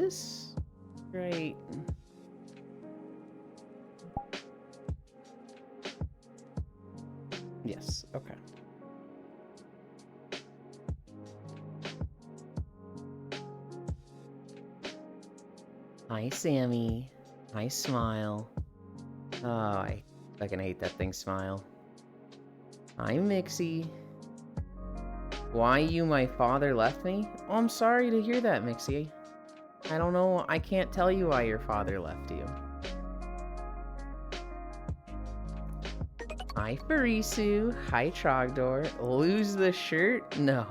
this? Great. Yes, okay. Hi, Sammy. Nice smile. Oh, I fucking hate that thing smile. Hi, Mixie. Why you, my father, left me? Oh, I'm sorry to hear that, Mixie. I don't know. I can't tell you why your father left you. Hi, Farisu. Hi, Trogdor. Lose the shirt? No.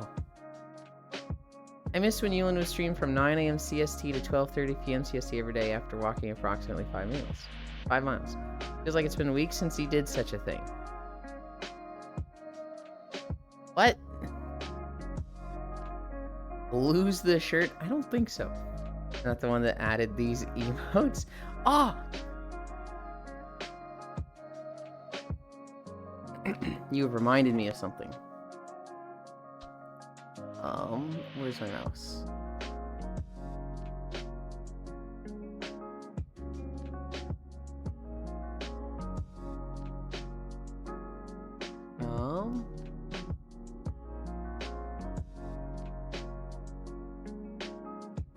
I miss when Yulin would stream from 9 a.m. CST to 12:30 p.m. CST every day after walking approximately 5 miles. Feels like it's been weeks since he did such a thing. What? Lose the shirt? I don't think so. Not the one that added these emotes. Ah! You have reminded me of something. Where's my mouse?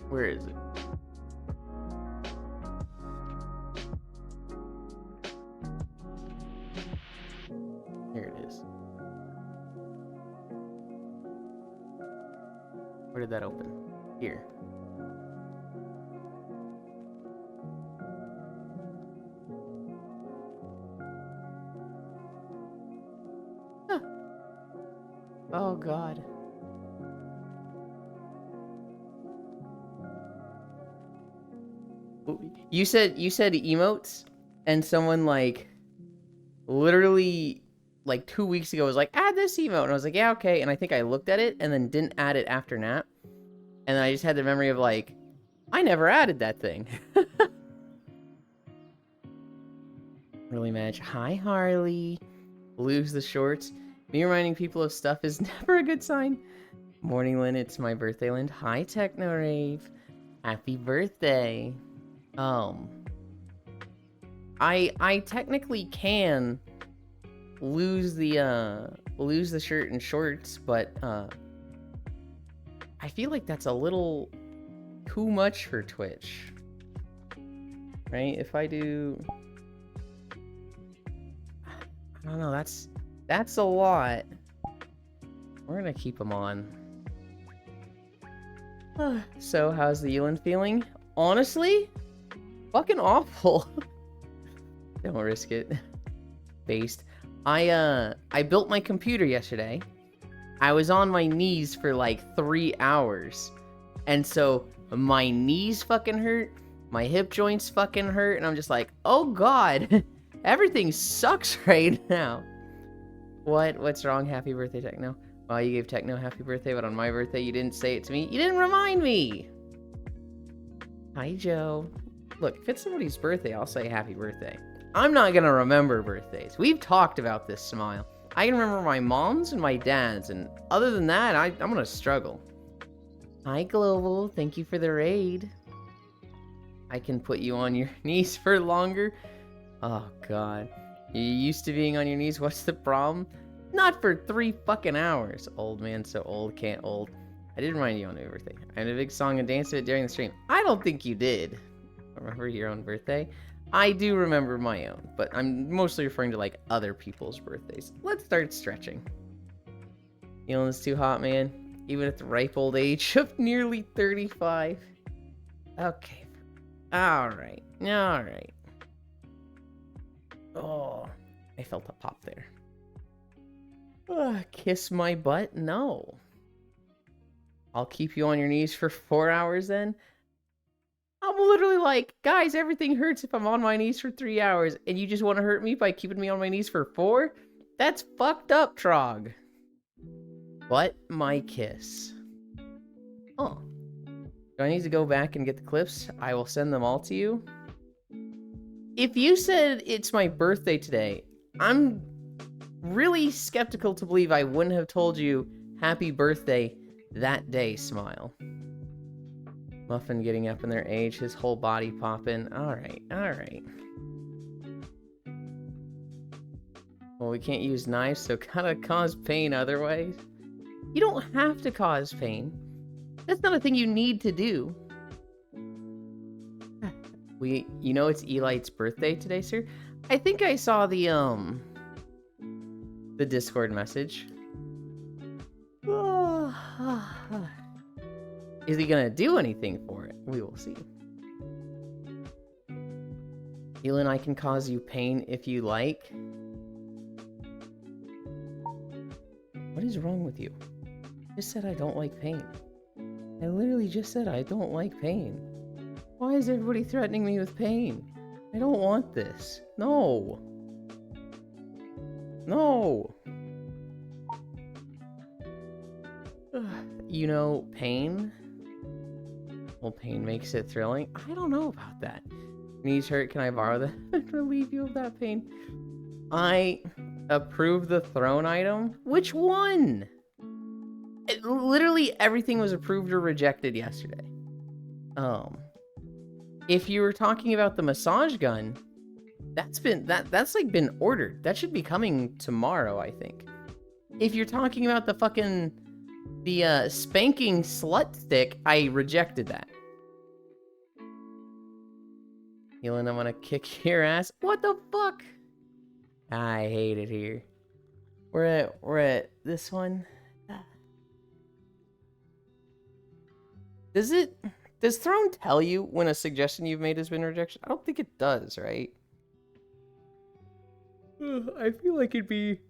Where is it? Here it is. Where did that open? Here. Huh. Oh God. You said emotes, and someone like literally like 2 weeks ago was like, add this emote, and I was like, yeah, okay, and I think I looked at it and then didn't add it after nap, and then I just had the memory of like, I never added that thing. Really match. Hi, Harley. Lose the shorts. Me reminding people of stuff is never a good sign. Morning, Lynn. It's my birthday, Lynn. Hi, Techno Rave. Happy birthday. I technically can lose the shirt and shorts, but I feel like that's a little too much for Twitch. Right? If I do, I don't know, that's a lot. We're gonna keep them on. So, how's the Yulin feeling? Honestly, fucking awful. Don't risk it. Based. I built my computer yesterday. I was on my knees for like 3 hours. And so my knees fucking hurt, my hip joints fucking hurt, and I'm just like, oh God, everything sucks right now. What's wrong? Happy birthday, Techno. Well, you gave Techno happy birthday, but on my birthday you didn't say it to me. You didn't remind me. Hi, Joe. Look, if it's somebody's birthday, I'll say happy birthday. I'm not gonna remember birthdays. We've talked about this, Smile. I can remember my mom's and my dad's, and other than that, I'm gonna struggle. Hi, Global. Thank you for the raid. I can put you on your knees for longer. Oh, God. You used to being on your knees. What's the problem? Not for 3 fucking hours. Old man, so old, can't old. I did remind you on your birthday. I had a big song and danced to it during the stream. I don't think you did. Remember your own birthday? I do remember my own, but I'm mostly referring to, like, other people's birthdays. Let's start stretching. Feeling too hot, man. Even at the ripe old age of nearly 35. Okay. Alright. Alright. Oh, I felt a pop there. Kiss my butt? No. I'll keep you on your knees for 4 hours then? I'm literally like, guys, everything hurts if I'm on my knees for 3 hours, and you just want to hurt me by keeping me on my knees for 4? That's fucked up, Trog. What? My kiss. Oh. Do I need to go back and get the clips? I will send them all to you. If you said it's my birthday today, I'm really skeptical to believe I wouldn't have told you happy birthday that day, Smile. Muffin getting up in their age, his whole body popping. Alright, alright. Well, we can't use knives, so gotta cause pain otherwise. You don't have to cause pain. That's not a thing you need to do. You know it's Elite's birthday today, sir? I think I saw the Discord message. Is he gonna do anything for it? We will see. Elin, I can cause you pain if you like. What is wrong with you? I just said I don't like pain. I literally just said I don't like pain. Why is everybody threatening me with pain? I don't want this. No. No. You know, pain? Well, pain makes it thrilling. I don't know about that. Knees hurt, can I borrow that? Relieve you of that pain. I approve the throne item? Which one? Literally everything was approved or rejected yesterday. If you were talking about the massage gun, that's like been ordered. That should be coming tomorrow, I think. If you're talking about the spanking slut stick, I rejected that. Elin, I'm gonna kick your ass. What the fuck? I hate it here. We're at this one. Does Throne tell you when a suggestion you've made has been rejected? I don't think it does, right? I feel like it'd be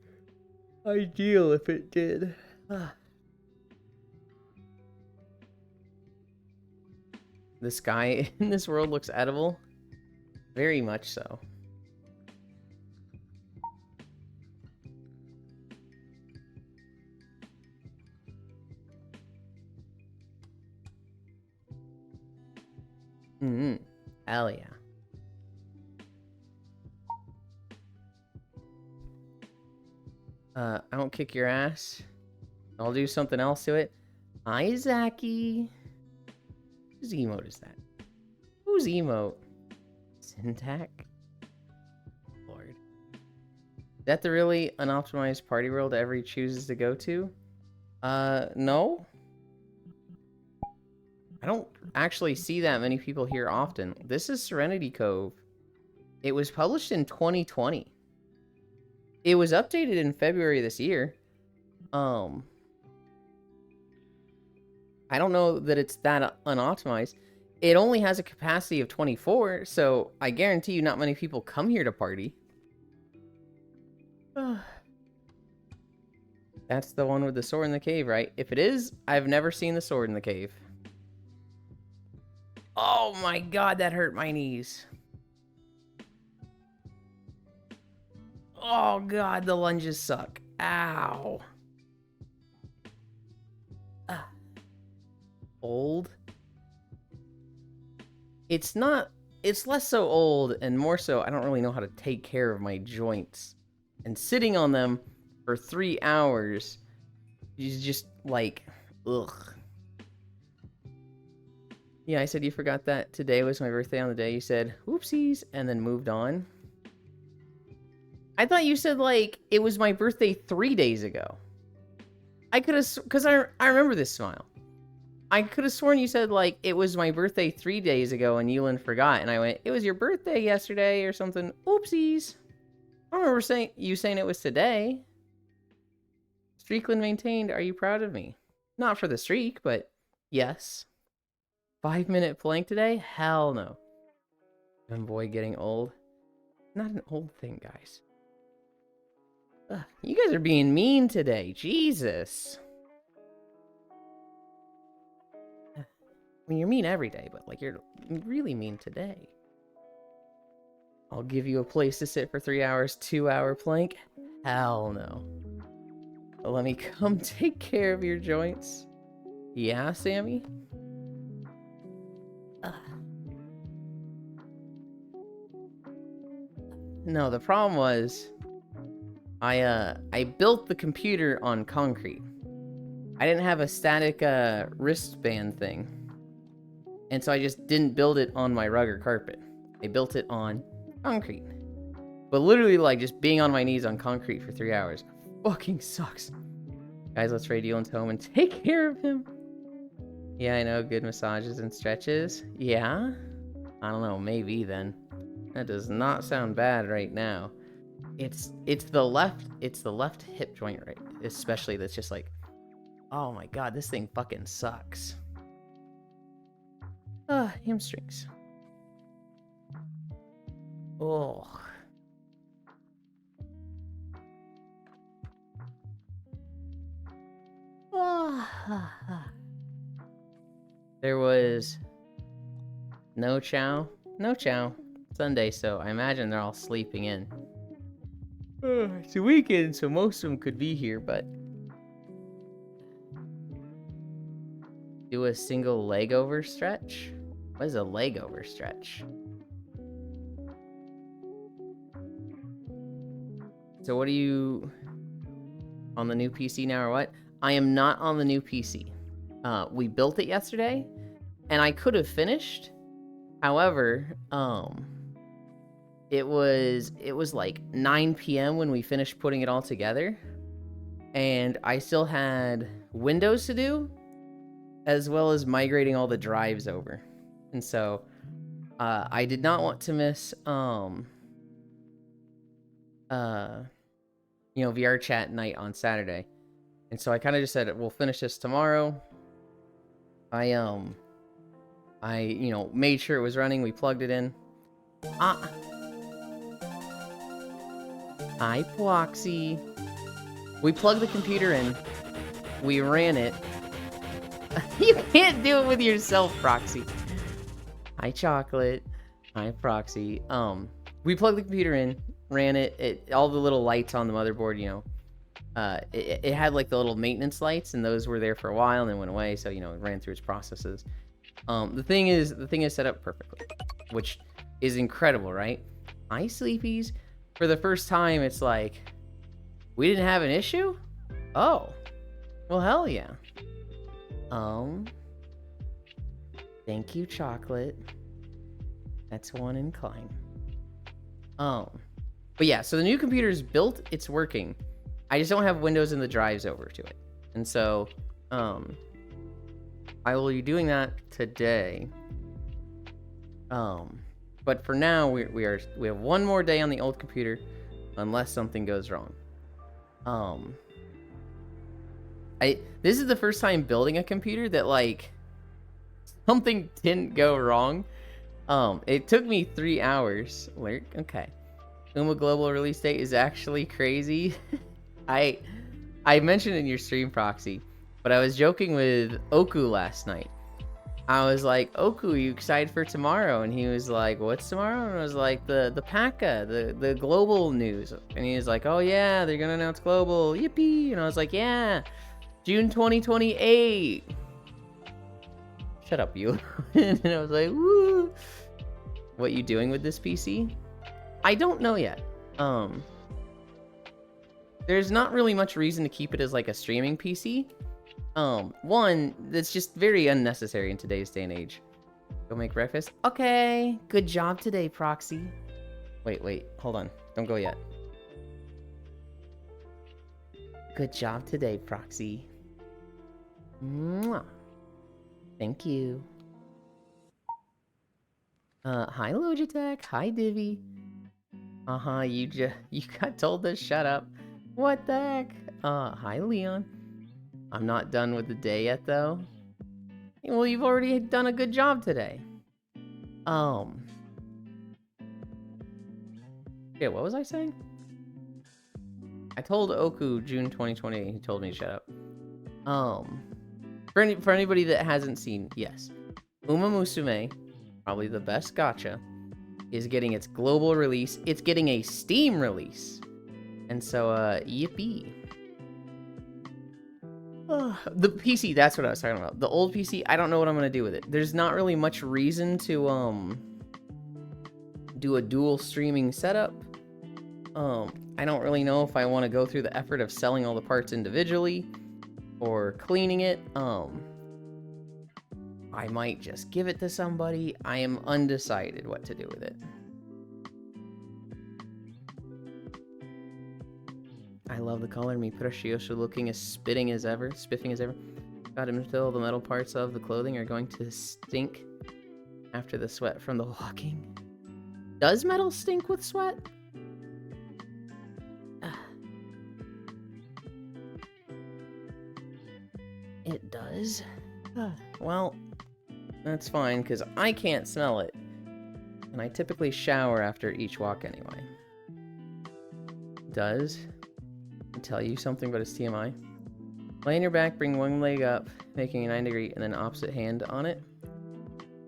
ideal if it did. This guy in this world looks edible. Very much so. Hell yeah. I won't kick your ass. I'll do something else to it. Hi, Zachy. Whose emote is that? Whose emote? Syntac? Lord. Is that the really unoptimized party world every chooses to go to? No. I don't actually see that many people here often. This is Serenity Cove. It was published in 2020. It was updated in February this year. I don't know that it's that unoptimized. It only has a capacity of 24, so I guarantee you not many people come here to party. That's the one with the sword in the cave, right? If it is, I've never seen the sword in the cave. Oh my god, that hurt my knees. Oh god, the lunges suck. Ow. Old? It's less so old and more so I don't really know how to take care of my joints. And sitting on them for 3 hours is just like, ugh. Yeah, I said you forgot that today was my birthday on the day you said, whoopsies, and then moved on. I thought you said, like, it was my birthday 3 days ago. I could have, because I remember this smile. I could have sworn you said, like, it was my birthday 3 days ago and Yulin forgot. And I went, it was your birthday yesterday or something. Oopsies. I don't remember you saying it was today. Streakland maintained, are you proud of me? Not for the streak, but yes. 5-minute plank today? Hell no. And boy, getting old. Not an old thing, guys. Ugh, you guys are being mean today. Jesus. I mean, you're mean every day, but like you're really mean today. I'll give you a place to sit for 3 hours, 2-hour plank. Hell no. But let me come take care of your joints. Yeah, Sammy? No, the problem was I built the computer on concrete. I didn't have a static wristband thing. And so I just didn't build it on my rug or carpet. I built it on concrete. But literally, like, just being on my knees on concrete for 3 hours fucking sucks. Guys, let's raid Yulin's home and take care of him. Yeah, I know. Good massages and stretches. Yeah? I don't know. Maybe then. That does not sound bad right now. It's the left hip joint, right? Especially that's just like, oh my god, this thing fucking sucks. Hamstrings. Oh. There was no chow Sunday, so I imagine they're all sleeping in. It's a weekend, so most of them could be here, but do a single leg over stretch? What is a leg over stretch? So what are you on the new PC now or what? I am not on the new PC. We built it yesterday and I could have finished. However, it was like 9 p.m. when we finished putting it all together, and I still had Windows to do, as well as migrating all the drives over. And so, I did not want to miss, VR chat night on Saturday. And so I kind of just said, we'll finish this tomorrow. I made sure it was running. We plugged it in. Hi, Ploxy. We plugged the computer in. We ran it. You can't do it with yourself, Proxy. Hi, Chocolate. Hi, Proxy. We plugged the computer in, ran it. All the little lights on the motherboard, it had like the little maintenance lights, and those were there for a while and then went away. So, it ran through its processes. The thing is set up perfectly, which is incredible, right? Hi, Sleepies. For the first time, it's like, we didn't have an issue? Oh. Well, hell yeah. Thank you, Chocolate. That's one incline. But yeah, so the new computer is built, it's working. I just don't have Windows and the drives over to it. And so, I will be doing that today. But for now, we have one more day on the old computer, unless something goes wrong. This is the first time building a computer that, like, something didn't go wrong. It took me 3 hours. Lurk, okay. Uma global release date is actually crazy. I mentioned in your stream, Proxy, but I was joking with Oku last night. I was like, Oku, are you excited for tomorrow? And he was like, what's tomorrow? And I was like, the PACA, the global news. And he was like, oh yeah, they're gonna announce global, yippee. And I was like, yeah, June 2028. Shut up, you. And I was like, woo. What you doing with this PC? I don't know yet. There's not really much reason to keep it as like a streaming PC. One, that's just very unnecessary in today's day and age. Go make breakfast? Okay, good job today, Proxy. Wait, hold on. Don't go yet. Good job today, Proxy. Mwah. Thank you. Hi, Logitech. Hi, Divi. You got told to shut up. What the heck? Hi, Leon. I'm not done with the day yet, though. Well, you've already done a good job today. Yeah, what was I saying? I told Oku June 2020. He told me to shut up. For anybody that hasn't seen, yes, Uma Musume, probably the best gacha, is getting its global release. It's getting a Steam release, and so yippee. The PC, that's what I was talking about. The old PC, I don't know what I'm gonna do with it. There's not really much reason to do a dual streaming setup. I don't really know if I want to go through the effort of selling all the parts individually or cleaning it. I might just give it to somebody. I am undecided what to do with it. I love the color. Mi Precioso looking as spiffing as ever. Got him until the metal parts of the clothing are going to stink after the sweat from the walking. Does metal stink with sweat? It does? Well, that's fine, because I can't smell it. And I typically shower after each walk anyway. Does tell you something about its TMI? Lay on your back, bring one leg up, making a 9-degree, and then opposite hand on it.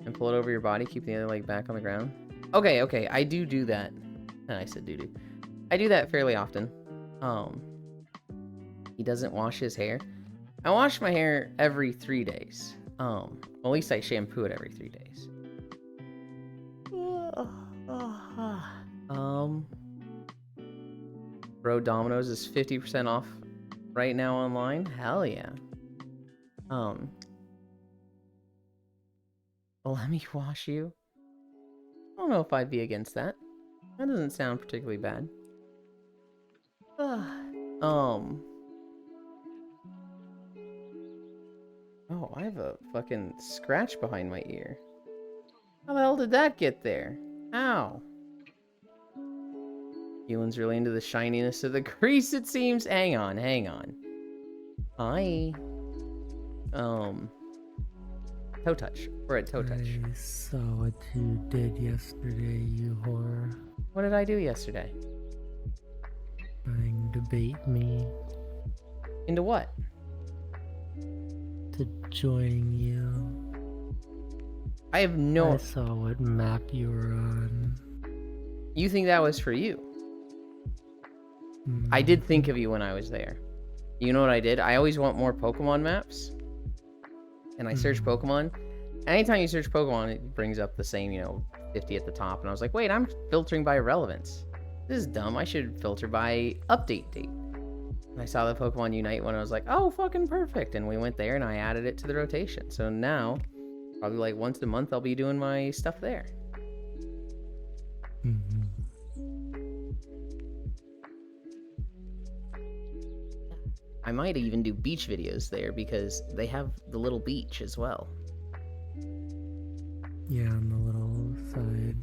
And pull it over your body, keep the other leg back on the ground. Okay, I do that. I said doo-doo. I do that fairly often. He doesn't wash his hair. I wash my hair every 3 days. Well, at least I shampoo it every 3 days. Bro, Domino's is 50% off right now online. Hell yeah. Let me wash you. I don't know if I'd be against that. That doesn't sound particularly bad. Oh, I have a fucking scratch behind my ear. How the hell did that get there? Ow. Ewan's really into the shininess of the grease, it seems. Hang on. Hi. Toe touch. We're at toe touch. I saw what you did yesterday, you whore. What did I do yesterday? Trying to bait me Into what? to join you. I have no... I saw what map you were on. You think that was for you? I did think of you when I was there. You know what I did? I always want more Pokemon maps. And I search Pokemon. Anytime you search Pokemon, it brings up the same, 50 at the top. And I was like, wait, I'm filtering by relevance. This is dumb. I should filter by update date. And I saw the Pokemon Unite one. And I was like, oh, fucking perfect. And we went there and I added it to the rotation. So now, probably like once a month, I'll be doing my stuff there. I might even do beach videos there because they have the little beach as well. Yeah, on the little side.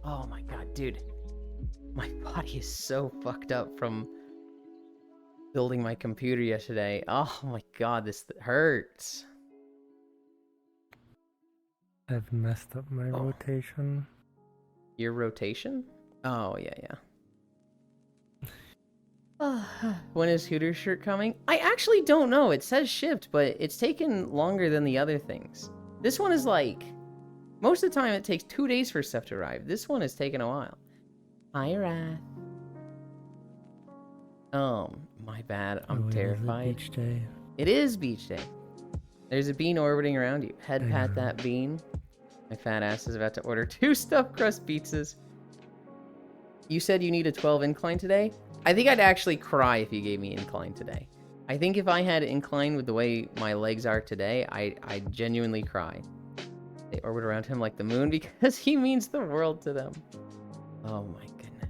Oh my god, dude. My body is so fucked up from building my computer yesterday. Oh my god, this hurts. I've messed up my rotation. Your rotation? Oh, yeah. When is Hooter's shirt coming? I actually don't know. It says shipped, but it's taken longer than the other things. This one is like... Most of the time, it takes 2 days for stuff to arrive. This one has taken a while. Hi, Wrath. My bad. I'm terrified. Beach day. It is beach day. There's a bean orbiting around you. Head pat that bean. My fat ass is about to order 2 stuffed crust pizzas. You said you need a 12 incline today? I think I'd actually cry if you gave me incline today. I think if I had incline with the way my legs are today, I'd genuinely cry. They orbit around him like the moon because he means the world to them. Oh my goodness.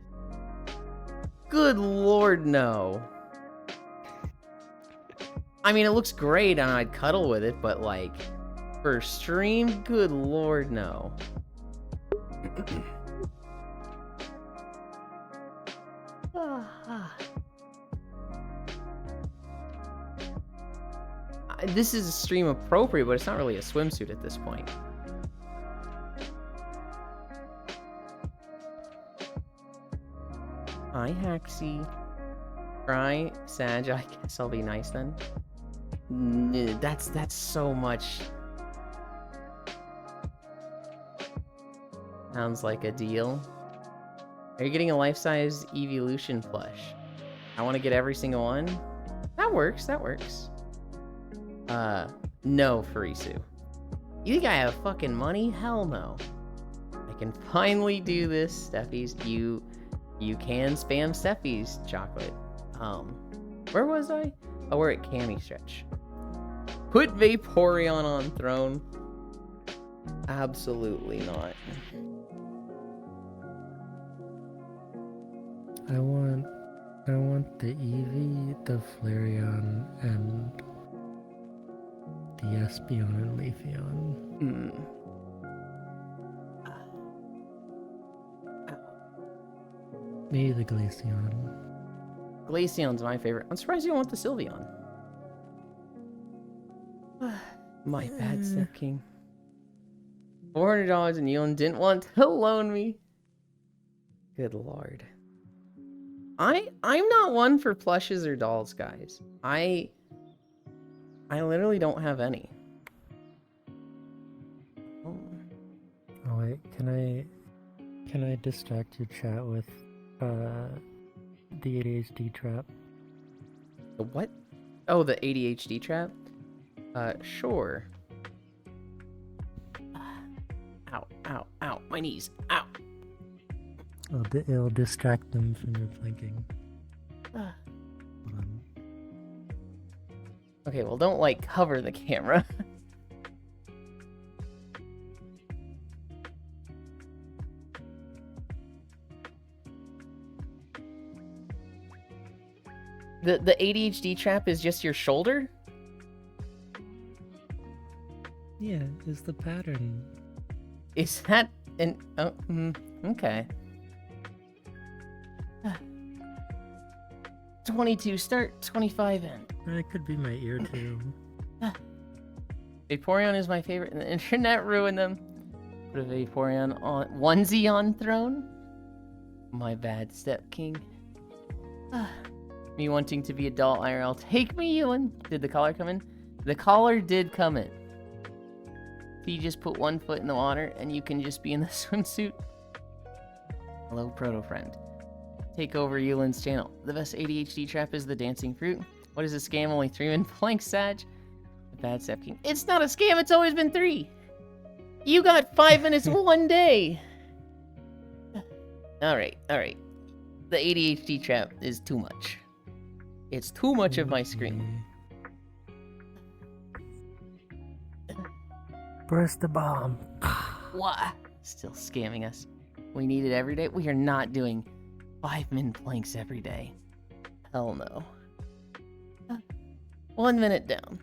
Good lord, no. I mean, it looks great and I'd cuddle with it, but like, for stream, good lord, no. This is stream appropriate, but it's not really a swimsuit at this point. Hi, Haxie. Cry, Sag. I guess I'll be nice then. That's so much. Sounds like a deal. Are you getting a life-size Evolution plush? I want to get every single one. That works. No, Furisu. You think I have fucking money? Hell no. I can finally do this, Steffies. You can spam Steffies, chocolate. Where was I? Oh, we're at Cami Stretch. Put Vaporeon on throne. Absolutely not. I want the Eevee, the Flareon, and the Espeon and Leafeon. Hmm. Maybe the Glaceon. Glaceon's my favorite. I'm surprised you don't want the Sylveon. My bad, Step King. $400 and Yulin didn't want to loan me. Good lord. I'm not one for plushes or dolls, guys. I literally don't have any. Oh. Oh wait, can I distract your chat with the ADHD trap? The what? Oh, the ADHD trap? Sure. Ow, ow, ow. My knees. Ow. It'll distract them from your blinking. Hold on. Okay, well, don't, like, cover the camera. The ADHD trap is just your shoulder? Yeah, it's the pattern. Is that an... Oh, okay. 22 start, 25 end. It could be my ear too. Vaporeon is my favorite, and the internet ruined them. Put a Vaporeon on... onesie on throne? My bad, Step King. Me wanting to be a doll IRL. Take me, Ewan. Did the collar come in? The collar did come in. You just put one foot in the water, and you can just be in the swimsuit. Hello, Proto Friend. Take over Yulin's channel. The best ADHD trap is the dancing fruit. What is a scam? Only 3 men blank, Sag. The bad Step King. It's not a scam, it's always been 3. You got 5 minutes one day. Alright. The ADHD trap is too much. It's too much of my screen. Burst the bomb. What? Still scamming us. We need it every day? We are not doing 5 min planks every day. Hell no. 1 minute down.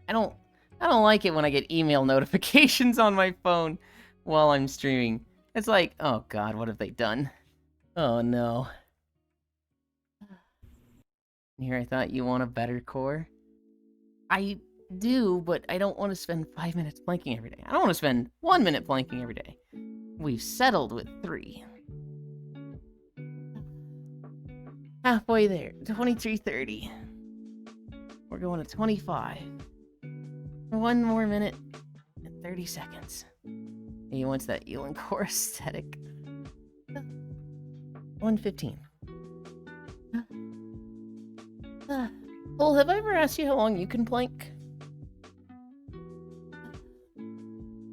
I don't like it when I get email notifications on my phone while I'm streaming. It's like, oh god, what have they done? Oh no. Here, I thought you want a better core. I do, but I don't want to spend 5 minutes planking every day. I don't want to spend 1 minute planking every day. We've settled with 3. Halfway there, 23:30. We're going to 25. 1 more minute and 30 seconds. He wants that Elon core aesthetic. 1:15. Well, have I ever asked you how long you can plank?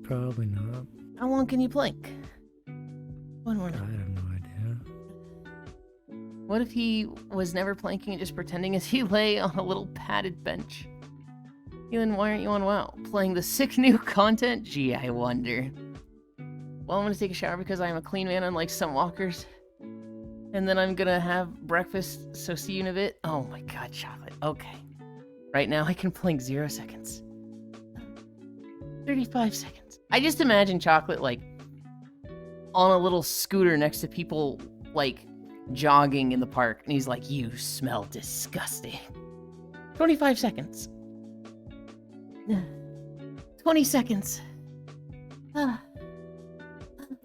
Probably not. How long can you plank? 1 more I minute. have no idea. What if he was never planking and just pretending as he lay on a little padded bench? Elon, why aren't you on WoW? Playing the sick new content? Gee, I wonder. Well, I'm gonna take a shower because I am a clean man unlike some walkers. And then I'm gonna have breakfast, so see you in a bit. Oh my god, chocolate. Okay. Right now I can plank 0 seconds. 35 seconds. I just imagine chocolate, like, on a little scooter next to people, like, jogging in the park. And he's like, you smell disgusting. 25 seconds. 20 seconds.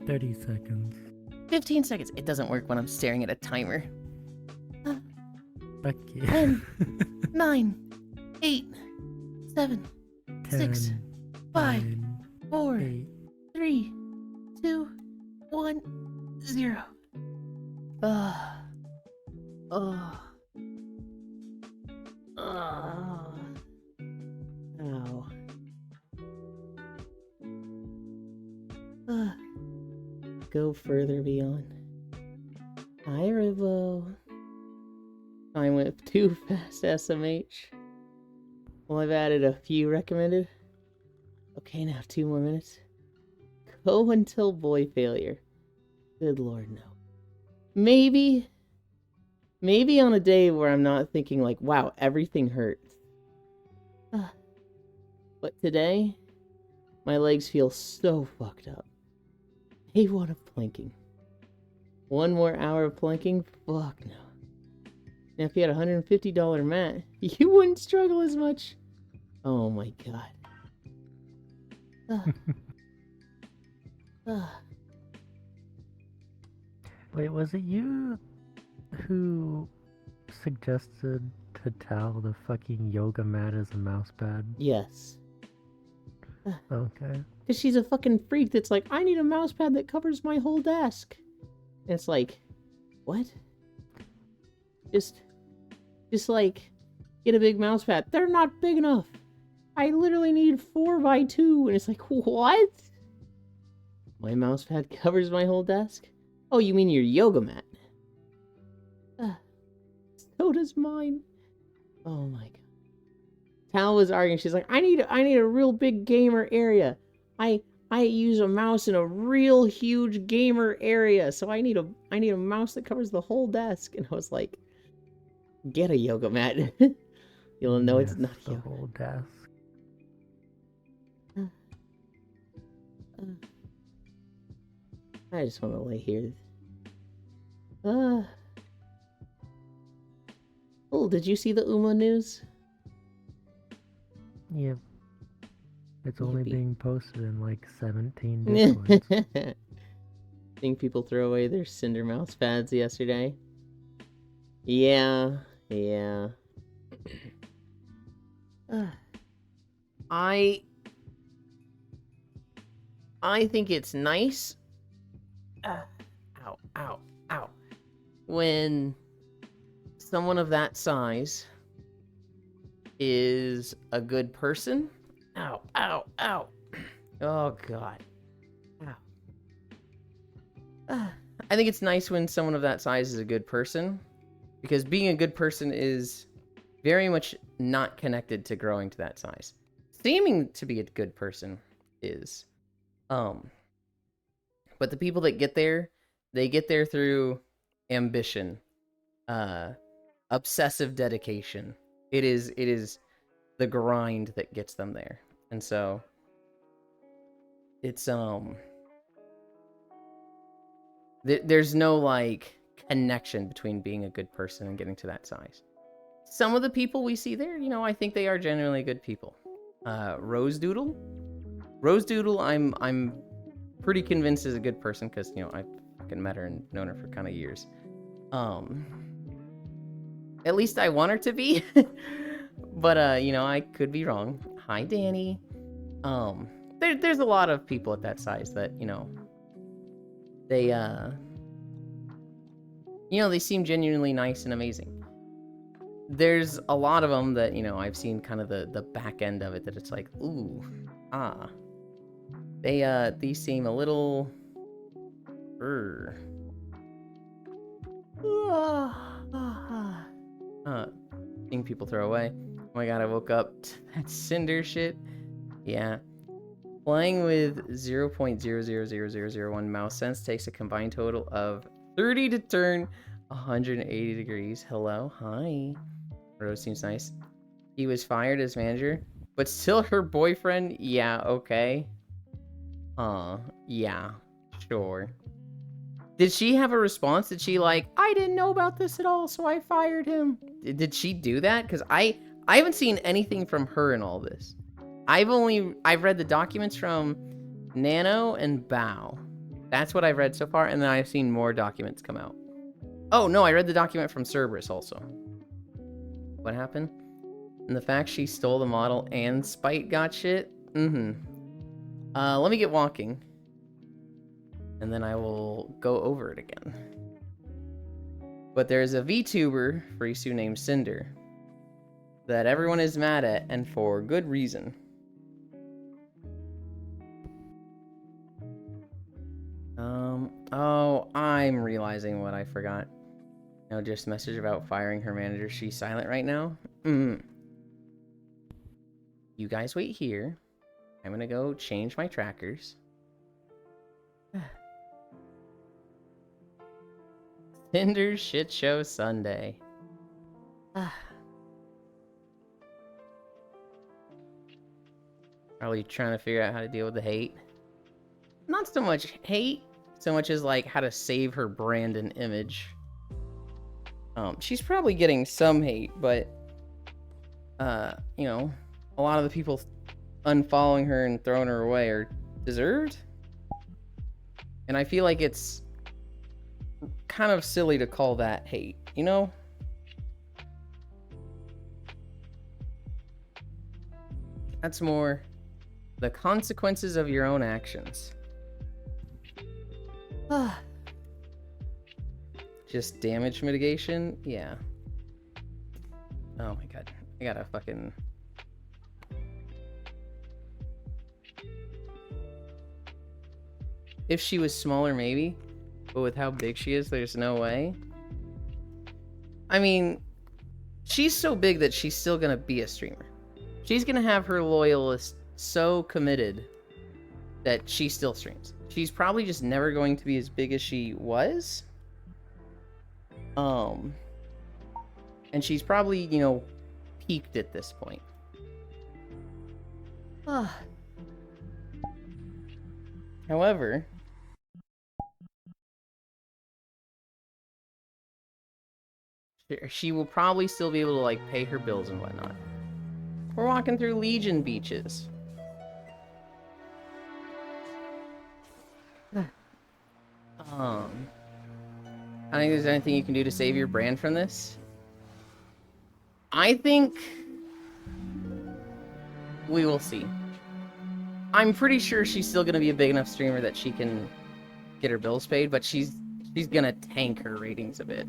30 seconds. 15 seconds. It doesn't work when I'm staring at a timer. Fuck you. 10, 9, 8, 7, 6, 5, 9, 4, 8. 3, 2, 1, 0. Ow. Go further beyond. Hi, Rivo. Time have 2 fast SMH. Well, I've added a few recommended. Okay, now 2 more minutes. Go until boy failure. Good lord, no. Maybe on a day where I'm not thinking like, wow, everything hurts. But today, my legs feel so fucked up. Day 1 of planking. 1 more hour of planking? Fuck no. Now if you had a $150 mat, you wouldn't struggle as much. Oh my god. Wait, was it you who suggested to Tal the fucking yoga mat as a mouse pad? Yes. Okay. Because she's a fucking freak that's like, I need a mouse pad that covers my whole desk. And it's like, what? Just like, get a big mouse pad. They're not big enough. I literally need 4x2. And it's like, what? My mouse pad covers my whole desk? Oh, you mean your yoga mat? So does mine. Oh my god. Tal was arguing. She's like, I need a real big gamer area. I use a mouse in a real huge gamer area, so I need a mouse that covers the whole desk. And I was like, get a yoga mat. You'll know it's not the yoga. whole desk. I just want to lay here. Oh, did you see the UMA news? Yep. It's only Yippee. being posted in like 17 Discords. Think people throw away their Cinder mouse pads yesterday? Yeah. I think it's nice. Ow. When someone of that size is a good person. Ow. Oh, God. Ow. I think it's nice when someone of that size is a good person, because being a good person is very much not connected to growing to that size. Seeming to be a good person is. But the people that get there, they get there through ambition, obsessive dedication. It is the grind that gets them there. And so it's there's no like connection between being a good person and getting to that size. Some of the people we see there, I think they are genuinely good people. Rose Doodle, I'm pretty convinced is a good person because I fucking met her and known her for kind of years. At least I want her to be. But I could be wrong. Hi, Danny. There's a lot of people at that size that they they seem genuinely nice and amazing. There's a lot of them that I've seen kind of the back end of it, that it's like, ooh, these seem a little thing people throw away. Oh my god, I woke up to that Cinder shit. Yeah. Playing with 0.000001 mouse sense takes a combined total of 30 to turn 180 degrees. Hello, hi. Rose seems nice. He was fired as manager, but still her boyfriend? Yeah, okay. Yeah, sure. Did she have a response? Did she like, I didn't know about this at all, so I fired him? Did she do that? Because I haven't seen anything from her in all this. I've read the documents from Nano and Bao. That's what I've read so far, and then I've seen more documents come out. Oh no, I read the document from Cerberus also. What happened? And the fact she stole the model and Spite got shit? Let me get walking. And then I will go over it again. But there's a VTuber, Frisu, named Cinder, that everyone is mad at, and for good reason. Oh, I'm realizing what I forgot. No, just message about firing her manager. She's silent right now. You guys wait here. I'm gonna go change my trackers. Tinder shit show Sunday. Probably trying to figure out how to deal with the hate. Not so much hate, so much as like how to save her brand and image. She's probably getting some hate, but you know, a lot of the people unfollowing her and throwing her away are deserved. And I feel like it's kind of silly to call that hate, you know? That's more the consequences of your own actions. Just damage mitigation? Yeah. Oh my god. I gotta fucking... If she was smaller, maybe. But with how big she is, there's no way. I mean, she's so big that she's still gonna be a streamer. She's gonna have her loyalists so committed that she still streams. She's probably just never going to be as big as she was. And she's probably, you know, peaked at this point. However, she will probably still be able to, like, pay her bills and whatnot. We're walking through Legion beaches. I don't think there's anything you can do to save your brand from this. I think we will see. I'm pretty sure she's still going to be a big enough streamer that she can get her bills paid, but she's going to tank her ratings a bit.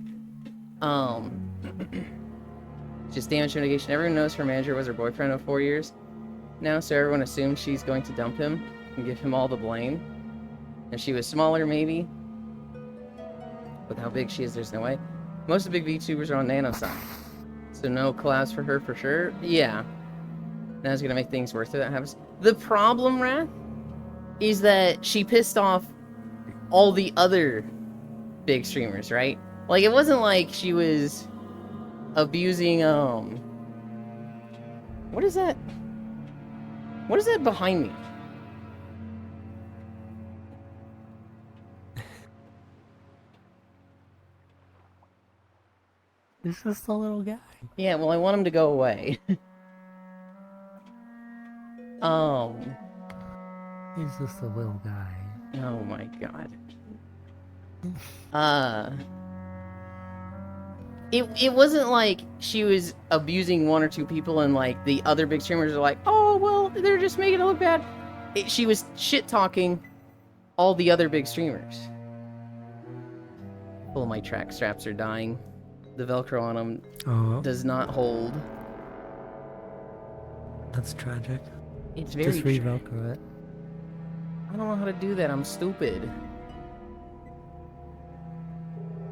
Just damage mitigation. Everyone knows her manager was her boyfriend of 4 years now, so everyone assumes she's going to dump him and give him all the blame. If she was smaller, maybe. With how big she is, there's no way. Most of the big VTubers are on nano size, so no collabs for her for sure. Yeah, that's gonna make things worse if that happens. The problem, Wrath, is that she pissed off all the other big streamers, right? Like, it wasn't like she was abusing, what is that? What is that behind me? It's just a little guy. Yeah, well, I want him to go away. He's just a little guy. Oh my god. It wasn't like she was abusing one or two people and, like, the other big streamers are like, oh, well, they're just making it look bad. She was shit-talking all the other big streamers. All my track straps are dying. The Velcro on them does not hold. That's tragic. It's very Just re-Velcro it. I don't know how to do that. I'm stupid.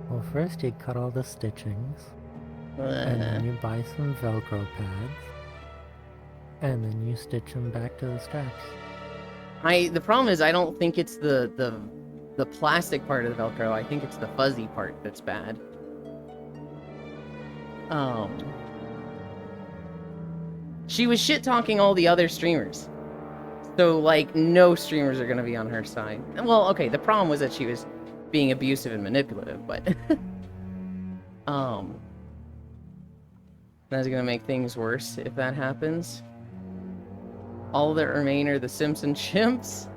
Well, first you cut all the stitchings, and then you buy some Velcro pads, and then you stitch them back to the straps. The problem is I don't think it's the plastic part of the Velcro. I think it's the fuzzy part that's bad. She was shit-talking all the other streamers. So, like, no streamers are gonna be on her side. Well, okay, the problem was that she was being abusive and manipulative, but... that's gonna make things worse if that happens. All that remain are the Simpson chimps.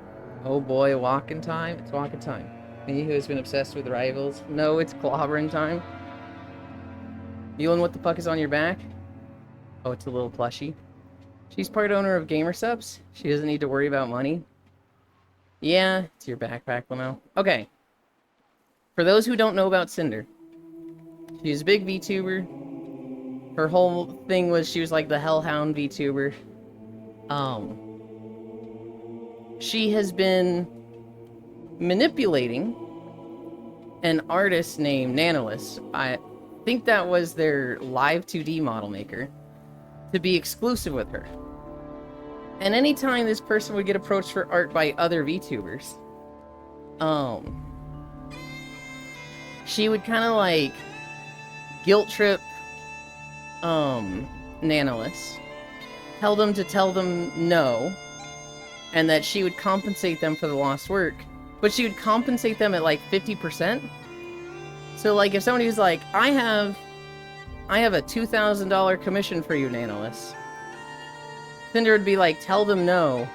Oh boy, walking time. It's walking time. Me who has been obsessed with rivals. No, it's clobbering time. Yulin, what the fuck is on your back? Oh, it's a little plushie. She's part owner of Gamer Subs. She doesn't need to worry about money. Yeah, it's your backpack, Lamel. Okay. For those who don't know about Cinder, she's a big VTuber. Her whole thing was she was like the Hellhound VTuber. She has been manipulating an artist named Nanolis think that was their live 2D model maker, to be exclusive with her. And anytime this person would get approached for art by other VTubers, she would kind of like guilt trip Nanolis, tell them no, and that she would compensate them for the lost work, but she would compensate them at like 50%. So like if somebody was like, I have a $2,000 commission for you, Nanolis, Cinder would be like, tell them no,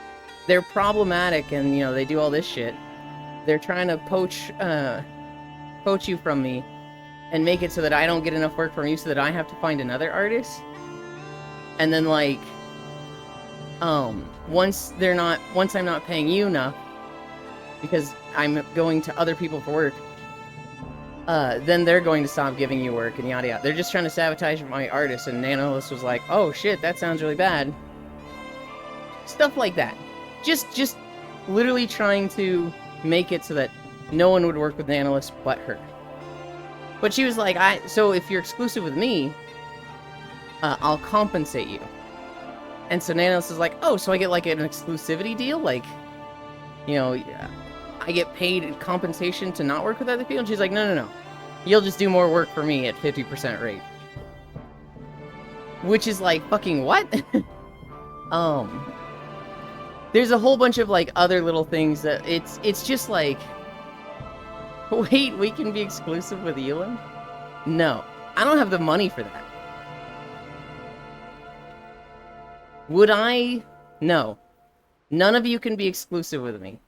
they're problematic and, you know, they do all this shit. They're trying to poach you from me and make it so that I don't get enough work from you so that I have to find another artist. And then like, once I'm not paying you enough because I'm going to other people for work, then they're going to stop giving you work and yada yada. They're just trying to sabotage my artist. And Nanolis was like, oh shit, that sounds really bad. Stuff like that. Just literally trying to make it so that no one would work with Nanolis but her. But she was like, so if you're exclusive with me, I'll compensate you. And so Nanolis is like, oh, so I get like an exclusivity deal? Like, you know, I get paid compensation to not work with other people? And she's like, no. You'll just do more work for me at 50% rate. Which is like, fucking what? There's a whole bunch of like other little things that it's just like, wait, we can be exclusive with Elin? No, I don't have the money for that. Would I? No. None of you can be exclusive with me.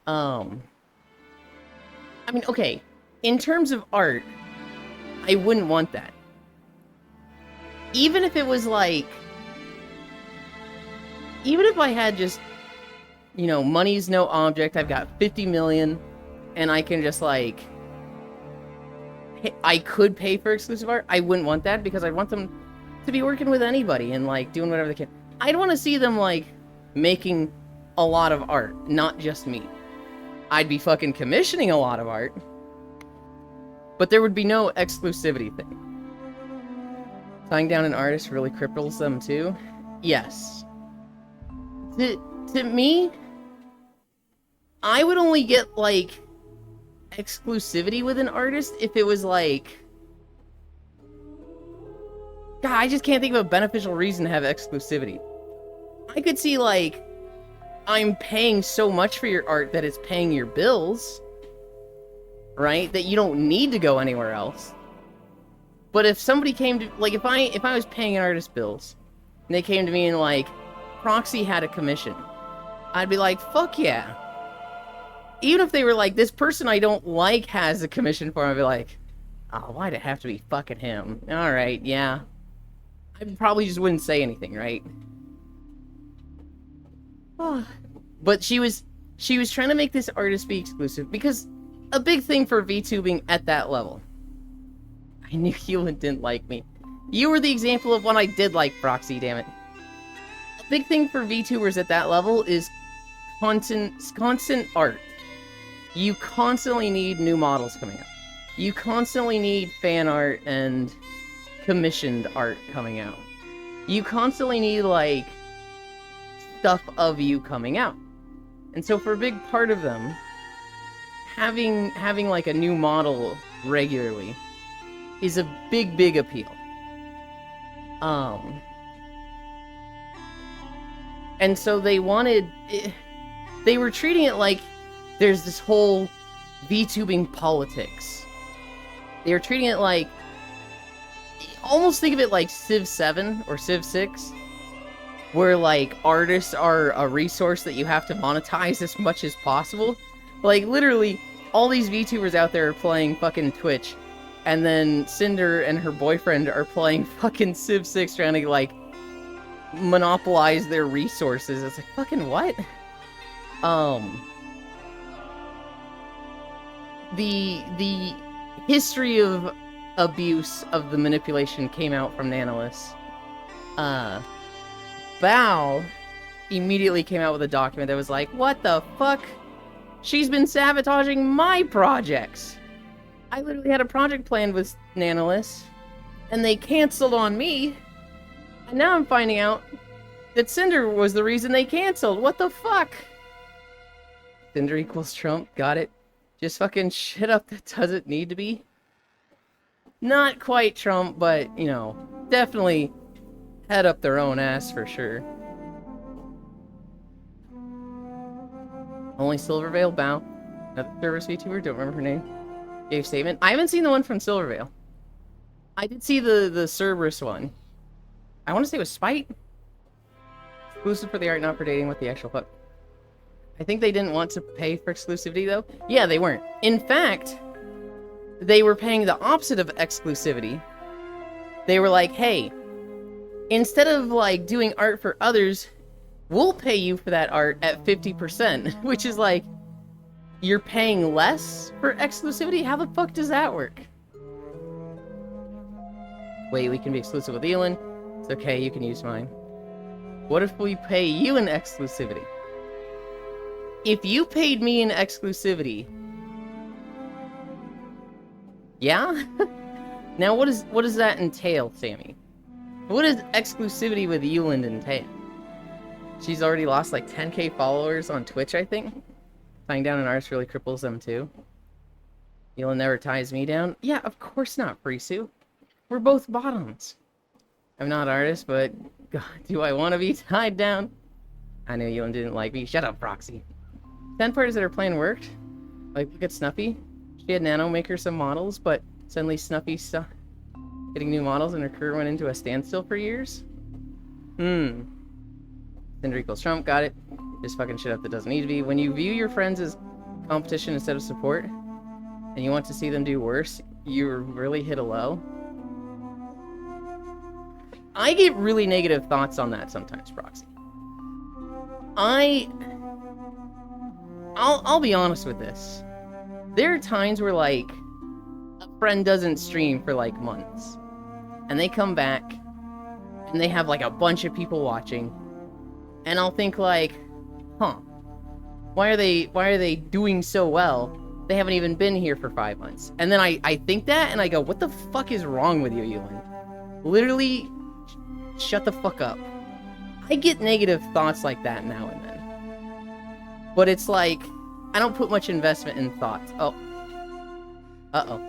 I mean, okay, in terms of art, I wouldn't want that. Even if it was like, even if I had just, you know, money's no object, I've got 50 million, and I can just like, I could pay for exclusive art, I wouldn't want that because I'd want them to be working with anybody and like doing whatever they can. I'd want to see them like making a lot of art, not just me. I'd be fucking commissioning a lot of art, but there would be no exclusivity thing. Tying down an artist really cripples them too? Yes. To me, I would only get like exclusivity with an artist if it was like, God, I just can't think of a beneficial reason to have exclusivity. I could see like, I'm paying so much for your art that it's paying your bills, right? That you don't need to go anywhere else. But if somebody came to, like, if I was paying an artist bills, and they came to me and like, Proxy had a commission, I'd be like, fuck yeah. Even if they were like, this person I don't like has a commission for him, I'd be like, oh, why'd it have to be fucking him? Alright, yeah. I probably just wouldn't say anything, right? But she was trying to make this artist be exclusive, because a big thing for VTubing at that level, I knew you didn't like me. You were the example of one I did like, Proxy, damn it. A big thing for VTubers at that level is constant art. You constantly need new models coming out. You constantly need fan art and commissioned art coming out. You constantly need, like, stuff of you coming out. And so for a big part of them, having like a new model regularly is a big appeal. And so they were treating it like there's this whole VTubing politics. They were treating it like, almost think of it like Civ 7 or Civ 6, where like artists are a resource that you have to monetize as much as possible. Like literally, all these VTubers out there are playing fucking Twitch, and then Cinder and her boyfriend are playing fucking Civ 6 trying to like monopolize their resources. It's like, fucking what? The history of abuse of the manipulation came out from Nanolis. Bao immediately came out with a document that was like, what the fuck? She's been sabotaging my projects. I literally had a project planned with Nanolith, and they canceled on me. And now I'm finding out that Cinder was the reason they canceled. What the fuck? Cinder equals Trump. Got it. Just fucking shit up that doesn't need to be. Not quite Trump, but, you know, definitely head up their own ass for sure. Only Silvervale Bow. Another service VTuber, don't remember her name. Gave statement. I haven't seen the one from Silvervale. I did see the Cerberus one. I want to say it was Spite. Exclusive for the art, not for dating. What the actual fuck? I think they didn't want to pay for exclusivity, though. Yeah, they weren't. In fact, they were paying the opposite of exclusivity. They were like, hey, instead of, like, doing art for others, we'll pay you for that art at 50%, which is like, you're paying less for exclusivity? How the fuck does that work? Wait, we can be exclusive with Elon. It's okay, you can use mine. What if we pay you an exclusivity? If you paid me an exclusivity... Yeah? Now what does that entail, Sammy? What does exclusivity with Euland entail? She's already lost like 10k followers on Twitch, I think. Tying down an artist really cripples them too. Euland never ties me down. Yeah, of course not, Frisu. We're both bottoms. I'm not an artist, but God, do I want to be tied down? I knew Euland didn't like me. Shut up, Proxy. 10 parties that her plan worked. Like, look at Snuffy. She had Nano make her some models, but suddenly Snuffy stopped getting new models and her career went into a standstill for years. Cinder equals Trump, got it. Just fucking shit up that doesn't need to be. When you view your friends as competition instead of support, and you want to see them do worse, you really hit a low. I get really negative thoughts on that sometimes, Proxy. I'll be honest with this. There are times where, like, a friend doesn't stream for, like, months. And they come back, and they have, like, a bunch of people watching. And I'll think, like, huh. Why are they doing so well? They haven't even been here for 5 months. And then I think that, and I go, what the fuck is wrong with you, Euland? Literally, shut the fuck up. I get negative thoughts like that now and then. But it's like, I don't put much investment in thoughts. Oh. Uh-oh.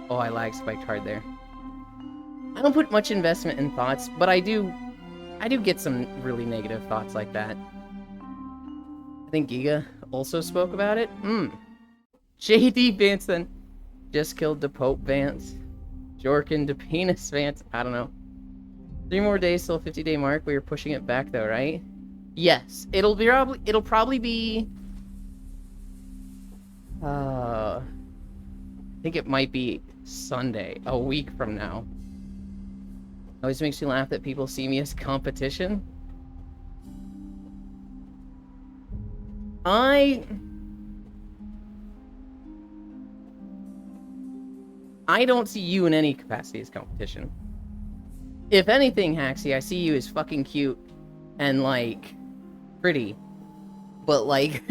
Oh, I lag spiked hard there. I don't put much investment in thoughts, but I do get some really negative thoughts like that. I think Giga also spoke about it. JD Vanson just killed the Pope Vance. Jorkin to Penis Vance. I don't know. 3 more days till 50-day mark. We are pushing it back though, right? Yes. It'll probably be I think it might be Sunday, a week from now. Always makes me laugh that people see me as competition. I don't see you in any capacity as competition. If anything, Haxie, I see you as fucking cute and, like, pretty. But, like,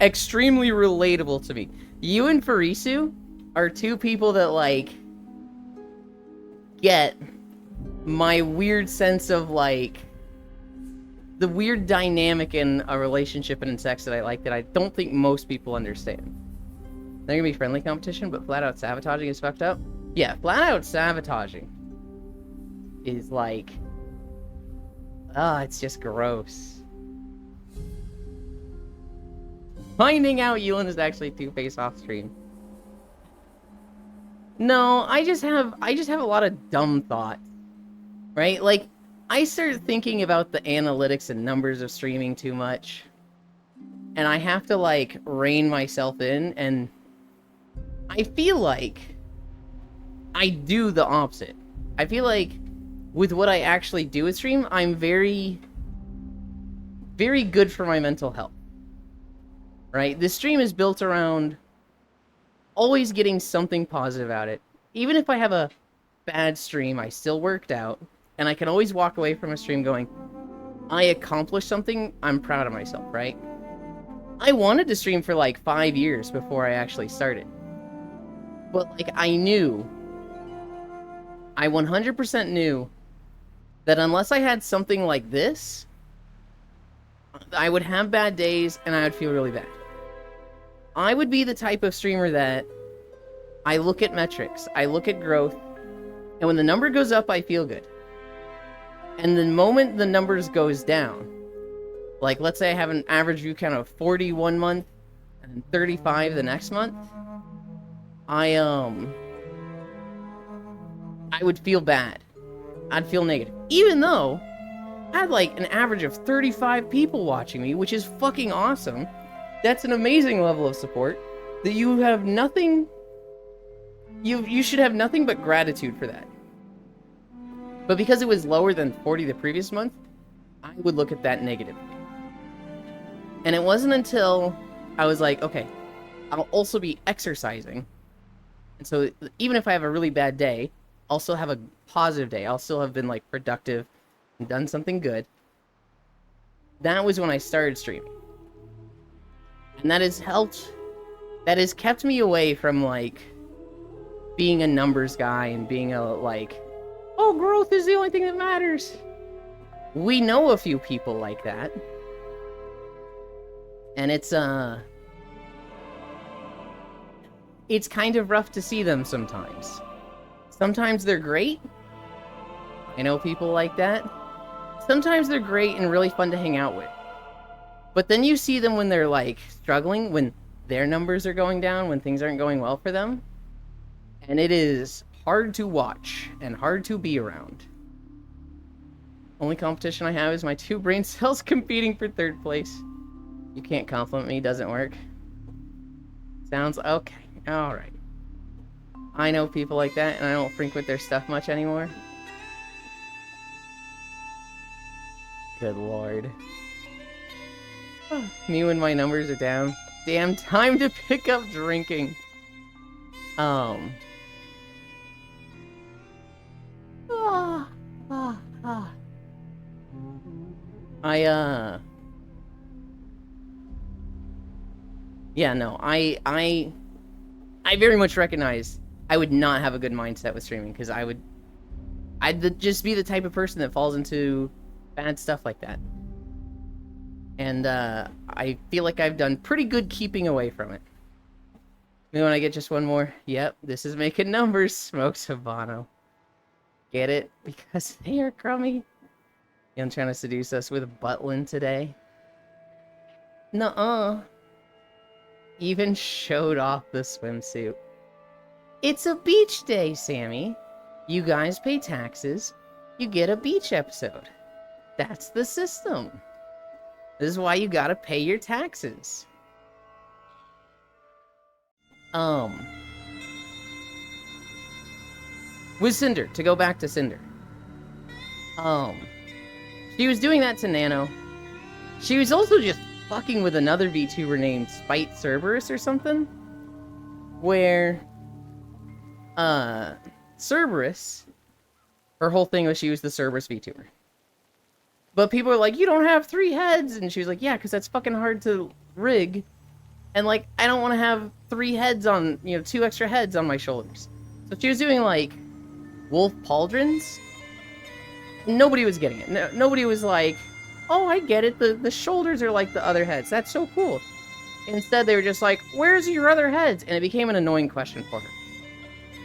extremely relatable to me. You and Farisu are two people that, like, get my weird sense of, like, the weird dynamic in a relationship and in sex that I like that I don't think most people understand. They're gonna be friendly competition, but flat out sabotaging is fucked up. Yeah, flat out sabotaging is like, it's just gross. Finding out Euland is actually Two-Face off stream. No, I just have a lot of dumb thoughts. Right? Like, I start thinking about the analytics and numbers of streaming too much. And I have to, like, rein myself in, and I feel like I do the opposite. I feel like with what I actually do with stream, I'm very, very good for my mental health. Right? This stream is built around always getting something positive out of it. Even if I have a bad stream, I still worked out. And I can always walk away from a stream going, I accomplished something, I'm proud of myself, right? I wanted to stream for like 5 years before I actually started. But, like, I 100% knew that unless I had something like this, I would have bad days and I would feel really bad. I would be the type of streamer that I look at metrics, I look at growth, and when the number goes up, I feel good. And the moment the numbers goes down, like let's say I have an average view count of 40 one month and 35 the next month, I would feel bad. I'd feel negative. Even though I had like an average of 35 people watching me, which is fucking awesome. That's an amazing level of support that you have nothing... You should have nothing but gratitude for that. But because it was lower than 40 the previous month, I would look at that negatively. And it wasn't until I was like, okay, I'll also be exercising. And so even if I have a really bad day, I'll still have a positive day. I'll still have been like productive and done something good. That was when I started streaming. And that has helped, that has kept me away from like being a numbers guy and being a like, oh, growth is the only thing that matters. We know a few people like that. And it's kind of rough to see them sometimes. Sometimes they're great. I know people like that. Sometimes they're great and really fun to hang out with. But then you see them when they're like struggling, when their numbers are going down, when things aren't going well for them. And it is hard to watch and hard to be around. Only competition I have is my 2 brain cells competing for 3rd place. You can't compliment me, doesn't work. Sounds okay. Alright. I know people like that, and I don't frequent their stuff much anymore. Good lord. Me when my numbers are down. Damn, time to pick up drinking. Yeah, no, I very much recognize I would not have a good mindset with streaming, because I'd just be the type of person that falls into bad stuff like that. And, I feel like I've done pretty good keeping away from it. Maybe when I get just one more, yep, this is making numbers, Smokes Habano. Get it? Because they are crummy. I'm trying to seduce us with Butlin today. Nuh-uh. Even showed off the swimsuit. It's a beach day, Sammy. You guys pay taxes, you get a beach episode. That's the system. This is why you gotta pay your taxes. With Cinder, to go back to Cinder. She was doing that to Nano. She was also just fucking with another VTuber named Spite Cerberus or something. Where, Cerberus, her whole thing was she was the Cerberus VTuber. But people were like, you don't have 3 heads! And she was like, yeah, because that's fucking hard to rig. And, like, I don't want to have 3 heads on, 2 extra heads on my shoulders. So she was doing, like, wolf pauldrons. Nobody was getting it. No, nobody was like, oh, I get it. The shoulders are like the other heads. That's so cool. Instead, they were just like, where's your other heads? And it became an annoying question for her.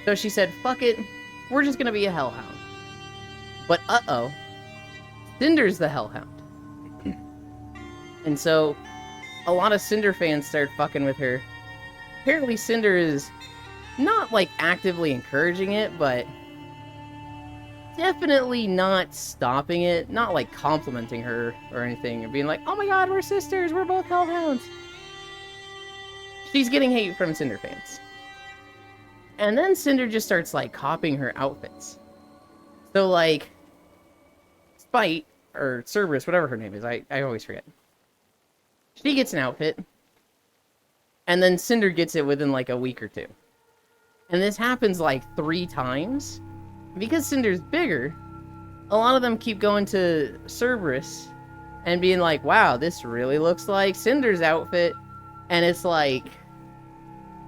So she said, fuck it. We're just going to be a hellhound. But uh-oh. Cinder's the hellhound. And so a lot of Cinder fans started fucking with her. Apparently Cinder is not like actively encouraging it, but definitely not stopping it, not like complimenting her or anything, or being like, oh my god, we're sisters, we're both hellhounds. She's getting hate from Cinder fans. And then Cinder just starts like copying her outfits. So like, Spite, or Cerberus, whatever her name is, I always forget. She gets an outfit, and then Cinder gets it within like a week or 2. And this happens like 3 times. Because Cinder's bigger, a lot of them keep going to Cerberus and being like, wow, this really looks like Cinder's outfit. And it's like,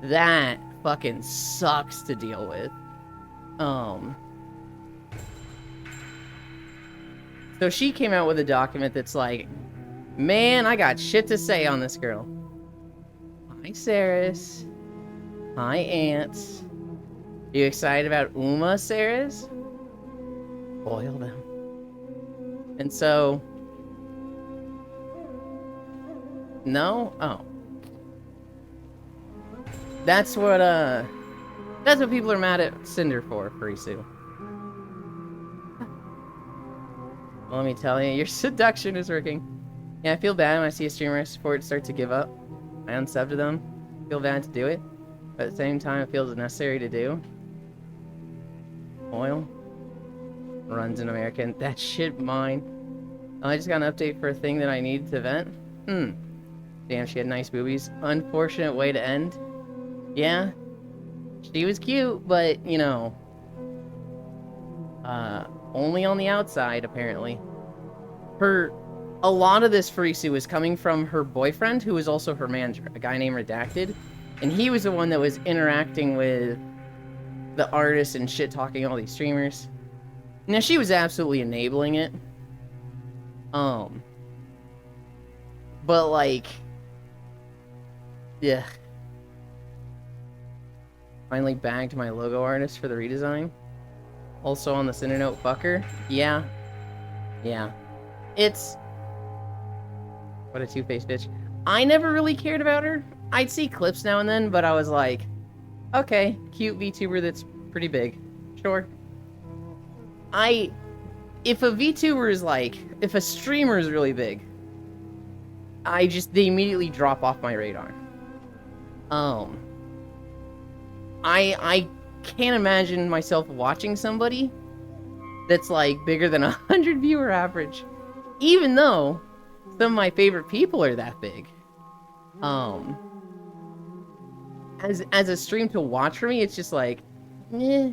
that fucking sucks to deal with. So she came out with a document that's like, man, I got shit to say on this girl. Hi, Saris. Hi, Ants. You excited about Uma, Saris? Boil them. And so... No? Oh. That's what people are mad at Cinder for, Farisu. Well, let me tell you, your seduction is working. Yeah, I feel bad when I see a streamer I support start to give up. I unsub to them. I feel bad to do it. But at the same time, it feels necessary to do. Oil. Runs in American. That shit mine. I just got an update for a thing that I needed to vent. Damn, she had nice boobies. Unfortunate way to end. Yeah. She was cute, but, you know... only on the outside, apparently. A lot of this Farisu was coming from her boyfriend, who was also her manager, a guy named Redacted. And he was the one that was interacting with the artists and shit-talking all these streamers. Now, she was absolutely enabling it. But, like... Yeah. Finally bagged my logo artist for the redesign. Also on the Cindernote fucker. Yeah. Yeah. It's... What a two-faced bitch. I never really cared about her. I'd see clips now and then, but I was like, okay, cute VTuber that's pretty big. Sure. If a VTuber is like, if a streamer is really big, they immediately drop off my radar. I can't imagine myself watching somebody that's like bigger than 100 viewer average, even though some of my favorite people are that big. As a stream to watch for me, it's just like, eh.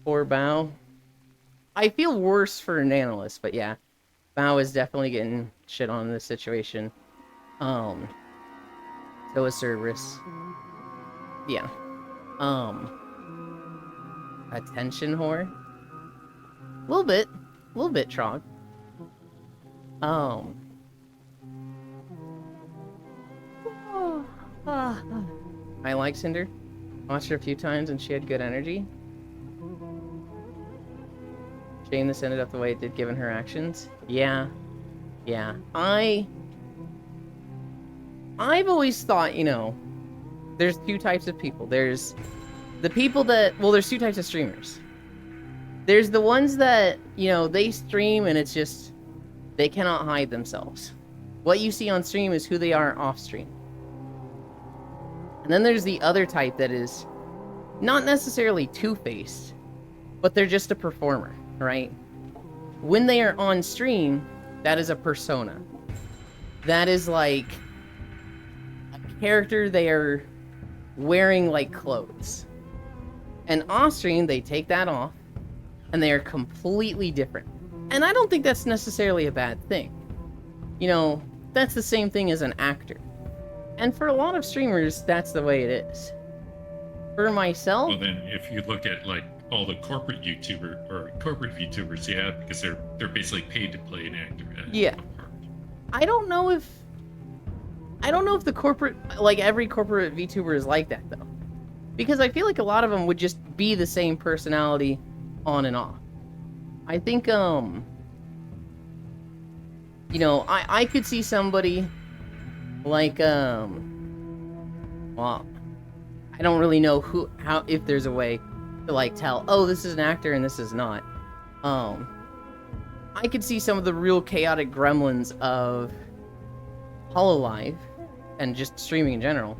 Poor Bao. I feel worse for an analyst, but yeah, Bao is definitely getting shit on in this situation. So is Cerberus. Yeah. Attention whore. A little bit, Trog. I like Cinder. Watched her a few times and she had good energy. Shame this ended up the way it did given her actions. Yeah. Yeah. I've always thought, you know, there's two types of people. There's the people that, well, there's two types of streamers. There's the ones that, you know, they stream and it's just, they cannot hide themselves. What you see on stream is who they are off stream. And then there's the other type that is not necessarily two-faced, but they're just a performer, right? When they are on stream, that is a persona. That is like a character they are wearing like clothes. And off stream, they take that off, and they are completely different. And I don't think that's necessarily a bad thing. You know, that's the same thing as an actor. And for a lot of streamers, that's the way it is. For myself... Well, then, if you look at, like, all the corporate VTubers, yeah, because they're basically paid to play an actor. Yeah. I don't know if the corporate, like, every corporate VTuber is like that, though. Because I feel like a lot of them would just be the same personality on and off. I think, you know, I could see somebody... like, well, I don't really know if there's a way to, like, tell, oh, this is an actor and this is not. I could see some of the real chaotic gremlins of Hololive, and just streaming in general,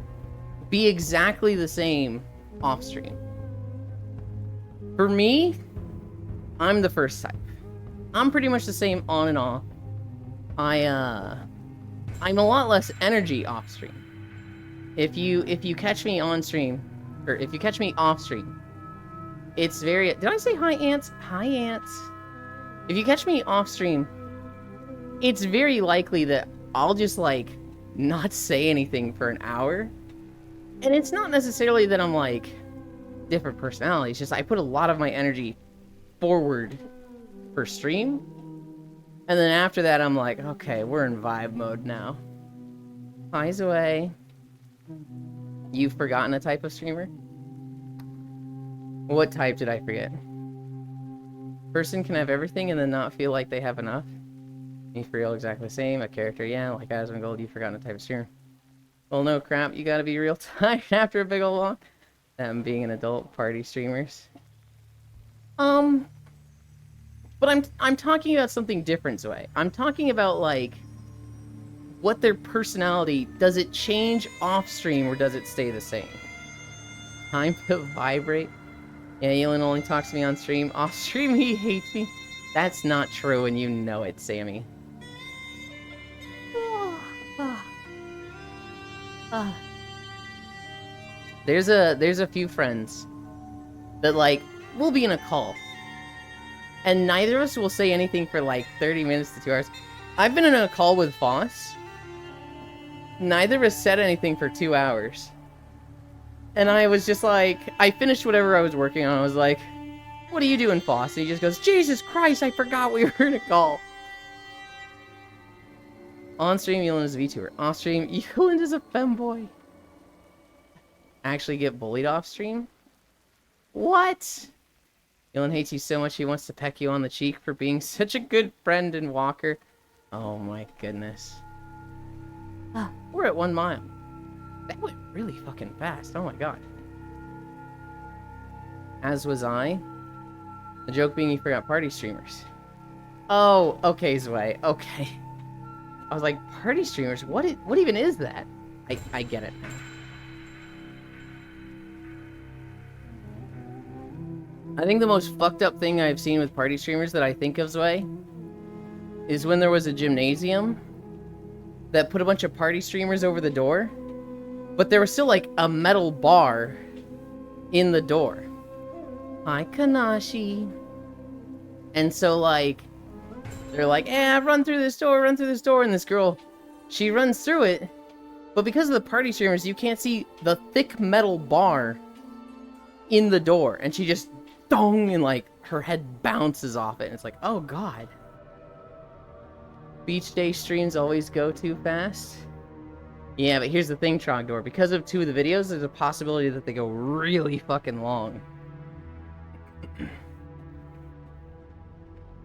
be exactly the same off-stream. For me, I'm the first type. I'm pretty much the same on and off. I'm a lot less energy off stream. If you catch me on stream, or if you catch me off stream, it's very... Did I say hi, Ants? Hi, Ants. If you catch me off stream, it's very likely that I'll just, like, not say anything for an hour, And it's not necessarily that I'm like different personalities, just I put a lot of my energy forward for stream. And then after that, I'm like, okay, we're in vibe mode now. Hi, Zoe. You've forgotten a type of streamer? What type did I forget? Person can have everything and then not feel like they have enough. Me for real, exactly the same. A character, yeah, like Asmon Gold, you've forgotten a type of streamer. Well, no crap, you gotta be real tired after a big ol' long. Them being an adult party streamers. But I'm talking about something different, Zoe. I'm talking about, like, what their personality, does it change off-stream or does it stay the same? Time to vibrate. Yeah, Elon only talks to me on stream. Off-stream, he hates me. That's not true, and you know it, Sammy. There's a few friends that, like, we'll be in a call. And neither of us will say anything for, like, 30 minutes to 2 hours. I've been in a call with Foss. Neither of us said anything for 2 hours. And I was just like, I finished whatever I was working on. I was like, what are you doing, Foss? And he just goes, Jesus Christ, I forgot we were in a call. On stream, Elon is a VTuber. Off stream, Elon is a femboy. Actually get bullied off stream? What? Elon hates you so much he wants to peck you on the cheek for being such a good friend and walker. Oh my goodness. We're at 1 mile. That went really fucking fast. Oh my god. As was I. The joke being you forgot party streamers. Oh, okay, Zwei. Okay. I was like, party streamers? What even is that? I get it now. I think the most fucked up thing I've seen with party streamers that I think of, Zwei, is when there was a gymnasium that put a bunch of party streamers over the door, but there was still, like, a metal bar in the door. Hi, Kanashi. And so, like, they're like, run through this door, and this girl, she runs through it, but because of the party streamers, you can't see the thick metal bar in the door, and she just, dong, and, like, her head bounces off it, and it's like, oh god. Beach day streams always go too fast. Yeah, but here's the thing, Trogdor. Because of 2 of the videos, there's a possibility that they go really fucking long.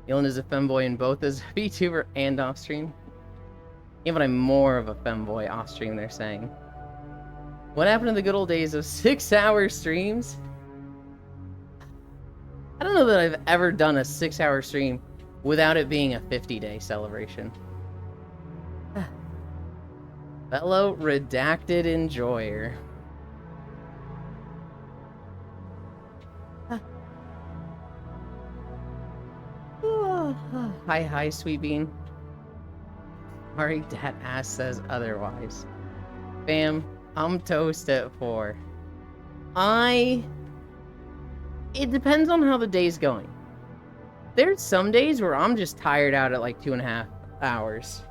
Elon is a femboy in both as a VTuber and off-stream. Yeah, but I'm more of a femboy off-stream, they're saying. What happened in the good old days of 6-hour streams? I don't know that I've ever done a 6-hour stream without it being a 50-day celebration. Fellow redacted enjoyer. Hi, Sweet Bean. Sorry, that ass says otherwise. Bam, I'm toast at 4. It depends on how the day's going. There's some days where I'm just tired out at like 2.5 hours.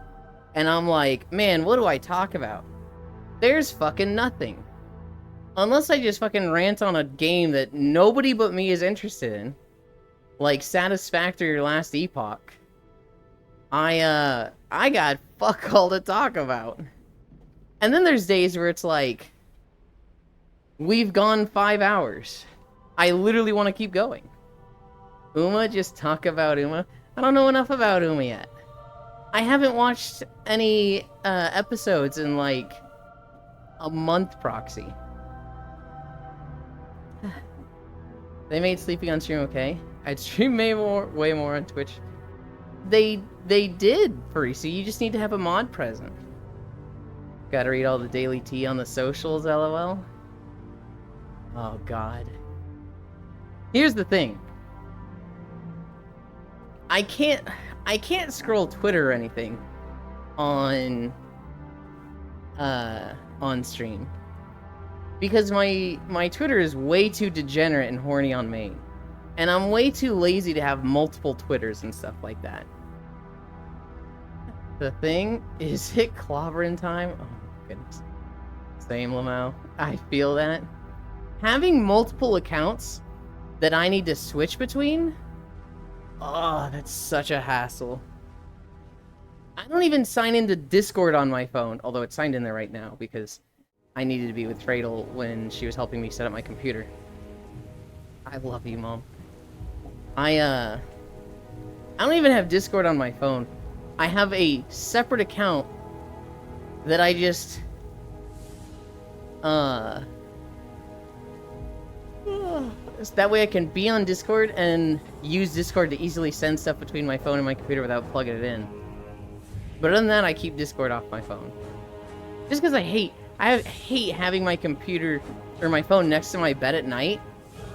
And I'm like, man, what do I talk about? There's fucking nothing. Unless I just fucking rant on a game that nobody but me is interested in. Like Satisfactory or Last Epoch. I got fuck all to talk about. And then there's days where it's like, we've gone 5 hours. I literally want to keep going. Uma, just talk about Uma. I don't know enough about Uma yet. I haven't watched any episodes in like a month, Proxy. They made sleeping on stream okay. I'd stream way more on Twitch. They did, Parisi. You just need to have a mod present. Gotta read all the daily tea on the socials, lol. Oh god. Here's the thing. I can't scroll Twitter or anything on stream. Because my Twitter is way too degenerate and horny on main. And I'm way too lazy to have multiple Twitters and stuff like that. The thing is it clobbering time? Oh my goodness. Same, Lamau. I feel that. Having multiple accounts that I need to switch between, oh, that's such a hassle. I don't even sign into Discord on my phone, although it's signed in there right now because I needed to be with Tradle when she was helping me set up my computer. I love you, Mom. I don't even have Discord on my phone. I have a separate account that I just that way I can be on Discord and use Discord to easily send stuff between my phone and my computer without plugging it in. But other than that, I keep Discord off my phone. Just because I hate having my computer or my phone next to my bed at night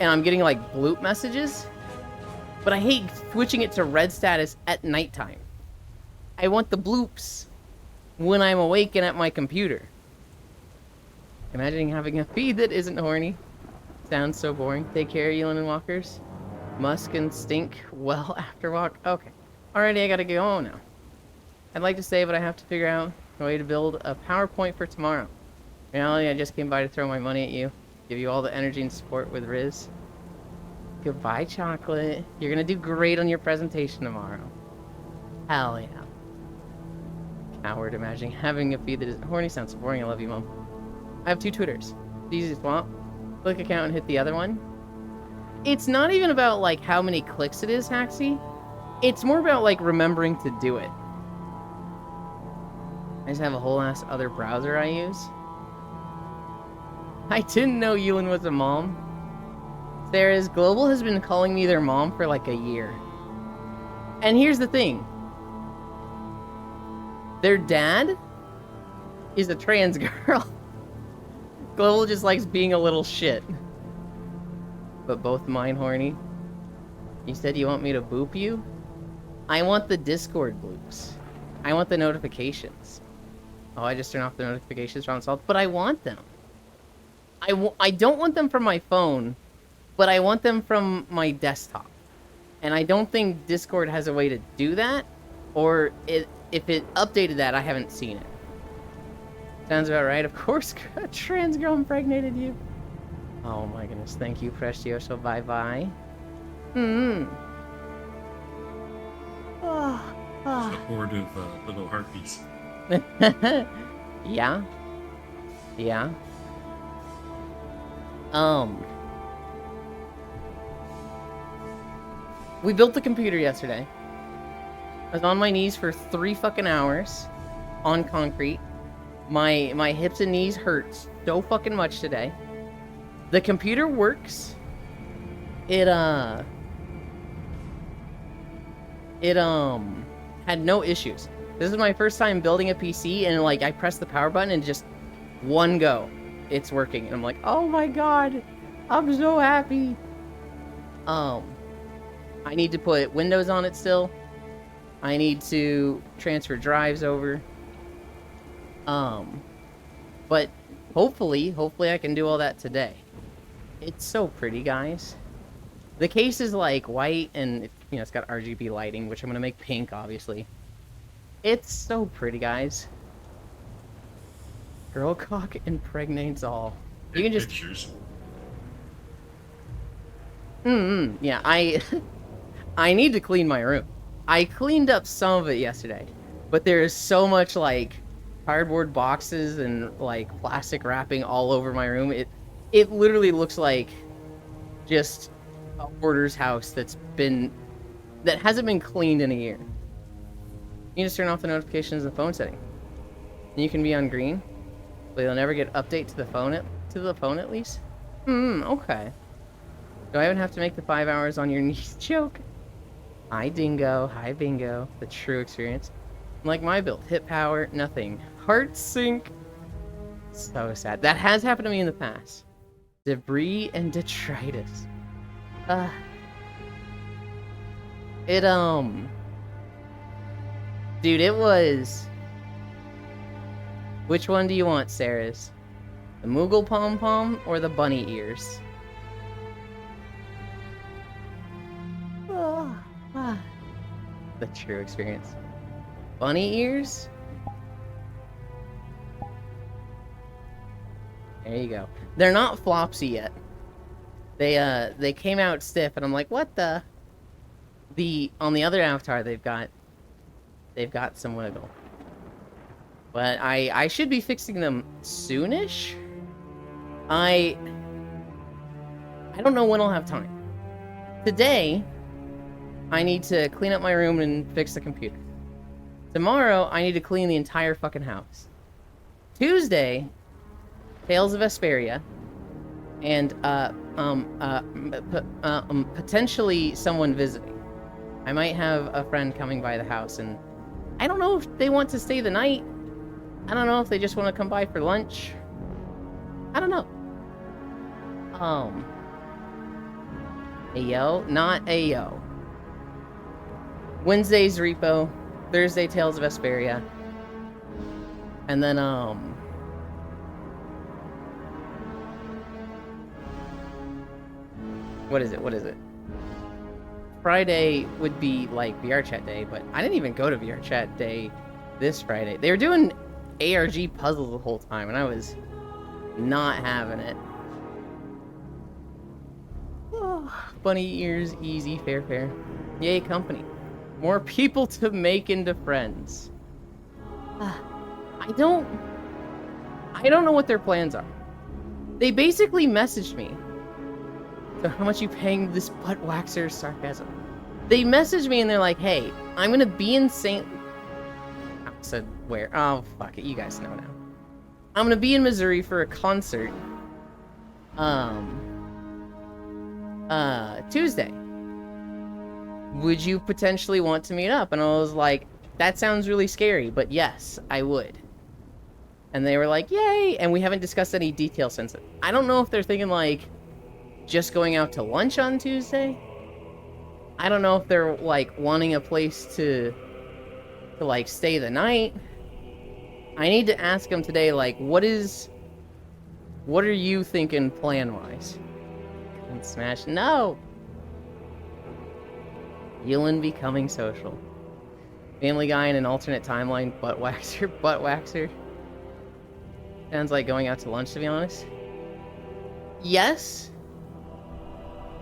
and I'm getting like bloop messages. But I hate switching it to red status at nighttime. I want the bloops when I'm awake and at my computer. Imagining having a feed that isn't horny. Sounds so boring. Take care, Elon and Walkers. Musk and Stink well after walk. Okay. Alrighty, I gotta go home now. I'd like to say, but I have to figure out a way to build a PowerPoint for tomorrow. In reality, I just came by to throw my money at you. Give you all the energy and support with Riz. Goodbye, Chocolate. You're gonna do great on your presentation tomorrow. Hell yeah. Coward, imagining having a feed that isn't horny sounds so boring. I love you, Mom. I have 2 Twitters. It's easy to swap. Click account and hit the other one. It's not even about like how many clicks it is, Haxie. It's more about like remembering to do it. I just have a whole ass other browser I use. I didn't know Ewan was a mom. Sarah's Global has been calling me their mom for like a year. And here's the thing. Their dad is a trans girl. Global just likes being a little shit. But both mine horny. You said you want me to boop you? I want the Discord bloops. I want the notifications. Oh, I just turned off the notifications from Salt, but I want them. I don't want them from my phone, but I want them from my desktop. And I don't think Discord has a way to do that, or if it updated that, I haven't seen it. Sounds about right. Of course, a trans girl impregnated you. Oh my goodness. Thank you, Precioso. Bye-bye. A horde of little harpies. Yeah. Yeah. We built the computer yesterday. I was on my knees for 3 fucking hours on concrete. My hips and knees hurt so fucking much today. The computer works. It had no issues. This is my first time building a PC, and like I pressed the power button and just one go, it's working. And I'm like, oh my god, I'm so happy. I need to put Windows on it still. I need to transfer drives over. But hopefully I can do all that today. It's so pretty, guys. The case is like white and, you know, it's got RGB lighting, which I'm gonna make pink, obviously. It's so pretty, guys. Girl cock impregnates all. You can just... Pictures. Yeah, I need to clean my room. I cleaned up some of it yesterday, but there is so much, like, cardboard boxes and, like, plastic wrapping all over my room. It literally looks like just a hoarder's house that hasn't been cleaned in a year. You just turn off the notifications in the phone setting. And you can be on green, but you'll never get update to the phone at least. Okay. Do I even have to make the 5 hours on your knees joke? Hi Dingo, hi Bingo, the true experience. Like my build, hit power, nothing. Heart sink. So sad. That has happened to me in the past. Debris and detritus. Dude, it was... Which one do you want, Sarah's? The Moogle pom-pom or the bunny ears? The true experience. Bunny ears? There you go. They're not Flopsy yet. They came out stiff, and I'm like, what the? On the other avatar, they've got some wiggle. But I should be fixing them soonish. I don't know when I'll have time. Today, I need to clean up my room and fix the computer. Tomorrow, I need to clean the entire fucking house. Tuesday, Tales of Vesperia, and potentially someone visiting. I might have a friend coming by the house, and I don't know if they want to stay the night. I don't know if they just want to come by for lunch. I don't know. Ayo, not Ayo. Wednesday's Repo, Thursday Tales of Vesperia, and then what is it? Friday would be like VR chat day, but I didn't even go to VR chat day this Friday. They were doing ARG puzzles the whole time, and I was not having it. Oh, bunny ears, easy, fair. Yay, company. More people to make into friends. I don't know what their plans are. They basically messaged me. So how much you paying this butt waxer? Sarcasm. They messaged me and they're like, hey, I'm gonna be in St. I said where? Oh, fuck it. You guys know now. I'm gonna be in Missouri for a concert. Tuesday. Would you potentially want to meet up? And I was like, that sounds really scary, but yes, I would. And they were like, yay! And we haven't discussed any details since then. I don't know if they're thinking like just going out to lunch on Tuesday. I don't know if they're like wanting a place to like stay the night. I need to ask them today, like, what are you thinking plan-wise? And Smash, no! Yulin becoming social. Family Guy in an alternate timeline, butt waxer. Sounds like going out to lunch, to be honest. Yes.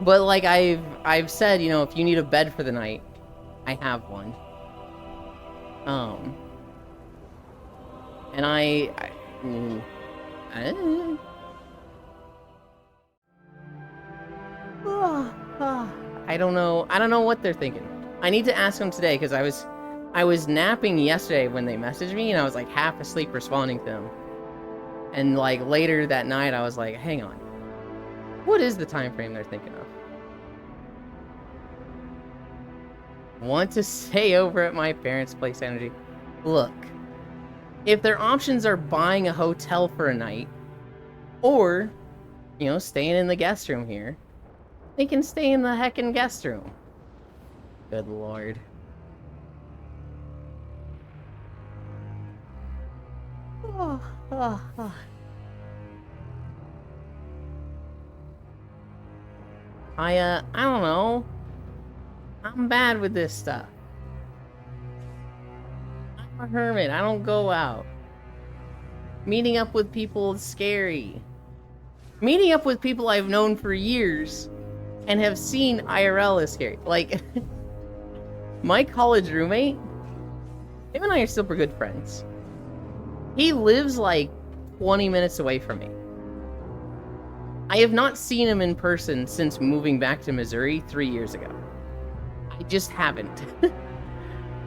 But like I've said, you know, if you need a bed for the night, I have one. And I don't know what they're thinking. I need to ask them today because I was napping yesterday when they messaged me, and I was like half asleep responding to them. And like later that night, I was like, hang on, what is the time frame they're thinking of? Want to stay over at my parents' place energy? Look, if their options are buying a hotel for a night, or, you know, staying in the guest room here, they can stay in the heckin' guest room. Good lord. I don't know. I'm bad with this stuff. I'm a hermit. I don't go out. Meeting up with people is scary. Meeting up with people I've known for years and have seen IRL is scary. Like, my college roommate, him and I are super good friends. He lives like 20 minutes away from me. I have not seen him in person since moving back to Missouri 3 years ago. I just haven't.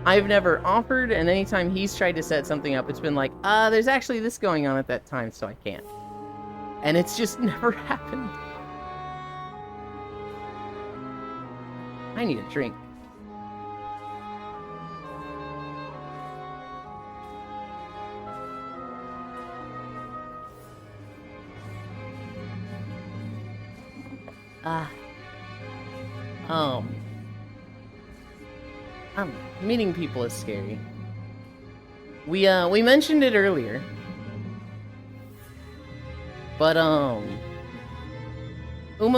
I've never offered, and anytime he's tried to set something up, it's been like, there's actually this going on at that time, so I can't. And it's just never happened. I need a drink. Meeting people is scary. We mentioned it earlier. But, Uma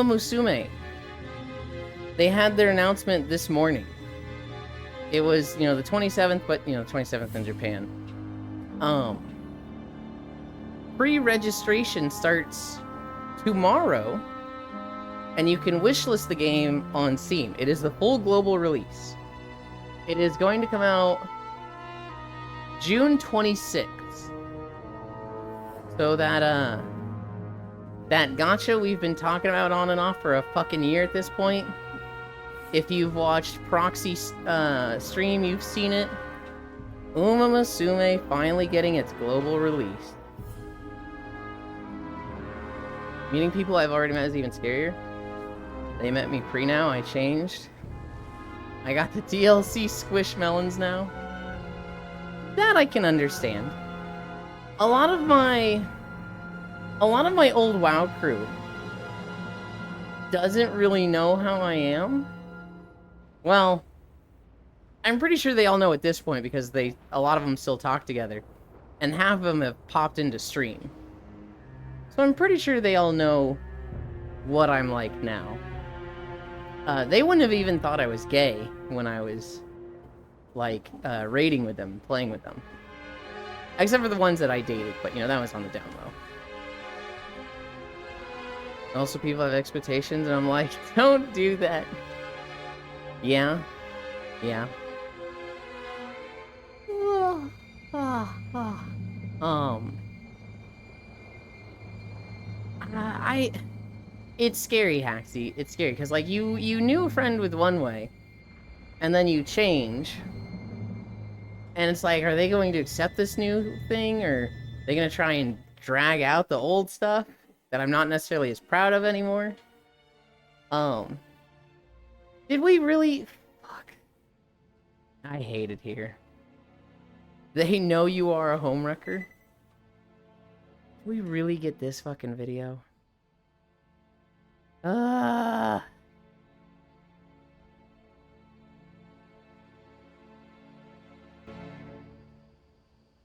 Musume, they had their announcement this morning. It was, you know, the 27th, but, you know, 27th in Japan. pre-registration starts tomorrow, and you can wishlist the game on Steam. It is the full global release. It is going to come out June 26th. So that gacha we've been talking about on and off for a fucking year at this point. If you've watched Proxy stream, you've seen it. Uma Musume finally getting its global release. Meeting people I've already met is even scarier. They met me pre-now, I changed. I got the DLC Squishmelons now. That I can understand. A lot of my old WoW crew doesn't really know how I am. Well, I'm pretty sure they all know at this point because a lot of them still talk together, and half of them have popped into stream. So I'm pretty sure they all know what I'm like now. They wouldn't have even thought I was gay when I was like raiding with them, playing with them. Except for the ones that I dated, but that was on the down low. Also, people have expectations, and I'm like, don't do that. Yeah. It's scary, Haxie. It's scary, because, like, you knew a friend with one way, and then you change, and it's like, are they going to accept this new thing, or are they going to try and drag out the old stuff that I'm not necessarily as proud of anymore? Did we really... Fuck. I hate it here. They know you are a homewrecker? Did we really get this fucking video?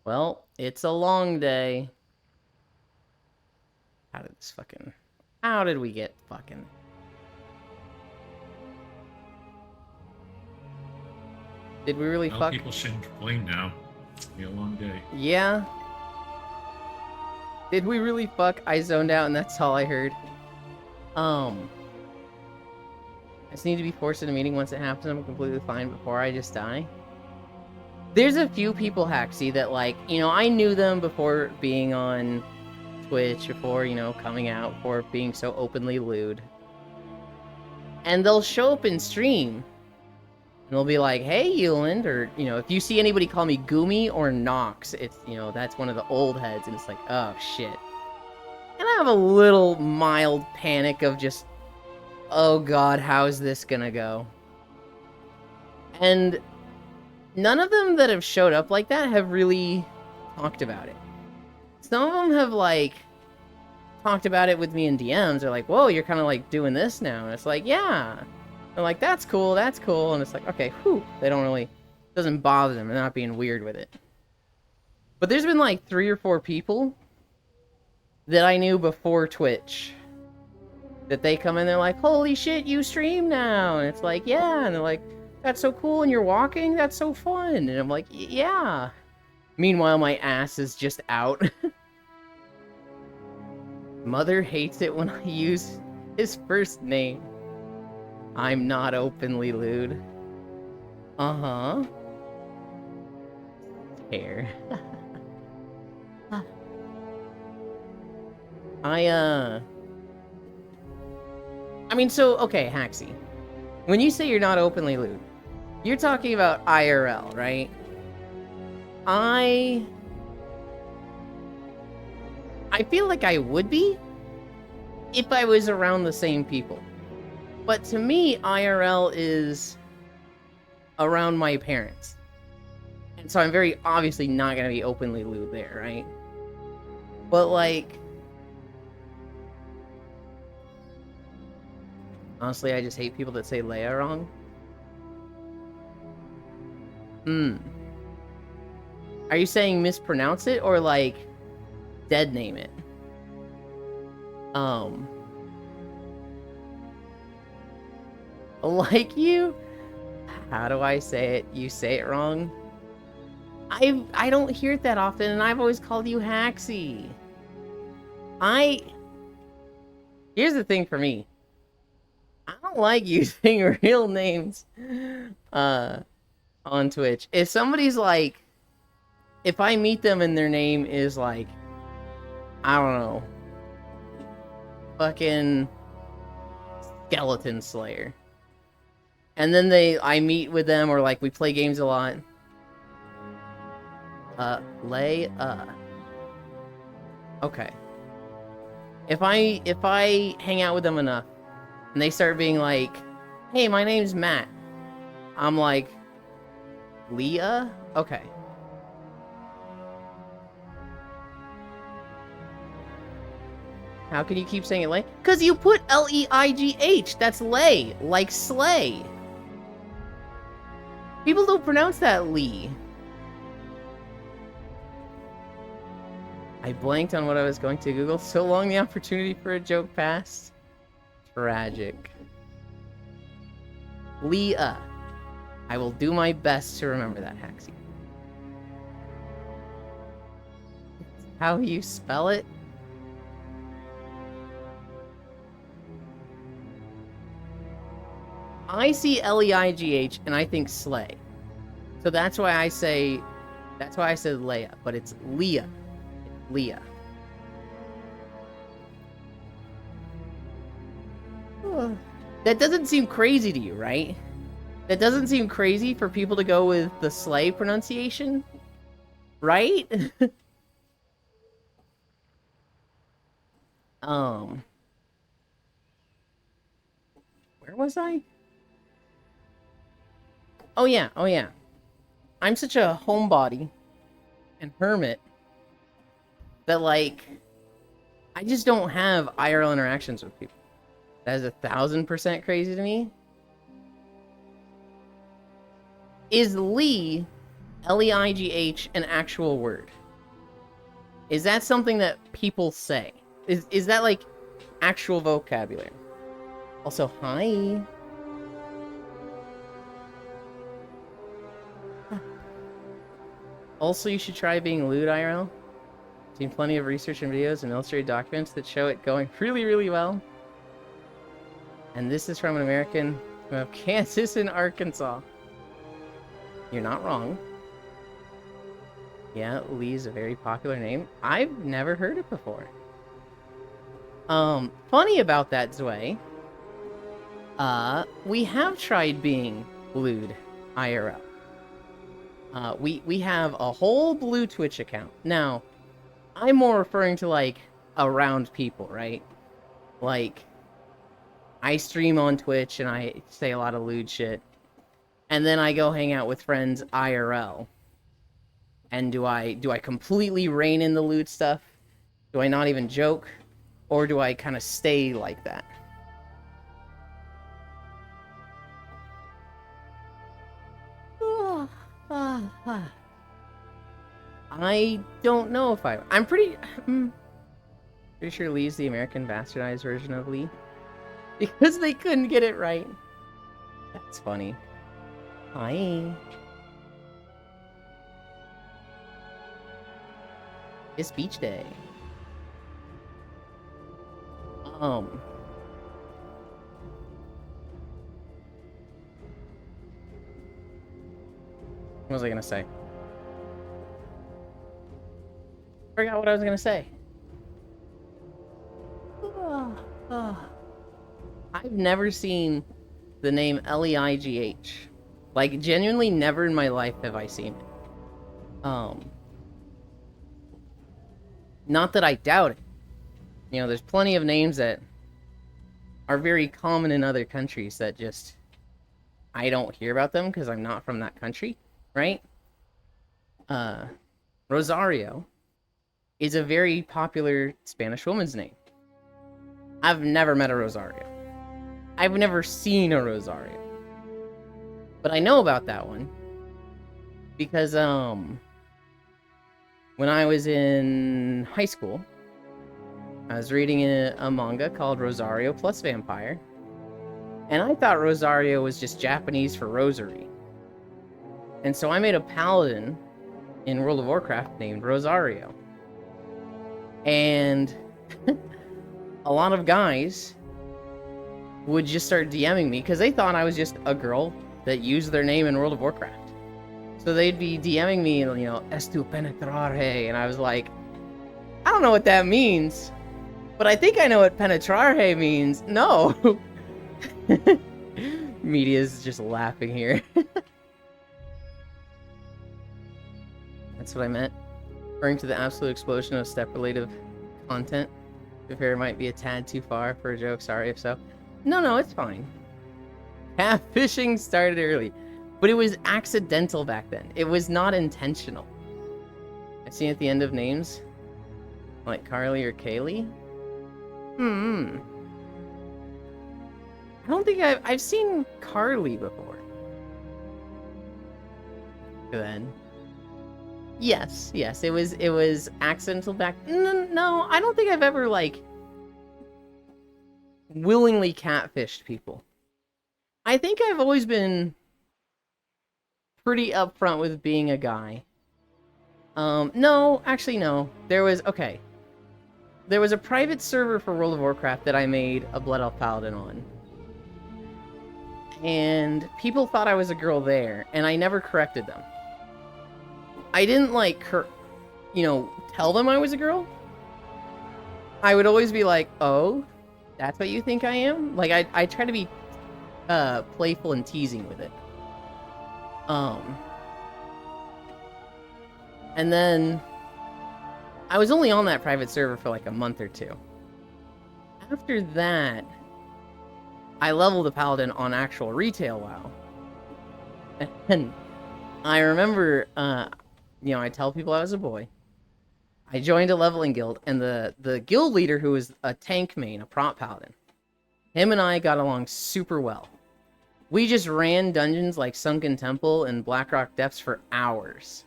Well, it's a long day. How did we get fucking... Did we really fuck... People shouldn't complain now. It's gonna be a long day. Yeah. Did we really fuck? I zoned out and that's all I heard. I just need to be forced in a meeting once it happens. I'm completely fine before I just die. There's a few people, Haxie, that like, I knew them before being on Twitch, before, coming out, before being so openly lewd. And they'll show up in stream, and they'll be like, hey, Euland, or, if you see anybody call me Gumi or Nox, it's, that's one of the old heads, and it's like, oh, shit. And I have a little mild panic of just, oh god, how's this gonna go? And none of them that have showed up like that have really talked about it. Some of them have, like, talked about it with me in DMs. They're like, whoa, you're kind of, like, doing this now. And it's like, yeah. They're like, that's cool. And it's like, okay, whew. They don't really... It doesn't bother them. They're not being weird with it. But there's been, like, 3 or 4 people that I knew before Twitch. That they come in, they're like, holy shit, you stream now. And it's like, yeah. And they're like, that's so cool. And you're walking? That's so fun. And I'm like, yeah. Meanwhile, my ass is just out. Mother hates it when I use his first name. I'm not openly lewd. Uh-huh. Hair. I mean, so, okay, Haxie. When you say you're not openly lewd, you're talking about IRL, right? I feel like I would be if I was around the same people. But to me, IRL is around my parents. And so I'm very obviously not going to be openly lewd there, right? But like... Honestly, I just hate people that say Leia wrong. Are you saying mispronounce it or like dead name it? Like you? How do I say it? You say it wrong? I don't hear it that often, and I've always called you Haxie. Here's the thing for me. I don't like using real names on Twitch. If somebody's like, if I meet them and their name is like, I don't know, fucking Skeleton Slayer, and then I meet with them, or like we play games a lot. Okay. If I hang out with them enough, and they start being like, "Hey, my name's Matt," I'm like, "Leah? Okay." How can you keep saying it Lay? Because you put L-E-I-G-H. That's Lay, like slay. People don't pronounce that Lee. I blanked on what I was going to Google. So long the opportunity for a joke passed. Tragic. Leah. I will do my best to remember that, Haxie. How you spell it? I see L-E-I-G-H and I think slay. So that's why I said Leia, but it's Leah. Leah. That doesn't seem crazy to you, right? That doesn't seem crazy for people to go with the slay pronunciation, right? Where was I? Oh yeah. I'm such a homebody and hermit that, like, I just don't have IRL interactions with people. That is 1000% crazy to me. Is Lee, L-E-I-G-H, an actual word? Is that something that people say? Is that, like, actual vocabulary? Also, hi. Also, you should try being lewd IRL. Seen plenty of research and videos and illustrated documents that show it going really, really well. And this is from an American from Kansas and Arkansas. You're not wrong. Yeah, Lee's a very popular name. I've never heard it before. Funny about that, Zwei. We have tried being lewd IRL. We have a whole blue Twitch account. Now, I'm more referring to, like, around people, right? Like, I stream on Twitch and I say a lot of lewd shit. And then I go hang out with friends IRL. And do I completely rein in the lewd stuff? Do I not even joke? Or do I kind of stay like that? I don't know if I'm pretty sure Lee's the American bastardized version of Lee. Because they couldn't get it right. That's funny. Hi. It's beach day. What was I gonna say? Forgot what I was gonna say. I've never seen the name L-E-I-G-H. Like, genuinely never in my life have I seen it. Not that I doubt it. You know, there's plenty of names that are very common in other countries that just, I don't hear about them because I'm not from that country, right? Rosario is a very popular Spanish woman's name. I've never met a Rosario. I've never seen a Rosario. But I know about that one because when I was in high school, I was reading a manga called Rosario Plus Vampire, and I thought Rosario was just Japanese for rosary. And so I made a paladin in World of Warcraft named Rosario. And a lot of guys would just start DMing me because they thought I was just a girl that used their name in World of Warcraft. So they'd be DMing me, you know, "Estu penetrare," and I was like, I don't know what that means, but I think I know what penetrare means. No. Media's just laughing here. That's what I meant. Referring to the absolute explosion of step-related content. To be fair, it might be a tad too far for a joke. Sorry if so. No, it's fine. Catfishing started early, but it was accidental back then. It was not intentional. I see at the end of names, like Carly or Kaylee. I don't think I've seen Carly before. Then. Yes, it was accidental back. No, I don't think I've ever like willingly catfished people. I think I've always been pretty upfront with being a guy. No, actually no. There was a private server for World of Warcraft that I made a Blood Elf Paladin on. And people thought I was a girl there, and I never corrected them. I didn't like tell them I was a girl. I would always be like, "Oh, that's what you think I am?" Like I try to be playful and teasing with it. And then I was only on that private server for like a month or two. After that, I leveled a paladin on actual retail WoW. And I remember, I tell people I was a boy. I joined a leveling guild, and the guild leader, who was a tank main, a prop paladin, him and I got along super well. We just ran dungeons like Sunken Temple and Blackrock Depths for hours.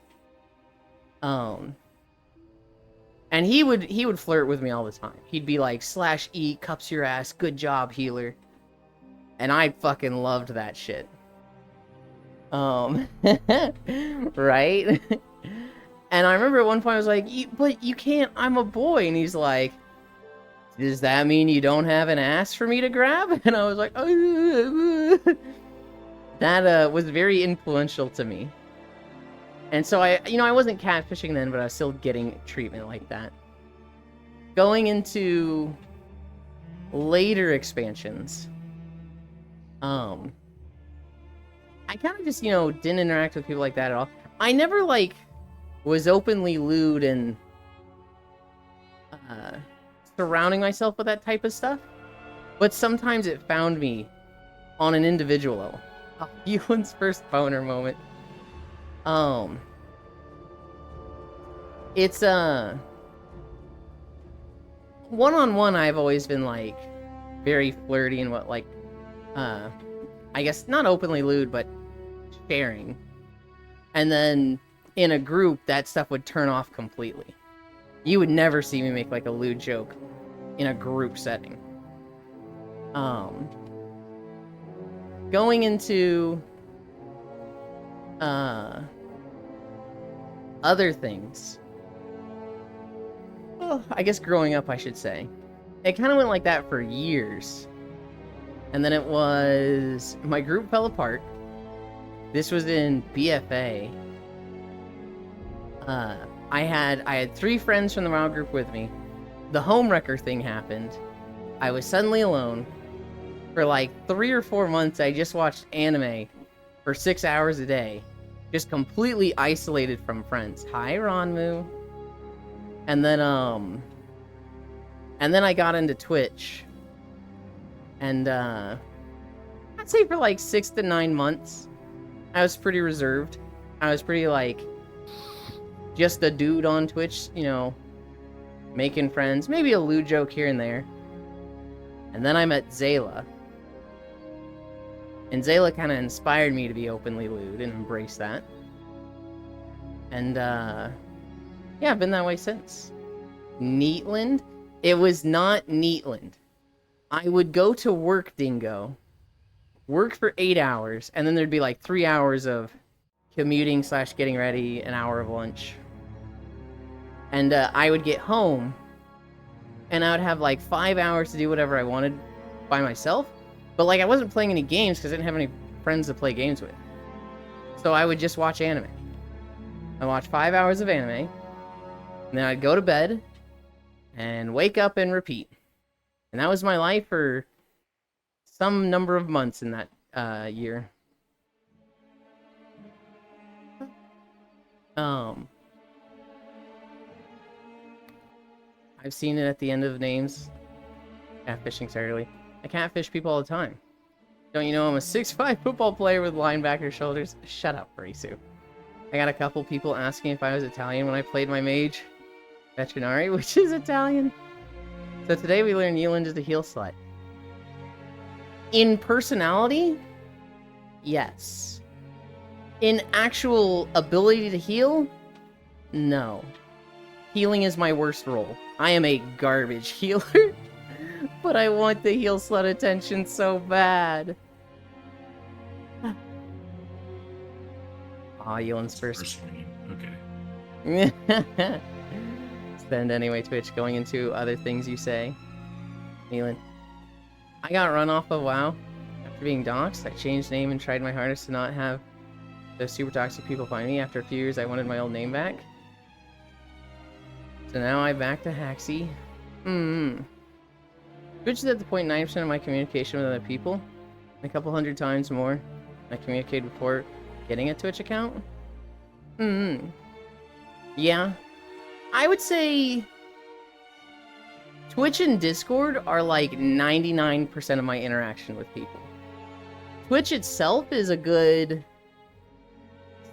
And he would flirt with me all the time. He'd be like, /E, cups your ass, good job, healer. And I fucking loved that shit. Right? And I remember at one point I was like, but you can't, I'm a boy. And he's like, does that mean you don't have an ass for me to grab? And I was like, that was very influential to me. And so I wasn't catfishing then, but I was still getting treatment like that. Going into later expansions, I kind of just, didn't interact with people like that at all. I never, was openly lewd and surrounding myself with that type of stuff. But sometimes it found me on an individual level. Ewan's first boner moment. It's one-on-one I've always been very flirty and I guess not openly lewd, but sharing. And then in a group, that stuff would turn off completely. You would never see me make a lewd joke in a group setting. Going into other things. Well, I guess growing up, I should say. It kind of went like that for years. And then it was... my group fell apart. This was in BFA. I had 3 friends from the WoW group with me. The Homewrecker thing happened. I was suddenly alone. For 3 or 4 months, I just watched anime for 6 hours a day. Just completely isolated from friends. Hi, Ronmu. And then I got into Twitch. And, I'd say for 6 to 9 months, I was pretty reserved. I was pretty, just a dude on Twitch, making friends. Maybe a lewd joke here and there. And then I met Zayla. And Zayla kind of inspired me to be openly lewd and embrace that. And, yeah, I've been that way since. Neatland? It was not Neatland. I would go to work, Dingo. Work for 8 hours, and then there'd be 3 hours of commuting / getting ready, an hour of lunch. And I would get home, and I would have like 5 hours to do whatever I wanted by myself. But like I wasn't playing any games because I didn't have any friends to play games with. So I would just watch anime. I'd watch 5 hours of anime, and then I'd go to bed and wake up and repeat. And that was my life for some number of months in that year. I've seen it at the end of names. Catfishing early. I catfish people all the time. Don't you know I'm a 6'5" football player with linebacker shoulders? Shut up, Risu. I got a couple people asking if I was Italian when I played my mage, Veterinari, which is Italian. So today we learned Yeland is a heel slut. In personality, yes. In actual ability to heal, no. Healing is my worst role. I am a garbage healer, but I want the heel slut attention so bad. Yeland's first. Okay. Spend anyway, Twitch, going into other things you say. Yeland. I got run off of WoW after being doxxed. I changed name and tried my hardest to not have those super toxic people find me. After a few years, I wanted my old name back. So now I'm back to Haxie. Twitch is at the point 9% of my communication with other people. And a couple hundred times more I communicated before getting a Twitch account. Yeah. I would say Twitch and Discord are like 99% of my interaction with people. Twitch itself is a good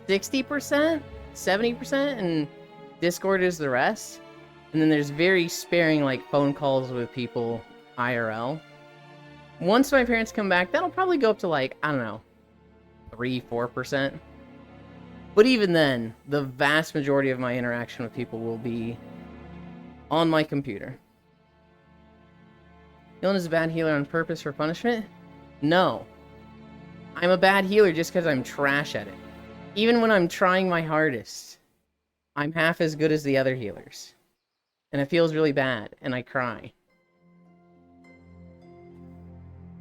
60%, 70%, and Discord is the rest. And then there's very sparing like phone calls with people IRL. Once my parents come back, that'll probably go up to like, I don't know, 3-4%. But even then, the vast majority of my interaction with people will be on my computer. Yeland is a bad healer on purpose for punishment? No. I'm a bad healer just because I'm trash at it. Even when I'm trying my hardest, I'm half as good as the other healers. And it feels really bad, and I cry.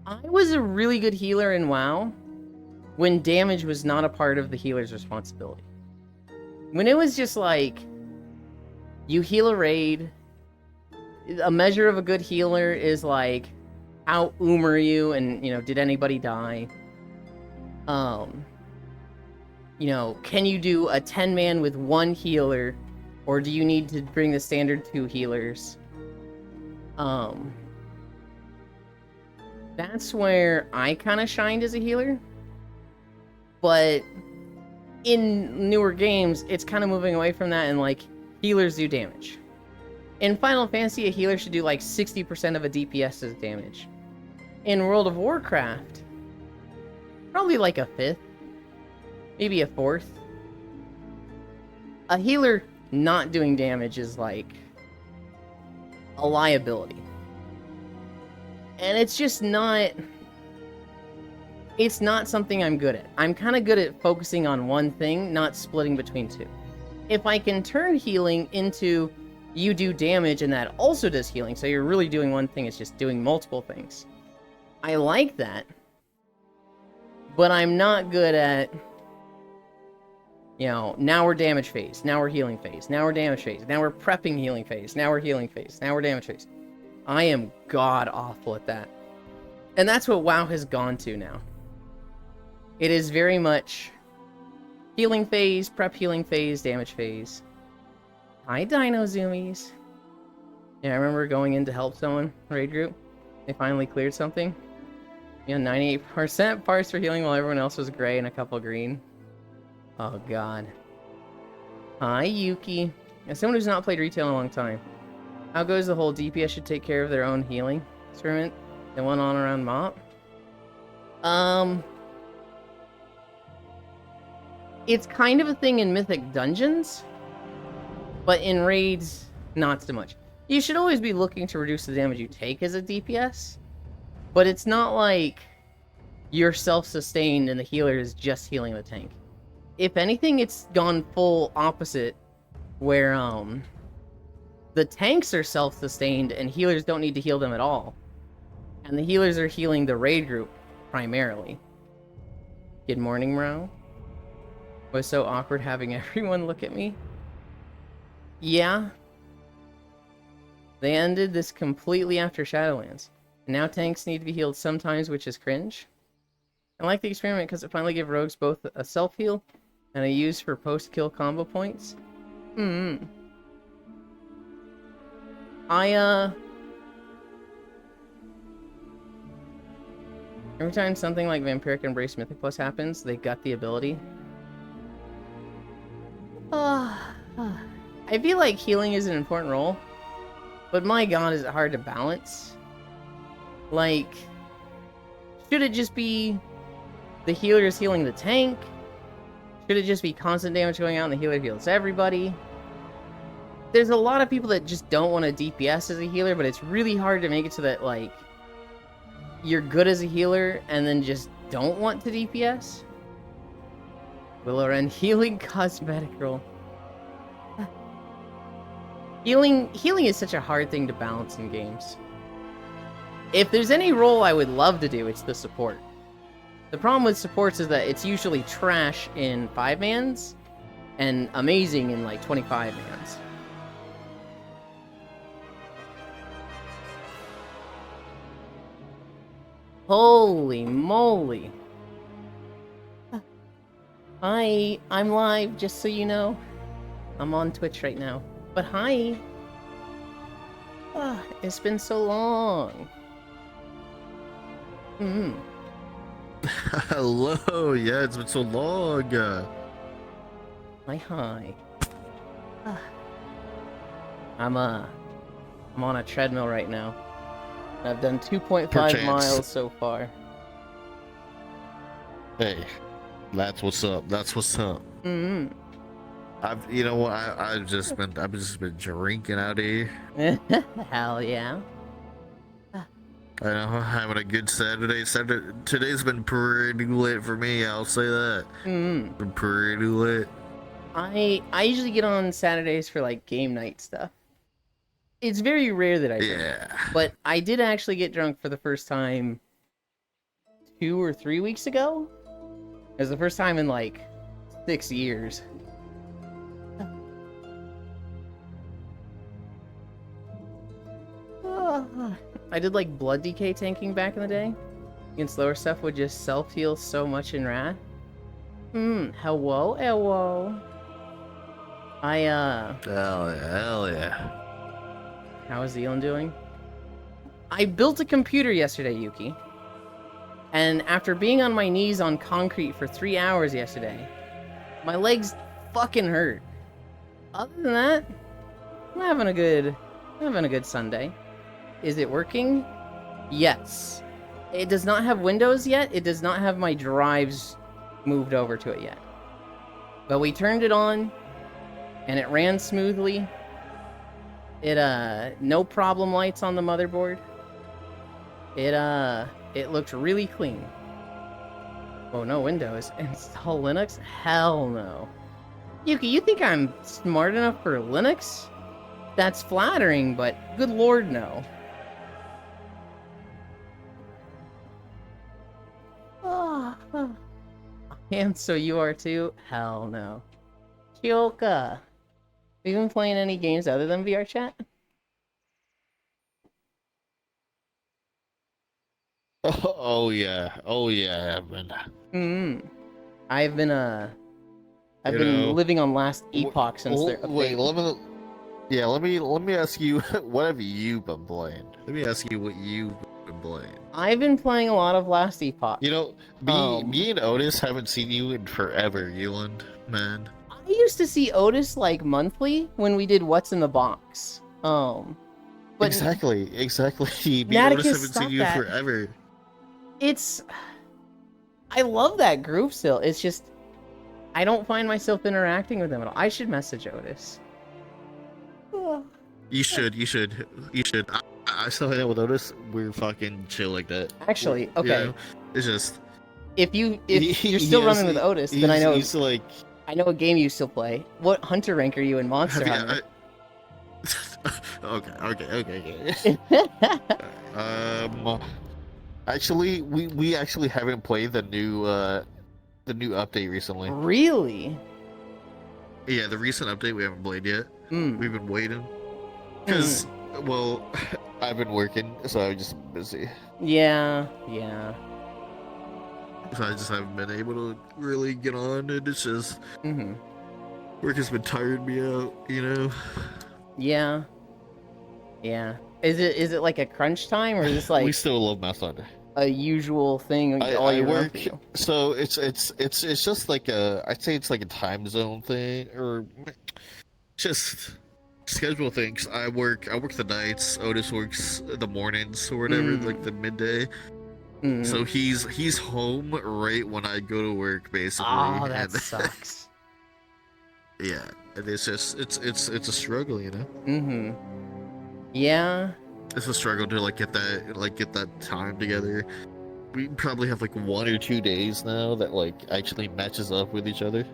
I was a really good healer in WoW when damage was not a part of the healer's responsibility. When it was just like, you heal a raid, a measure of a good healer is like, how are you, and, you know, did anybody die? You know, can you do a 10-man with one healer, or do you need to bring the standard 2 healers? That's where I kind of shined as a healer. But in newer games, it's kind of moving away from that, and like, healers do damage. In Final Fantasy, a healer should do like 60% of a DPS's damage. In World of Warcraft, probably like a 5th, maybe a 4th. A healer not doing damage is like a liability. And it's just not... It's not something I'm good at. I'm kind of good at focusing on one thing, not splitting between two. If I can turn healing into you do damage and that also does healing, so you're really doing one thing, it's just doing multiple things. I like that. But I'm not good at, you know, now we're damage phase, now we're healing phase, now we're damage phase, now we're prepping healing phase, now we're healing phase, now we're damage phase. I am god awful at that. And that's what WoW has gone to now. It is very much healing phase, prep healing phase, damage phase. Hi, Dino Zoomies. Yeah, I remember going in to help someone, raid group. They finally cleared something. You know, 98% parts for healing while everyone else was gray and a couple green. Oh, God. Hi, Yuki. As someone who's not played retail in a long time, how goes the whole DPS should take care of their own healing experiment that went on around MoP? It's kind of a thing in Mythic Dungeons, but in raids, not so much. You should always be looking to reduce the damage you take as a DPS, but it's not like you're self-sustained and the healer is just healing the tank. If anything, it's gone full opposite, where, The tanks are self-sustained, and healers don't need to heal them at all. And the healers are healing the raid group, primarily. Good morning, Mro. Was so awkward having everyone look at me. Yeah. They ended this completely after Shadowlands. And now tanks need to be healed sometimes, which is cringe. I like the experiment because it finally gave rogues both a self-heal and a use for post-kill combo points. Every time something like Vampiric Embrace Mythic Plus happens, they got the ability. I feel like healing is an important role, but my god, is it hard to balance? Like, should it just be the healer is healing the tank? Should it just be constant damage going out and the healer heals everybody? There's a lot of people that just don't want to DPS as a healer, but it's really hard to make it so that, like, you're good as a healer and then just don't want to DPS. Willow healing cosmetic roll. Healing is such a hard thing to balance in games. If there's any role I would love to do, it's the support. The problem with supports is that it's usually trash in 5-mans and amazing in like 25-mans. Holy moly. Hi, I'm live, just so you know. I'm on Twitch right now. But hi. It's been so long. Hello, yeah, it's been so long. Hi. I'm on a treadmill right now. I've done 2.5 miles so far. Hey, that's what's up. That's what's up. You know what? I've just been drinking out here. Hell yeah. I know, having a good Saturday. Today's been pretty lit for me. I'll say that. Been pretty lit. I usually get on Saturdays for like game night stuff. It's very rare that I drink. Yeah. But I did actually get drunk for the first time 2 or 3 weeks ago. It was the first time in like 6 years. I did like blood decay tanking back in the day. Against lower stuff would just self-heal so much in Wrath. Hello. Hell yeah. How is Elon doing? I built a computer yesterday, Yuki. And after being on my knees on concrete for 3 hours yesterday, my legs fucking hurt. Other than that, I'm having a good Sunday. Is it working? Yes. It does not have Windows yet. It does not have my drives moved over to it yet. But we turned it on, and it ran smoothly. No problem lights on the motherboard. It looked really clean. Oh, no Windows. Install Linux? Hell no. Yuki, you think I'm smart enough for Linux? That's flattering, but good lord, no. And so you are too? Hell no. Chioka, have you been playing any games other than VR chat? Oh yeah, I've been. I've been living on Last Epoch since their update. Wait, let me ask you, what have you been playing? Let me ask you what you've been playing. I've been playing a lot of Last Epoch. You know, me and Otis haven't seen you in forever, Euland, man. I used to see Otis like monthly when we did What's in the Box. But exactly. Me and Otis haven't seen you forever. I love that group still. It's just I don't find myself interacting with them at all. I should message Otis. You should. I still hang out with Otis. We're fucking chill like that. Actually, okay. You know, it's just if you're still running with Otis, then I know I know what game you still play. What hunter rank are you in Monster Hunter? Okay. Actually, we actually haven't played the new update recently. Really? Yeah, the recent update we haven't played yet. Hmm. We've been waiting. Because, well, I've been working, so I've just been busy. Yeah. So I just haven't been able to really get on, and it's just Mm-hmm. work has been tiring me out, you know. Yeah. Is it like a crunch time, or is this we like still love Mass Thunder. a usual thing all I year round work, for you? so it's just like I'd say it's like a time zone thing, or just schedule things. I work the nights. Otis works the mornings or whatever, like the midday. So he's home right when I go to work, basically. Oh, that and, sucks. yeah, and it's just it's a struggle, you know. Mm-hmm. Yeah. It's a struggle to get that time together. We probably have like 1 or 2 days now that actually matches up with each other.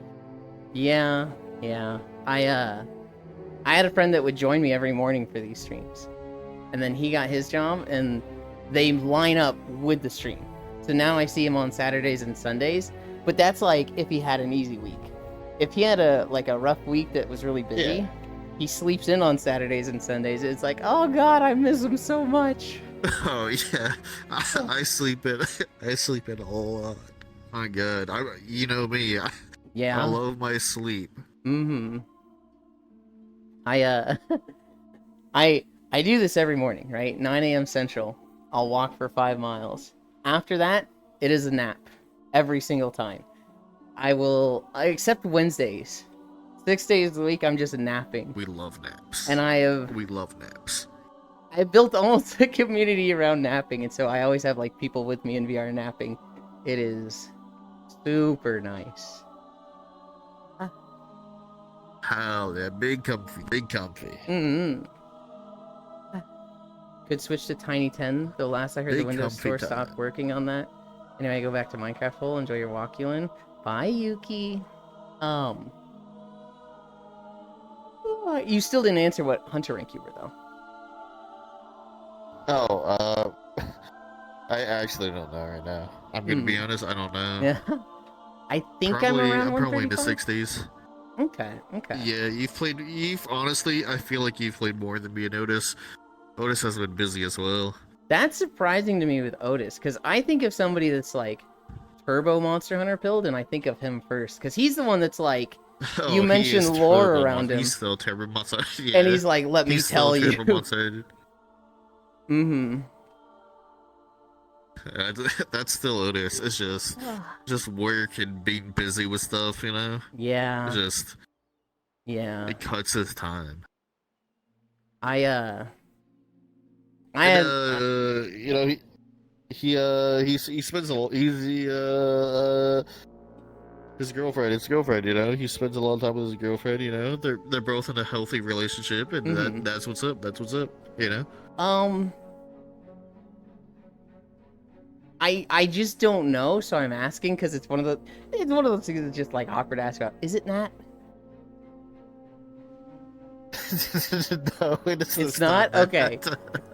Yeah. I had a friend that would join me every morning for these streams, and then he got his job, and they line up with the stream. So now I see him on Saturdays and Sundays, but that's like if he had an easy week. If he had a rough week that was really busy, Yeah. he sleeps in on Saturdays and Sundays. It's like, oh god, I miss him so much. Oh yeah, I sleep in a lot. My God, you know me. I Yeah. love my sleep. Mm-hmm. I I do this every morning, right? 9 a.m. Central. I'll walk for 5 miles. After that, it is a nap. Every single time. Except Wednesdays. 6 days of the week, I'm just napping. We love naps. And we love naps. I built almost a community around napping, and so I always have people with me in VR napping. It is super nice. Hell yeah, big comfy. Mm-hmm. Could switch to Tiny 10, though last I heard the Big Windows comfy Store time. stopped working on that. Anyway, go back to Minecraft hole. Enjoy your walk, Yulin. Bye, Yuki. You still didn't answer what hunter rank you were, though. Oh, I actually don't know right now. I'm gonna be honest, I don't know. Yeah. I think I'm around I'm probably in the 135. 60s. Okay. Yeah, honestly, I feel like you've played more than me and Otis. Otis has been busy as well. That's surprising to me with Otis, because I think of somebody that's Turbo Monster Hunter pilled, and I think of him first, because he's the one that's Oh, you he mentioned is lore Turbo around him. He's still Turbo Monster. Yeah. And he's like, let me He's tell still you. Turbo Monster. Mm-hmm. That's still Otis. It's just work and being busy with stuff, you know? Yeah. Yeah. It cuts his time. You know, he spends a lot. His girlfriend, you know, he spends a lot of time with his girlfriend, you know. They're both in a healthy relationship, and that's what's up. That's what's up, you know. I just don't know, so I'm asking because it's one of those things that's just awkward to ask about. Is it Nat? No, it's not. Okay.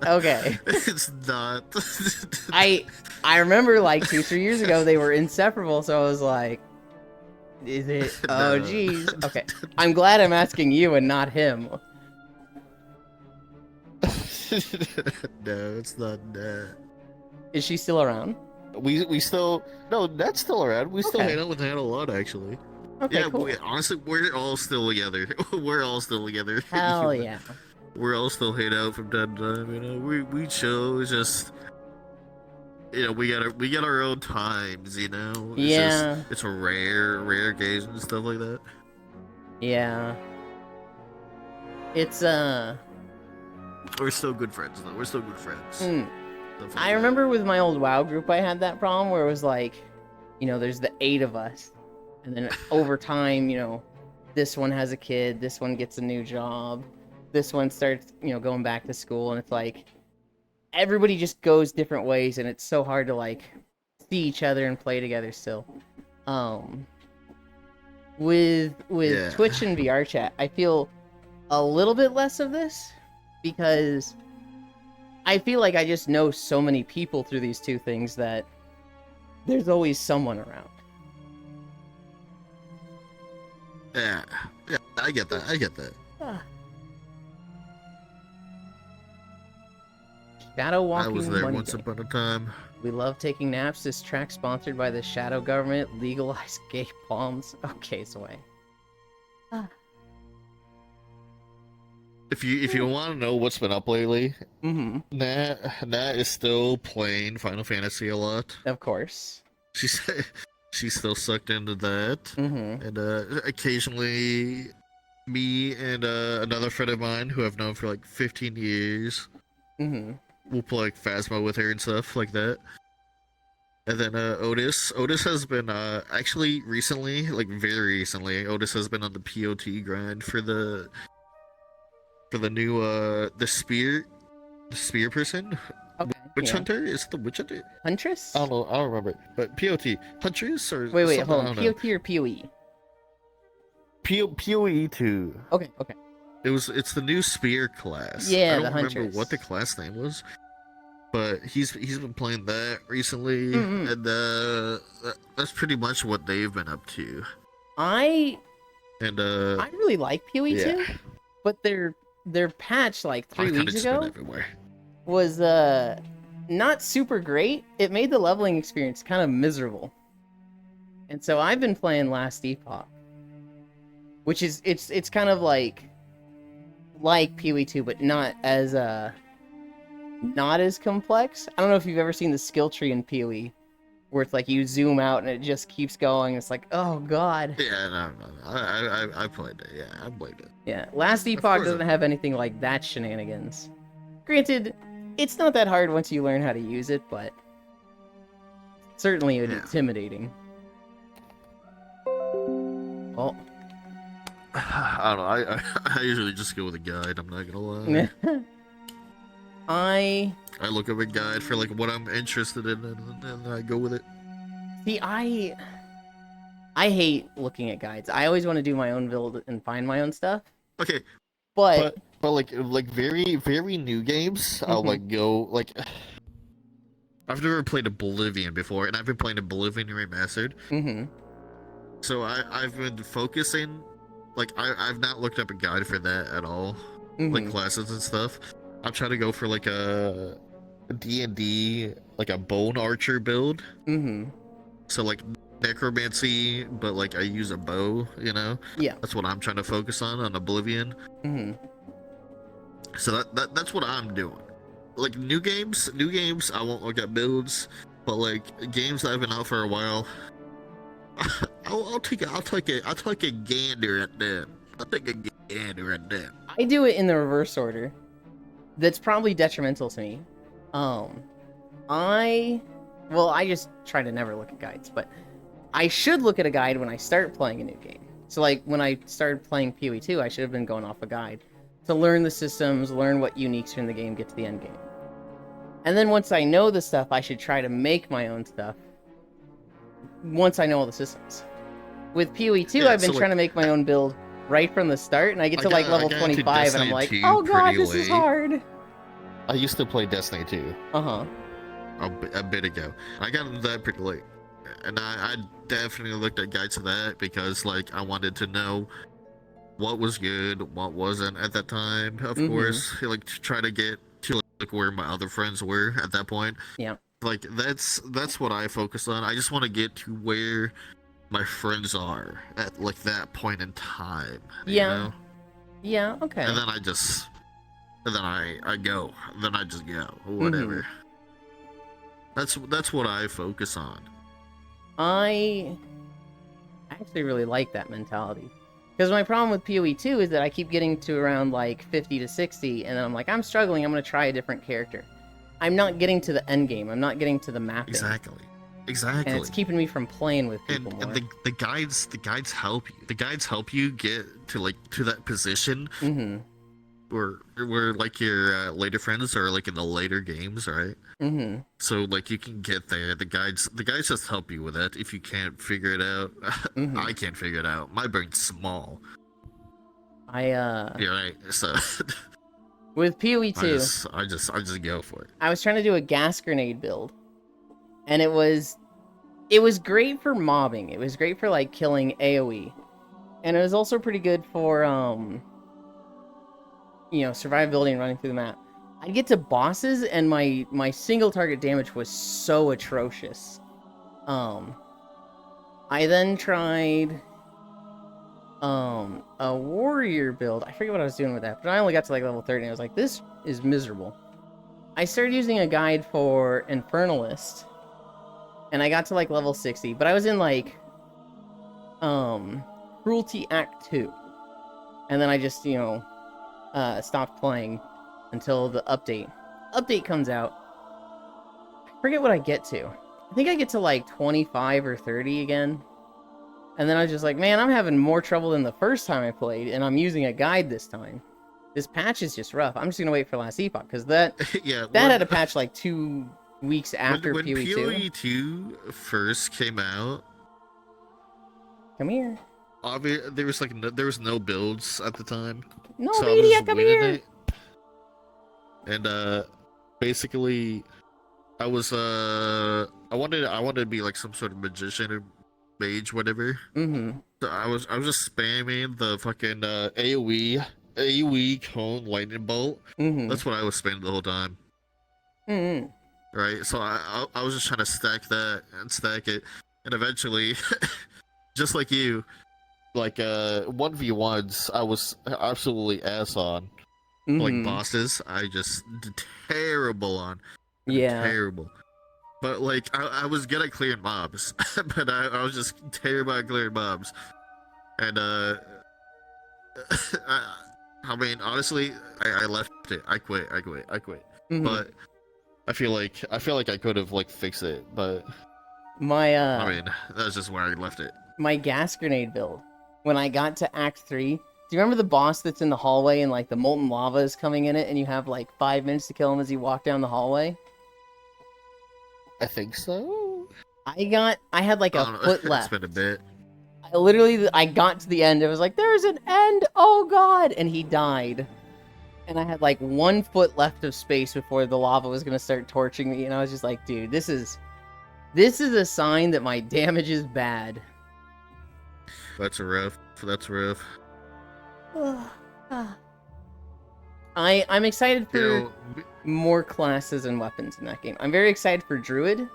Okay. It's not. I remember 2-3 years ago they were inseparable, so I was like, is it? Oh, geez. Okay. I'm glad I'm asking you and not him. No, it's not Nat. Is she still around? We still Nat's still around. We still hang out with Nat a lot, actually. Okay, yeah, cool. Honestly, we're all still together. We're all still together. Hell yeah. We're all still hanging out from time to time. You know, we chill. It's just, you know, we got our own times. You know. It's a rare occasion and stuff like that. Yeah. It's We're still good friends though. We're still good friends. I remember with my old WoW group, I had that problem where it was there's the 8 of us. And then over time, this one has a kid, this one gets a new job, this one starts, going back to school, and it's everybody just goes different ways, and it's so hard to see each other and play together still. With Twitch and VR chat, I feel a little bit less of this because I feel like I just know so many people through these two things that there's always someone around. Yeah, I get that. Ah. Shadow I Walking was there Monday. once upon a time. We love taking naps. This track sponsored by the shadow government. Legalize gay palms. Okay, Sway. If you want to know what's been up lately, Mm-hmm. Nat is still playing Final Fantasy a lot. Of course. She's still sucked into that, Mm-hmm. and occasionally, me and another friend of mine who I've known for like 15 years, Mm-hmm. we'll play like Phasma with her and stuff like that. And then Otis has been actually recently, like very recently, Otis has been on the POT grind for the new the spear person. Okay. Witch yeah. Hunter? Is it the Witch Hunter? Huntress? I don't know. I don't remember. But POT Huntress or Wait, something, hold I on. don't know. POT or POE? POE 2. Okay. It's the new spear class. Yeah, I don't the remember Huntress. what the class name was, but he's been playing that recently, Mhm. and that's pretty much what they've been up to. I And really like POE yeah. 2, but their patch like 3 I've kinda weeks just been ago everywhere. was not super great. It made the leveling experience kind of miserable. And so I've been playing Last Epoch, which is it's kind of like PoE 2, but not as complex. I don't know if you've ever seen the skill tree in PoE, where it's like you zoom out and it just keeps going. It's like, oh god. Yeah, no. I played it. Yeah, I played it. Yeah, Last Epoch course doesn't I- have anything like that shenanigans. Granted, it's not that hard once you learn how to use it, but certainly Yeah. intimidating. Oh. I don't know. I usually just go with a guide. I'm not gonna lie. I I look up a guide for like what I'm interested in, and I go with it. see. I hate looking at guides. I always want to do my own build and find my own stuff. Okay, But but like very new games, I'll Mhm. like go like. I've never played Oblivion before, and I've been playing Oblivion Remastered. hmm So I've been focusing. Like I've not looked up a guide for that at all. Like classes and stuff. I'm trying to go for like a D&D, like a bone archer build. So like necromancy, but like I use a bow, you know? Yeah. That's what I'm trying to focus on Oblivion. So that's what I'm doing. Like new games, I won't look at builds, but like games that have been out for a while, I'll take a gander at them. I'll take a gander at them. I do it in the reverse order. That's probably detrimental to me. I just try to never look at guides, but I should look at a guide when I start playing a new game. So like when I started playing PoE 2, I should have been going off a guide to learn the systems, learn what uniques are in the game, get to the end game. And then once I know the stuff, I should try to make my own stuff. Once I know all the systems. With PoE 2, Yeah, I've been so, trying to make my own build right from the start, and I get to like level I got into 25, and I'm Destiny like, 2 oh god, pretty this is late. hard. I used to play Destiny 2 Uh-huh. a bit ago. I got into that pretty late. And I definitely looked at guides to that because like I wanted to know what was good, what wasn't at that time. Of Mhm. course, like to try to get to like where my other friends were at that point. Yeah. Like that's what I focus on. I just want to get to where my friends are at like that point in time. You Yeah. know? Yeah, okay. And then I just I go. Then I just go. Whatever. That's what I focus on. I actually really like that mentality. Because my problem with PoE 2 is that I keep getting to around like 50 to 60, and then I'm like, I'm struggling, I'm going to try a different character. I'm not getting to the end game, I'm not getting to the mapping. Exactly. And it's keeping me from playing with people more. And the guides help you. The guides help you get to like to that position Mm-hmm. where like your later friends are like in the later games, right? Mm-hmm. So like you can get there. The guides just help you with it if you can't figure it out. Mhm. I can't figure it out. My brain's small. I Yeah, right. So With PoE 2, I just go for it. I was trying to do a gas grenade build, and it was great for mobbing. It was great for like killing AoE, and it was also pretty good for survivability and running through the map. I'd get to bosses, and my single target damage was so atrocious. I then tried a warrior build. I forget what I was doing with that, but I only got to like level 30 and I was like, this is miserable. I started using a guide for Infernalist, and I got to like level 60, but I was in like Cruelty Act 2. And then I just, stopped playing until the update comes out. I forget what I get to. I think I get to like 25 or 30 again. And then I was just like, man, I'm having more trouble than the first time I played, and I'm using a guide this time. This patch is just rough. I'm just gonna wait for last epoch, because that had a patch like 2 weeks after when PoE 2. PoE 2 first came out. Come here. There was no builds at the time. No, so media, come here. It. And basically, I wanted to be like some sort of magician or mage, whatever. Mm-hmm. So I was just spamming the fucking AoE cone lightning bolt. Mm-hmm. That's what I was spamming the whole time. Mm-hmm. Right. So I was just trying to stack that and stack it, and eventually, just like you, like 1v1s, I was absolutely ass on. Mm-hmm. Like bosses, I just did terrible on. Yeah. Terrible. But like I was good at clearing mobs, but I was just terrible at clearing mobs. And I mean, honestly, I left it. I quit. Mm-hmm. But I feel like I could have like fixed it, but I mean, that's just where I left it. My gas grenade build, when I got to Act 3, do you remember the boss that's in the hallway and like the molten lava is coming in it, and you have like 5 minutes to kill him as you walk down the hallway? I think so. I had like a foot left. It's been a bit. I got to the end. It was like, there's an end. Oh god! And he died. And I had like 1 foot left of space before the lava was gonna start torching me. And I was just like, dude, this is a sign that my damage is bad. That's rough. I'm excited for more classes and weapons in that game. I'm very excited for Druid.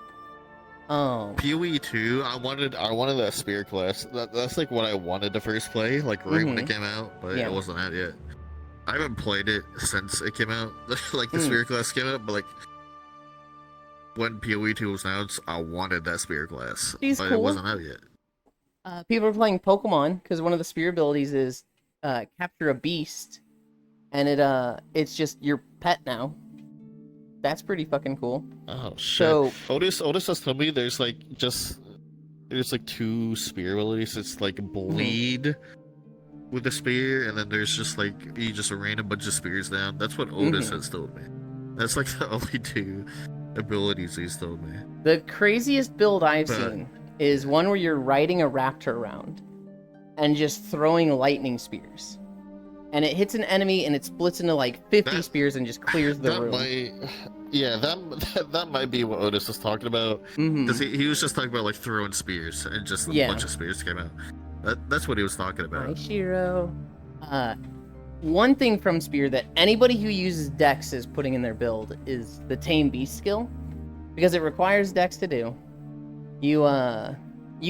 PoE 2, I wanted that spear class. That's like what I wanted to first play, like right when it came out, but it wasn't out yet. I haven't played it since it came out. Like the spear class came out, but like when PoE 2 was announced, I wanted that spear class, She's but cool. it wasn't out yet. People are playing Pokemon because one of the spear abilities is capture a beast, and it's just your pet now. That's pretty fucking cool. Oh shit! So Otis has told me there's like 2 spear abilities. It's like bleed with a spear, and then there's just like you just rain a bunch of spears down. That's what Otis has told me. That's like the only 2 abilities he's told me. The craziest build I've seen is one where you're riding a raptor around and just throwing lightning spears. And it hits an enemy and it splits into like 50 spears and just clears the room. That might be what Otis was talking about. Because he was just talking about like throwing spears and just a bunch of spears came out. That's what he was talking about. Hi, Shiro. One thing from Spear that anybody who uses Dex is putting in their build is the Tame Beast skill. Because it requires Dex to do. You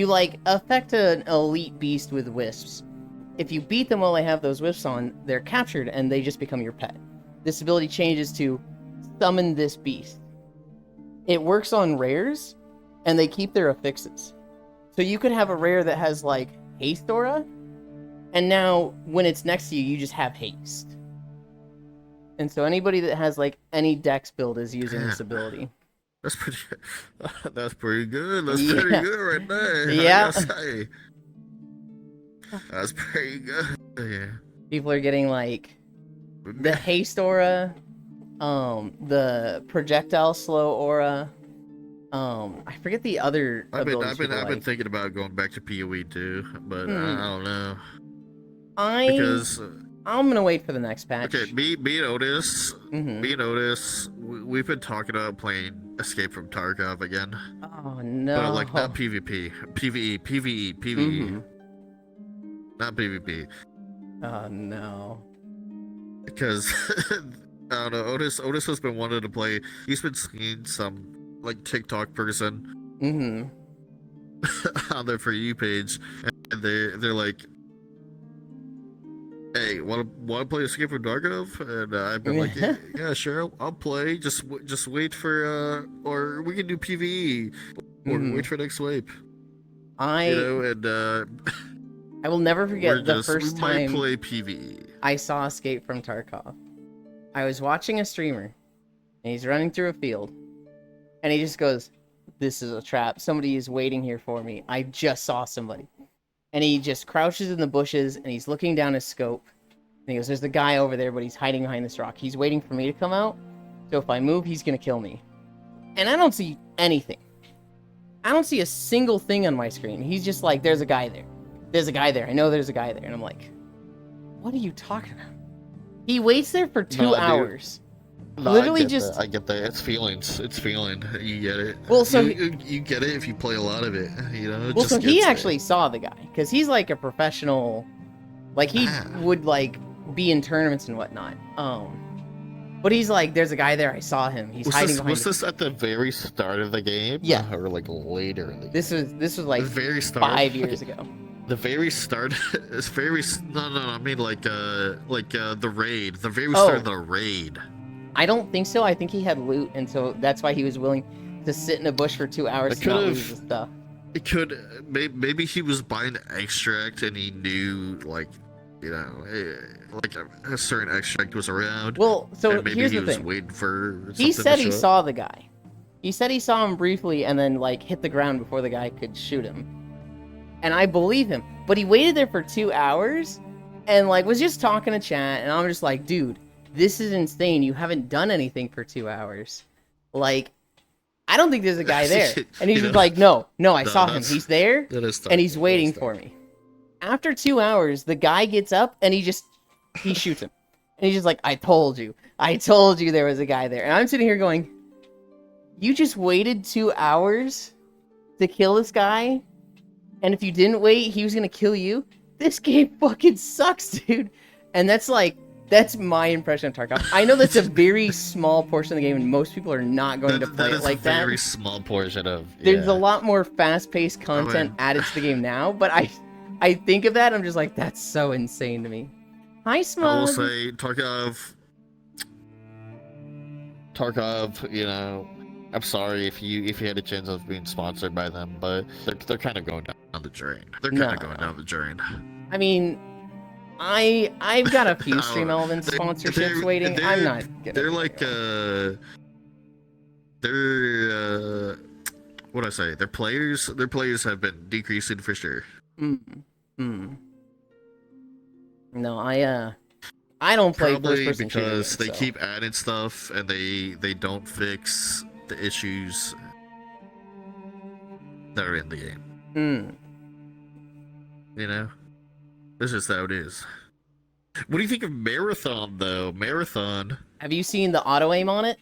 like affect an elite beast with wisps. If you beat them while they have those wisps on, they're captured and they just become your pet. This ability changes to summon this beast. It works on rares, and they keep their affixes. So you could have a rare that has like haste aura, and now when it's next to you, you just have haste. And so anybody that has like any Dex build is using this ability. That's pretty good. That's pretty good. That's pretty good right there. Yeah. That's pretty good. Yeah. People are getting like the haste aura, the projectile slow aura. I forget the other. I've been thinking about going back to PoE too, but I don't know. I'm gonna wait for the next patch. Okay, me and Otis, Mhm. we've been talking about playing Escape from Tarkov again, Oh no. but like not PvP, PvE, Mhm. not PvP, Oh no. because I don't know. Otis has been wanting to play. He's been seeing some like TikTok person Mhm. on their For You page, and they're like, "Hey, want to play Escape from Tarkov?" And I've been like, "Yeah, sure, I'll play. Just wait for or we can do PvE, or Mhm. wait for next wave." I You know, and I will never we're forget the just first we might time play PvE. I saw Escape from Tarkov. I was watching a streamer, and he's running through a field, and he just goes, "This is a trap. Somebody is waiting here for me. I just saw somebody." And he just crouches in the bushes, and he's looking down his scope. And he goes, "There's the guy over there, but he's hiding behind this rock. He's waiting for me to come out. So if I move, he's gonna kill me." And I don't see anything. I don't see a single thing on my screen. He's just like, "There's a guy there. There's a guy there. I know there's a guy there." And I'm like, "What are you talking about?" He waits there for 2 No, dude. hours. No, Literally I get just. that. I get that. It's feelings. It's feeling. You get it. Well, so you get it if you play a lot of it. You know. It Well, just so he gets actually saw the guy because he's like a professional, like he Ah. would like be in tournaments and whatnot. But he's like, "There's a guy there. I saw him. He's Was hiding this, behind." was this at the very start of the game? Yeah. Or like later in the game? This was like The very start. 5 years ago. The very start is no. I mean like the raid. The very Oh. start of the raid. I don't think so. I think he had loot, and so that's why he was willing to sit in a bush for 2 hours I to not could've- lose his stuff. It could maybe he was buying extract and he knew like you know like a certain extract was around. Well, so and maybe here's he the was thing. waiting for. He something said to he show up. saw the guy. He said he saw him briefly and then like hit the ground before the guy could shoot him. And I believe him. But he waited there for 2 hours and like was just talking to chat, and I'm just like, "Dude, this is insane. You haven't done anything for 2 hours. Like, I don't think there's a guy there." And he's You just know, like, no, I no, saw him. that's- He's there That is and he's tough. waiting That is for tough. me. After 2 hours, the guy gets up and he shoots him. And he's just like, I told you there was a guy there." And I'm sitting here going, "You just waited 2 hours to kill this guy? And if you didn't wait, he was gonna kill you? This game fucking sucks, dude." And that's my impression of Tarkov. I know that's a very small portion of the game, and most people are not going to play that it is like a that. very small portion of. There's yeah. a lot more fast-paced content added to the game now, but I think of that, I'm just like, that's so insane to me. Hi, I will Smug. say Tarkov. You know, I'm sorry if you had a chance of being sponsored by them, but they're kind of going down the drain. They're kind of going down the drain. I mean, I've got a few No, Stream Elements they- sponsorships they're- waiting. they're- I'm not gonna. They're like what do I say? Their players have been decreasing for sure. No, I don't play Probably first-person shooter because games, they so. keep adding stuff and they don't fix the issues that are in the game. Mm. You know, this is how it is. What do you think of Marathon though? Marathon. Have you seen the auto aim on it?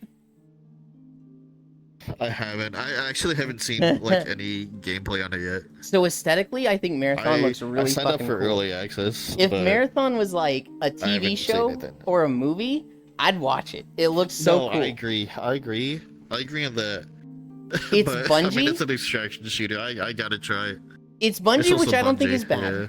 I haven't. I actually haven't seen like any gameplay on it yet. So aesthetically, I think Marathon looks really I signed up fucking for cool. early access. If but Marathon was like a haven't TV seen show anything. or a movie, I'd watch it. It looks so no, cool. I agree on that. It's but, I Bungie? mean, it's an extraction shooter. I gotta try it. It's It's Bungie, also which I don't think Bungie, is bad. yeah.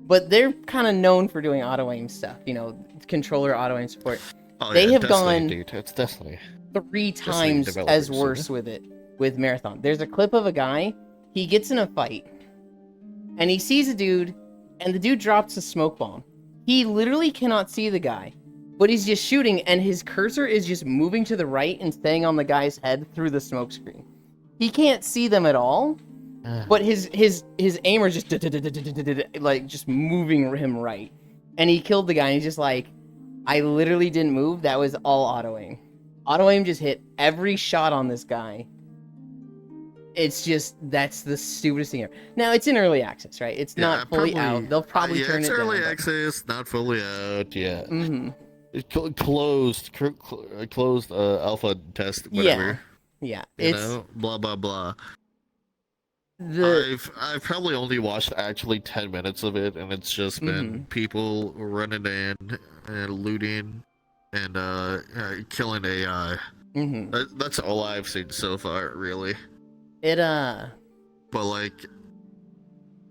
But they're kind of known for doing auto aim stuff, you know, controller auto aim support. Oh, They yeah, have Destiny, gone- dude. It's Destiny. 3 Destiny times as developers, worse with it, with Marathon. There's a clip of a guy, he gets in a fight, and he sees a dude, and the dude drops a smoke bomb. He literally cannot see the guy, but he's just shooting, and his cursor is just moving to the right and staying on the guy's head through the smoke screen. He can't see them at all, but his aimer just like just moving him right, and he killed the guy. And he's just like, I literally didn't move. That was all auto aim. Auto aim just hit every shot on this guy, It's just that's the stupidest thing ever. Now it's in early access, right? It's not fully out. They'll probably turn it it's early down. access, not fully out. Yeah, Mm-hmm. it's closed alpha test, whatever. Yeah. You It's know, blah blah blah. the I've probably only watched actually 10 minutes of it, and it's just been people running in and looting and killing AI. That's all I've seen so far, really. But like,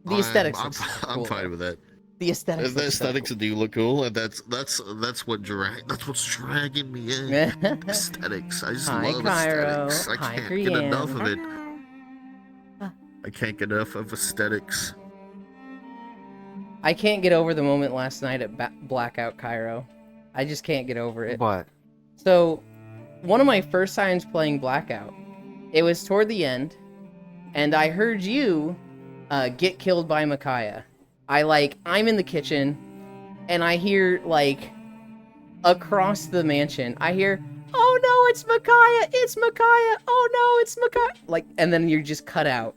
the aesthetics. I'm fine with it. The aesthetics. The aesthetics do look cool, and that's what's dragging me in. Aesthetics. I just Hi, love Cairo. aesthetics. I Hi, can't Brienne. get enough of it. I can't get enough of aesthetics. I can't get over the moment last night at Blackout Cairo. I just can't get over it. What? So, one of my first times playing Blackout, it was toward the end, and I heard you get killed by Micaiah. I'm in the kitchen, and I hear, like, across the mansion, I hear, "Oh no, it's Micaiah! It's Micaiah! Oh no, it's Micaiah!" Like, and then you just cut out.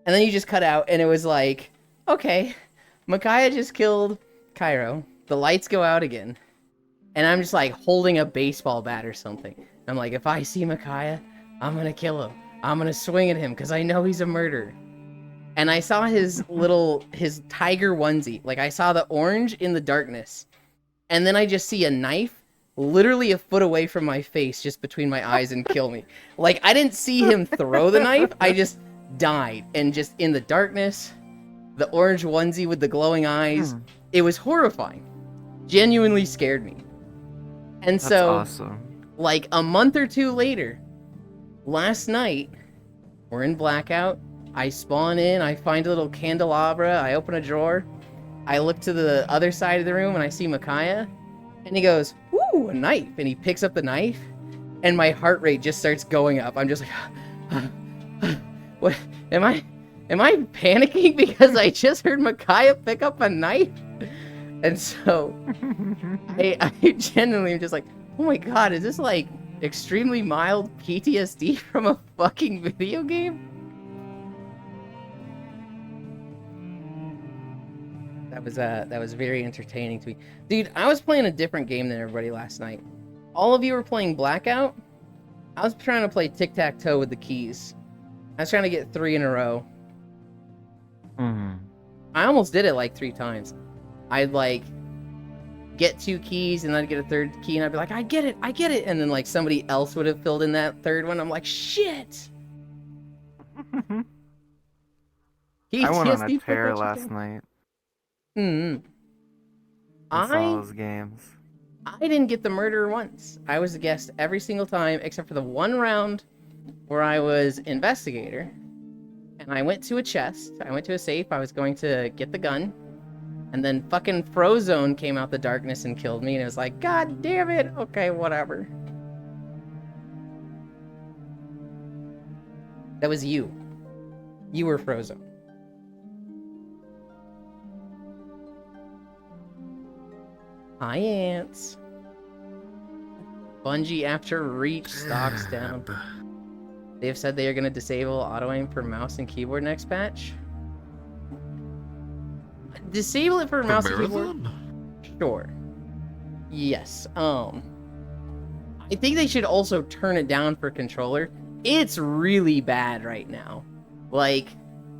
And then you just cut out, and it was like, okay, Micaiah just killed Cairo. The lights go out again. And I'm just like holding a baseball bat or something. I'm like, if I see Micaiah, I'm gonna kill him. I'm gonna swing at him because I know he's a murderer. And I saw his tiger onesie. Like, I saw the orange in the darkness. And then I just see a knife literally a foot away from my face, just between my eyes, and kill me. Like, I didn't see him throw the knife. I just died. And just in the darkness, the orange onesie with the glowing eyes. It was horrifying. Genuinely scared me. And That's so, awesome. like a month or two later, last night, we're in Blackout. I spawn in, I find a little candelabra, I open a drawer, I look to the other side of the room and I see Micaiah, and he goes, "Ooh, a knife," and he picks up the knife, and my heart rate just starts going up. I'm just like, what, am I panicking because I just heard Micaiah pick up a knife? And so, I genuinely am just like, oh my god, is this like extremely mild PTSD from a fucking video game? That was very entertaining to me. Dude, I was playing a different game than everybody last night. All of you were playing Blackout. I was trying to play tic-tac-toe with the keys. I was trying to get 3 in a row. I almost did it like 3 times. I'd like get 2 keys and then I'd get a 3rd key and I'd be like, I get it. And then like somebody else would have filled in that 3rd one. I'm like, shit. I went on a tear last night. I saw those games. I didn't get the murderer once. I was a guest every single time except for the one round where I was investigator. And I went to a chest. I went to a safe. I was going to get the gun. And then fucking Frozone came out the darkness and killed me. And it was like, god damn it. Okay, whatever. That was you. You were Frozone. Hi, ants. Bungie after Reach stocks down. They have said they are going to disable auto-aim for mouse and keyboard next patch. Disable it for mouse and keyboard? Sure. Yes. I think they should also turn it down for controller. It's really bad right now. Like,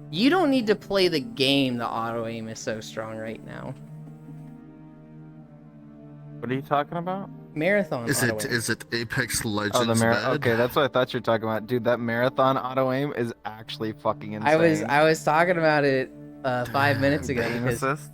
you don't need to play the game, the auto-aim is so strong right now. What are you talking about? Marathon Is auto-aim. it Apex Legends? Oh, the bad? Okay, that's what I thought you were talking about, dude. That marathon auto aim is actually fucking insane. I was talking about it 5 minutes ago Aim because assist?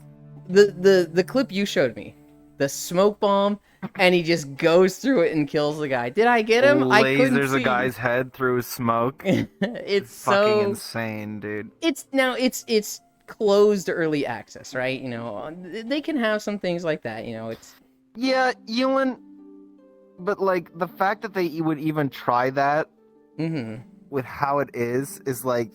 the clip you showed me, the smoke bomb, and he just goes through it and kills the guy. Did I get him? I couldn't Lasers see. a guy's head through smoke. It's fucking so insane, dude. it's closed early access, right? You know, they can have some things like that. You know, it's Yeah, Ewan. But like the fact that they would even try that with how it is like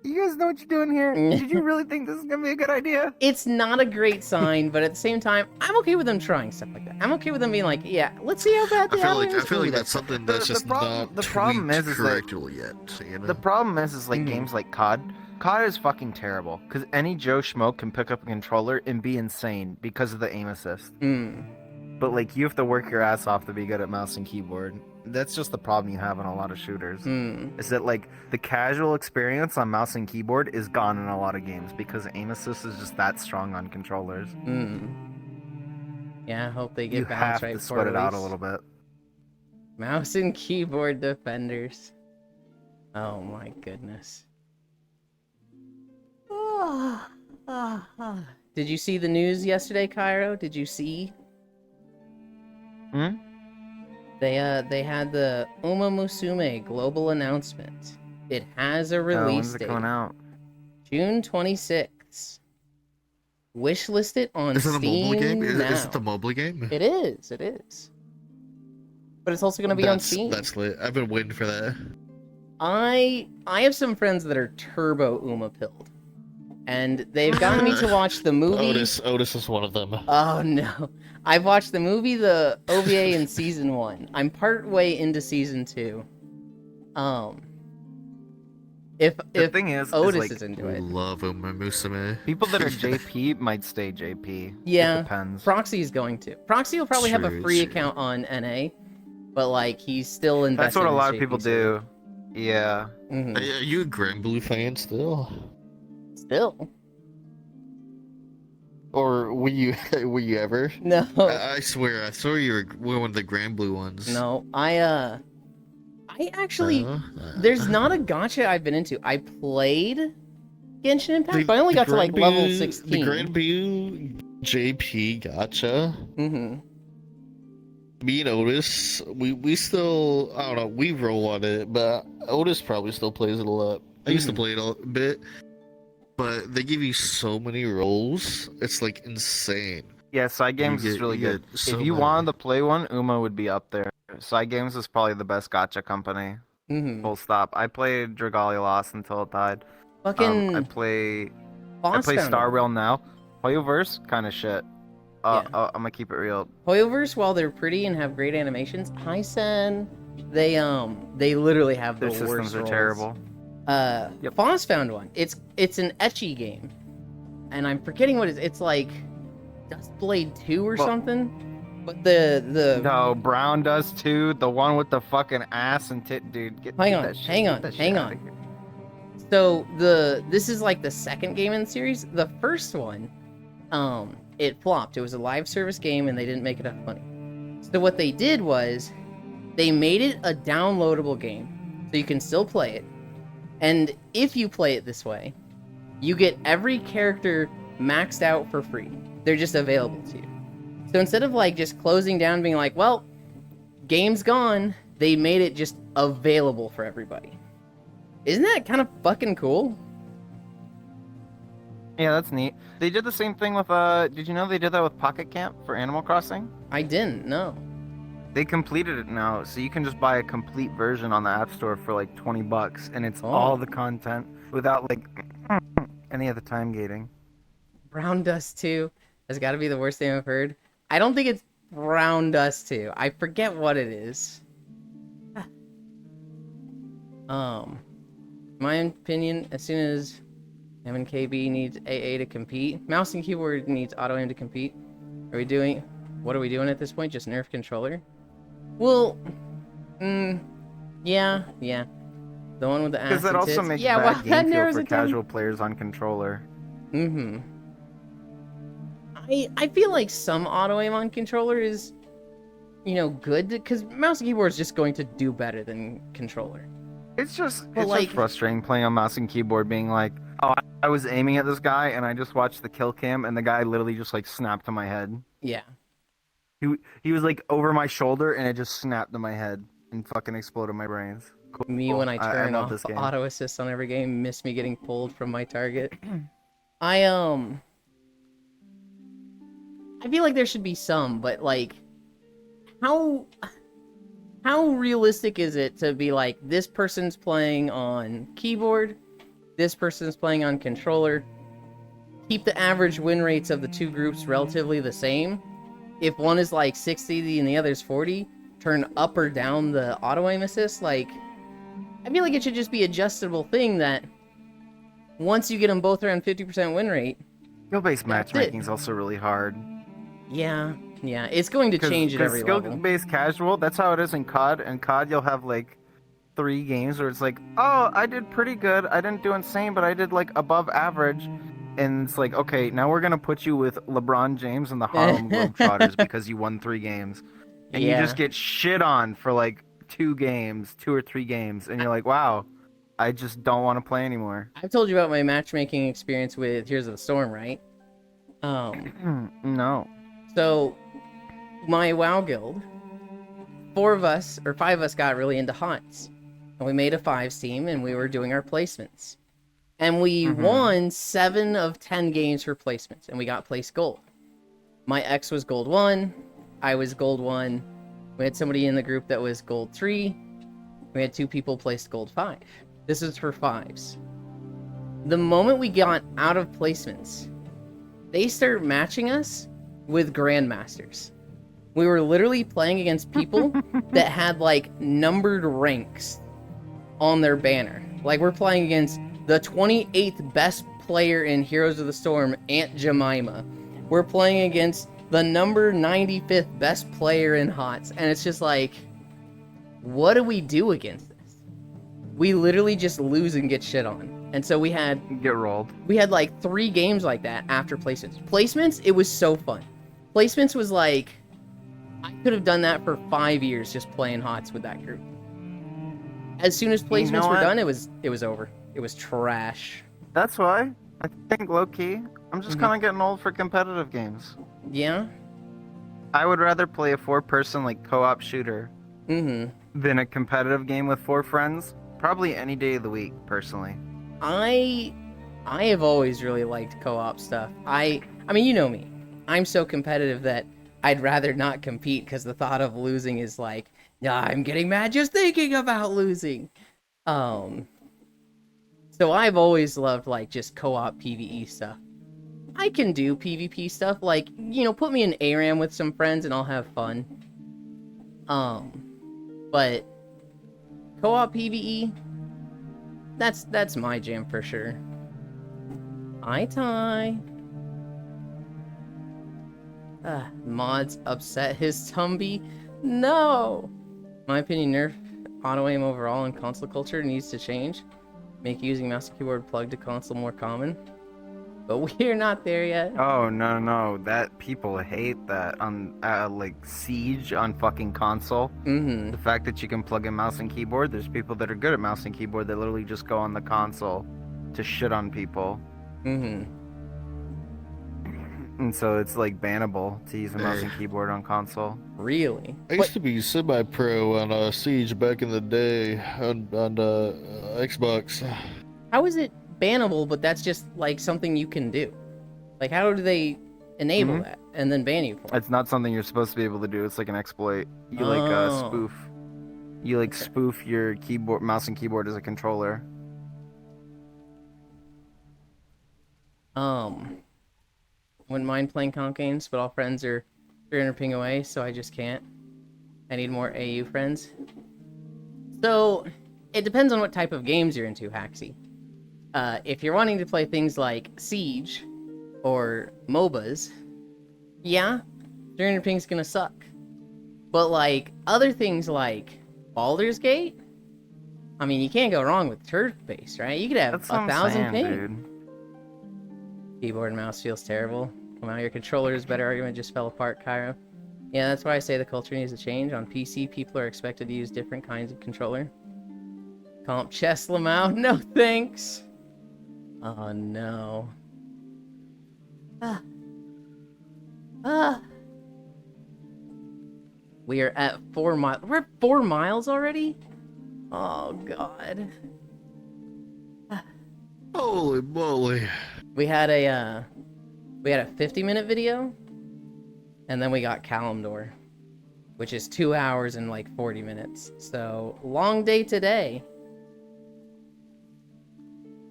You guys know what you're doing here? Did you really think this is gonna be a good idea? It's not a great sign, but at the same time, I'm okay with them trying stuff like that. I'm okay with them being like, yeah, let's see how bad I the feel auto like aim I is. feel like Ooh, that's something that's The just problem- not the problem tweaked is that correctly yet. You know? The problem is like Mhm. games like COD. COD is fucking terrible because any Joe Schmo can pick up a controller and be insane because of the aim assist. But like you have to work your ass off to be good at mouse and keyboard. That's just the problem you have in a lot of shooters. Is that like the casual experience on mouse and keyboard is gone in a lot of games because aim assist is just that strong on controllers. Yeah, I hope they get You balance have right to before sweat it out a release. little bit. Mouse and keyboard defenders. Oh my goodness. Did you see the news yesterday, Cairo? Did you see? Hmm? They had the Uma Musume global announcement. It has a release When's it date. coming out? June 26th. Wishlist it on Is it a Steam mobile game? now. Is it the mobile game? It is. But it's also going to be on Steam. That's lit. I've been waiting for that. I have some friends that are turbo Uma pilled. And they've gotten me to watch the movie. Otis is one of them. Oh no. I've watched the movie, the OVA in season 1. I'm part way into season 2. The If thing is Otis like, is into it. Love Uma Musume. people that are JP might stay JP. Yeah. It depends. Proxy is going to. Proxy will probably have a True, free true. account on NA, but like he's still invested. That's what a in lot the of people JP do. Yeah. server. Are you a Grand Blue fan still? Still. Or were you ever? No. I swear you were one of the Grand Blue ones. No. I actually No? there's not a gacha I've been into. I played Genshin Impact, The- but I only the got to like Grand level Blue- 16. The Grand Blue JP gotcha. Me and Otis, we still, I don't know, we roll on it, but Otis probably still plays it a lot. I used to play it a bit, but they give you so many roles, it's like insane. Yeah, Side Games is really good. So If you many. wanted to play one, Uma would be up there. Side Games is probably the best gacha company. Full stop. I played Dragalia Lost until it died. Fucking I play Boss Star Foundry. Rail now. Hoyoverse, kind of shit. Yeah. I'm gonna keep it real. Hoyoverse, while they're pretty and have great animations, Hysen, they literally have the Their systems worst are roles. terrible. Yep. Foss found one. It's an ecchi game, and I'm forgetting what it's like, Dustblade 2 or Well- something. But the No, Brown does too. The one with the fucking ass and tit, dude. Hang get on, that shit- hang get on, that shit hang outta on. here. So this is like the second game in the series. The first one, it flopped. It was a live service game and they didn't make enough money. So what they did was they made it a downloadable game so you can still play it. And if you play it this way, you get every character maxed out for free. They're just available to you. So instead of like just closing down and being like, well, game's gone, they made it just available for everybody. Isn't that kind of fucking cool? Yeah, that's neat. They did the same thing with did you know they did that with Pocket Camp for Animal Crossing? I didn't know. They completed it now, so you can just buy a complete version on the App Store for like $20, and it's Oh. all the content without like any of the time gating. Brown Dust 2 has got to be the worst thing I've heard. I don't think it's Brown Dust 2. I forget what it is. My opinion, as soon as MNKB needs AA to compete, mouse and keyboard needs auto aim to compete. What are we doing at this point? Just nerf controller? Well, yeah. The one with the ass Because that and also tits. makes yeah, bad well, game that feel narrows for it down. casual players on controller. I feel like some auto aim on controller is, good because mouse and keyboard is just going to do better than controller. It's just like- frustrating playing on mouse and keyboard, being like, oh, I was aiming at this guy and I just watched the kill cam and the guy literally just like snapped to my head. Yeah. He was like over my shoulder and it just snapped to my head and fucking exploded my brains. Cool. Me when I turn love off this game. auto assist on every game, miss me getting pulled from my target. I feel like there should be some, but like how realistic is it to be like this person's playing on keyboard This person is playing on controller. Keep the average win rates of the two groups relatively the same. If one is like 60 and the other is 40, turn up or down the auto aim assist. Like, I feel like it should just be adjustable thing that once you get them both around 50% win rate. Skill-based That's matchmaking is also really hard. Yeah, it's going to change at every level. Skill-based casual, that's how it is in COD. In COD, you'll have like 3 games where it's like, oh, I did pretty good. I didn't do insane, but I did like above average. And it's like, okay, now we're gonna put you with LeBron James and the Harlem Globetrotters because you won 3 games, and you just get shit on for like 2 or 3 games, and you're like, wow, I just don't want to play anymore. I've told you about my matchmaking experience with Heroes of the Storm, right? No. So, my WoW guild, 4 of us, or 5 of us got really into HOTS. And we made a 5s team, and we were doing our placements. And we won 7 of 10 games for placements, and we got placed gold. My ex was gold 1, I was gold 1, we had somebody in the group that was gold 3, we had 2 people placed gold 5. This is for 5s. The moment we got out of placements, they started matching us with Grandmasters. We were literally playing against people that had, like, numbered ranks on their banner. Like, we're playing against the 28th best player in Heroes of the Storm, Aunt Jemima. We're playing against the number 95th best player in HOTS. And it's just like, what do we do against this? We literally just lose and get shit on. And so we had like 3 games like that after placements. Placements, it was so fun. Placements was like, I could have done that for 5 years just playing HOTS with that group. As soon as placements were done, it was over. It was trash. That's why I think low-key, I'm just kind of getting old for competitive games. Yeah? I would rather play a 4-person like co-op shooter than a competitive game with 4 friends. Probably any day of the week, personally. I have always really liked co-op stuff. I mean, you know me. I'm so competitive that I'd rather not compete because the thought of losing is like, I'm getting mad just thinking about losing. So I've always loved like just co-op PvE stuff. I can do PvP stuff, like, you know, put me in ARAM with some friends and I'll have fun. But co-op PvE, that's my jam for sure. Hi, Ty. Mods upset his Tumby. No! My opinion, nerf auto-aim overall in console culture needs to change. Make using mouse and keyboard plugged to console more common. But we're not there yet. Oh, no. That people hate that on, like, Siege on fucking console. The fact that you can plug in mouse and keyboard, there's people that are good at mouse and keyboard that literally just go on the console to shit on people. And so it's, like, bannable to use a mouse and keyboard on console. Really? I used to be semi-pro on Siege back in the day on Xbox. How is it bannable, but that's just, like, something you can do? Like, how do they enable that and then ban you for it? It's not something you're supposed to be able to do. It's like an exploit. You, like, spoof. You, like, spoof your keyboard, mouse and keyboard as a controller. Wouldn't mind playing comp games, but all friends are 300 ping away, so I just can't. I need more AU friends. So, it depends on what type of games you're into, Haxie. If you're wanting to play things like Siege or MOBAs, yeah, 300 ping's gonna suck. But like other things like Baldur's Gate, I mean, you can't go wrong with turf-based, right? You could have 1,000 ping. Dude. Keyboard and mouse feels terrible. Come out, your controller's better argument just fell apart, Cairo. Yeah, that's why I say the culture needs to change. On PC, people are expected to use different kinds of controller. Comp chess, Lamau? No thanks! Oh no. We are at 4 miles. We're at 4 miles already? Oh god. Holy moly. We had a 50-minute video, and then we got Kalimdor, which is 2 hours and like 40 minutes. So, long day today.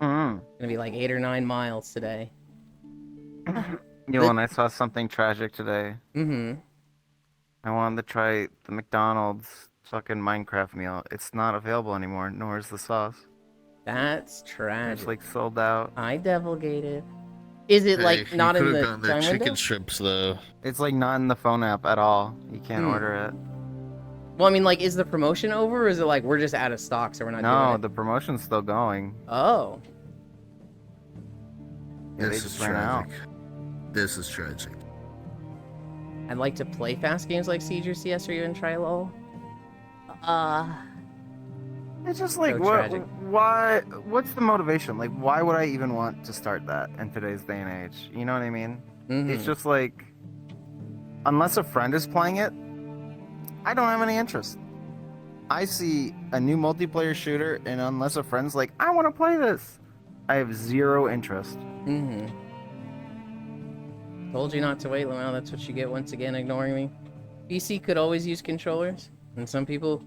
Mm. Gonna be like 8 or 9 miles today. And I saw something tragic today. Mm-hmm. I wanted to try the McDonald's fucking Minecraft meal. It's not available anymore, nor is the sauce. That's tragic. It's like sold out. I devilgated. Is it Hey, like not you in could have the done the time chicken window? strips though. It's like not in the phone app at all. You can't order it. Well, I mean, like, is the promotion over, or is it like we're just out of stock, so we're not No, doing it? the promotion's still going. Oh. Yeah, they This just is ran out. tragic. This is tragic. I'd like to play fast games like Siege or CS or even try LOL. It's just like So what? tragic. Why? What's the motivation? Like, why would I even want to start that in today's day and age? You know what I mean? It's Mhm. just like, unless a friend is playing it, I don't have any interest. I see a new multiplayer shooter, and unless a friend's like, I want to play this, I have zero interest. Mm-hmm. Told you not to wait, Lamau. That's what you get once again, ignoring me. PC could always use controllers, and some people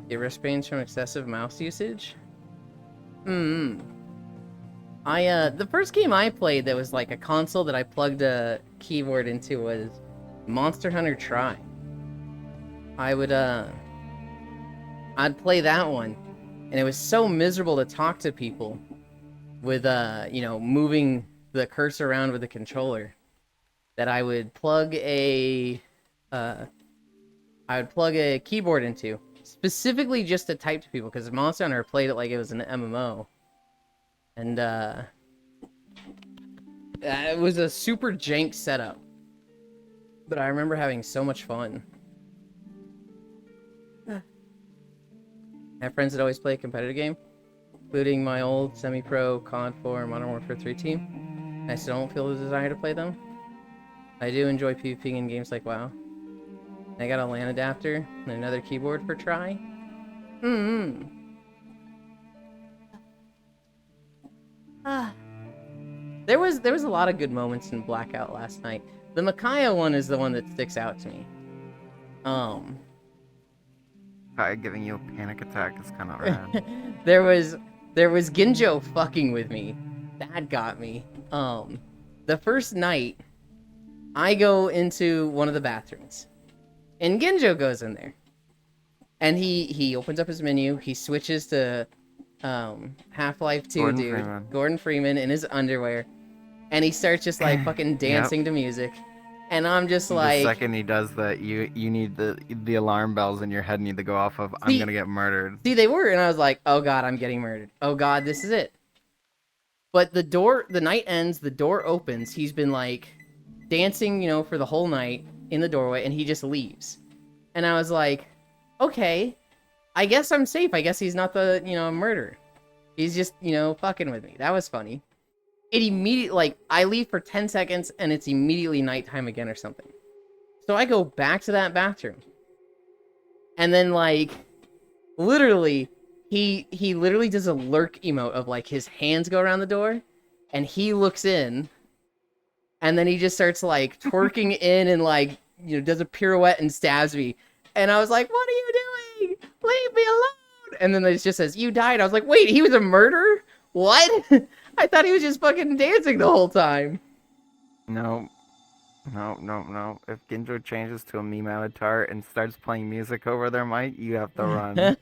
get wrist pains from excessive mouse usage. The first game I played that was like a console that I plugged a keyboard into was Monster Hunter Tri. I'd play that one, and it was so miserable to talk to people with, moving the cursor around with the controller, that I would plug a keyboard into, specifically just to type to people, because Monster Hunter played it like it was an MMO. And, it was a super jank setup. But I remember having so much fun. I have friends that always play a competitive game, including my old semi-pro COD 4 Modern Warfare 3 team. I still don't feel the desire to play them. I do enjoy PvPing in games like WoW. I got a LAN adapter and another keyboard for Tri. There was a lot of good moments in Blackout last night. The Micaiah one is the one that sticks out to me. Guy giving you a panic attack is kind of rad. there was Ginjo fucking with me. That got me. The first night, I go into one of the bathrooms, and Ginjo goes in there, and he opens up his menu. He switches to Half-Life 2 Gordon Freeman in his underwear, and he starts just like fucking dancing to music. And I'm just like, the second he does that, you need the alarm bells in your head need to go off of I'm gonna get murdered. See, they were, and I was like, oh god, I'm getting murdered. Oh god, this is it. But the night ends, the door opens. He's been like dancing, for the whole night in the doorway, and he just leaves. And I was like, okay, I guess I'm safe. I guess he's not the, murderer. He's just, fucking with me. That was funny. It immediately, I leave for 10 seconds, and it's immediately nighttime again or something. So I go back to that bathroom. And then, literally, he literally does a lurk emote of, his hands go around the door, and he looks in, and then he just starts, twerking in and, does a pirouette and stabs me. And I was like, what are you doing? Leave me alone! And then it just says, you died. I was like, wait, he was a murderer? What? I thought he was just fucking dancing the whole time. No. If Ginjo changes to a meme avatar and starts playing music over their mic, you have to run.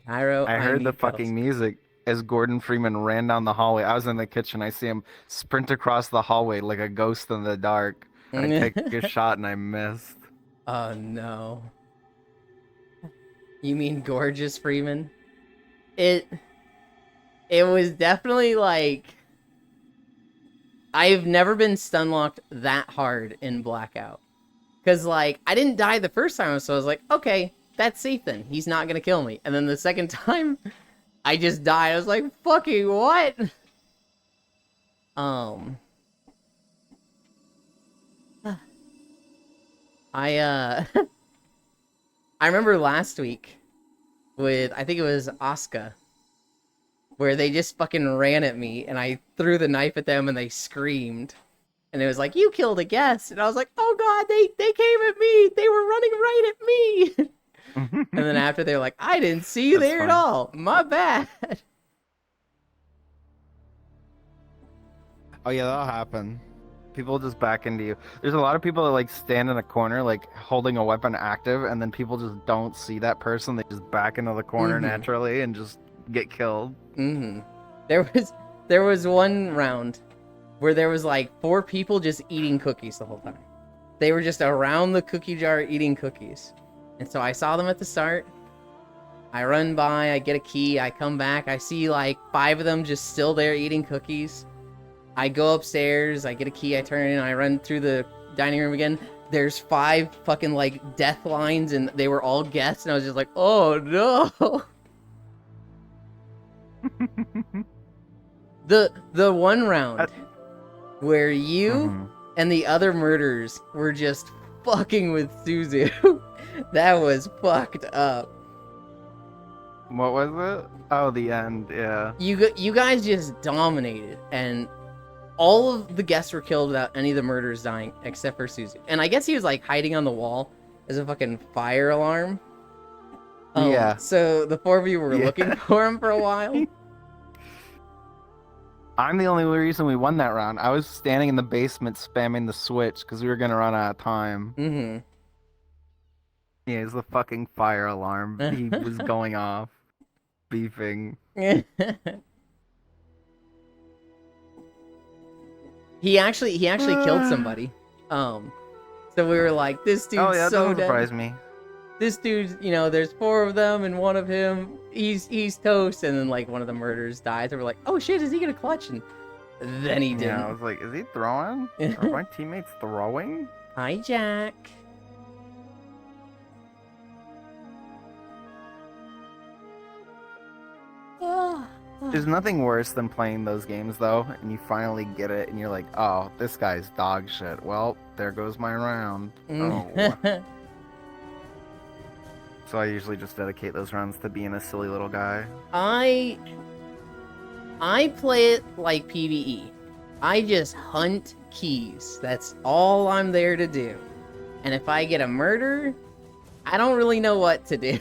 Cairo, I heard the fucking music as Gordon Freeman ran down the hallway. I was in the kitchen. I see him sprint across the hallway like a ghost in the dark. I take a shot and I missed. Oh no. You mean Gorgeous Freeman? It was definitely I've never been stun locked that hard in Blackout. Cause I didn't die the first time, so I was like, okay, that's safe then. He's not gonna kill me. And then the second time, I just died. I was like, fucking what? I remember last week with, I think it was Asuka, where they just fucking ran at me, and I threw the knife at them, and they screamed. And it was like, you killed a guest. And I was like, oh god, they came at me. They were running right at me. And then after they're like, I didn't see you That's there at fine. all. My bad. Oh yeah, that'll happen. People just back into you. There's a lot of people that like stand in a corner, like holding a weapon active, and then people just don't see that person. They just back into the corner Mhm. naturally and just get killed. Mm-hmm. There was one round where there was like 4 people just eating cookies the whole time. They were just around the cookie jar eating cookies. And so I saw them at the start. I run by, I get a key, I come back, I see like 5 of them just still there eating cookies. I go upstairs, I get a key, I turn it in, I run through the dining room again. There's 5 fucking like death lines and they were all guests and I was just like, oh no. The one round where you Mhm. and the other murderers were just fucking with Suzu. That was fucked up. What was it? Oh, the end. Yeah. You guys just dominated, and all of the guests were killed without any of the murderers dying, except for Suzu. And I guess he was like hiding on the wall as a fucking fire alarm. Yeah. So the 4 of you were Yeah. looking for him for a while. I'm the only reason we won that round. I was standing in the basement spamming the switch because we were gonna run out of time. Mm-hmm. Yeah, it's the fucking fire alarm. He was going off, beefing. He actually killed somebody. So we were like, this dude's Oh yeah, that so doesn't dead. surprise me. This dude's, there's 4 of them and one of him, he's toast. And then like one of the murderers dies. And we're like, oh shit, is he gonna clutch? And then he Yeah, I didn't. was like, is he throwing? Are my teammates throwing? Hi, Jack. There's nothing worse than playing those games though, and you finally get it, and you're like, oh, this guy's dog shit. Well, there goes my round. Oh. So I usually just dedicate those rounds to being a silly little guy. I play it like PvE. I just hunt keys. That's all I'm there to do. And if I get a murder, I don't really know what to do.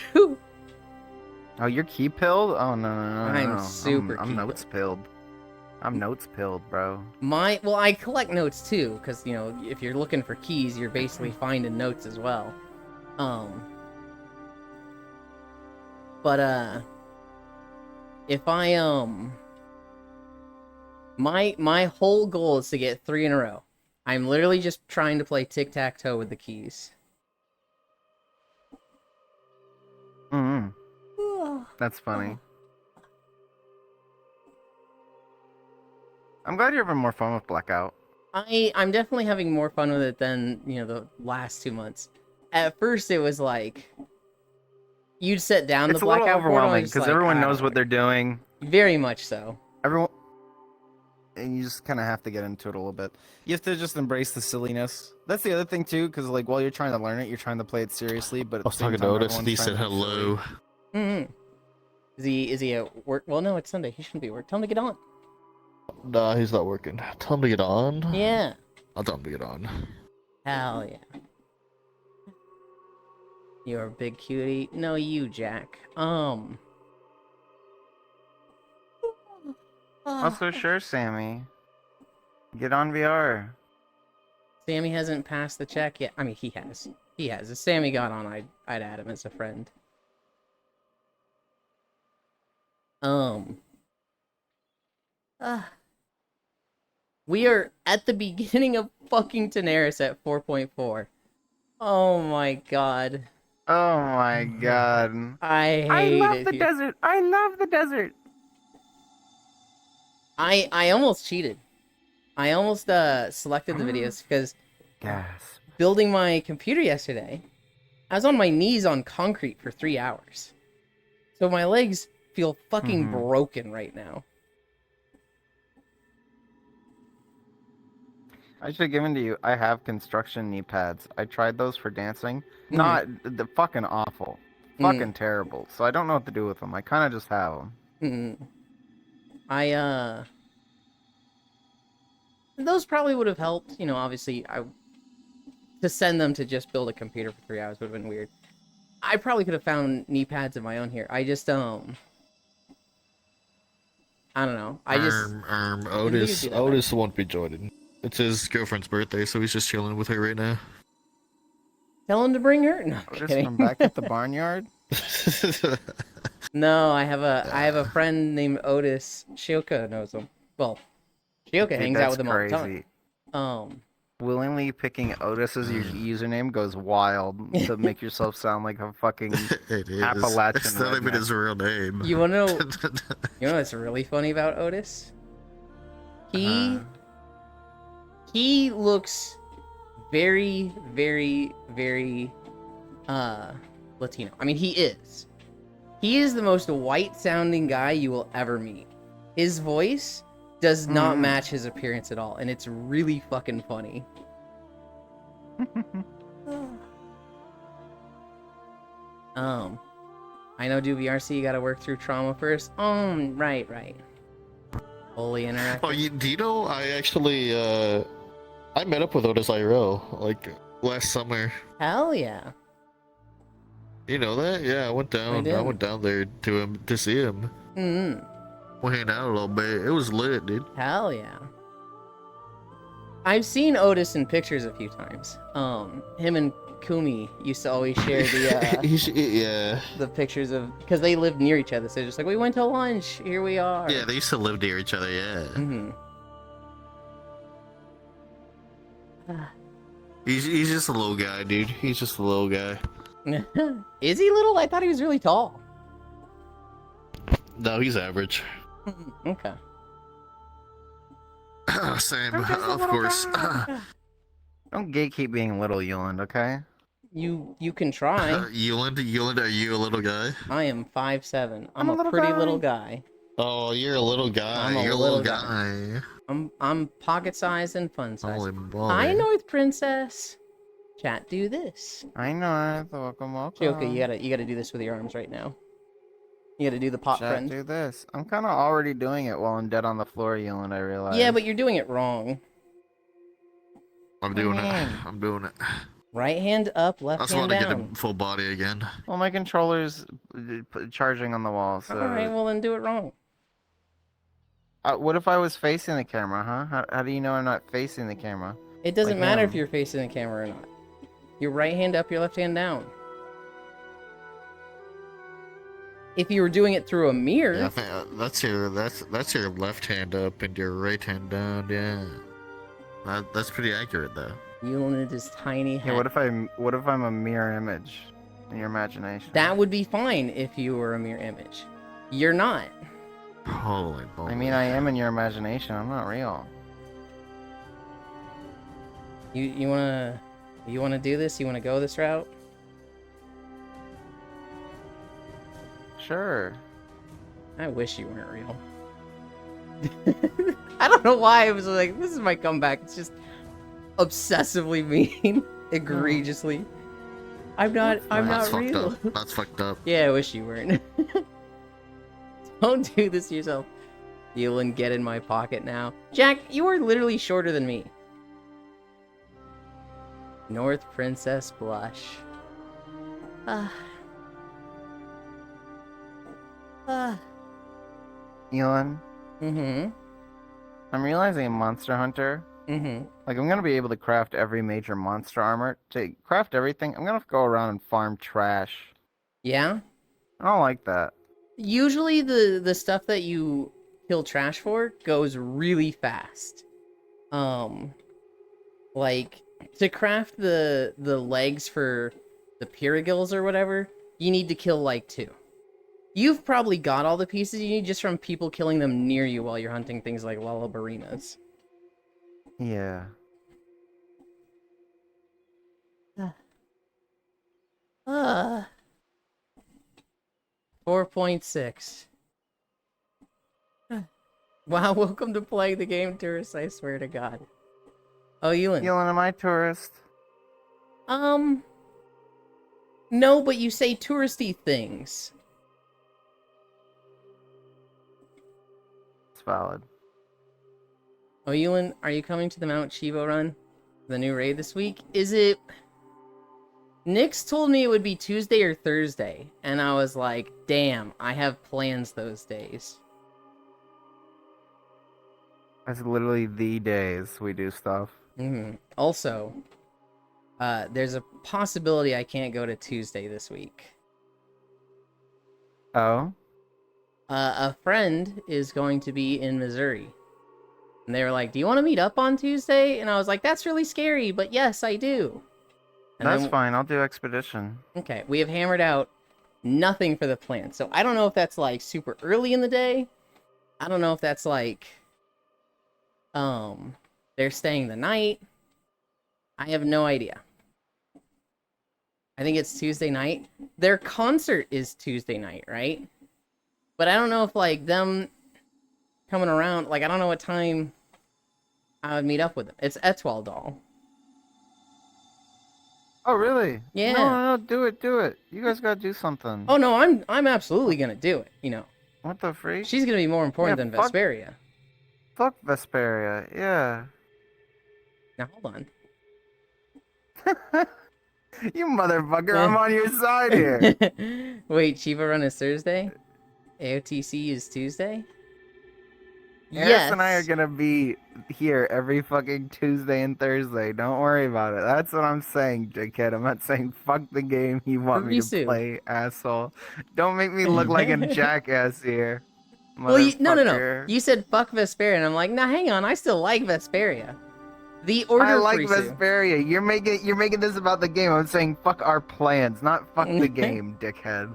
Oh, you're key pilled? Oh no. I'm super I'm key notes pilled. I'm notes pilled, bro. Well, I collect notes too, because if you're looking for keys, you're basically finding notes as well. But if I my whole goal is to get 3 in a row. I'm literally just trying to play tic-tac-toe with the keys. Mm-hmm. That's funny. I'm glad you're having more fun with Blackout. I'm definitely having more fun with it than, the last 2 months. At first it was like you'd set down It's the a little blackout portal, overwhelming and it's because like, everyone I knows don't what they're doing. Very much so. Everyone, and you just kind of have to get into it a little bit. You have to just embrace the silliness. That's the other thing too, because like while you're trying to learn it, you're trying to play it seriously. But at I was the same talking to time, Otis and he everyone's said trying to be silly. hello. Mm-hmm. Is he at work? Well, no, it's Sunday. He shouldn't be at work. Tell him to get on. Nah, he's not working. Tell him to get on. Yeah. I'll tell him to get on. Hell yeah. You're a big cutie. No, you, Jack. Also, sure, Sammy. Get on VR. Sammy hasn't passed the check yet. I mean, he has. He has. If Sammy got on, I'd add him as a friend. We are at the beginning of fucking Daenerys at 4.4. Oh my god. Oh my god. I hate I love it the here. desert. I love the desert. I almost cheated. I almost selected the videos because Gas. building my computer yesterday, I was on my knees on concrete for 3 hours. So my legs feel fucking broken right now. I should have given to you. I have construction knee pads. I tried those for dancing. Not the fucking awful. Fucking terrible. So I don't know what to do with them. I kind of just have them. Those probably would have helped. Obviously, to send them to just build a computer for 3 hours would have been weird. I probably could have found knee pads of my own here. I just I don't know. I just didn't think it'd Otis be that bad. Otis won't be joining. It's his girlfriend's birthday, so he's just chilling with her right now. Tell him to bring her. No, I'm Otis kidding. from back at the barnyard. No, I have a friend named Otis. Shioka knows him. Well, Shioka Dude, hangs out that's with him all the crazy. time. Willingly picking Otis as your username goes wild to make yourself sound like a fucking. It is. Appalachian It's not even redneck. his real name. You wanna know? You know what's really funny about Otis? He looks very, very, very Latino. I mean, he is. He is the most white-sounding guy you will ever meet. His voice does not match his appearance at all, and it's really fucking funny. I know, DuBRC, you gotta work through trauma first. Right. Fully interactive. Oh, do you know, I actually, I met up with Otis IRL, like, last summer. Hell yeah. You know that? Yeah, I went down there to see him. Mm-hmm. We hanged out a little bit. It was lit, dude. Hell yeah. I've seen Otis in pictures a few times. Him and Kumi used to always share the Yeah. the pictures of, because they lived near each other. So just like, we went to lunch. Here we are. Yeah, they used to live near each other, yeah. Mm-hmm. He's just a little guy, dude. He's just a little guy. Is he little? I thought he was really tall. No, he's average. Okay. Same, of course. Don't gatekeep being little, Yuland, okay? You can try. Yuland, are you a little guy? I am 5'7". I'm I'm a a little pretty guy. little guy. Oh, you're a little guy. I'm a You're a little little guy. I'm pocket size and fun size. Holy moly. Hi, North Princess. Chat, do this. I know. Welcome. Shioka, you gotta do this with your arms right now. You gotta do the pop Chat, friend. do this. I'm kind of already doing it while I'm dead on the floor, Yuland, I realize. Yeah, but you're doing it wrong. I'm doing What do you it. mean? I'm doing it. Right hand up, I left just hand want to get down. a full body again. Well, my controller's charging on the wall, so... Alright, well then do it wrong. What if I was facing the camera, huh? How do you know I'm not facing the camera? It doesn't Like matter him. if you're facing the camera or not. Your right hand up, your left hand down. If you were doing it through a mirror, Yeah, I think that's your left hand up and your right hand down. Yeah, that's pretty accurate though. you'll need this tiny Hey, head. what if I'm a mirror image in your imagination? That would be fine if you were a mirror image. You're not. Holy moly! I mean, I am in your imagination. I'm not real. You wanna do this? You wanna go this route? Sure. I wish you weren't real. I don't know why I was like, this is my comeback. It's just obsessively mean, egregiously. I'm not That's fucked real. up. That's fucked up. Yeah, I wish you weren't. Don't do this to yourself. Deal and get in my pocket now. Jack, you are literally shorter than me. North Princess Blush. Elon, Mm-hmm. I'm realizing in Monster Hunter, Mm-hmm. like I'm gonna be able to craft every major monster armor. To craft everything, I'm gonna go around and farm trash. Yeah? I don't like that. Usually the stuff that you kill trash for goes really fast. Like to craft the legs for the Pyragils or whatever, you need to kill like 2. You've probably got all the pieces you need just from people killing them near you while you're hunting things like Lullabarinas. Yeah. 4.6. Wow, welcome to playing the game, tourist, I swear to God. Oh, Ewan. Elon, am I tourist? No, but you say touristy things. It's valid. Oh, Ewan, are you coming to the Mount Chivo run? The new raid this week? Is it... Nix told me it would be Tuesday or Thursday, and I was like, damn, I have plans those days. That's literally the days we do stuff. Also, there's a possibility I can't go to Tuesday this week. Oh? A friend is going to be in Missouri. And they were like, do you want to meet up on Tuesday? And I was like, that's really scary, but yes, I do. And That's then, fine. I'll do Expedition. okay, we have hammered out nothing for the plan. So I don't know if that's like super early in the day. I don't know if that's like, they're staying the night. I have no idea. I think it's Tuesday night. Their concert is Tuesday night, right? But I don't know if like them coming around, like I don't know what time I would meet up with them. It's Etoile Doll. Oh, really? Yeah. No, do it. You guys gotta do something. Oh no, I'm absolutely gonna do it. You know, What the freak? she's gonna be more important than fuck- Vesperia. Fuck Vesperia. Yeah. Now hold on. You motherfucker, I'm on your side here. Wait, Chiva Run is Thursday? AOTC is Tuesday? Harris and I are gonna be here every fucking Tuesday and Thursday. Don't worry about it. That's what I'm saying, dickhead. I'm not saying fuck the game you want me to Risu. play, asshole. Don't make me look like a jackass here. Well, no. motherfucker. You said fuck Vesperia, and I'm like, nah, hang on. I still like Vesperia. The order I like Frisu. Vesperia. You're making this about the game. I'm saying fuck our plans, not fuck the game, dickhead.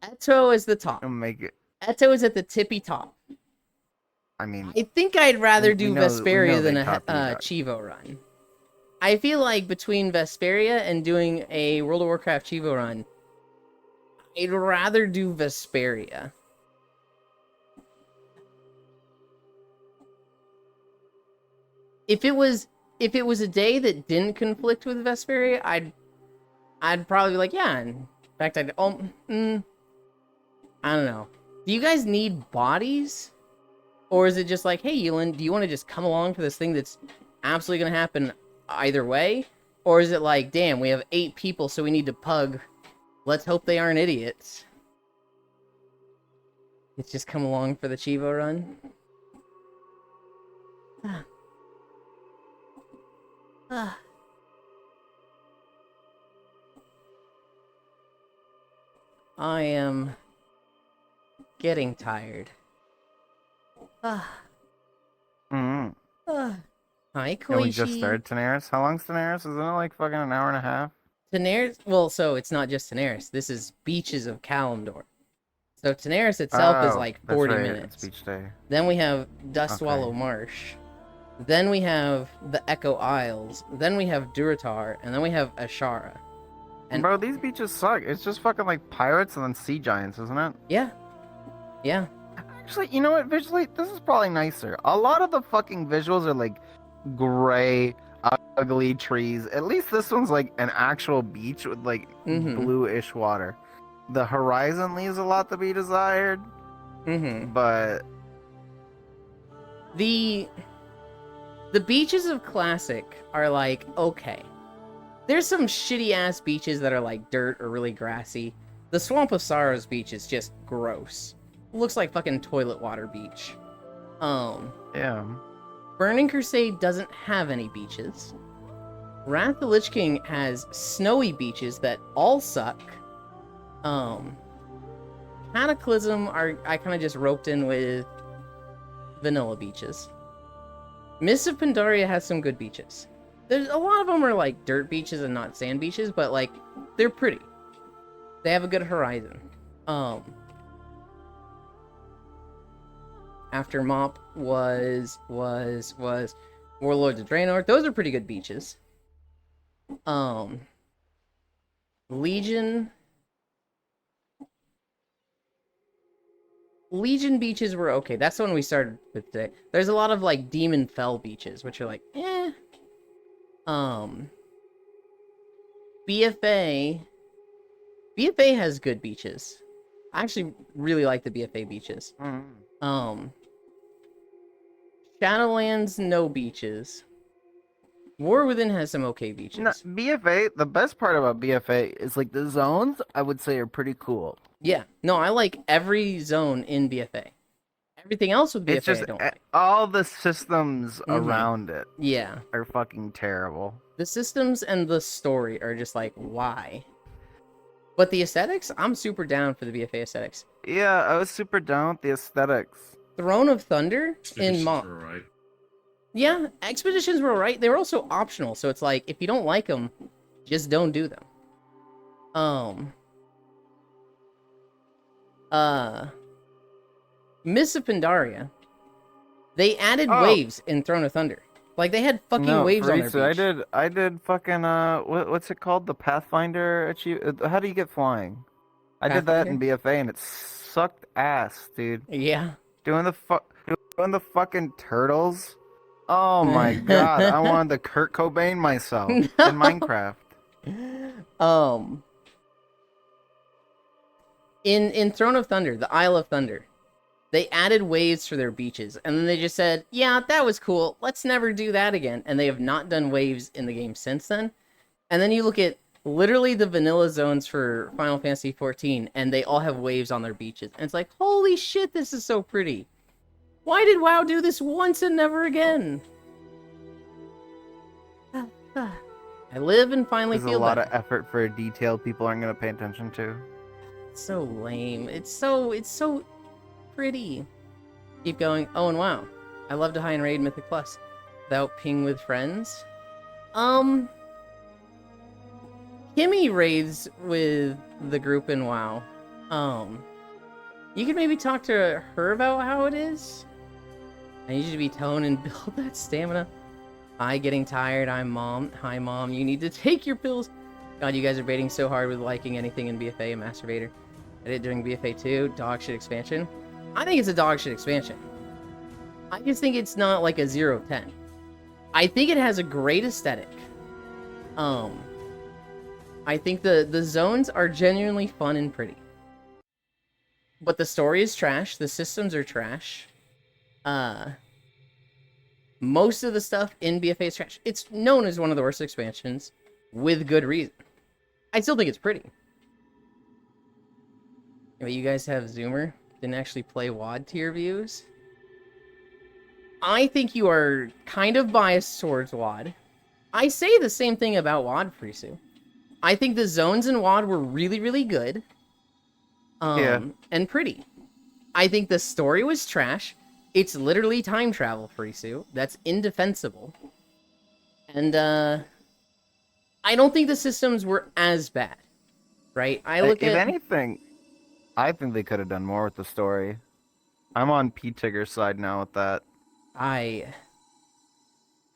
Eto is the top. Don't make it. Eto is at the tippy top. I mean, I think I'd rather We do know Vesperia than they a copy that. Chivo run. I feel like between Vesperia and doing a World of Warcraft Chivo run, I'd rather do Vesperia. If it was a day that didn't conflict with Vesperia, I'd probably be like, yeah. In fact, I don't know. Do you guys need bodies? Or is it just like, hey, Yulin, do you want to just come along for this thing that's absolutely going to happen either way? Or is it like, damn, we have 8 people, so we need to pug. Let's hope they aren't idiots. It's just come along for the Chivo run. I am getting tired. mm-hmm. Hi, Koichi. And we just started Daenerys. How long's Daenerys? Isn't it like fucking an hour and a half? Daenerys, well, so it's not just Daenerys. This is Beaches of Kalimdor. So Daenerys itself is like 40 that's right. minutes. It's beach day. Then we have Dustwallow Okay. Marsh. Then we have the Echo Isles. Then we have Durotar. And then we have Ashara. And- Bro, these beaches suck. It's just fucking like pirates and then sea giants, isn't it? Yeah. Yeah. Actually, you know what? Visually, this is probably nicer. A lot of the fucking visuals are like gray, ugly trees. At least this one's like an actual beach with like Mhm. bluish water. The horizon leaves a lot to be desired, Mm-hmm. but The beaches of Classic are like, okay. There's some shitty ass beaches that are like dirt or really grassy. The Swamp of Sorrows beach is just gross. Looks like fucking toilet water beach. yeah. Burning Crusade doesn't have any beaches. Wrath of the Lich King has snowy beaches that all suck. Cataclysm I kind of just roped in with vanilla beaches. Mists of Pandaria has some good beaches. There's a lot of them are like dirt beaches and not sand beaches, but like they're pretty. They have a good horizon. After Mop was Warlords of Draenor. Those are pretty good beaches. Legion beaches were okay. That's the one we started with today. There's a lot of like Demon Fell beaches, which are like, eh. BFA has good beaches. I actually really like the BFA beaches. Mm. Shadowlands, no beaches. War Within has some okay beaches. No, BFA, the best part about BFA is like the zones, I would say, are pretty cool. Yeah. No, I like every zone in BFA. Everything else with BFA It's just I don't like. all the systems Mhm. around it Yeah. are fucking terrible. The systems and the story are just like, why? But the aesthetics, I'm super down for the BFA aesthetics. Yeah, I was super down with the aesthetics. Throne of Thunder in Expeditions Mo... were alright. Yeah, expeditions were alright. They were also optional, so it's like, if you don't like them, just don't do them. Mists of Pandaria, they added Oh. waves in Throne of Thunder. Like, they had fucking waves on their Fritz, beach. I did fucking what's it called? The Pathfinder how do you get flying? I did that in BFA and it sucked ass, dude. Yeah. Doing the fucking turtles. Oh my god, I wanted to Kurt Cobain myself in Minecraft. In Throne of Thunder, the Isle of Thunder, they added waves for their beaches, and then they just said, yeah, that was cool, let's never do that again, and they have not done waves in the game since then. And then you look at literally the vanilla zones for Final Fantasy XIV, and they all have waves on their beaches, and it's like, holy shit, this is so pretty. Why did WoW do this once and never again? I live and finally There's a feel lot that. of effort for a detail people aren't gonna pay attention to. It's so lame. It's so pretty. Keep going. Oh, and wow. I love to high and raid Mythic Plus. Without ping with friends. Kimmy raids with the group in WoW. You could maybe talk to her about how it is. I need you to be tone and build that stamina. Hi, getting tired. I'm mom. Hi, mom. You need to take your pills. God, you guys are baiting so hard with liking anything in BFA, a masturbator. I did during BFA 2, dog shit expansion. I think it's a dog shit expansion. I just think it's not like a 0 of 10. I think it has a great aesthetic. I think the zones are genuinely fun and pretty. But the story is trash, the systems are trash. Most of the stuff in BFA is trash. It's known as one of the worst expansions, with good reason. I still think it's pretty. But you guys have Zoomer? Didn't actually play WoD tier views? I think you are kind of biased towards WoD. I say the same thing about WoD, Frisu. I think the zones in WoD were really, really good. And pretty. I think the story was trash. It's literally time travel, Frisu. That's indefensible. And, I don't think the systems were as bad. Right? If anything, I think they could have done more with the story. I'm on P-Tigger's side now with that. I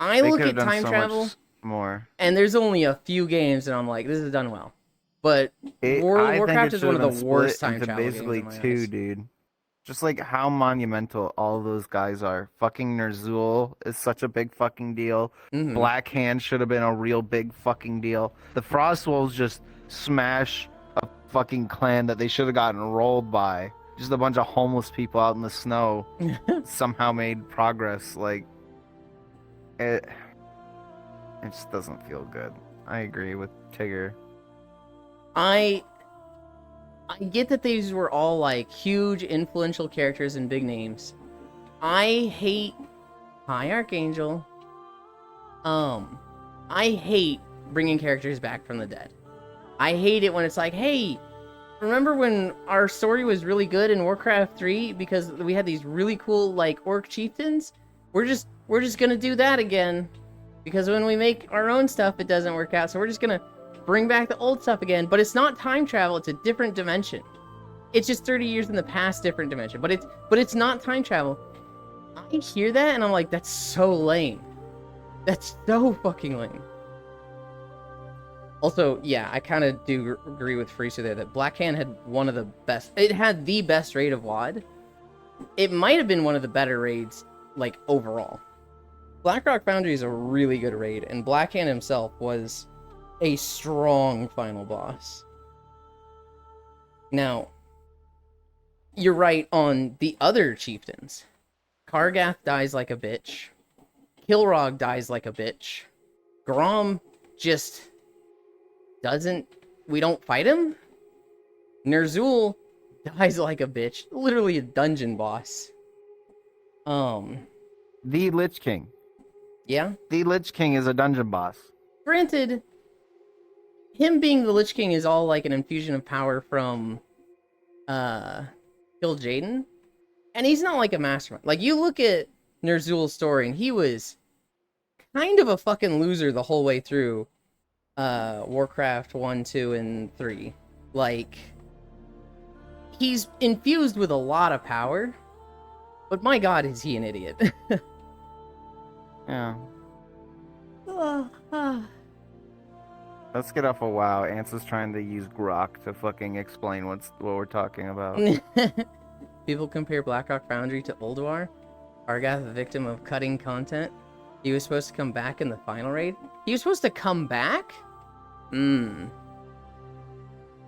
They look could have at done time so travel, much more. and there's only a few games, and I'm like, this is done well. But I think Warcraft it is one should of have the been worst split time into travel basically games in my two, eyes. dude. Just like how monumental all those guys are. Fucking Ner'zhul is such a big fucking deal. Mhm. Black Hand should have been a real big fucking deal. The Frostwolves just smash a fucking clan that they should have gotten rolled by. Just a bunch of homeless people out in the snow somehow made progress. Like, it just doesn't feel good. I agree with Tigger. I get that these were all like huge influential characters and big names. I hate Hi Archangel. I hate bringing characters back from the dead. I hate it when it's like, hey, remember when our story was really good in Warcraft 3 because we had these really cool like orc chieftains? We're just gonna do that again because when we make our own stuff, it doesn't work out. So we're just gonna bring back the old stuff again. But it's not time travel; it's a different dimension. It's just 30 years in the past, different dimension. But it's not time travel. I hear that and I'm like, that's so lame. That's so fucking lame. Also, yeah, I kind of do agree with Friesa there that Black Hand had one of the best. It had the best raid of WoD. It might have been one of the better raids, like, overall. Blackrock Foundry is a really good raid, and Black Hand himself was a strong final boss. Now, you're right on the other chieftains. Kargath dies like a bitch. Kilrog dies like a bitch. Grom just doesn't. We don't fight him. Ner'zhul dies like a bitch. Literally a dungeon boss. The Lich King. Yeah. The Lich King is a dungeon boss. Granted, him being the Lich King is all like an infusion of power from Kil'jaeden. And he's not like a mastermind. Like, you look at Ner'zhul's story, and he was kind of a fucking loser the whole way through Warcraft 1, 2, and 3. Like, he's infused with a lot of power, but my god, is he an idiot. Yeah. Let's get off of WoW. Ants is trying to use Grok to fucking explain what we're talking about. People compare Blackrock Foundry to Ulduar. Argath, a victim of cutting content. He was supposed to come back in the final raid. He was supposed to come back?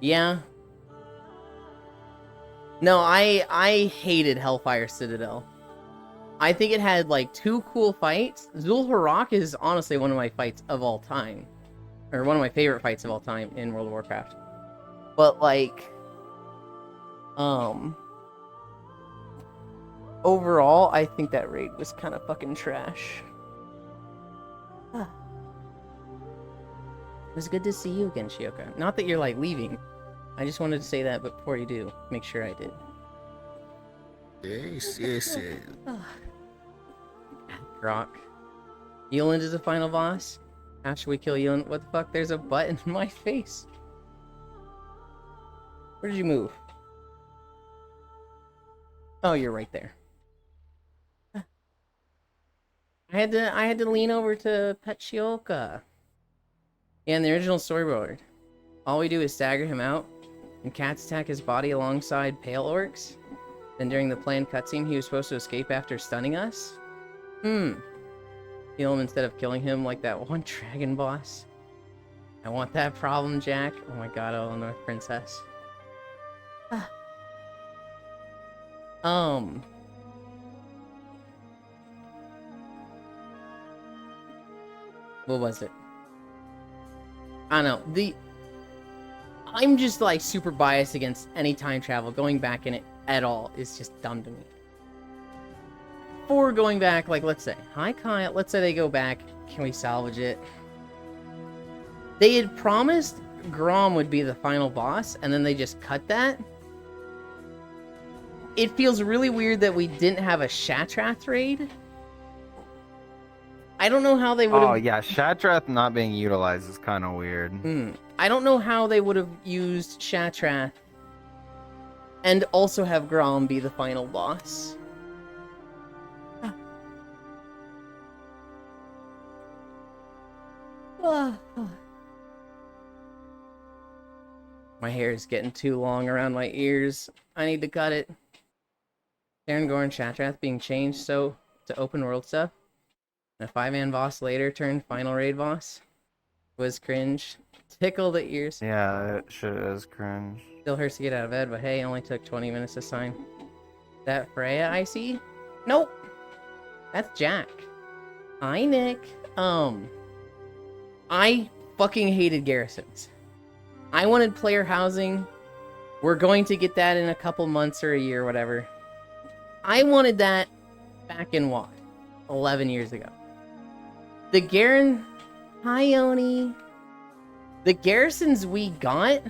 Yeah. No, I hated Hellfire Citadel. I think it had like 2 cool fights. Zul'Farrak is honestly one of my fights of all time. Or one of my favorite fights of all time in World of Warcraft. But like, overall, I think that raid was kind of fucking trash. It was good to see you again, Shioka. Not that you're like leaving. I just wanted to say that before you do. Make sure I did. Yes. Grok. Yeland is the final boss. After we kill Yeland, what the fuck? There's a button in my face. Where did you move? Oh, you're right there. I had to lean over to pet Shioka. Yeah, in the original storyboard, all we do is stagger him out, and cats attack his body alongside pale orcs. Then during the planned cutscene, he was supposed to escape after stunning us. Kill him instead of killing him like that one dragon boss. I want that problem, Jack. Oh my god, Eleanor Princess. What was it? I don't know. I'm just like super biased against any time travel. Going back in it at all is just dumb to me. For going back, like, let's say, hi Kyle, let's say they go back, can we salvage it? They had promised Grom would be the final boss, and then they just cut that. It feels really weird that we didn't have a Shattrath raid. I don't know how they would have... Oh yeah, Shattrath not being utilized is kind of weird. I don't know how they would have used Shattrath and also have Grom be the final boss. My hair is getting too long around my ears. I need to cut it. Aragorn and Shattrath being changed so to open world stuff. And a 5-man boss later turned final raid boss. Was cringe. Tickle the ears. Yeah, that shit is cringe. Still hurts to get out of bed, but hey, it only took 20 minutes to sign. That Freya I see? Nope. That's Jack. Hi, Nick. I fucking hated garrisons. I wanted player housing. We're going to get that in a couple months or a year, whatever. I wanted that back in what? 11 years ago. The Hi, Oni. The garrisons we got,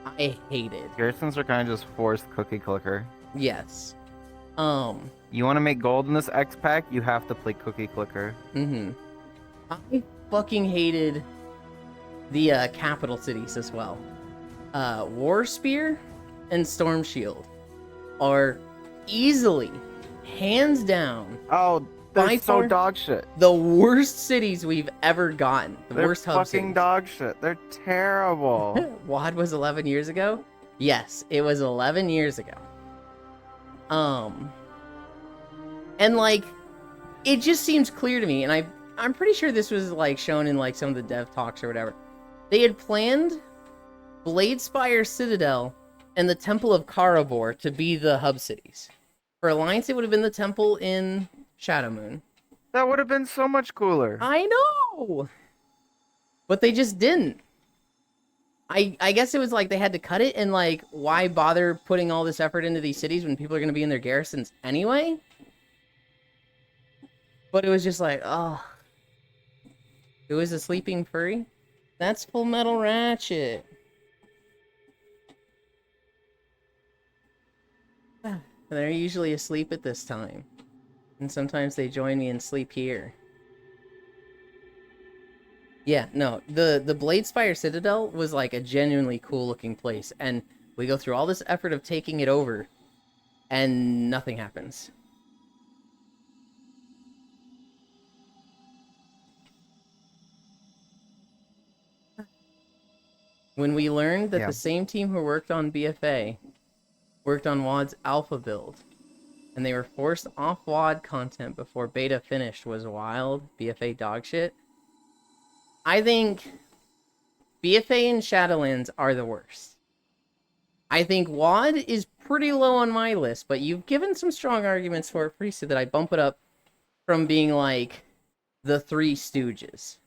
I hated. Garrisons are kind of just forced cookie clicker. Yes. You want to make gold in this X pack, you have to play cookie clicker. I fucking hated the capital cities as well. War Spear and Storm Shield are easily, hands down, Oh, by they're so far dog shit. the worst cities we've ever gotten. The They're worst hub fucking cities. dog shit. They're terrible. WoD was 11 years ago? Yes, it was 11 years ago. And like, it just seems clear to me, and I'm pretty sure this was like shown in like some of the dev talks or whatever. They had planned Bladespire Citadel and the Temple of Karabor to be the hub cities. For Alliance, it would have been the temple in Shadowmoon. That would have been so much cooler. I know! But they just didn't. I guess it was like they had to cut it, and like, why bother putting all this effort into these cities when people are going to be in their garrisons anyway? But it was just like, oh. It was a sleeping furry? That's Full Metal Ratchet. They're usually asleep at this time. And sometimes they join me and sleep here. Yeah, no, the Bladespire Citadel was like a genuinely cool looking place, and we go through all this effort of taking it over, and nothing happens. When we learned that the same team who worked on BFA worked on WoD's alpha build, and they were forced off WoD content before beta finished was wild. BFA dogshit. I think BFA and Shadowlands are the worst. I think WoD is pretty low on my list, but you've given some strong arguments for it, Priesthood, that I bump it up from being like the Three Stooges.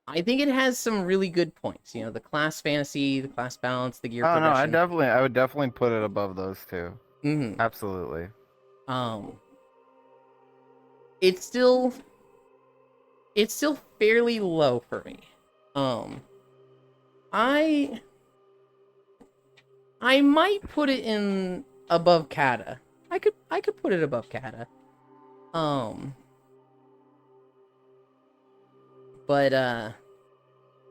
I think it has some really good points. You know, the class fantasy, the class balance, the gear progression. No, I would definitely put it above those two. Mm-hmm. Absolutely. It's still fairly low for me. I might put it in above Kata. I could put it above Kata. But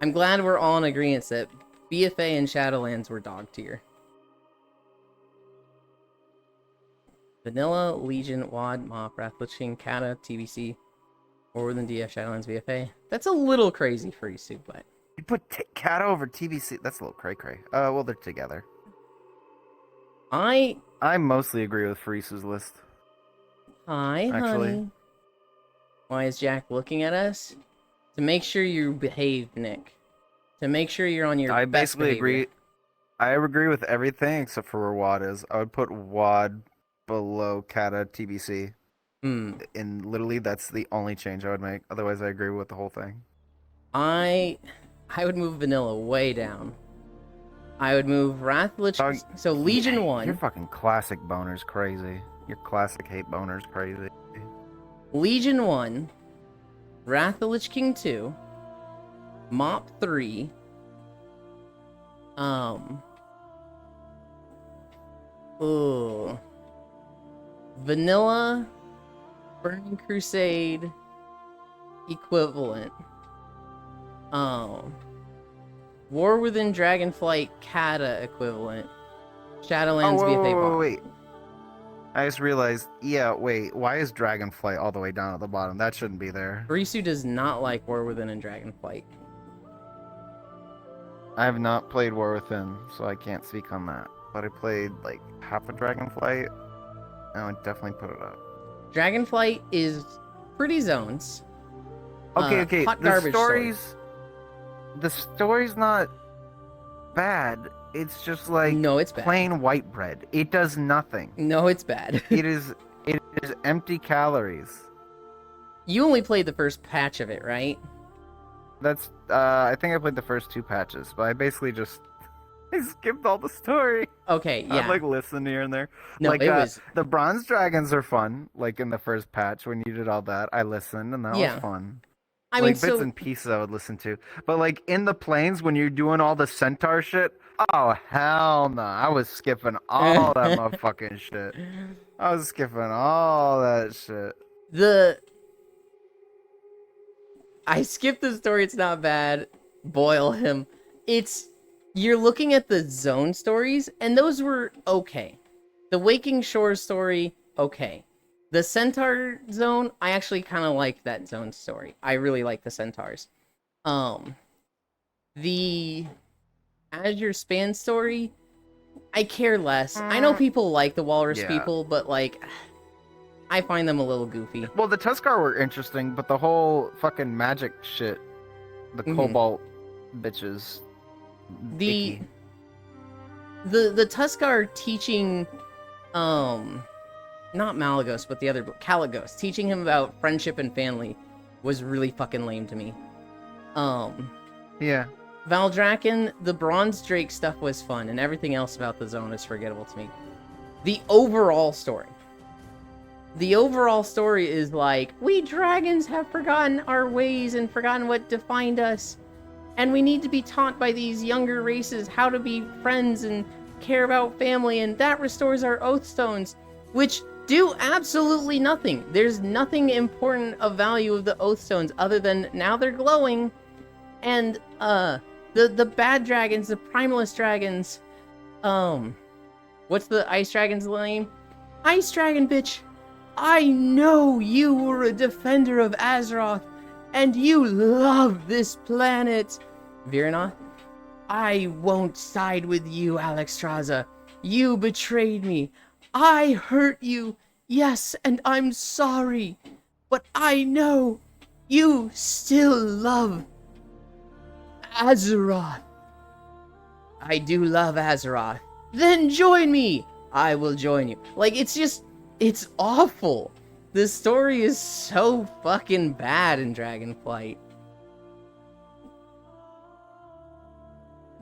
I'm glad we're all in agreement that BFA and Shadowlands were dog tier. Vanilla, Legion, WoD, Mop, Wrath, Lich King, Kata, TBC, or than DF, Shadowlands, BFA. That's a little crazy for you, Sue, but... You put Kata over TBC? That's a little cray-cray. Well, they're together. I mostly agree with Freese's list. Hi, actually. honey. Why is Jack looking at us? To make sure you behave, Nick. To make sure you're on your I best basically behavior. agree. I agree with everything except for where WoD is. I would put WoD below Kata TBC. And literally, that's the only change I would make. Otherwise, I agree with the whole thing. I would move Vanilla way down. I would move Wrath Lich... So, Legion 1. Your fucking classic boner's crazy. Your classic hate boner's crazy. Legion 1. Wrath of the Lich King 2. Mop 3. Vanilla... Burning Crusade equivalent. War Within Dragonflight Kata equivalent. Shadowlands BFA wait. I just realized, why is Dragonflight all the way down at the bottom? That shouldn't be there. Risu does not like War Within and Dragonflight. I have not played War Within, so I can't speak on that. But I played like half of Dragonflight. I would definitely put it up. Dragonflight is pretty zones. Okay. Hot The garbage story's not bad. It's just like it's bad. Plain white bread. It does nothing. No, it's bad. It is empty calories. You only played the first patch of it, right? That's I think I played the first 2 patches, but I basically just I skipped all the story. Okay, yeah. I'd like listen here and there. No, like, it was... the bronze dragons are fun. Like in the first patch when you did all that, I listened and that was fun. I mean, bits and pieces I would listen to. But like in the plains when you're doing all the centaur shit, oh hell no! I was skipping all that motherfucking shit. I was skipping all that shit. I skipped the story. It's not bad. Boil him. You're looking at the zone stories, and those were okay. The Waking Shores story, okay. The Centaur zone, I actually kind of like that zone story. I really like the Centaurs. The Azure Span story, I care less. I know people like the Walrus people, but like, I find them a little goofy. Well, the Tuskar were interesting, but the whole fucking magic shit, the Cobalt bitches. The Tuskar teaching, not Malagos, but the other Caligos, teaching him about friendship and family was really fucking lame to me. Yeah. Valdrakken, the Bronze Drake stuff was fun, and everything else about the zone is forgettable to me. The overall story is like, we dragons have forgotten our ways and forgotten what defined us, and we need to be taught by these younger races how to be friends and care about family, and that restores our oath stones, which do absolutely nothing. There's nothing important of value of the oath stones other than now they're glowing, and the bad dragons, the primalist dragons, what's the ice dragon's name? Ice dragon, bitch! I know you were a defender of Azeroth, and you love this planet! Viranoth, I won't side with you, Alexstrasza. You betrayed me. I hurt you. Yes, and I'm sorry. But I know you still love Azeroth. I do love Azeroth. Then join me. I will join you. Like, it's awful. This story is so fucking bad in Dragonflight.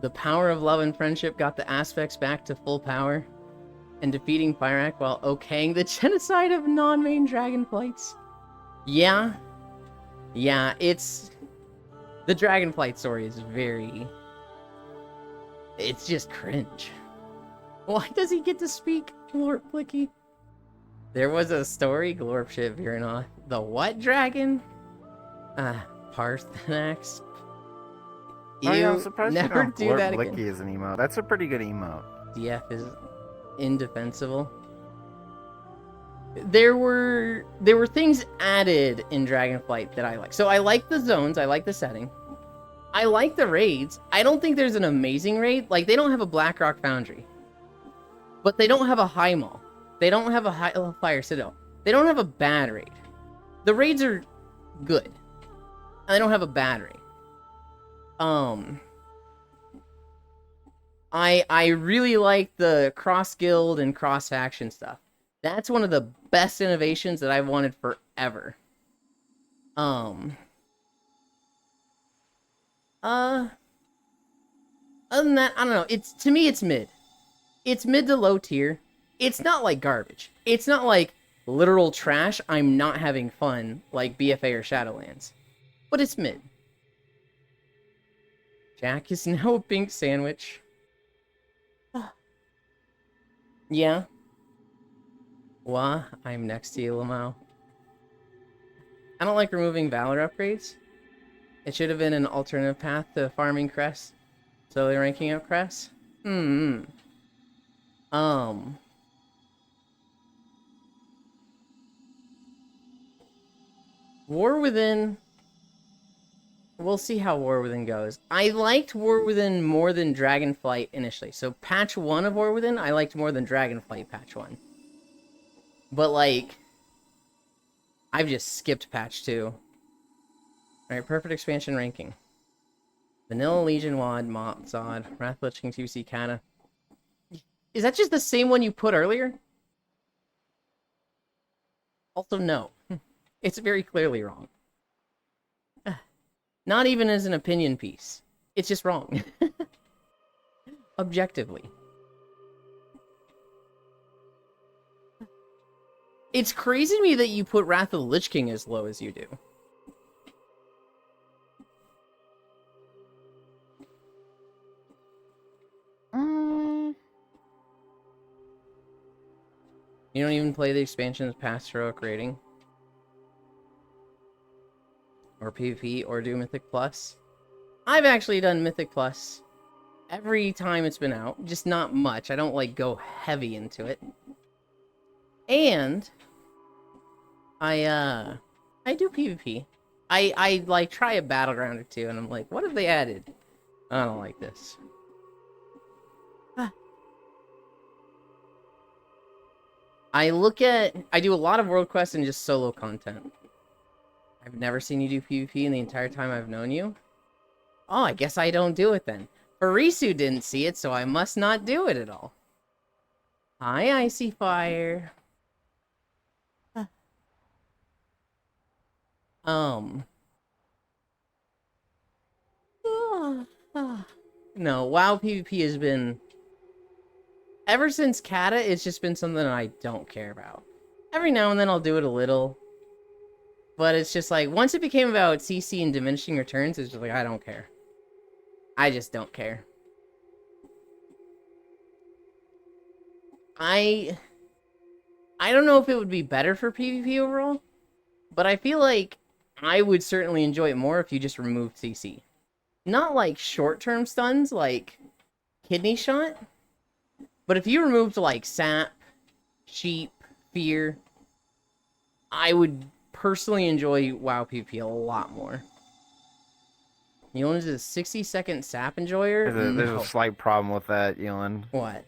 The power of love and friendship got the aspects back to full power, and defeating Fyrakk while okaying the genocide of non-main Dragonflights. Yeah, it's... The Dragonflight story is very... It's just cringe. Why does he get to speak, Glorp Blicky? There was a story, Glorp shit, Viranoth. The what dragon? Parsthenax. Oh, yeah, I'm surprised never you do that Blicky again. as an emote. That's a pretty good emote. DF is indefensible. There were things added in Dragonflight that I like. So I like the zones, I like the setting. I like the raids. I don't think there's an amazing raid. Like, they don't have a Blackrock Foundry. But they don't have a High Mall. They don't have a Fire Citadel. They don't have a bad raid. The raids are good. I don't have a bad raid. I really like the cross-guild and cross-faction stuff. That's one of the best innovations that I've wanted forever. Other than that, I don't know. To me, it's mid. It's mid to low tier. It's not like garbage. It's not like literal trash. I'm not having fun like BFA or Shadowlands. But it's mid. Jack is now a pink sandwich. Yeah. Wah, I'm next to you, Lamau. I don't like removing Valor upgrades. It should have been an alternative path to farming crests. Slowly ranking up crests. War Within... We'll see how War Within goes. I liked War Within more than Dragonflight initially. So patch 1 of War Within, I liked more than Dragonflight patch 1. But, like... I've just skipped patch 2. Alright, perfect expansion ranking. Vanilla Legion WoD, Zod, Wrath Lich King 2C Kata. Is that just the same one you put earlier? Also, no. It's very clearly wrong. Not even as an opinion piece. It's just wrong. Objectively. It's crazy to me that you put Wrath of the Lich King as low as you do. You don't even play the expansions past heroic rating? Or PvP, or do Mythic Plus? I've actually done Mythic Plus every time it's been out, just not much. I don't, like, go heavy into it. And I do PvP. I like, try a battleground or two, and I'm like, what have they added? I don't like this. I do a lot of world quests and just solo content. I've never seen you do PvP in the entire time I've known you. Oh, I guess I don't do it then. Farisu didn't see it, so I must not do it at all. Hi, Icy Fire. No, WoW PvP has been... Ever since Kata, it's just been something I don't care about. Every now and then I'll do it a little. But it's just like, once it became about CC and diminishing returns, it's just like, I don't care. I just don't care. I don't know if it would be better for PvP overall, but I feel like I would certainly enjoy it more if you just removed CC. Not like short-term stuns, like Kidney Shot, but if you removed like Sap, Sheep, Fear, I would personally enjoy WoW PvP a lot more. Yulin is a 60-second Sap enjoyer? There's No. a slight problem with that, Yulin. What?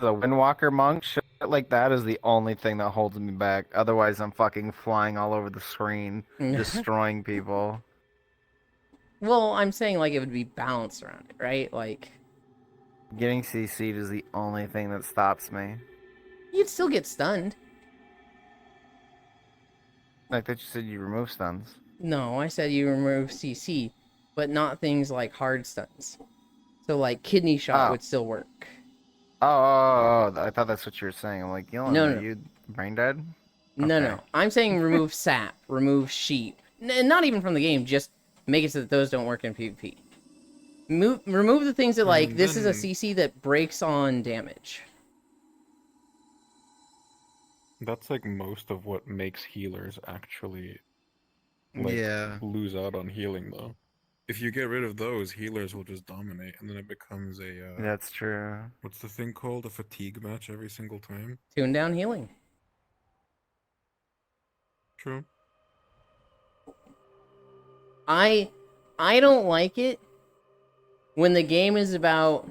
The Windwalker monk, shit like that is the only thing that holds me back. Otherwise, I'm fucking flying all over the screen, destroying people. Well, I'm saying like it would be balanced around it, right? Like, Getting CC'd is the only thing that stops me. you'd still get stunned. Like that you said you remove stuns. No, I said you remove CC, but not things like hard stuns. So like Kidney Shot Oh. would still work. Oh, I thought that's what you were saying. I'm like, Yulin, No, are no. you brain dead? No, Okay. no. I'm saying remove Sap, remove Sheep. Not even from the game, just make it so that those don't work in PvP. Remove the things that like, this is a then- CC that breaks on damage. That's like most of what makes healers actually like Yeah. lose out on healing though. If you get rid of those, healers will just dominate, and then it becomes a That's true. what's the thing called? A fatigue match every single time. Tune down healing. True. I don't like it when the game is about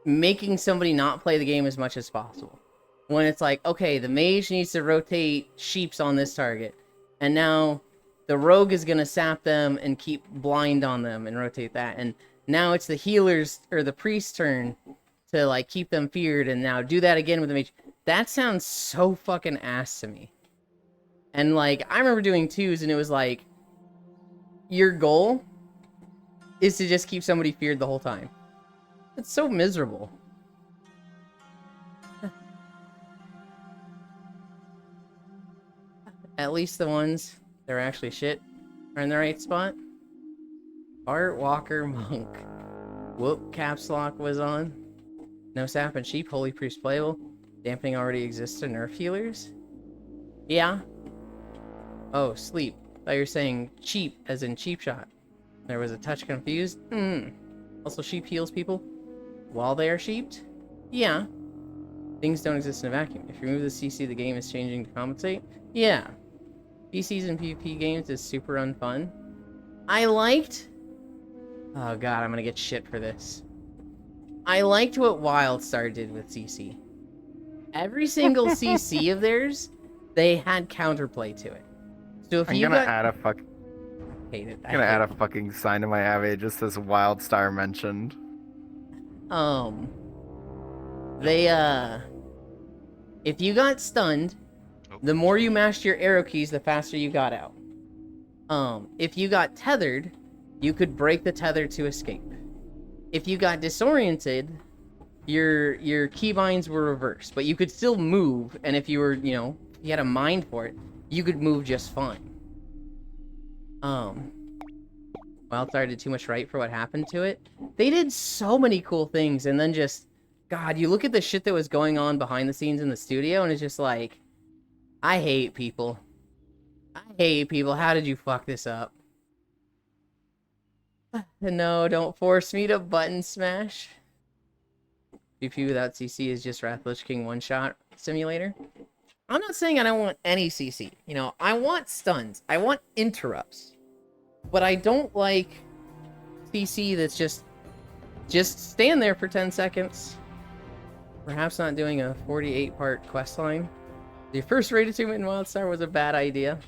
making somebody not play the game as much as possible. When it's like, okay, the mage needs to rotate sheeps on this target, and now the rogue is gonna sap them and keep blind on them and rotate that, and now it's the healer's or the priest's turn to like keep them feared, and now do that again with the mage. That sounds so fucking ass to me. And like, I remember doing twos, and it was like, your goal is to just keep somebody feared the whole time. It's so miserable. At least the ones that are actually shit are in the right spot. Art Walker Monk. Whoop, caps lock was on. No Sap and Sheep, Holy Priest playable. Dampening already exists to nerf healers. Yeah. Oh, sleep. Thought you were saying cheap, as in cheap shot. There was a touch confused. Also, sheep heals people while they are sheeped. Yeah. Things don't exist in a vacuum. If you remove the CC, the game is changing to compensate. Yeah. PCs and PvP games is super unfun. I liked... Oh god, I'm gonna get shit for this. I liked what WildStar did with CC. Every single CC of theirs, they had counterplay to it. So if I'm you gonna got... add a fuck. Hate it. I'm gonna add a fucking sign to my Abbey. It just says Wildstar mentioned. They, if you got stunned, the more you mashed your arrow keys, the faster you got out. If you got tethered, you could break the tether to escape. If you got disoriented, your keybinds were reversed, but you could still move, and if you were, you had a mind for it, you could move just fine. WildStar did too much right for what happened to it. They did so many cool things, and then just, God, you look at the shit that was going on behind the scenes in the studio, and it's just like, I hate people. I hate people. How did you fuck this up? No, don't force me to button smash. PvP without CC is just Wrath Lich King one-shot simulator. I'm not saying I don't want any CC. I want stuns. I want interrupts. But I don't like CC that's just stand there for 10 seconds. Perhaps not doing a 48-part questline. The first raid achievement in WildStar was a bad idea.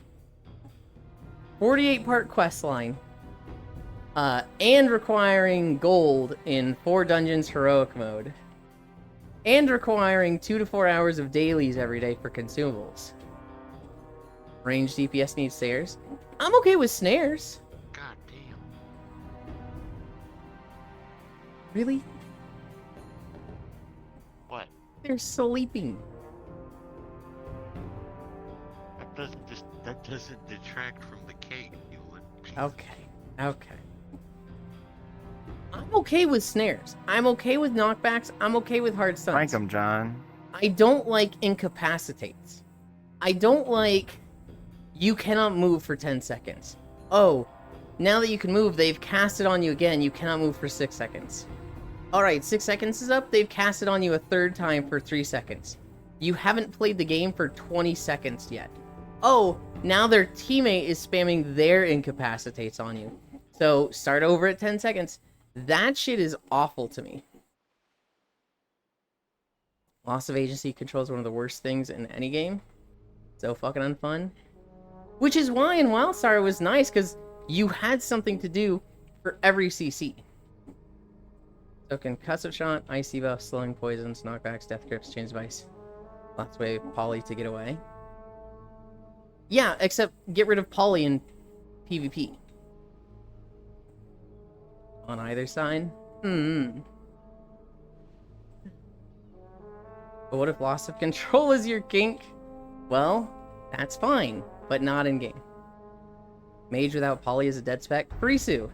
48-part questline. And requiring gold in 4 dungeons heroic mode. And requiring 2 to 4 hours of dailies every day for consumables. Ranged DPS needs snares. I'm okay with snares. God damn. Really? What? They're sleeping. That doesn't detract from the cake, Yulin. Okay. I'm okay with snares. I'm okay with knockbacks. I'm okay with hard stuns. Rank 'em, John. I don't like incapacitates. I don't like you cannot move for 10 seconds. Oh, now that you can move, they've cast it on you again. You cannot move for 6 seconds. Alright, 6 seconds is up. They've cast it on you a third time for 3 seconds. You haven't played the game for 20 seconds yet. Oh, now their teammate is spamming their incapacitates on you. So start over at 10 seconds. That shit is awful to me. Loss of agency control is one of the worst things in any game. So fucking unfun. Which is why in Wildstar it was nice, because you had something to do for every CC. So concussive shot, icy buff, slowing poisons, knockbacks, death grips, chains of ice. Lots of way Poly to get away. Yeah, except get rid of Poly in PvP. On either side? But what if loss of control is your kink? Well, that's fine, but not in game. Mage without Poly is a dead spec. Frisu!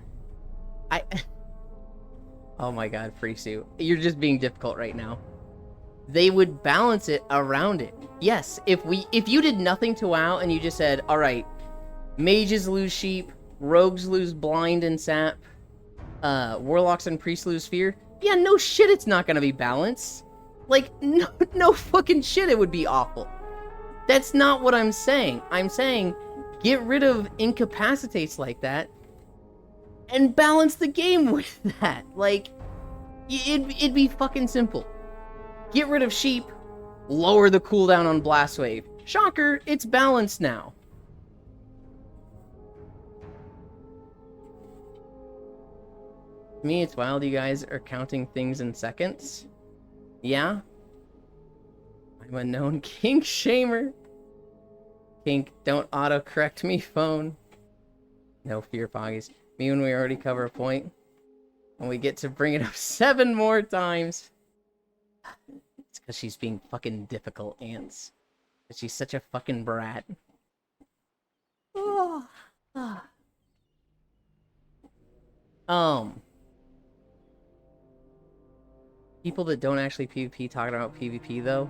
Oh my god, Frisu. You're just being difficult right now. They would balance it around it. Yes, if you did nothing to WoW and you just said, alright, mages lose sheep, rogues lose blind and sap, warlocks and priests lose fear, yeah, no shit it's not gonna be balanced. Like, no fucking shit it would be awful. That's not what I'm saying. I'm saying, get rid of incapacitates like that, and balance the game with that. Like, it'd be fucking simple. Get rid of sheep, lower the cooldown on Blast Wave. Shocker, it's balanced now. To me, it's wild you guys are counting things in seconds. Yeah? I'm a known kink shamer. Kink, don't auto-correct me, phone. No fear, Poggies. Me when we already cover a point. And we get to bring it up 7 more times. It's because she's being fucking difficult, Ants. She's such a fucking brat. People that don't actually PvP talking about PvP, though.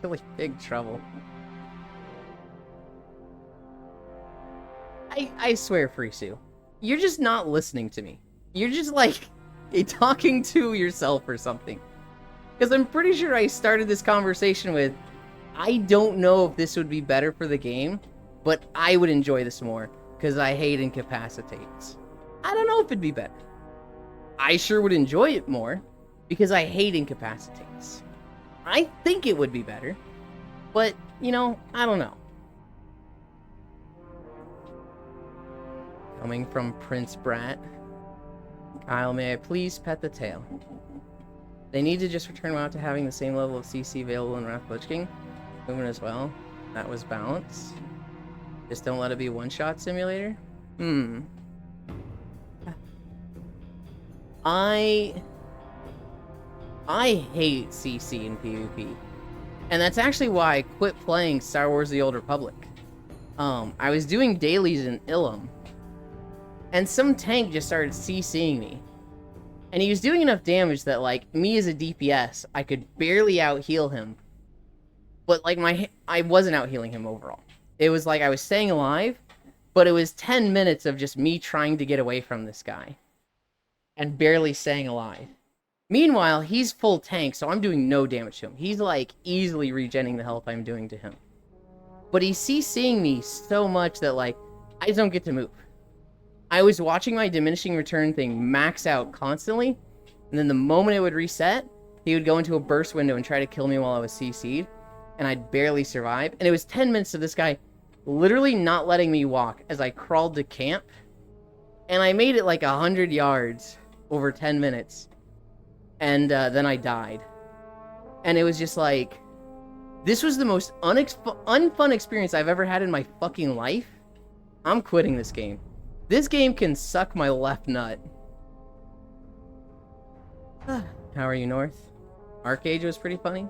Really big trouble. I swear, Frisu. You're just not listening to me. You're just like talking to yourself or something. Because I'm pretty sure I started this conversation with, I don't know if this would be better for the game, but I would enjoy this more because I hate incapacitates. I don't know if it'd be better. I sure would enjoy it more because I hate incapacitates. I think it would be better, but, you know, I don't know. Coming from Prince Brat. Kyle, may I please pet the tail? They need to just return WoW to having the same level of CC available in Wrath of the Lich King. Movement as well. That was balanced. Just don't let it be a one-shot simulator. I hate CC in PvP. And that's actually why I quit playing Star Wars The Old Republic. I was doing dailies in Ilum. And some tank just started CCing me. And he was doing enough damage that, like, me as a DPS, I could barely out-heal him. But, like, I wasn't out-healing him overall. It was like I was staying alive, but it was 10 minutes of just me trying to get away from this guy. And barely staying alive. Meanwhile, he's full tank, so I'm doing no damage to him. He's, like, easily regenning the health I'm doing to him. But he's CCing me so much that, like, I just don't get to move. I was watching my diminishing return thing max out constantly, and then the moment it would reset, he would go into a burst window and try to kill me while I was CC'd, and I'd barely survive. And it was 10 minutes of this guy literally not letting me walk as I crawled to camp, and I made it like 100 yards over 10 minutes, and then I died. And it was just like, this was the most unfun experience I've ever had in my fucking life. I'm quitting this game. This game can suck my left nut. How are you, North? Arcade was pretty funny.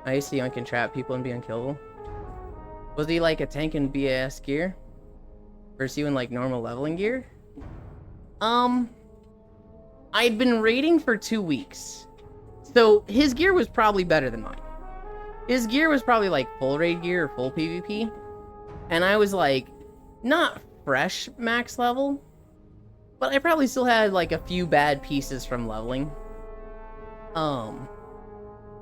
I used to yoink and trap people and be unkillable. Was he like a tank in BAS gear? Versus you in like normal leveling gear? I'd been raiding for 2 weeks. So his gear was probably better than mine. His gear was probably like full raid gear or full PvP. And I was like, not fresh max level, but I probably still had like a few bad pieces from leveling.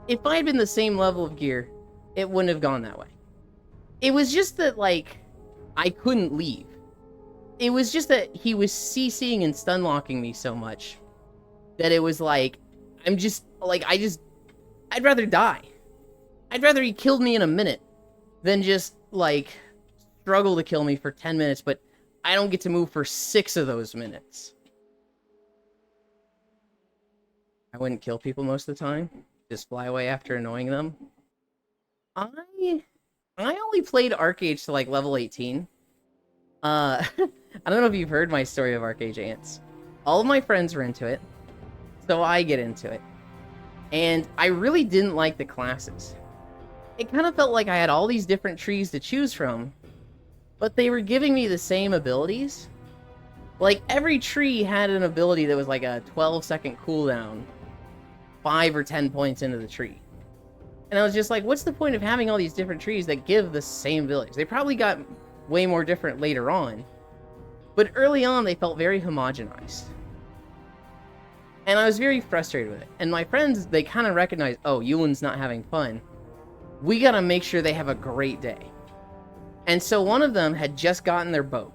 If I had been the same level of gear, it wouldn't have gone that way. It was just that, like, I couldn't leave. It was just that he was CCing and stun locking me so much that it was like, I'd rather die. I'd rather he killed me in a minute than just, like, struggle to kill me for 10 minutes, but I don't get to move for 6 of those minutes. I wouldn't kill people most of the time. Just fly away after annoying them. I only played Arcade to like level 18. I don't know if you've heard my story of Arcade Ants. All of my friends were into it, so I get into it. And I really didn't like the classes. It kind of felt like I had all these different trees to choose from, but they were giving me the same abilities. Like, every tree had an ability that was like a 12-second cooldown 5 or 10 points into the tree. And I was just like, what's the point of having all these different trees that give the same abilities? They probably got way more different later on. But early on, they felt very homogenized. And I was very frustrated with it. And my friends, they kind of recognized, oh, Yulin's not having fun. We gotta make sure they have a great day. And so one of them had just gotten their boat.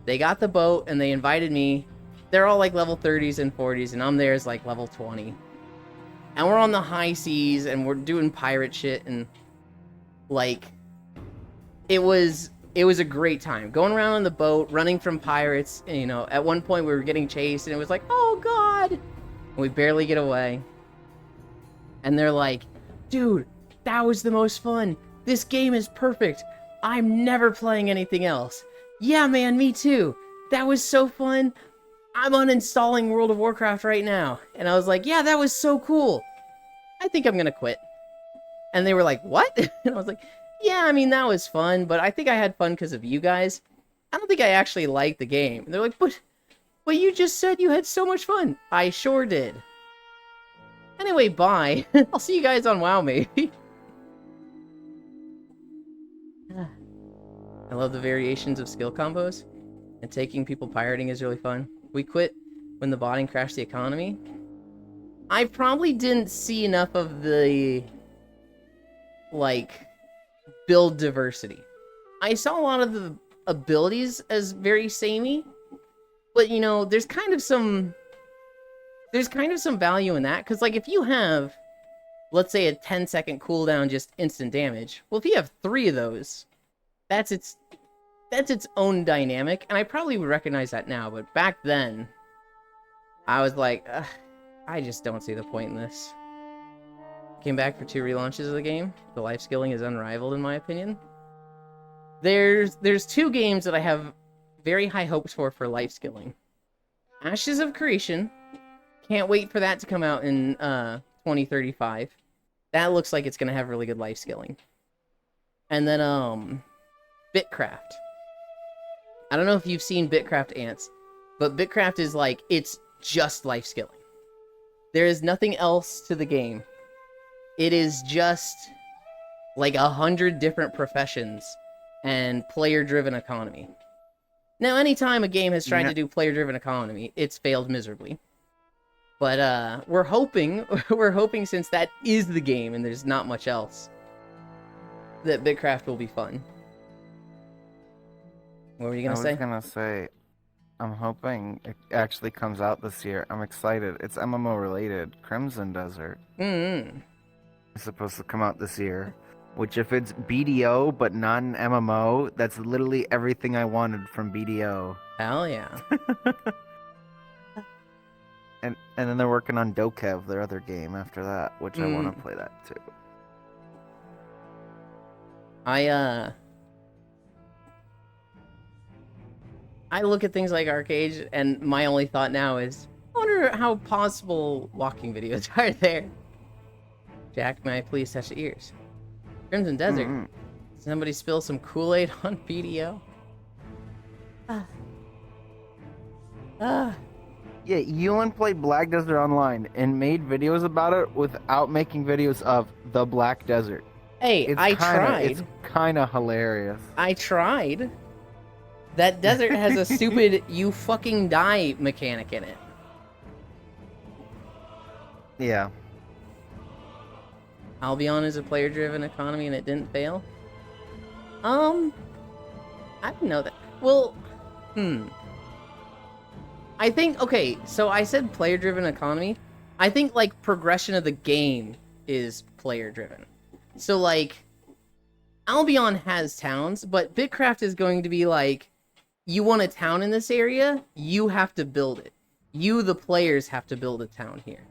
They got the boat and they invited me. They're all like level 30s and 40s, and I'm there as like level 20. And we're on the high seas, and we're doing pirate shit, and, like, it was a great time. Going around on the boat, running from pirates, and, you know, at one point we were getting chased, and it was like, oh god! And we barely get away. And they're like, dude, that was the most fun. This game is perfect. I'm never playing anything else. Yeah, man, me too. That was so fun. I'm uninstalling World of Warcraft right now. And I was like, yeah, that was so cool. I think I'm gonna quit. And they were like, what? And I was like, yeah, I mean, that was fun, but I think I had fun because of you guys. I don't think I actually liked the game. And they're like, but you just said you had so much fun. I sure did. Anyway, bye. I'll see you guys on WoW, maybe. I love the variations of skill combos. And taking people pirating is really fun. We quit when the botting crashed the economy. I probably didn't see enough of the, like, build diversity. I saw a lot of the abilities as very samey, but, you know, there's kind of some value in that, because, like, if you have, let's say, a 10-second cooldown, just instant damage, well, if you have 3 of those, that's its own dynamic, and I probably would recognize that now, but back then, I was like, I just don't see the point in this. Came back for 2 relaunches of the game. The life skilling is unrivaled, in my opinion. There's 2 games that I have very high hopes for life skilling. Ashes of Creation. Can't wait for that to come out in 2035. That looks like it's going to have really good life skilling. And then, Bitcraft. I don't know if you've seen Bitcraft Ants, but Bitcraft is like, it's just life skilling. There is nothing else to the game. It is just like 100 different professions and player-driven economy. Now, anytime a game has tried to do player-driven economy, it's failed miserably. But we're hoping since that is the game and there's not much else, that Bitcraft will be fun. What were you gonna say? I was gonna say, I'm hoping it actually comes out this year. I'm excited. It's MMO related. Crimson Desert. It's supposed to come out this year. Which, if it's BDO but not an MMO, that's literally everything I wanted from BDO. Hell yeah. And then they're working on Dokev, their other game, after that, which I want to play that too. I look at things like Arcade, and my only thought now is, I wonder wonder how possible walking videos are there. Jack, may I please touch the ears? Crimson Desert. Mhm. Somebody spill some Kool-Aid on PDO? Ah. Yeah, Ewan played Black Desert Online and made videos about it without making videos of the Black Desert. Hey, I tried. It's kind of hilarious. I tried. That desert has a stupid you fucking die mechanic in it. Yeah. Albion is a player-driven economy and it didn't fail? I didn't know that. Well, I think, okay, so I said player-driven economy. I think, like, progression of the game is player-driven. So, like, Albion has towns, but Bitcraft is going to be like, you want a town in this area, you have to build it. You, the players, have to build a town here.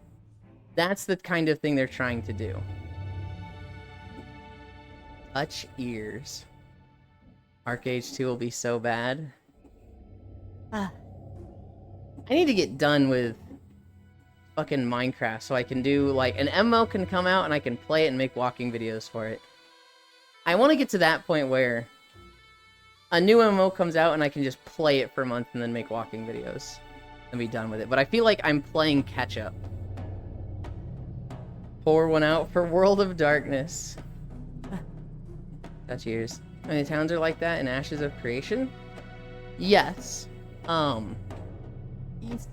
That's the kind of thing they're trying to do. Touch ears. Arcade 2 will be so bad. I need to get done with fucking Minecraft so I can do, like, an MMO can come out and I can play it and make walking videos for it. I want to get to that point where a new MMO comes out and I can just play it for a month and then make walking videos and be done with it. But I feel like I'm playing catch-up. Pour one out for World of Darkness. Touch ears. I mean, towns are like that in Ashes of Creation? Yes.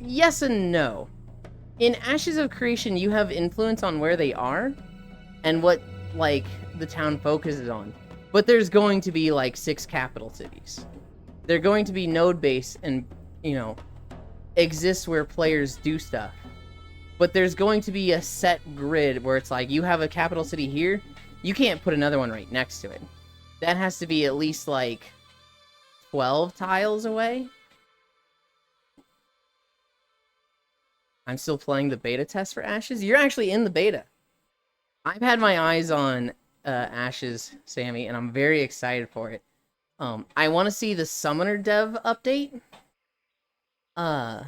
Yes and no. In Ashes of Creation, you have influence on where they are and what, like, the town focuses on. But there's going to be, like, 6 capital cities. They're going to be node-based and, you know, exist where players do stuff. But there's going to be a set grid where it's like, you have a capital city here, you can't put another one right next to it. That has to be at least, like, 12 tiles away. I'm still playing the beta test for Ashes. You're actually in the beta. I've had my eyes on Ashes, Sammy, and I'm very excited for it. I want to see the Summoner dev update. And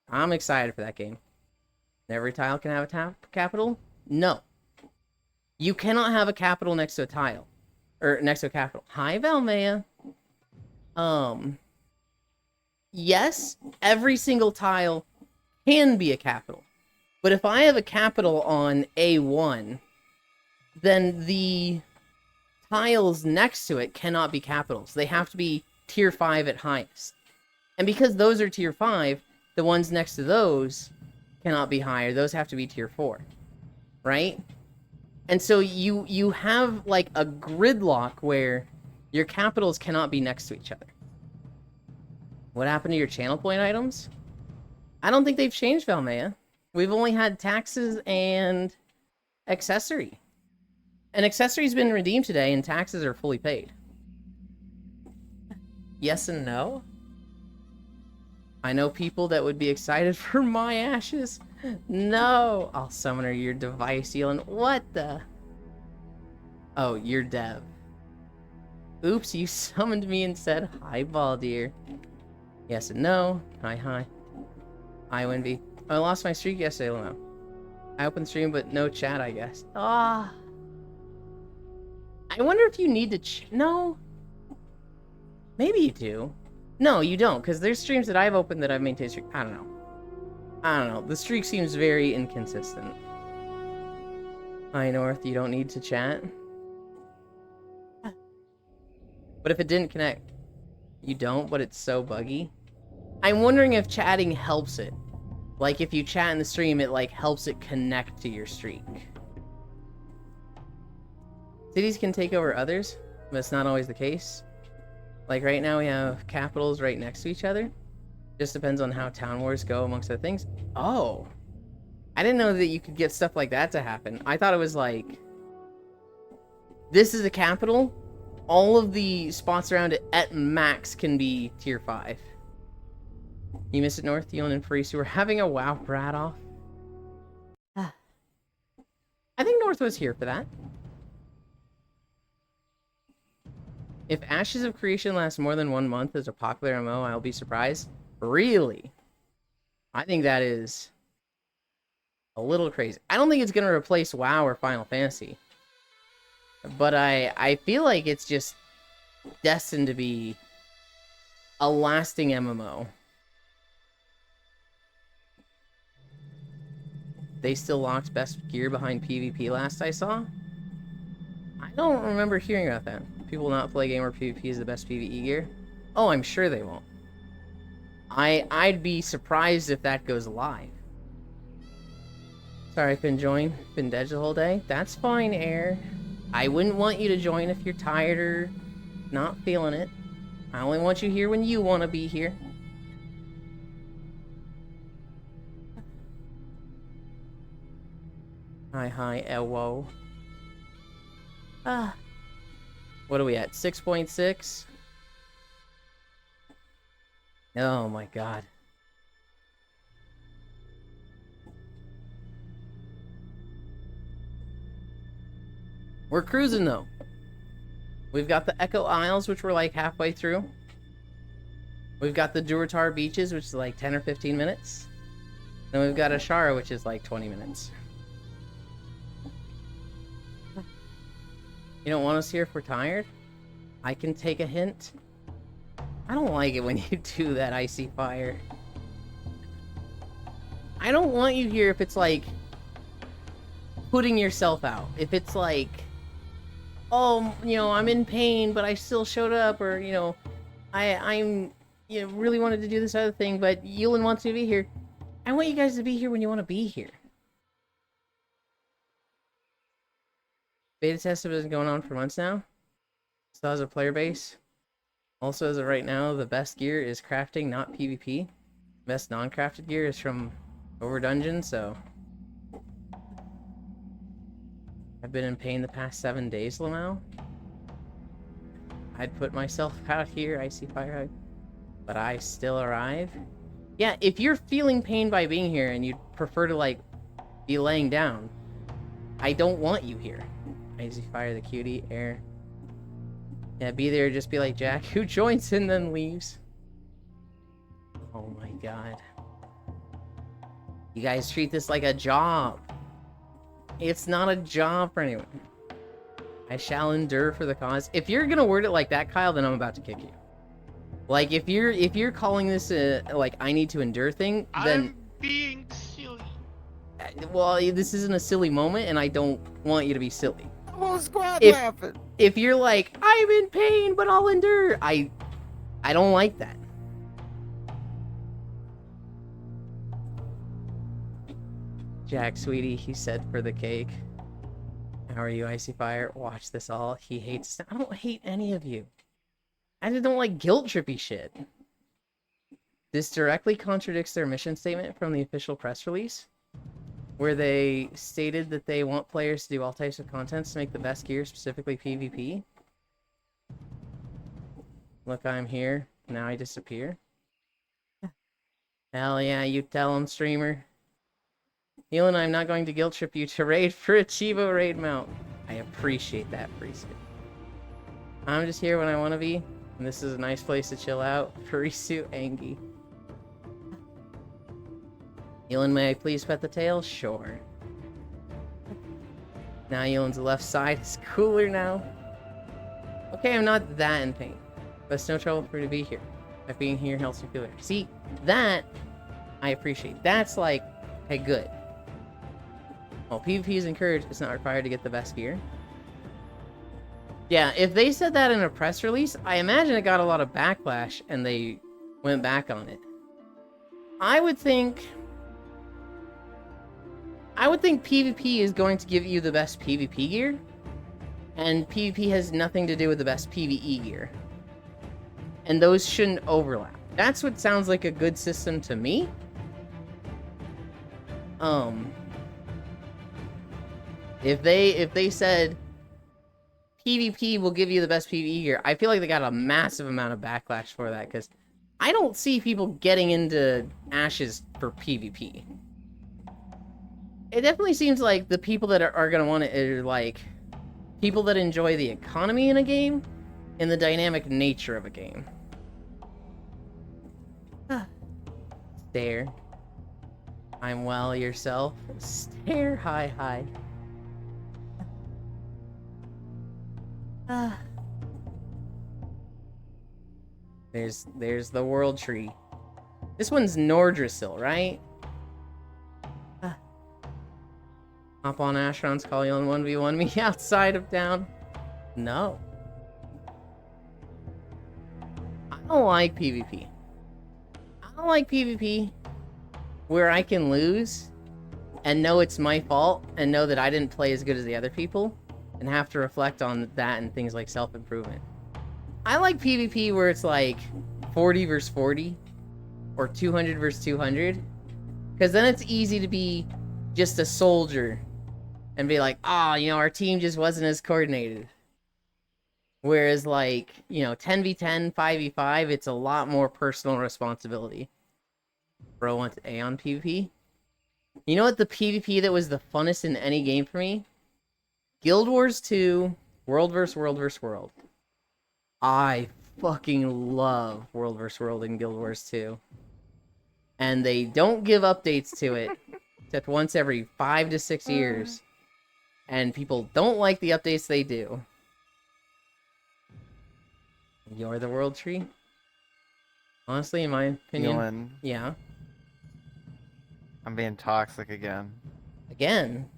I'm excited for that game. Every tile can have a capital? No. You cannot have a capital next to a tile. Or next to a capital. Hi, Valmea. Yes, every single tile can be a capital. But if I have a capital on A1, then the tiles next to it cannot be capitals. They have to be tier 5 at highest. And because those are tier 5, the ones next to those cannot be higher. Those have to be tier 4. Right? And so you have, like, a gridlock where your capitals cannot be next to each other. What happened to your channel point items? I don't think they've changed, Valmea. We've only had taxes and accessory. And accessory's been redeemed today, and taxes are fully paid. Yes and no? I know people that would be excited for my Ashes. No! I'll summoner your device, Elon. What the? Oh, you're dev. Oops, you summoned me and said hi, Baldir. Yes and no. Hi, hi. Hi, Winby. I lost my streak yesterday, Limo. I opened stream, but no chat, I guess. Ah. I wonder if you need to no. Maybe you do. No, you don't, because there's streams that I've opened that I've maintained streak. I don't know. The streak seems very inconsistent. Hi, North. You don't need to chat. But if it didn't connect, you don't, but it's so buggy. I'm wondering if chatting helps it. Like, if you chat in the stream, it, like, helps it connect to your streak. Cities can take over others, but it's not always the case. Like, right now we have capitals right next to each other. Just depends on how town wars go, amongst other things. Oh. I didn't know that you could get stuff like that to happen. I thought it was like, this is a capital. All of the spots around it at max can be tier 5. You missed it, North, Elon, and Freeze, who were having a WoW brat off. I think North was here for that. If Ashes of Creation lasts more than 1 month as a popular MMO, I'll be surprised. Really? I think that is a little crazy. I don't think it's going to replace WoW or Final Fantasy. But I feel like it's just destined to be a lasting MMO. They still locked best gear behind PvP last I saw. I don't remember hearing about that. People will not play a game where PvP is the best PvE gear. Oh, I'm sure they won't. I'd be surprised if that goes live. Sorry, I couldn't join. Been dead the whole day. That's fine, Air. I wouldn't want you to join if you're tired or not feeling it. I only want you here when you want to be here. Hi, Elwo. What are we at? 6.6? Oh my god. We're cruising though. We've got the Echo Isles, which we're like halfway through. We've got the Durotar Beaches, which is like 10 or 15 minutes. Then we've got Ashara, which is like 20 minutes. You don't want us here if we're tired? I can take a hint. I don't like it when you do that, Icy Fire. I don't want you here if it's like putting yourself out. If it's like, oh, you know, I'm in pain, but I still showed up, or, you know, I'm you know, really wanted to do this other thing, but Yulin wants me to be here. I want you guys to be here when you want to be here. Beta test has been going on for months now. Still has a player base. Also, as of right now, the best gear is crafting, not PvP. Best non-crafted gear is from Over Dungeon, so... I've been in pain the past 7 days, Lamau. I'd put myself out here, Icy Fire, but I still arrive. Yeah, if you're feeling pain by being here and you'd prefer to, like, be laying down, I don't want you here. Icy Fire, the cutie, Air. Yeah, be there, just be like Jack, who joins and then leaves. Oh my god. You guys treat this like a job. It's not a job for anyone. I shall endure for the cause. If you're gonna word it like that, Kyle, then I'm about to kick you. Like, if you're calling this a, like, I need to endure thing, then... I'm being silly. Well, this isn't a silly moment, and I don't want you to be silly. Whole squad If- laughing. If you're like, I'm in pain, but I'll endure, I don't like that. Jack, sweetie, he said for the cake. How are you, Icy Fire? Watch this all. He hates... I don't hate any of you. I just don't like guilt-trippy shit. This directly contradicts their mission statement from the official press release, where they stated that they want players to do all types of content to make the best gear, specifically PvP. Look, I'm here. Now I disappear. Hell yeah, you tell him, streamer. Elon, I'm not going to guilt trip you to raid for a Chivo raid mount. I appreciate that, Frisu. I'm just here when I want to be, and this is a nice place to chill out. Frisu Angie. Elon, may I please pet the tail? Sure. Now Elon's left side is cooler now. Okay, I'm not that in pain, but it's no trouble for me to be here. But being here helps me feel better. See, that I appreciate. That's like, hey, good. Well, PvP is encouraged. It's not required to get the best gear. Yeah, if they said that in a press release, I imagine it got a lot of backlash and they went back on it. I would think PvP is going to give you the best PvP gear, and PvP has nothing to do with the best PvE gear. And those shouldn't overlap. That's what sounds like a good system to me. If they said PvP will give you the best PvE gear, I feel like they got a massive amount of backlash for that, because I don't see people getting into Ashes for PvP. It definitely seems like the people that are going to want it are like people that enjoy the economy in a game in the dynamic nature of a game. Stare. I'm well, yourself. Stare, hi. There's the world tree. This one's Nordrassil, right? Hop on Asheron's call you on 1v1 me outside of town. No. I don't like PvP. I don't like PvP where I can lose and know it's my fault and know that I didn't play as good as the other people and have to reflect on that and things like self-improvement. I like PvP where it's like 40 versus 40 or 200 versus 200 because then it's easy to be just a soldier and be like, our team just wasn't as coordinated. Whereas, like, 10v10, 5v5, it's a lot more personal responsibility. Bro wants A on PvP. You know what the PvP that was the funnest in any game for me? Guild Wars 2, World vs. World vs. World. I fucking love World vs. World in Guild Wars 2. And they don't give updates to it except once every 5 to 6 years. And people don't like the updates they do. You're the world tree? Honestly, in my opinion, Ewan, yeah. I'm being toxic again. Again?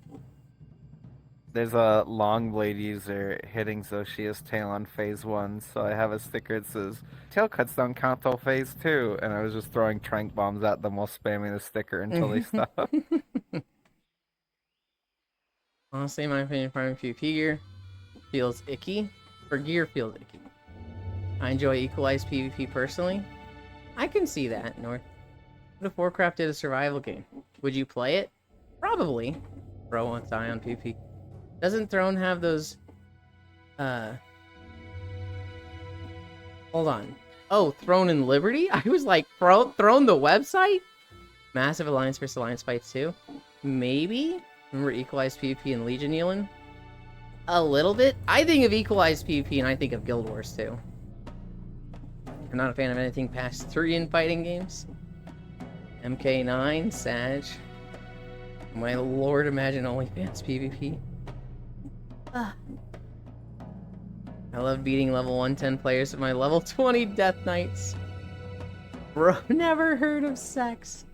There's a Longblade user hitting Zoshia's tail on phase 1, so I have a sticker that says, tail cuts don't count till phase 2, and I was just throwing trank bombs at them while spamming the sticker until they stop. Honestly, in my opinion, farming PvP gear feels icky. For gear feels icky. I enjoy equalized PvP personally. I can see that, North. What if Warcraft did a survival game? Would you play it? Probably. Bro wants to die on PvP. Doesn't Throne have those... Hold on. Oh, Throne and Liberty? I was like, Throne the website? Massive Alliance vs. Alliance fights too? Maybe? Remember Equalized PvP and Legion Elan? A little bit. I think of Equalized PvP and I think of Guild Wars too. I'm not a fan of anything past 3 in fighting games. MK9, Sag. My lord, imagine OnlyFans PvP. I love beating level 110 players with my level 20 Death Knights. Bro, never heard of sex.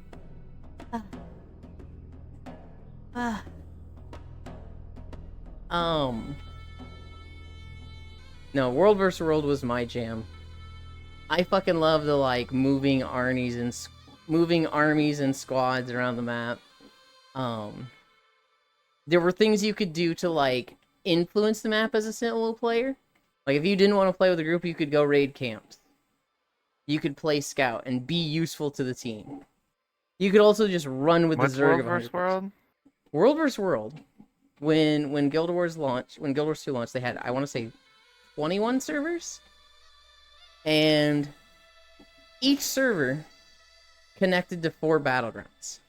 No, World vs. World was my jam. I fucking love the, like, moving armies and squads around the map. There were things you could do to, like, influence the map as a solo player. Like, if you didn't want to play with a group, you could go raid camps. You could play scout and be useful to the team. You could also just run with What's the Zerg. World vs. World? World vs. World. When Guild Wars 2 launched, they had, I want to say, 21 servers. And each server connected to 4 battlegrounds.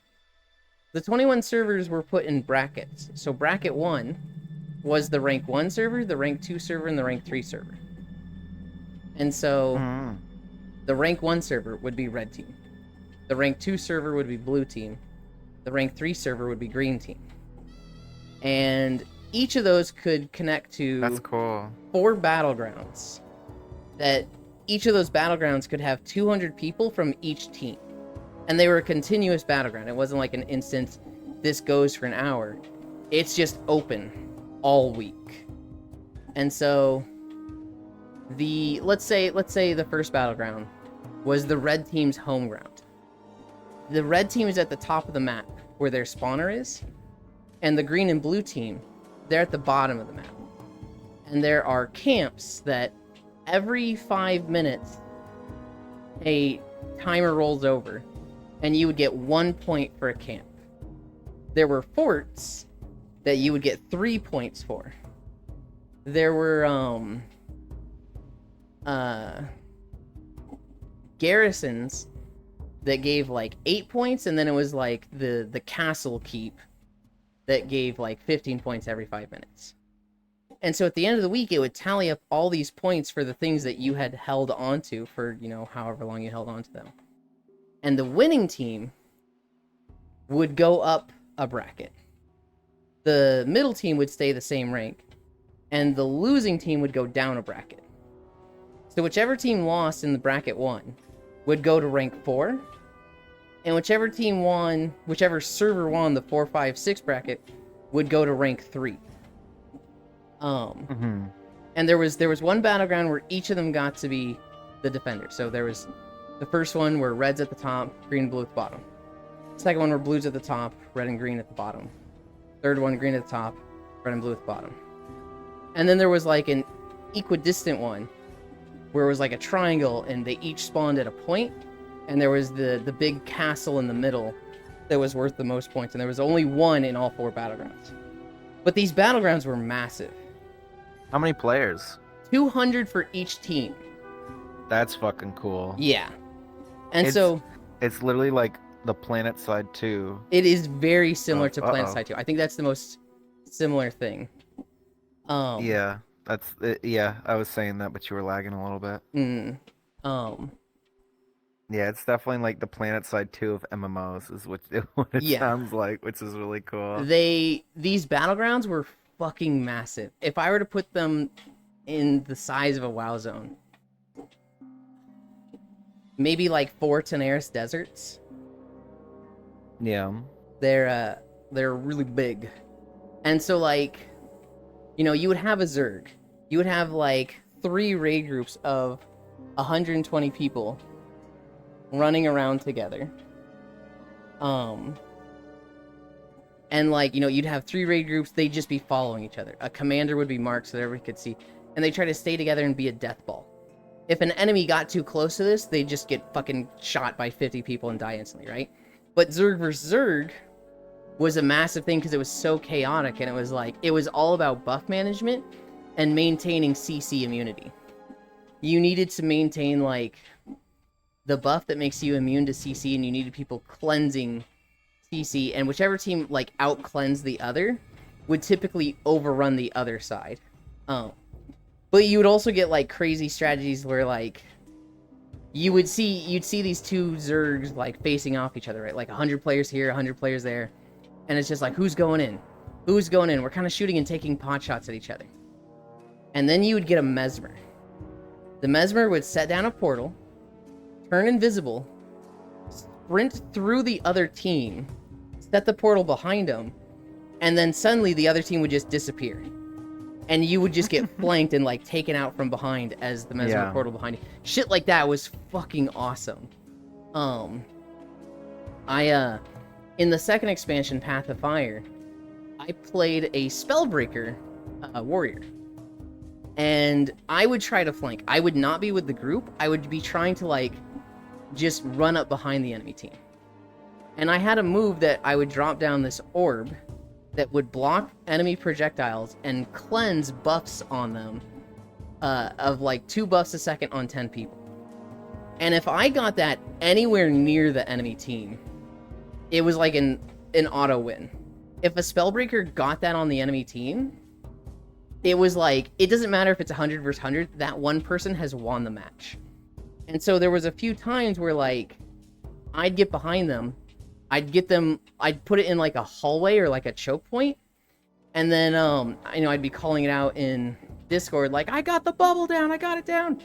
The 21 servers were put in brackets. So bracket 1 was the rank 1 server, the rank 2 server, and the rank 3 server. And so the rank 1 server would be red team. The rank 2 server would be blue team. The rank 3 server would be green team. And each of those could connect to That's cool. 4 battlegrounds. That each of those battlegrounds could have 200 people from each team. And they were a continuous battleground. It wasn't like an instant, this goes for an hour. It's just open all week. And so let's say the first battleground was the red team's home ground. The red team is at the top of the map where their spawner is, and the green and blue team, they're at the bottom of the map. And there are camps that every 5 minutes a timer rolls over and you would get 1 point for a camp. There were forts that you would get 3 points for. There were garrisons that gave like 8 points, and then it was like the castle keep that gave like 15 points every 5 minutes. And so at the end of the week, it would tally up all these points for the things that you had held onto for, however long you held onto them. And the winning team would go up a bracket. The middle team would stay the same rank. And the losing team would go down a bracket. So whichever team lost in the bracket 1 would go to rank 4. And whichever server won the 4, 5, 6 bracket would go to rank 3. And there was one battleground where each of them got to be the defender. So there was the first one where red's at the top, green and blue at the bottom. Second one where blue's at the top, red and green at the bottom. Third one, green at the top, red and blue at the bottom. And then there was like an equidistant one where it was like a triangle and they each spawned at a point, and there was the big castle in the middle that was worth the most points, and there was only one in all 4 battlegrounds. But these battlegrounds were massive. How many players? 200 for each team. That's fucking cool. Yeah. And it's literally like the PlanetSide 2. It is very similar to PlanetSide 2. I think that's the most similar thing. Yeah, that's it. Yeah, I was saying that, but you were lagging a little bit. Yeah, it's definitely like the PlanetSide 2 of MMOs is what it sounds like, which is really cool. These battlegrounds were fucking massive. If I were to put them in the size of a WoW zone, maybe like 4 Tenaris deserts. Yeah. They're really big. And so like, you would have a Zerg. You would have like 3 raid groups of 120 people running around together. And like, you'd have 3 raid groups, they'd just be following each other. A commander would be marked so that everybody could see. And they try to stay together and be a death ball. If an enemy got too close to this, they'd just get fucking shot by 50 people and die instantly, right? But Zerg vs. Zerg was a massive thing because it was so chaotic, and it was all about buff management and maintaining CC immunity. You needed to maintain like the buff that makes you immune to CC, and you needed people cleansing CC, and whichever team like out cleansed the other would typically overrun the other side. But you would also get like crazy strategies where like you'd see these 2 Zergs like facing off each other, right? Like 100 players here, 100 players there. And it's just like, who's going in? Who's going in? We're kind of shooting and taking pot shots at each other. And then you would get a Mesmer. The Mesmer would set down a portal, turn invisible, sprint through the other team, set the portal behind them, and then suddenly the other team would just disappear. And you would just get flanked and like taken out from behind as the Mesmer portal behind you. Shit like that was fucking awesome. In the second expansion, Path of Fire, I played a Spellbreaker warrior. And I would try to flank. I would not be with the group. I would be trying to like just run up behind the enemy team. And I had a move that I would drop down this orb that would block enemy projectiles and cleanse buffs on them of like 2 buffs a second on 10 people. And if I got that anywhere near the enemy team, it was like an auto win. If a Spellbreaker got that on the enemy team, it was like, it doesn't matter if it's 100 versus 100, that one person has won the match. And so there was a few times where like, I'd get behind them, I'd put it in like a hallway or like a choke point, and then, I'd be calling it out in Discord, like, I got the bubble down, I got it down.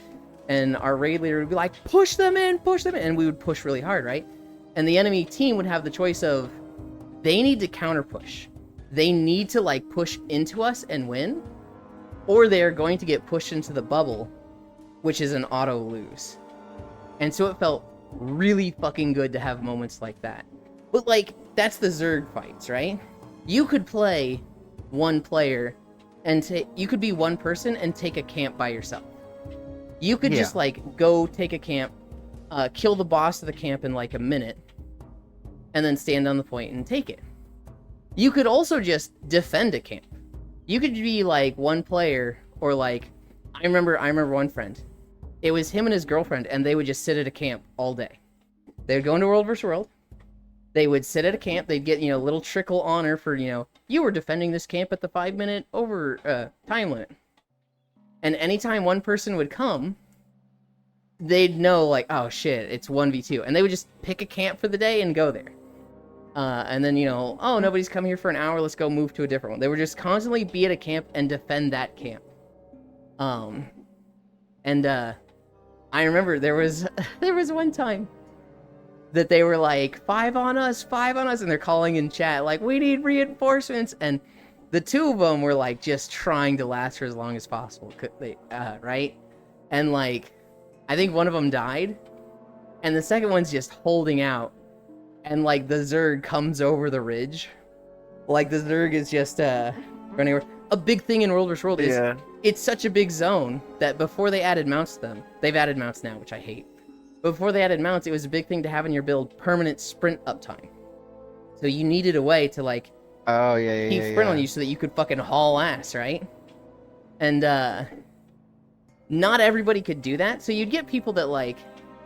And our raid leader would be like, push them in, and we would push really hard, right? And the enemy team would have the choice of, they need to counter push. They need to like push into us and win, or they're going to get pushed into the bubble, which is an auto lose. And so it felt really fucking good to have moments like that. But like, that's the Zerg fights, right? You could play one player and you could be one person and take a camp by yourself. You could just like go take a camp, kill the boss of the camp in like a minute, and then stand on the point and take it. You could also just defend a camp. You could be like one player, or like, I remember one friend. It was him and his girlfriend, and they would just sit at a camp all day. They would go into World vs. World. They would sit at a camp. They'd get, a little trickle honor for, you were defending this camp at the 5-minute over time limit. And anytime one person would come, they'd know, like, oh shit, it's 1v2. And they would just pick a camp for the day and go there. And then, oh, nobody's come here for an hour, let's go move to a different one. They would just constantly be at a camp and defend that camp. I remember there was one time that they were like, 5 on us, and they're calling in chat, like, we need reinforcements, and the two of them were, like, just trying to last for as long as possible, right? And, like, I think one of them died, and the second one's just holding out, and, like, the Zerg comes over the ridge. Like, the Zerg is just, running over. A big thing in World vs. World is, it's such a big zone that before they added mounts to them, they've added mounts now, which I hate. Before they added mounts, it was a big thing to have in your build permanent sprint uptime. So you needed a way to, like, keep sprint on you so that you could fucking haul ass, right? And, not everybody could do that, so you'd get people that, like,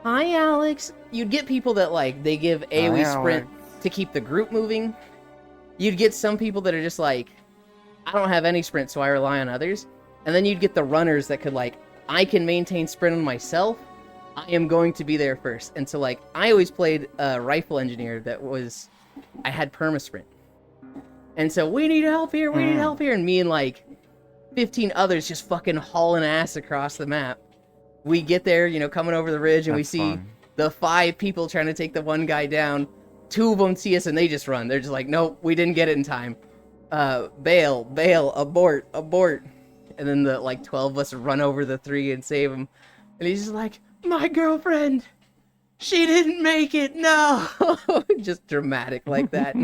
hi, Alex. You'd get people that, like, they give AoE sprint to keep the group moving. You'd get some people that are just like, I don't have any sprint, so I rely on others. And then you'd get the runners that could, like, I can maintain sprint on myself. I am going to be there first. And so, like, I always played a rifle engineer that was, I had perma-sprint. And so, we need help here, we need help here. And me and, like, 15 others just fucking hauling ass across the map. We get there, coming over the ridge, and we see the 5 people trying to take the one guy down. 2 of them see us, and they just run. They're just like, nope, we didn't get it in time. Bail, abort. And then the, like, 12 of us run over the 3 and save him. And he's just like, my girlfriend, she didn't make it, no! Just dramatic like that.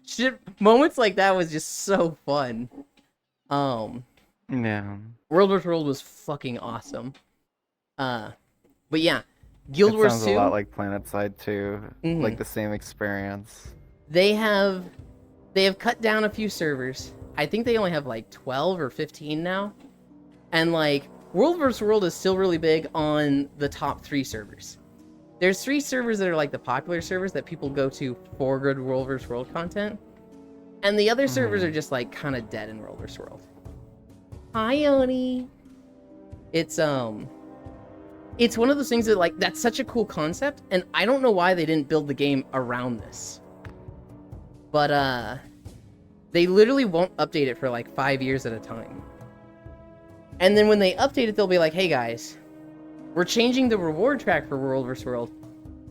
Shit, moments like that was just so fun. Yeah. World vs. World was fucking awesome. But yeah, Guild Wars 2... sounds a lot like PlanetSide 2, like the same experience. They have cut down a few servers. I think they only have like 12 or 15 now. And like, World vs. World is still really big on the top 3 servers. There's 3 servers that are like the popular servers that people go to for good World vs. World content. And the other servers are just like kind of dead in World vs. World. Hi, Oni. It's one of those things that, like, that's such a cool concept, and I don't know why they didn't build the game around this. But, they literally won't update it for, like, 5 years at a time. And then when they update it, they'll be like, hey, guys, we're changing the reward track for World vs. World,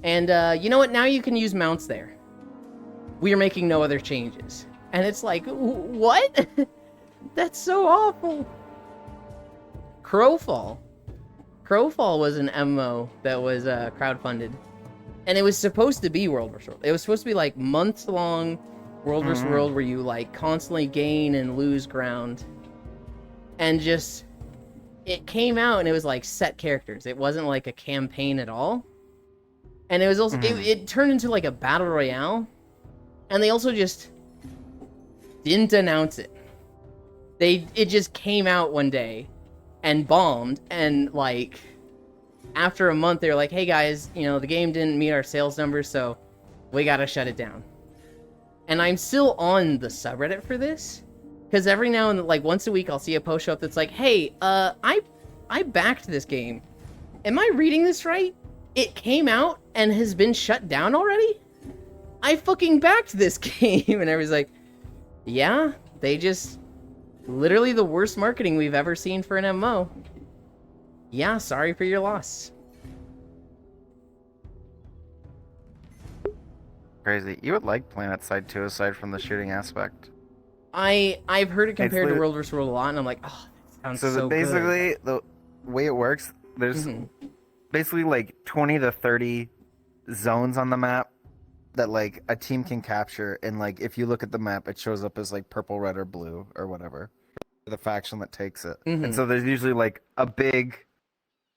and, you know what, now you can use mounts there. We are making no other changes. And it's like, what? That's so awful. Crowfall was an MMO that was crowdfunded, and it was supposed to be World vs. World. It was supposed to be like months-long World vs. World where you like constantly gain and lose ground, and just it came out and it was like set characters. It wasn't like a campaign at all, and it was also it turned into like a battle royale, and they also just didn't announce it. It just came out one day and bombed, and like after a month they were like, hey guys, the game didn't meet our sales numbers, so we gotta shut it down. And I'm still on the subreddit for this, because every now and then, like once a week, I'll see a post show up that's like, hey, I backed this game. Am I reading this right? It came out and has been shut down already? I fucking backed this game. And everybody's like, yeah, they just literally the worst marketing we've ever seen for an MMO. Yeah, sorry for your loss. Crazy. You would like PlanetSide 2 aside from the shooting aspect. I've heard it compared to World vs. World a lot, and I'm like, oh, that sounds so basically, good. the way it works, there's basically like 20 to 30 zones on the map that like a team can capture, and like if you look at the map, it shows up as like purple, red, or blue, or whatever, the faction that takes it. And so there's usually like a big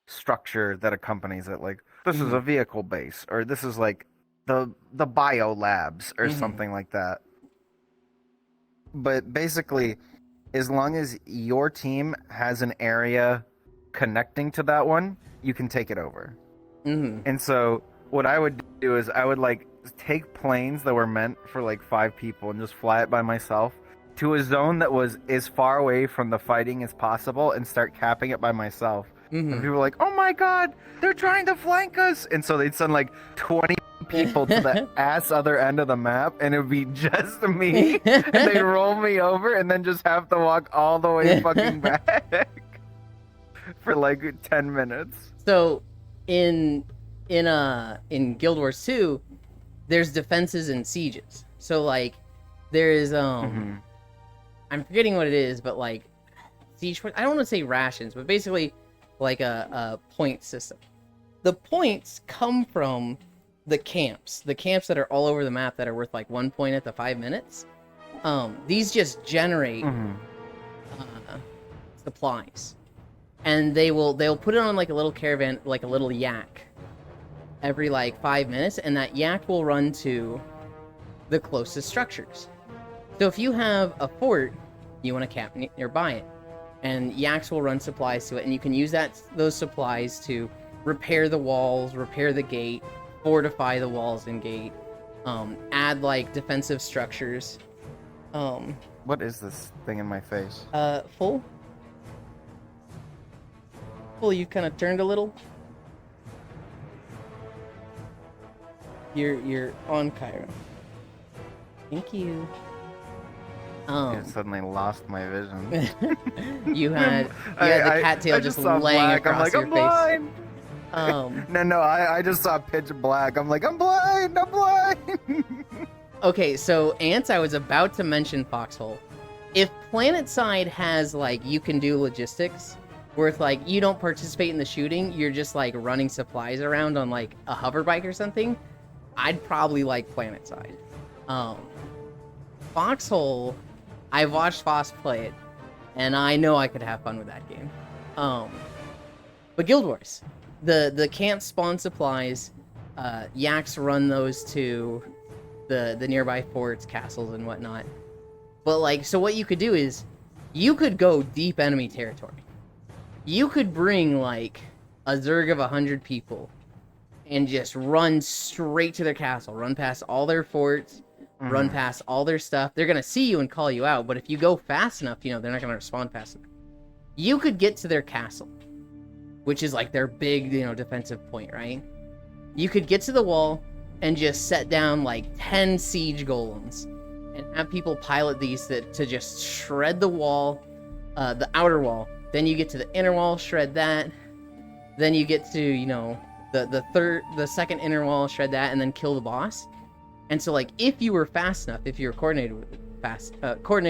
structure that accompanies it, like this is a vehicle base, or this is like the bio labs, or something like that. But basically, as long as your team has an area connecting to that one, you can take it over. And so what I would do is I would like take planes that were meant for like 5 people and just fly it by myself to a zone that was as far away from the fighting as possible and start capping it by myself. And Mhm. people were like, "Oh my god, they're trying to flank us!" And so they'd send like 20 people to the ass other end of the map, and it would be just me. And they'd roll me over, and then just have to walk all the way fucking back for like 10 minutes. So, in Guild Wars 2, there's defenses and sieges. So like, there is Mhm. I'm forgetting what it is, but like siege. I don't want to say rations, but basically like a point system. The points come from the camps that are all over the map that are worth like 1 point at the 5 minutes. These just generate Mhm. supplies, and they'll put it on like a little caravan, like a little yak, every like 5 minutes, and that yak will run to the closest structures. So if you have a fort, you want to camp nearby it, and yaks will run supplies to it, and you can use those supplies to repair the walls, repair the gate, fortify the walls and gate, add like defensive structures. What is this thing in my face? Full, you kind of turned a little. You're on Cairo. Thank you. I suddenly lost my vision. you had the cattail just saw laying black. I'm across like, your I'm face. blind. No, I just saw pitch black. I'm like, I'm blind. Okay, so Ants, I was about to mention Foxhole. If PlanetSide has like, you can do logistics where it's like you don't participate in the shooting, you're just like running supplies around on like a hover bike or something, I'd probably like PlanetSide. Foxhole, I watched Foss play it, and I know I could have fun with that game. But Guild Wars, the camp spawn supplies, yaks run those to the nearby forts, castles, and whatnot. But like, so what you could do is, you could go deep enemy territory. You could bring like a Zerg of 100 people, and just run straight to their castle, run past all their forts, run past all their stuff. They're gonna see you and call you out, but if you go fast enough, they're not gonna respond fast enough. You could get to their castle, which is like their big, defensive point, right? You could get to the wall and just set down like 10 siege golems and have people pilot these to just shred the wall, the outer wall. Then you get to the inner wall, shred that. Then you get to, the second inner wall, shred that, and then kill the boss. And so, like, if you were fast enough, if you were coordinated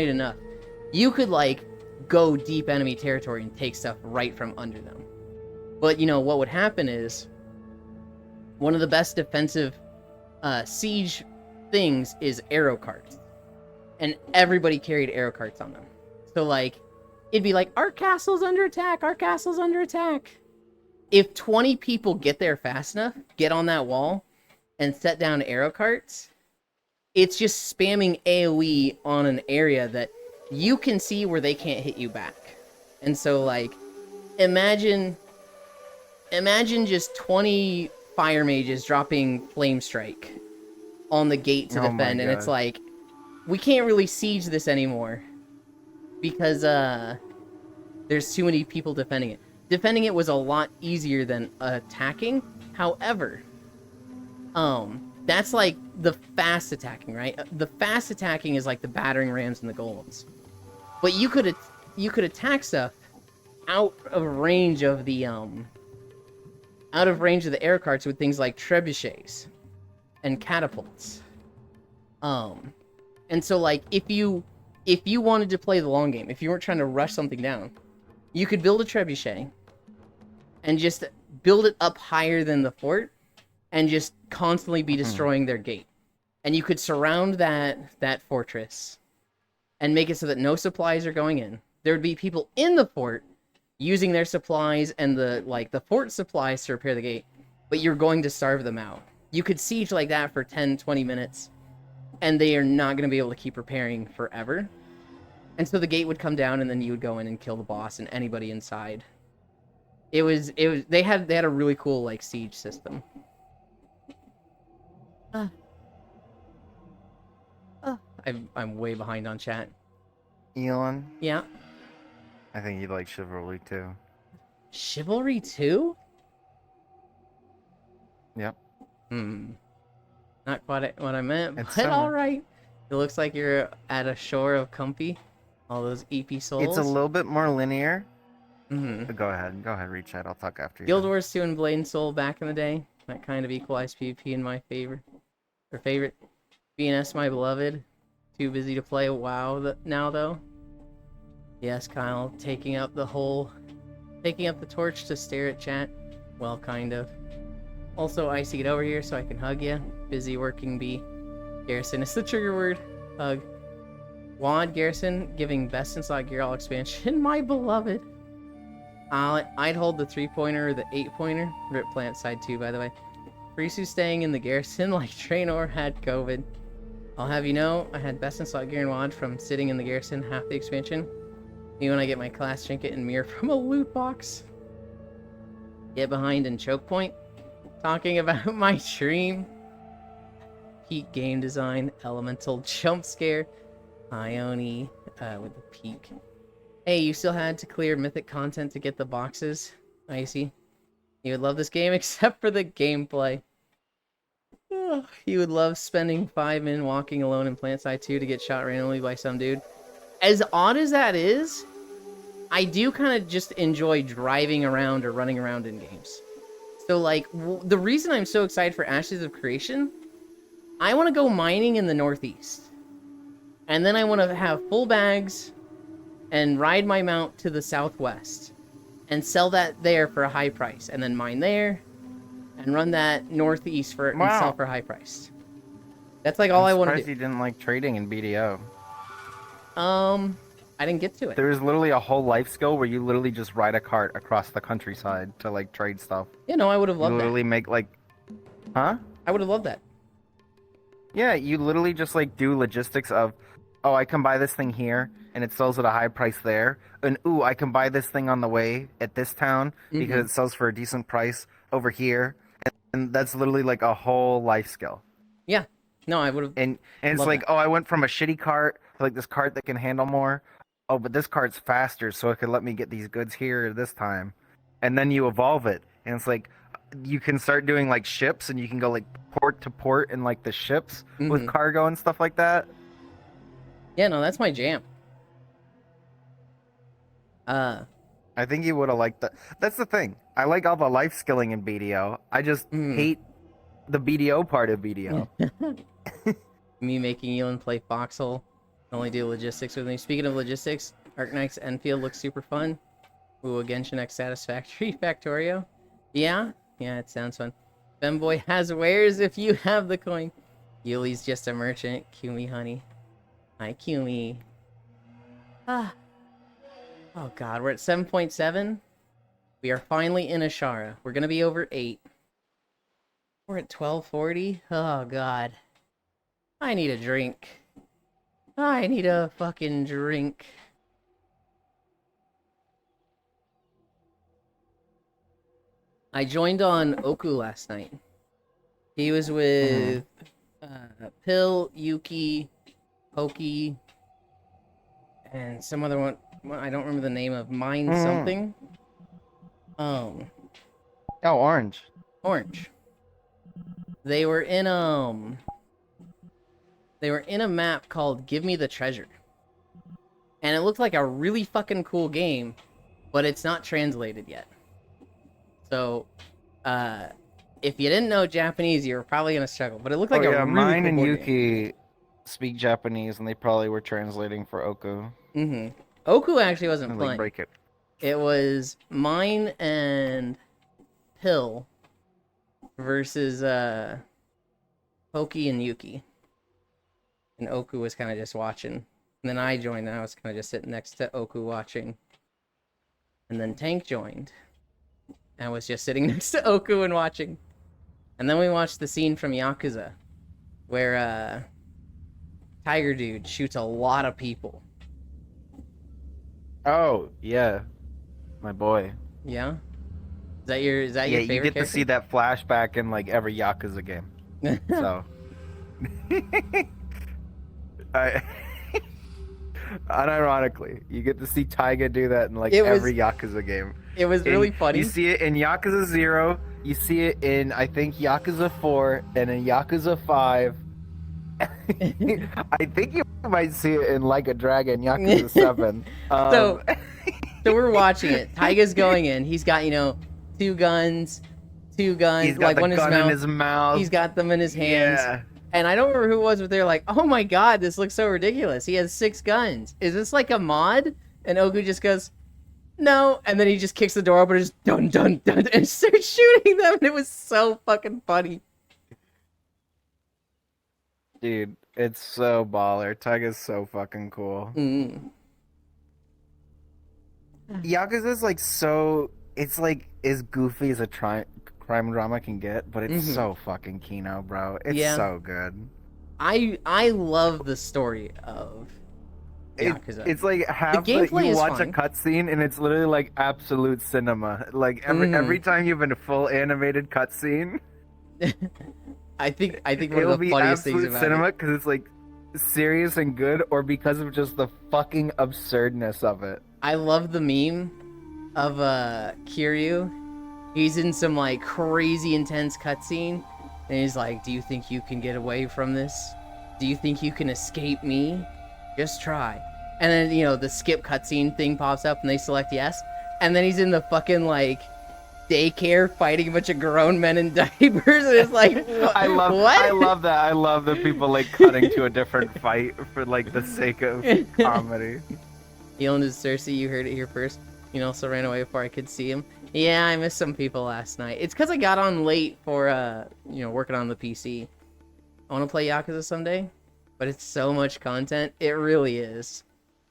enough, you could, like, go deep enemy territory and take stuff right from under them. But, what would happen is, one of the best defensive siege things is arrow carts. And everybody carried arrow carts on them. So, like, it'd be like, our castle's under attack, our castle's under attack. If 20 people get there fast enough, get on that wall, and set down arrow carts, it's just spamming AoE on an area that you can see where they can't hit you back. And so, like, imagine just 20 fire mages dropping flame strike on the gate to defend, and it's like, we can't really siege this anymore because there's too many people defending it. Defending it was a lot easier than attacking. However, that's like the fast attacking, right? The fast attacking is like the battering rams and the golems. But you could attack stuff out of range of the arrow carts with things like trebuchets and catapults. And so like if you wanted to play the long game, if you weren't trying to rush something down, you could build a trebuchet and just build it up higher than the fort and just constantly be destroying their gate. And you could surround that fortress and make it so that no supplies are going in. There would be people in the fort using their supplies and the fort supplies to repair the gate, but you're going to starve them out. You could siege like that for 10, 20 minutes, and they are not going to be able to keep repairing forever. And so the gate would come down, and then you would go in and kill the boss and anybody inside. They had a really cool like siege system. I'm way behind on chat. Elon, Yeah. I think you'd like Chivalry too. Chivalry 2? Yep. Not quite what I meant, It's but summer. alright. It looks like you're at a shore of comfy. All those EP souls. It's a little bit more linear. Mm-hmm. But go ahead, read chat. I'll talk after you. Guild Wars 2 and Blade and Soul back in the day. That kind of equalized PvP in my favor. Or favorite. BNS my beloved. Too busy to play WoW now though. Yes, Kyle, taking up the torch to stare at chat. Well, kind of. Also, Icy, get over here so I can hug you. Busy working B. Garrison is the trigger word. Hug. Wad Garrison giving best in slot gear all expansion. My beloved. I'd hold the 3-pointer or the 8-pointer. Rip plant side 2, by the way. Frisu staying in the Garrison like Trainor had COVID. I'll have you know, I had best in slot gear and Wad from sitting in the Garrison half the expansion. Me when I get my class trinket and mirror from a loot box. Get behind and choke point. Talking about my dream. Peak game design. Elemental jump scare. Ione with the peak. Hey, you still had to clear mythic content to get the boxes. Icy. You would love this game except for the gameplay. You would love spending 5 minutes walking alone in Plant Side 2 to get shot randomly by some dude. As odd as that is, I do kind of just enjoy driving around or running around in games. So, like, the reason I'm so excited for Ashes of Creation, I want to go mining in the Northeast. And then I want to have full bags and ride my mount to the Southwest and sell that there for a high price. And then mine there and run that Northeast and sell for high price. That's like all I want to do. You didn't like trading in BDO. I didn't get to it. There's literally a whole life skill where you literally just ride a cart across the countryside to like trade stuff. Yeah, no, I would have loved You literally that. make like, huh? I would have loved that. Yeah, you literally just like do logistics of, oh, I can buy this thing here and it sells at a high price there, and ooh, I can buy this thing on the way at this town because it sells for a decent price over here, and that's literally like a whole life skill. Yeah, no, I would have. And it's like, that. oh, I went from a shitty cart to like this cart that can handle more. Oh, but this cart's faster, so it could let me get these goods here this time. And then you evolve it, and it's like you can start doing like ships, and you can go like port to port in like the ships with cargo and stuff like that. Yeah, no, that's my jam. I think you would have liked that. That's the thing. I like all the life skilling in BDO. I just hate the BDO part of BDO. Me making Elon play Foxhole. Only do logistics with me. Speaking of logistics, Arknight's Enfield looks super fun. Ooh, Genshin X Satisfactory Factorio. Yeah, it sounds fun. Femboy has wares if you have the coin. Yuli's just a merchant. Kumi, honey. Hi, Kumi. Ah. Oh god, we're at 7.7. We are finally in Ashara. We're gonna be over 8. We're at 12:40. Oh god. I need a drink. I need a fucking drink. I joined on Oku last night. He was with Pill, Yuki, Pokey, and some other one. I don't remember the name of. Mine something. Oh, Orange. Orange. They were in a map called Give Me the Treasure. And it looked like a really fucking cool game, but it's not translated yet. So, if you didn't know Japanese, you were probably gonna struggle. But it looked like a really mine cool and board Yuki game. speak Japanese, and they probably were translating for Oku. Oku actually wasn't And playing. like break it. It was mine and Pill versus Pokey and Yuki. And Oku was kind of just watching. And then I joined, and I was kind of just sitting next to Oku watching. And then Tank joined. And I was just sitting next to Oku and watching. And then we watched the scene from Yakuza, where Tiger Dude shoots a lot of people. Oh, yeah. My boy. Yeah? Is that your Yeah, favorite you get character? to see that flashback in like every Yakuza game. So I, unironically, you get to see Taiga do that in like It was- every Yakuza game. It was really funny. You see it in Yakuza 0, you see it in, I think, Yakuza 4, and in Yakuza 5. I think you might see it in Like a Dragon, Yakuza 7. So we're watching it. Taiga's going in. He's got, two guns, he's got like the one in his gun mouth. in his mouth. He's got them in his hands. Yeah. And I don't remember who it was, but they're like, oh my god, this looks so ridiculous. He has 6 guns. Is this like a mod? And Oku just goes, no. And then he just kicks the door open and just dun dun dun and starts shooting them. And it was so fucking funny. Dude, it's so baller. Taiga's so fucking cool. Mm. Yakuza's like so. It's like as goofy as a crime drama can get, but it's Mhm. so fucking Kino, bro. It's Yeah. so good. I love the story of Yakuza. It's like half gameplay you is watch fine. a cutscene and it's literally like absolute cinema. Like Mhm. every time you have a full animated cutscene, I think one of it'll the be funniest things absolute about cinema it. because it's like serious and good, or because of just the fucking absurdness of it. I love the meme of Kiryu. He's in some like crazy intense cutscene, and he's like, "Do you think you can get away from this? Do you think you can escape me? Just try." And then the skip cutscene thing pops up, and they select yes, and then he's in the fucking like daycare fighting a bunch of grown men in diapers, and it's like, I love that. I love that people like cutting to a different fight for like the sake of comedy. Elon is Cersei, you heard it here first. Also ran away before I could see him. Yeah, I missed some people last night. It's because I got on late for, working on the PC. I want to play Yakuza someday, but it's so much content. It really is.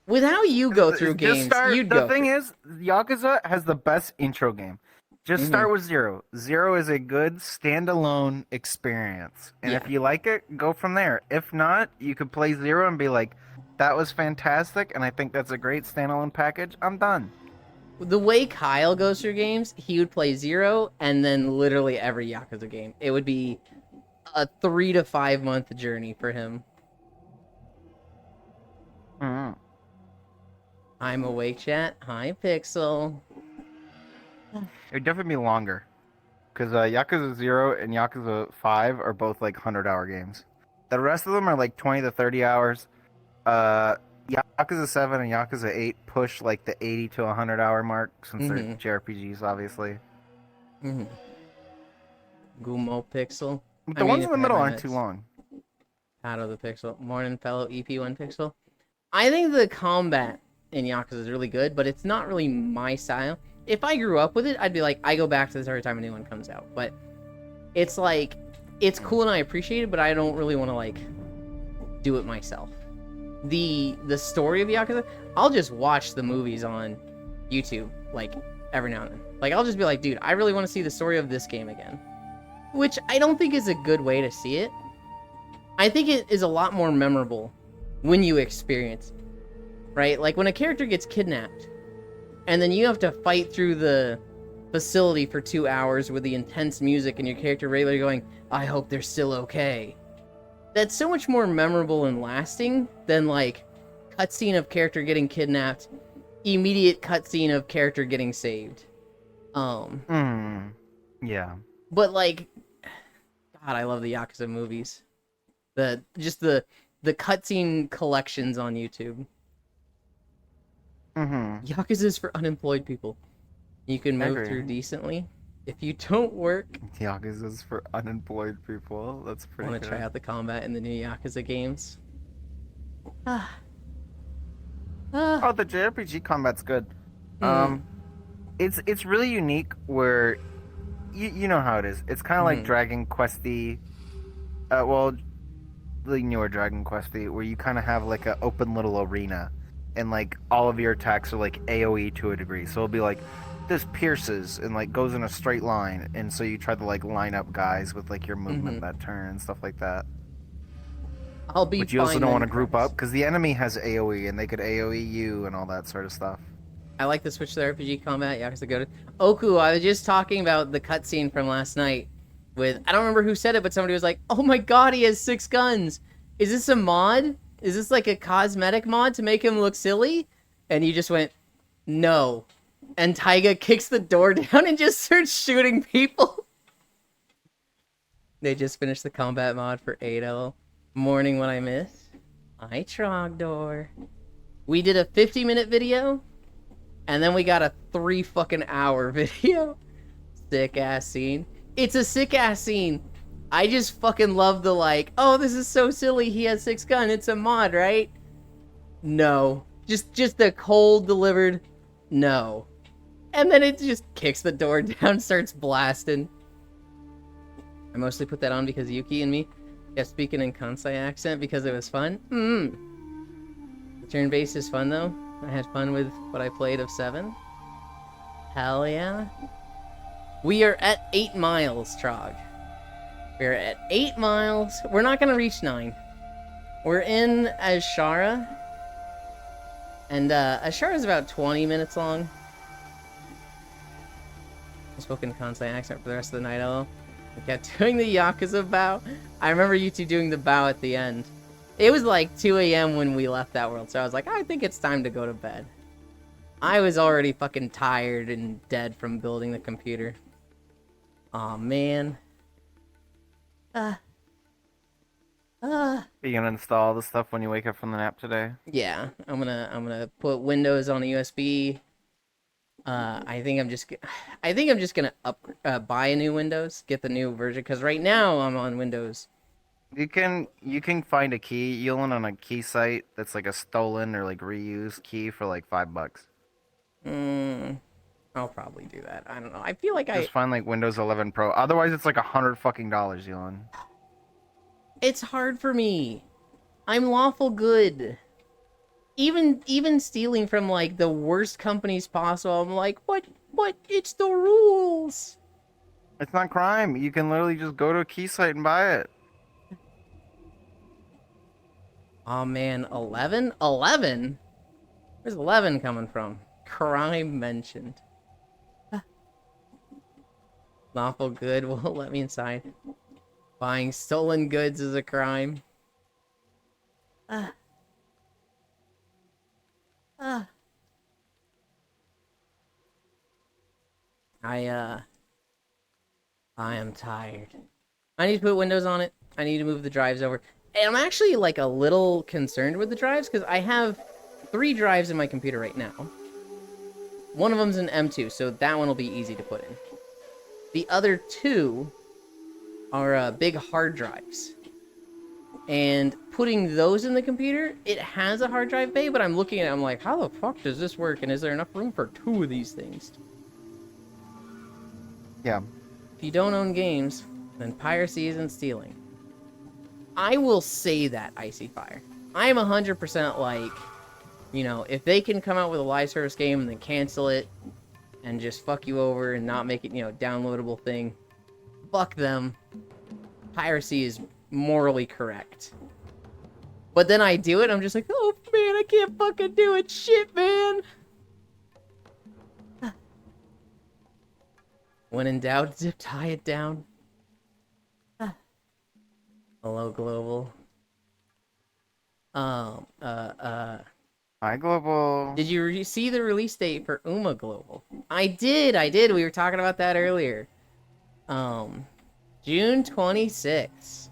With how you go through games, you'd go. The thing is, Yakuza has the best intro game. Just start with 0. 0 is a good standalone experience. And if Yeah. you like it, go from there. If not, you could play 0 and be like, that was fantastic, and I think that's a great standalone package. I'm done. The way Kyle goes through games, he would play 0 and then literally every Yakuza game. It would be a 3 to 5 month journey for him. Mhm. I'm awake, chat. Hi, Pixel. It would definitely be longer. Because Yakuza 0 and Yakuza 5 are both like 100-hour games. The rest of them are like 20 to 30 hours. Yakuza 7 and Yakuza 8 push like the 80 to 100-hour mark since they're JRPGs, obviously. Mm-hmm. Gumo Pixel. But the I mean, ones if in the I middle had aren't my too notes. long. Out of the Pixel. Morning, fellow EP1 Pixel. I think the combat in Yakuza is really good, but it's not really my style. If I grew up with it, I'd be like, I go back to this every time a new one comes out. But it's like, it's cool and I appreciate it, but I don't really want to like do it myself. The story of Yakuza, I'll just watch the movies on YouTube, like every now and then. Like I'll just be like, dude, I really want to see the story of this game again. Which I don't think is a good way to see it. I think it is a lot more memorable when you experience it, right? Like when a character gets kidnapped and then you have to fight through the facility for 2 hours with the intense music and your character regularly going, I hope they're still okay. That's so much more memorable and lasting than like cutscene of character getting kidnapped, immediate cutscene of character getting saved. Yeah. But like, God, I love the Yakuza movies. The cutscene collections on YouTube. Yakuza's for unemployed people. You can move Agree. through decently. If you don't work, Yakuza's for unemployed people. That's I pretty want good. to try out the combat in the new Yakuza games. Ah. Oh, the JRPG combat's good. It's really unique where you know how it is. It's kind of like Dragon Questy. Well, the newer Dragon Questy, where you kind of have like an open little arena, and like all of your attacks are like AOE to a degree. So it'll be like this pierces and like goes in a straight line, and so you try to like line up guys with like your movement that turn and stuff like that. I'll be. But you also fine don't then, want to group Chris. up because the enemy has AOE and they could AOE you and all that sort of stuff. I like the switch to the RPG combat. Yakuza Go to Oku. I was just talking about the cutscene from last night with I don't remember who said it, but somebody was like, "Oh my god, he has 6 guns. Is this a mod?" Is this like a cosmetic mod to make him look silly? And you just went, no. And Taiga kicks the door down and just starts shooting people. They just finished the combat mod for 8L. Morning when I missed. Hi, Trogdor. We did a 50-minute video, and then we got a 3 fucking hour video. Sick ass scene. It's a sick ass scene. I just fucking love the like, oh, this is so silly, he has 6 gun, it's a mod, right? No. Just a cold delivered no. And then it just kicks the door down, starts blasting. I mostly put that on because Yuki and me kept speaking in Kansai accent because it was fun. The turn-based is fun though. I had fun with what I played of 7. Hell yeah. We are at 8 miles, Trog. We're at 8 miles. We're not gonna reach 9. We're in Ashara. And Ashara is about 20 minutes long. I spoke in Kansai accent for the rest of the night, though. We kept doing the Yakuza bow. I remember you two doing the bow at the end. It was like 2 a.m. when we left that world, so I was like, I think it's time to go to bed. I was already fucking tired and dead from building the computer. Aw, man. Are you gonna install the stuff when you wake up from the nap today? Yeah, I'm gonna put Windows on a USB. I think I'm just gonna buy a new Windows, get the new version, because right now I'm on Windows. You can find a key. You'll land on a key site that's like a stolen or like reused key for like $5. I'll probably do that. I don't know. I feel like Just find like Windows 11 Pro. Otherwise, it's like $100 fucking, Elon. It's hard for me. I'm lawful good. Even stealing from like the worst companies possible, I'm like, what? It's the rules. It's not crime. You can literally just go to a key site and buy it. Oh man, 11? 11? Where's 11 coming from? Crime mentioned. Lawful good won't let me inside. Buying stolen goods is a crime. I am tired. I need to put Windows on it. I need to move the drives over. And I'm actually like a little concerned with the drives because I have 3 drives in my computer right now. One of them's an M2, so that one will be easy to put in. The other 2 are big hard drives. And putting those in the computer, it has a hard drive bay, but I'm looking at it, I'm like, how the fuck does this work? And is there enough room for 2 of these things? Yeah. If you don't own games, then piracy isn't stealing. I will say that, Icy Fire. I am 100% like, you know, if they can come out with a live service game and then cancel it and just fuck you over and not make it, you know, downloadable thing, fuck them. Piracy is morally correct. But then I do it, I'm just like, oh man, I can't fucking do it. Shit, man. When in doubt, zip tie it down. Hello, Global. Hi, Global. Did you see the release date for Uma Global? I did. We were talking about that earlier. June 26th.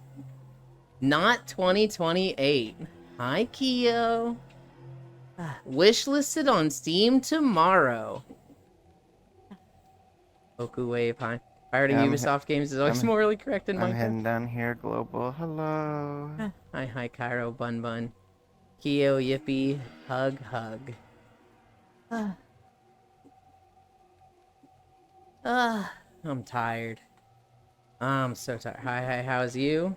Not 2028. Hi, Kyo. Wishlisted on Steam tomorrow. Oku Wave, hi. Pirating Ubisoft games is always morally correct in I'm Minecraft. heading down here, Global. Hello. Hi, Cairo, Bun Bun. Kyo, Yippee, hug. I'm tired. I'm so tired. Hi, how's you?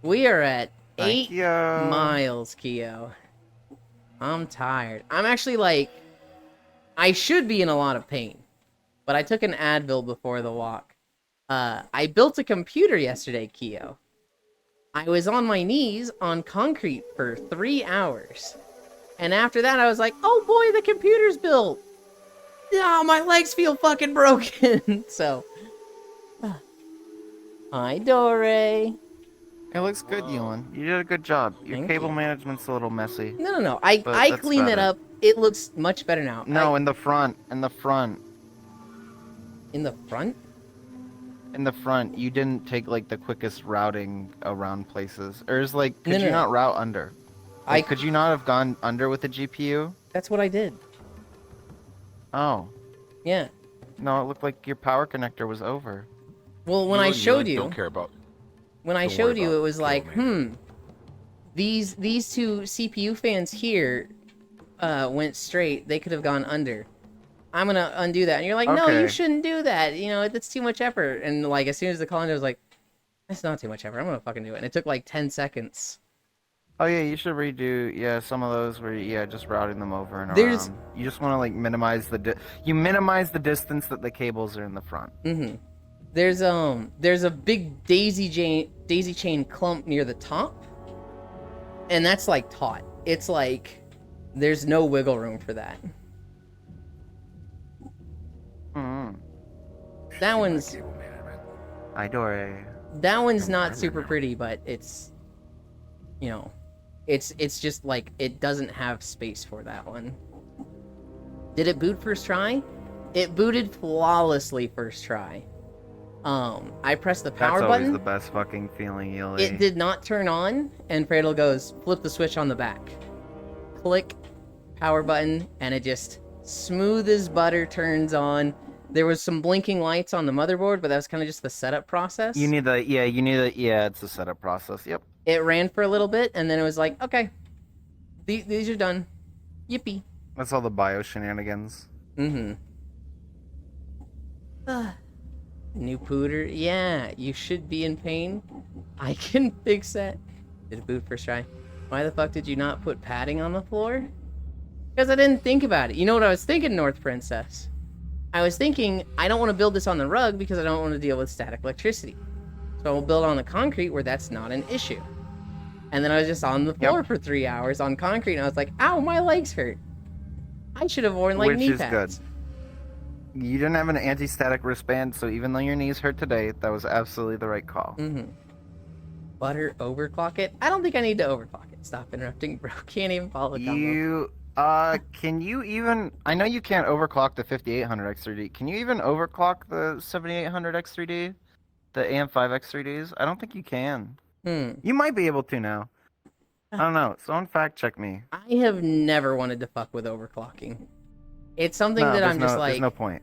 We are at 8 miles, Kyo. I'm tired. I'm actually like, I should be in a lot of pain, but I took an Advil before the walk. I built a computer yesterday, Kyo. I was on my knees on concrete for 3 hours. And after that, I was like, oh boy, the computer's built. Oh, my legs feel fucking broken. So, hi, Dore. It looks good, Ewan. You did a good job. Your Thank cable you. management's a little messy. No. I But I that's cleaned about that it. up. It looks much better now. No, I- in the front. In the front. in the front. In the front, you didn't take like the quickest routing around places. Or is like, could No, you no. not route under? Like, could you not have gone under with the GPU? That's what I did. Oh, Yeah. no, it looked like your power connector was over. Well, when I showed you, Don't care about. when I Don't showed worry you, about it was like, cable these two CPU fans here went straight. They could have gone under. I'm gonna undo that, and you're like, no, you Okay. shouldn't do that. You know, that's too much effort. And like, as soon as the calendar was like, it's not too much effort. I'm gonna fucking do it. And it took like 10 seconds. Oh yeah, you should redo some of those where just routing them over and There's- around. You just want to like minimize you minimize the distance that the cables are in the front. Mm-hmm. There's a big daisy chain clump near the top, and that's like taut. It's like there's no wiggle room for that. Mm-hmm. That one's Idore. that one's not super pretty, but it's, you know, it's just like it doesn't have space for that one. Did it boot first try? It booted flawlessly first try. I pressed the power That's always button. the best fucking feeling, Ely. It did not turn on, and Fradel goes, flip the switch on the back. Click, power button, and it just smooth as butter turns on. There was some blinking lights on the motherboard, but that was kind of just the setup process. You need the it's a setup process. Yep. It ran for a little bit, and then it was like, okay, these are done. Yippee. That's all the bio shenanigans. Mm-hmm. New pooter. Yeah, you should be in pain. I can fix that. Did it boot first try? Why the fuck did you not put padding on the floor? Because I didn't think about it. You know what I was thinking, North Princess? I was thinking, I don't want to build this on the rug because I don't want to deal with static electricity. So I will build on the concrete where that's not an issue. And then I was just on the floor for 3 hours on concrete, and I was like, ow, my legs hurt. I should have worn, like, Which knee is pads. good. You didn't have an anti-static wristband, so even though your knees hurt today, that was absolutely the right call. Mm-hmm. Butter overclock it? I don't think I need to overclock it. Stop interrupting, bro. Can't even follow the combo. Can you even... I know you can't overclock the 5800 X3D. Can you even overclock the 7800 X3D? The AM5 X3Ds? I don't think you can. You might be able to now. I don't know. Someone fact check me. I have never wanted to fuck with overclocking. It's something No, that I'm there's just like... There's no point.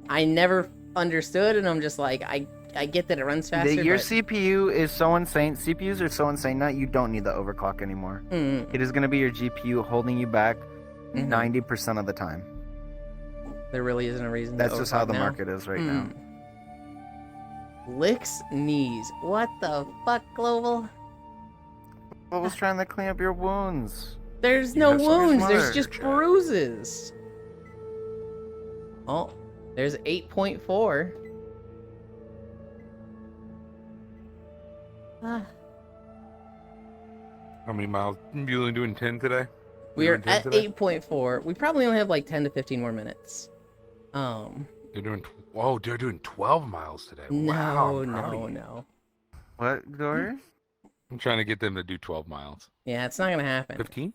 I never understood, and I'm just like, I get that it runs faster, Your but... CPU is so insane. CPUs are so insane now, you don't need the overclock anymore. Mm-hmm. It is going to be your GPU holding you back Mhm. 90% of the time. There really isn't a reason That's to just how overclock the now. market is right now. Licks knees. What the fuck, Global? I was trying to clean up your wounds. There's You no have so much wounds, there's water. just bruises. Oh, there's 8.4. Ah, How many miles? You only doing 10 today? we You are doing 10 at today? 8.4. We probably only have like 10 to 15 more minutes. They're doing. Whoa, they're doing 12 miles today. No, Wow, I'm proud of no, you. no. What, Dory? I'm trying to get them to do 12 miles. Yeah, it's not gonna happen. 15?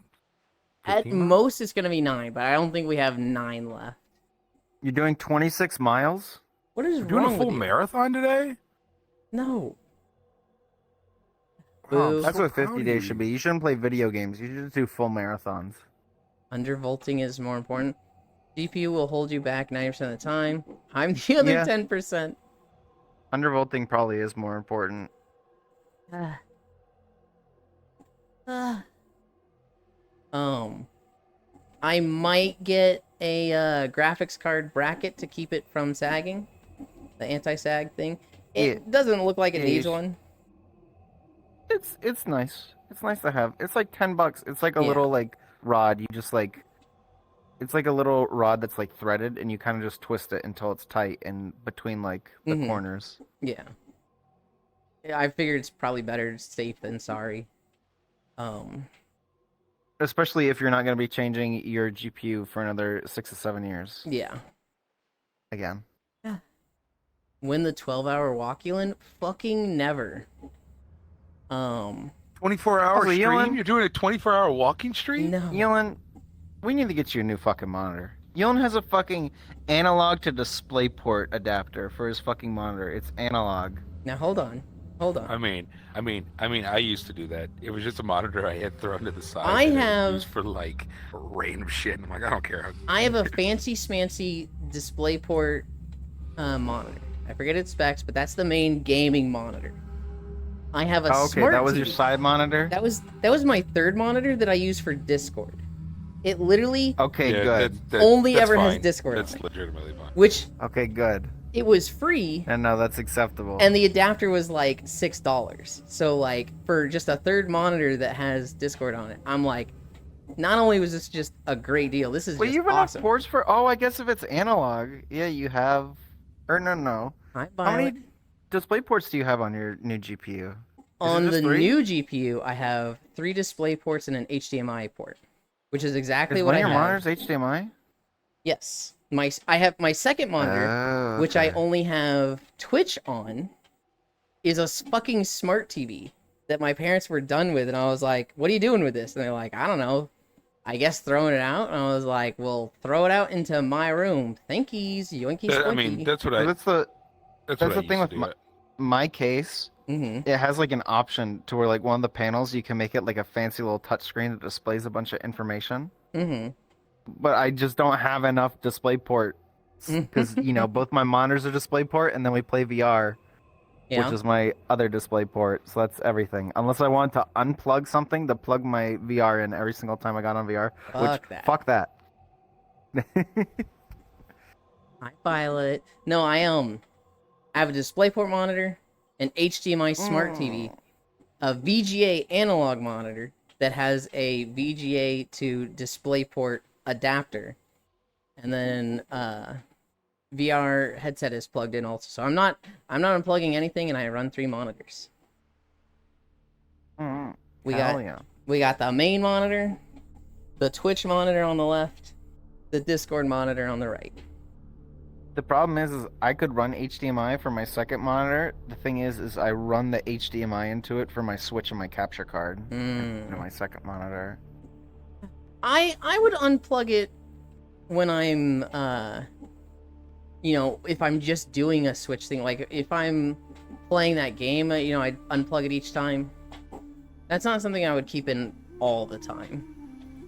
At 15 miles? most, it's gonna be 9, but I don't think we have 9 left. You're doing 26 miles? What is You're doing wrong a full with you? marathon today? No. Wow, I'm Boo. That's so what proud 50 of days you. should be. You shouldn't play video games. You should just do full marathons. Undervolting is more important. GPU will hold you back 90% of the time. I'm the other Yeah. 10%. Undervolting probably is more important. Ah. I might get a graphics card bracket to keep it from sagging. The anti-sag thing. It Yeah. doesn't look like it Yeah, needs you one. It's nice. It's nice to have. It's like $10. It's like a Yeah. little like rod. You just like it's like a little rod that's like threaded, and you kind of just twist it until it's tight and between like the Mhm. corners. Yeah. I figured it's probably better safe than sorry. Especially if you're not going to be changing your GPU for another 6 to 7 years. Yeah. Again. Win the 12-hour walkulin? Fucking never. Um, 24-hour Also, stream? Elon- You're doing a 24-hour walking stream? no. Yelin, we need to get you a new fucking monitor. Yelin has a fucking analog to display port adapter for his fucking monitor. It's analog. Now hold on. Hold on. I mean, I used to do that. It was just a monitor I had thrown to the side. I that have- used for like random shit. And I'm like, I don't care. I have a fancy smancy DisplayPort monitor. I forget its specs, but that's the main gaming monitor. I have a Oh, okay, smart that was TV. your side monitor? That was my third monitor that I use for Discord. It literally Okay, Yeah, good. only that's ever has fine. Discord on That's it. legitimately fine. which Okay, good. it was free, And no, that's acceptable. and the adapter was like $6. So like for just a third monitor that has Discord on it, I'm like, not only was this just a great deal, this is Well, just you even awesome. have ports for. Oh, I guess if it's analog, yeah, you have. Or no. Hi, How Violet. many display ports do you have on your new GPU? On just the three? new GPU, I have 3 display ports and an HDMI port, which is exactly Is what one I of your have. monitors HDMI? Yes, I have my second monitor, Oh, which I okay. only have Twitch on, is a fucking smart TV that my parents were done with, and I was like, "What are you doing with this?" And they're like, "I don't know. I guess throwing it out." And I was like, "Well, throw it out into my room. Thankies, yoinky I squinky." mean, that's what So I. that's the That's that's what the I thing used with to do. my case. hmm It has like an option to where like one of the panels you can make it like a fancy little touchscreen that displays a bunch of information. hmm But I just don't have enough display port because both my monitors are display port, and then we play VR, Yeah. which is my other display port. So that's everything. Unless I want to unplug something to plug my VR in every single time I got on VR. Fuck that. Fuck that. Hi, Violet. No, I have a DisplayPort monitor, an HDMI smart TV, a VGA analog monitor that has a VGA to DisplayPort adapter, and then VR headset is plugged in also. So I'm not unplugging anything, and I run 3 monitors. We Hell yeah. We got the main monitor, the Twitch monitor on the left, the Discord monitor on the right. The problem is I could run HDMI for my second monitor. The thing is I run the HDMI into it for my Switch and my capture card. Mm. My second monitor. I would unplug it when I'm if I'm just doing a Switch thing, like if I'm playing that game, I'd unplug it each time. That's not something I would keep in all the time.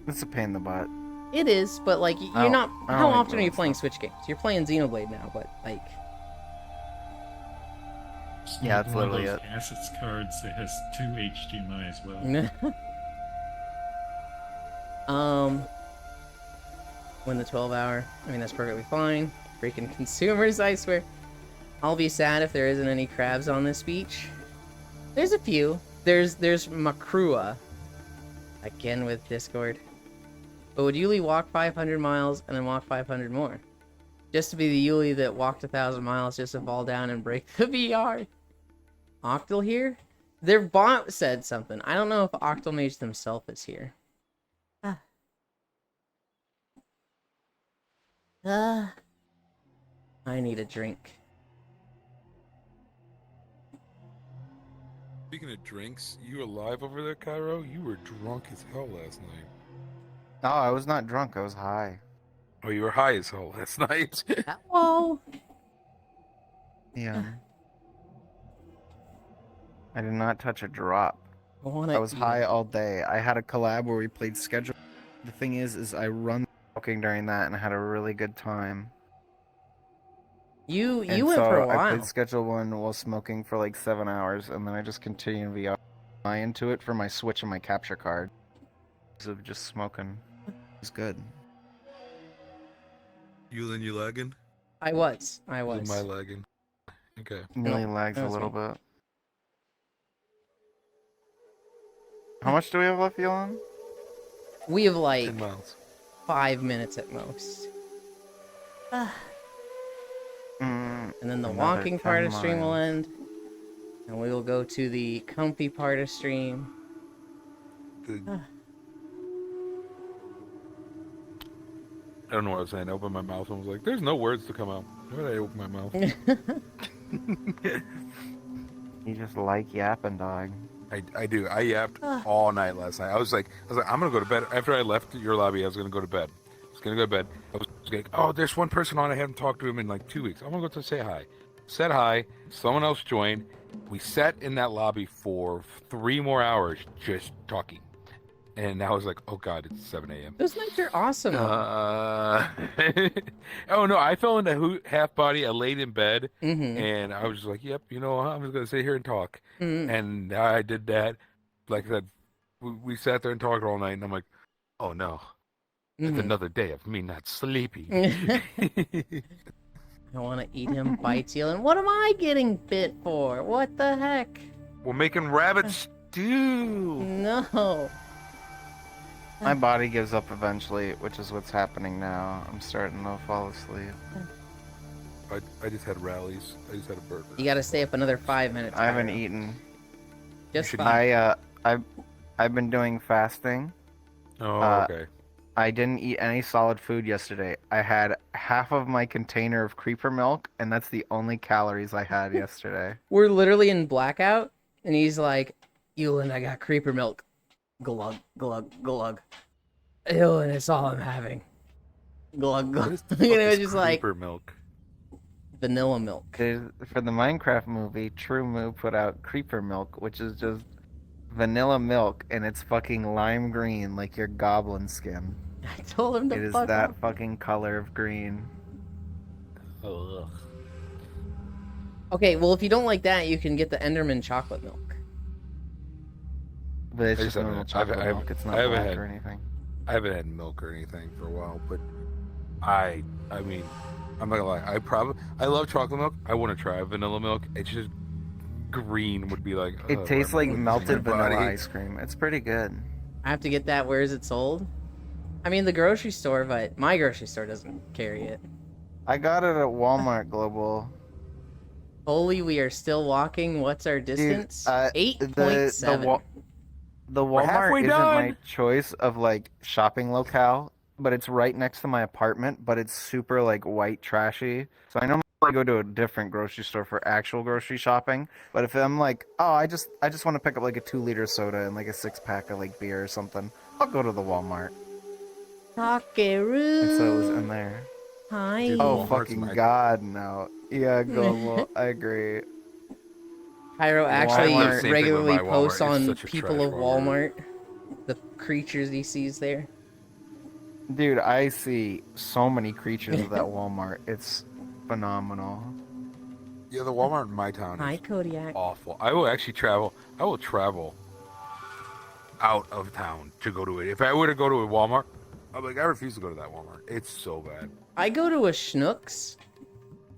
It's a pain in the butt. It is, but like you're don't- not. I don't How like often are you doing playing stuff. Switch games? You're playing Xenoblade now, but like It's Yeah, like that's one of literally those assets cards that has 2 HDMI as well. when the 12-hour, that's perfectly fine. Freaking consumers, I swear. I'll be sad if there isn't any crabs on this beach. There's a few. There's Makrua. Again with Discord. But would Yuli walk 500 miles and then walk 500 more? Just to be the Yuli that walked 1,000 miles just to fall down and break the VR? Octal here? Their bot said something. I don't know if Octal Mage themselves is here. I need a drink. Speaking of drinks, you alive over there, Cairo? You were drunk as hell last night. No, I was not drunk. I was high. Oh, you were high as hell last night. Hello. Yeah. I did not touch a drop. I I was high all day. I had a collab where we played schedule. The thing is I run smoking during that and I had a really good time. You And went so for a I while. played Schedule 1 while smoking for like 7 hours, and then I just continued VR into it for my Switch and my capture card. So just smoking. It was good. You lagging? I was. Am I lagging? Okay. Really lags that a was little me. bit. How much do we have left, Elon? We have like 10 miles. 5 minutes at most. And then the Another walking part 10 of stream will miles. end. And we will go to the comfy part of stream. I don't know what I was saying. I opened my mouth and was like, there's no words to come out. Why did I open my mouth? You just like yapping, dog. I do. I yapped all night last night. I was like, I'm gonna go to bed. After I left your lobby, I was gonna go to bed. I was like, oh, there's one person on. I haven't talked to him in like 2 weeks. I'm gonna go to say hi. Said hi. Someone else joined. We sat in that lobby for 3 more hours just talking. And I was like, oh god, it's 7 a.m. Those nights are awesome. Oh no, I fell into half body. I laid in bed, Mm-hmm. and I was just like, yep, you know, I'm just gonna sit here and talk. Mm-hmm. And I did that. Like I said, we sat there and talked all night, and I'm like, oh no, it's another day of me not sleeping. I want to eat him bites you. And what am I getting bit for? What the heck? We're making rabbit stew. No. My body gives up eventually, which is what's happening now. I'm starting to fall asleep. I just had rallies. I just had a burger. You got to stay up another 5 minutes. I haven't Kyra. eaten. Just should 5. I've been doing fasting. Oh, okay. I didn't eat any solid food yesterday. I had half of my container of creeper milk, and that's the only calories I had yesterday. We're literally in blackout, and he's like, Ewan, I got creeper milk. Glug, glug, glug. Ewan, it's all I'm having. Glug, glug. You know, just like creeper milk. vanilla milk. For the Minecraft movie, True Moo put out creeper milk, which is just vanilla milk, and it's fucking lime green like your goblin skin. I told him to It is fuck that off. fucking color of green. Ugh. Okay, well, if you don't like that, you can get the Enderman chocolate milk. But it's I just just normal haven't- chocolate I've- milk. It's I not haven't black had- or anything. I haven't had milk or anything for a while, but I mean, I'm not gonna lie. I love chocolate milk. I want to try vanilla milk. It's just green would be like. It tastes like melted my body. vanilla ice cream. It's pretty good. I have to get that. Where is it sold? I mean, the grocery store, but my grocery store doesn't carry it. I got it at Walmart Global. Holy, we are still walking. What's our distance? the 8.7. The We're Walmart halfway isn't done. my choice of like shopping locale, but it's right next to my apartment, but it's super like white trashy. So I normally go to a different grocery store for actual grocery shopping. But if I'm like, oh, I just want to pick up like a 2-liter soda and like a 6-pack of like beer or something, I'll go to the Walmart. Takeru. And so it was in there. Hi. Dude, Oh Walmart's fucking my- god, no. Yeah, Global. I agree. Pyro actually Walmart. Same thing with regularly my Walmart. posts It's on such a people trash of Walmart, the creatures he sees there. Dude, I see so many creatures at that Walmart. It's phenomenal. Yeah, the Walmart in my town Hi, is Kodiak. awful. I will actually travel. I will travel out of town to go to it. If I were to go to a Walmart, I'm like, I refuse to go to that Walmart. It's so bad. I go to a Schnucks,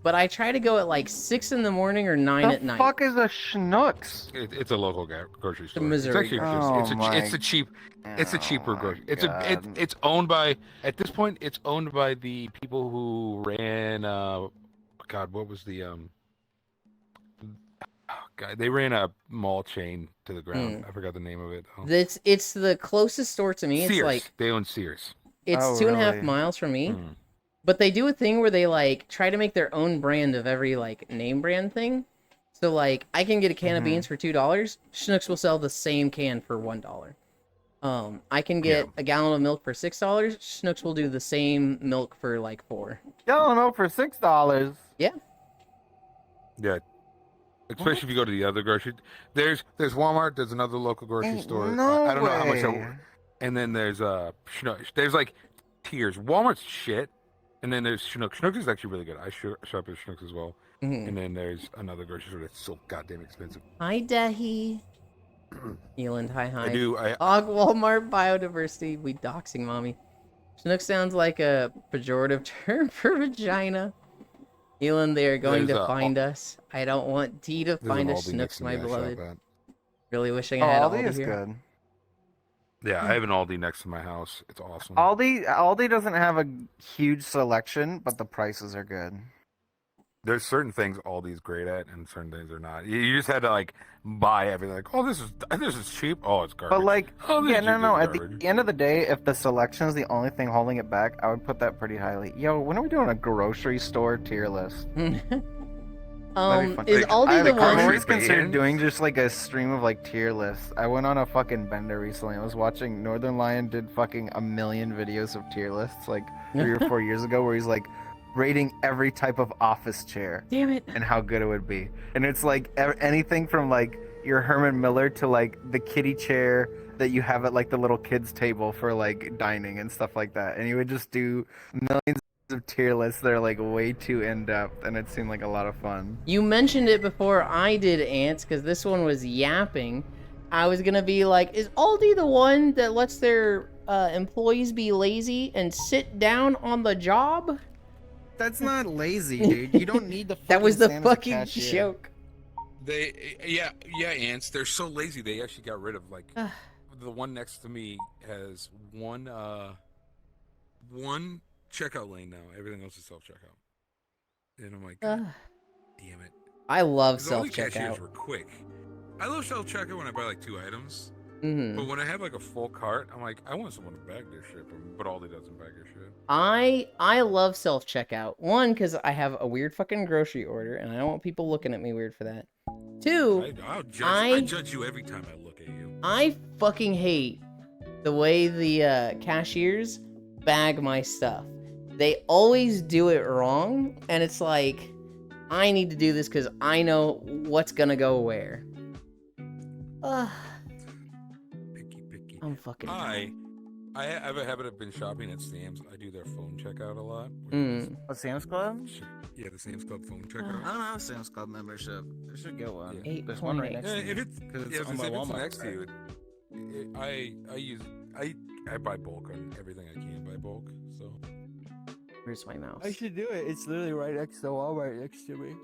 but I try to go at like 6 in the morning or 9 at The night. fuck is a Schnucks? It's a local grocery store. Missouri It's actually grocery store. it's a cheap. It's a cheaper Oh my grocery. God. It's owned by at this point. It's owned by the people who ran. God, what was the God, they ran a mall chain to the ground. I forgot the name of it. Oh. It's the closest store to me. Sears. It's like They own Sears. it's Oh, 2.5 really? miles from me. Mm. But they do a thing where they like try to make their own brand of every like name brand thing. So like I can get a can of Mhm. beans for $2. Schnucks will sell the same can for $1. I can get a gallon of milk for $6. Schnucks will do the same milk for like $4. Gallon of milk for $6. Yeah. Especially if you go to the other grocery. There's Walmart. There's another local grocery Ain't store. no I don't know how much. way. And then there's Schnucks. There's like tiers. Walmart's shit. And then there's Schnucks. Schnucks is actually really good. I shop at Schnucks as well. Mhm. And then there's another grocery store that's so goddamn expensive. Hi, Dehi. Eland, hi. I do. Og Walmart biodiversity. We doxing mommy. Schnucks sounds like a pejorative term for vagina. Eland, they are going There's to a- find us. I don't want D to there's find an us, Aldi next Schnucks, to my me I shop beloved. at. Really wishing Oh, I had Aldi Aldi is here. good. Yeah, I have an Aldi next to my house. It's awesome. Aldi doesn't have a huge selection, but the prices are good. There's certain things Aldi's great at, and certain things are not. You just had to like buy everything. Like, oh, this is cheap. Oh, it's garbage. But like, Oh, this yeah, is no, cheap, no. this At is the garbage. end of the day, if the selection is the only thing holding it back, I would put that pretty highly. Yo, when are we doing a grocery store tier list? That'd be fun. Is Like, Aldi the the I one? always grocery considered bands? doing just like a stream of like tier lists. I went on a fucking bender recently. I was watching Northern Lion did fucking a million videos of tier lists like 3 or 4 years ago, where he's like rating every type of office chair Damn it. and how good it would be. And it's like anything from like your Herman Miller to like the kiddie chair that you have at like the little kids table for like dining and stuff like that. And he would just do millions of tier lists that are like way too in depth, and it seemed like a lot of fun. You mentioned it before I did, Ants, because this one was yapping. I was gonna be like, is Aldi the one that lets their employees be lazy and sit down on the job? That's not lazy, dude. You don't need the. That was the stand as a fucking cashier. joke. Yeah, ants. They're so lazy. They actually got rid of like the one next to me has one checkout lane now. Everything else is self checkout. And I'm like, damn it. I love 'Cause all self the cashiers checkout. were quick. I love self checkout when I buy like 2 items. Mm-hmm. But when I have like a full cart, I'm like, I want someone to bag their shit, but Aldi doesn't bag their shit. I love self checkout. One, because I have a weird fucking grocery order, and I don't want people looking at me weird for that. Two, I judge you every time I look at you. I fucking hate the way the cashiers bag my stuff. They always do it wrong, and it's like, I need to do this because I know what's gonna go where. Picky. I'm fucking. I have a habit of been shopping at Sam's. I do their phone checkout a lot. A Sam's Club? Yeah, the Sam's Club phone I checkout. don't have a Sam's Club membership. I should get one. Yeah. There's one right 8.8. next to me. If it's, Because it's yeah, if owned by it's Walmart. next to you, I buy bulk on everything I can buy bulk. So Where's my mouse? I should do it. It's literally right next to Walmart next to me.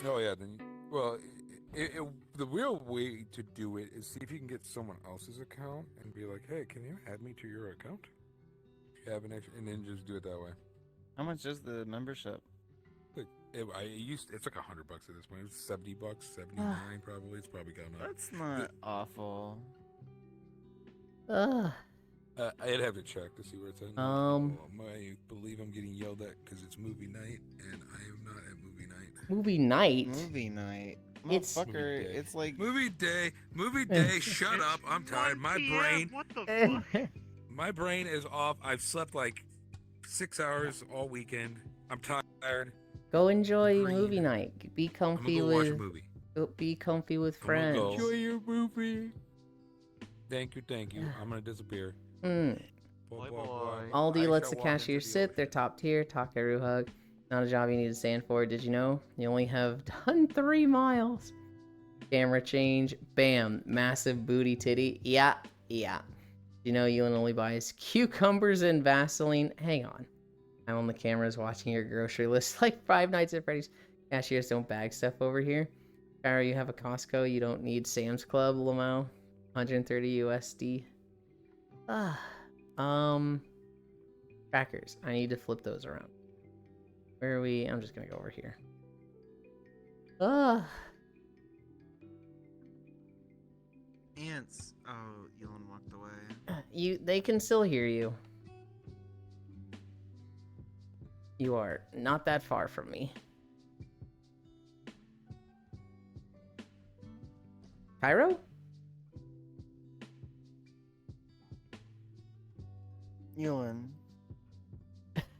oh yeah, then well, the real way to do it is see if you can get someone else's account and be like, hey, can you add me to your account? If you have an extra, and then just do it that way. How much is the membership? Like, it's like $100 at this point. It's $70, 79 probably. It's probably gone up. That's not awful. I'd have to check to see where it's at. I believe I'm getting yelled at because it's movie night, and I am not at movie night. Movie night. Movie night. It's- Motherfucker, Movie day. it's like Movie day. Shut up. I'm tired. 1 PM, What the fuck? My brain is off. I've slept like 6 hours all weekend. I'm tired. Go enjoy Green. movie night. Be I'm comfy gonna go watch a with. movie. Be comfy with I'm gonna friends. go. Enjoy your movie. Thank you. I'm gonna disappear. Mm. Boy, boy. Aldi I lets the shall walk into cashiers the sit. They're ocean. top tier. Takaru hug. Not a job you need to stand for. Did you know? You only have done 3 miles. Camera change. Bam. Massive booty titty. Yeah. You know Ewan only buys cucumbers and Vaseline. Hang on. I'm on the cameras watching your grocery list like Five Nights at Freddy's. Cashiers don't bag stuff over here. Farrow, you have a Costco. You don't need Sam's Club, Lamau. 130 USD. Trackers. I need to flip those around. Where are we? I'm just gonna go over here. ants. Oh, Elon walked away. They can still hear you. You are not that far from me. Cairo? Elon.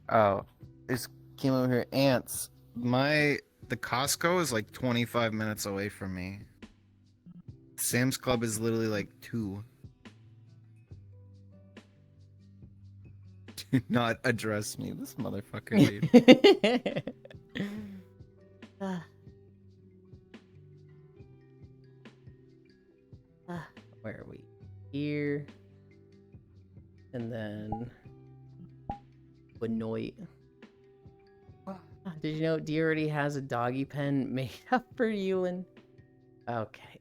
Oh, this came over here. Ants. The Costco is like 25 minutes away from me. Sam's Club is literally like 2. Do not address me, this motherfucker, dude. Where are we? Here. And then Benoit. Did you know Dee already has a doggy pen made up for Ewan? Okay.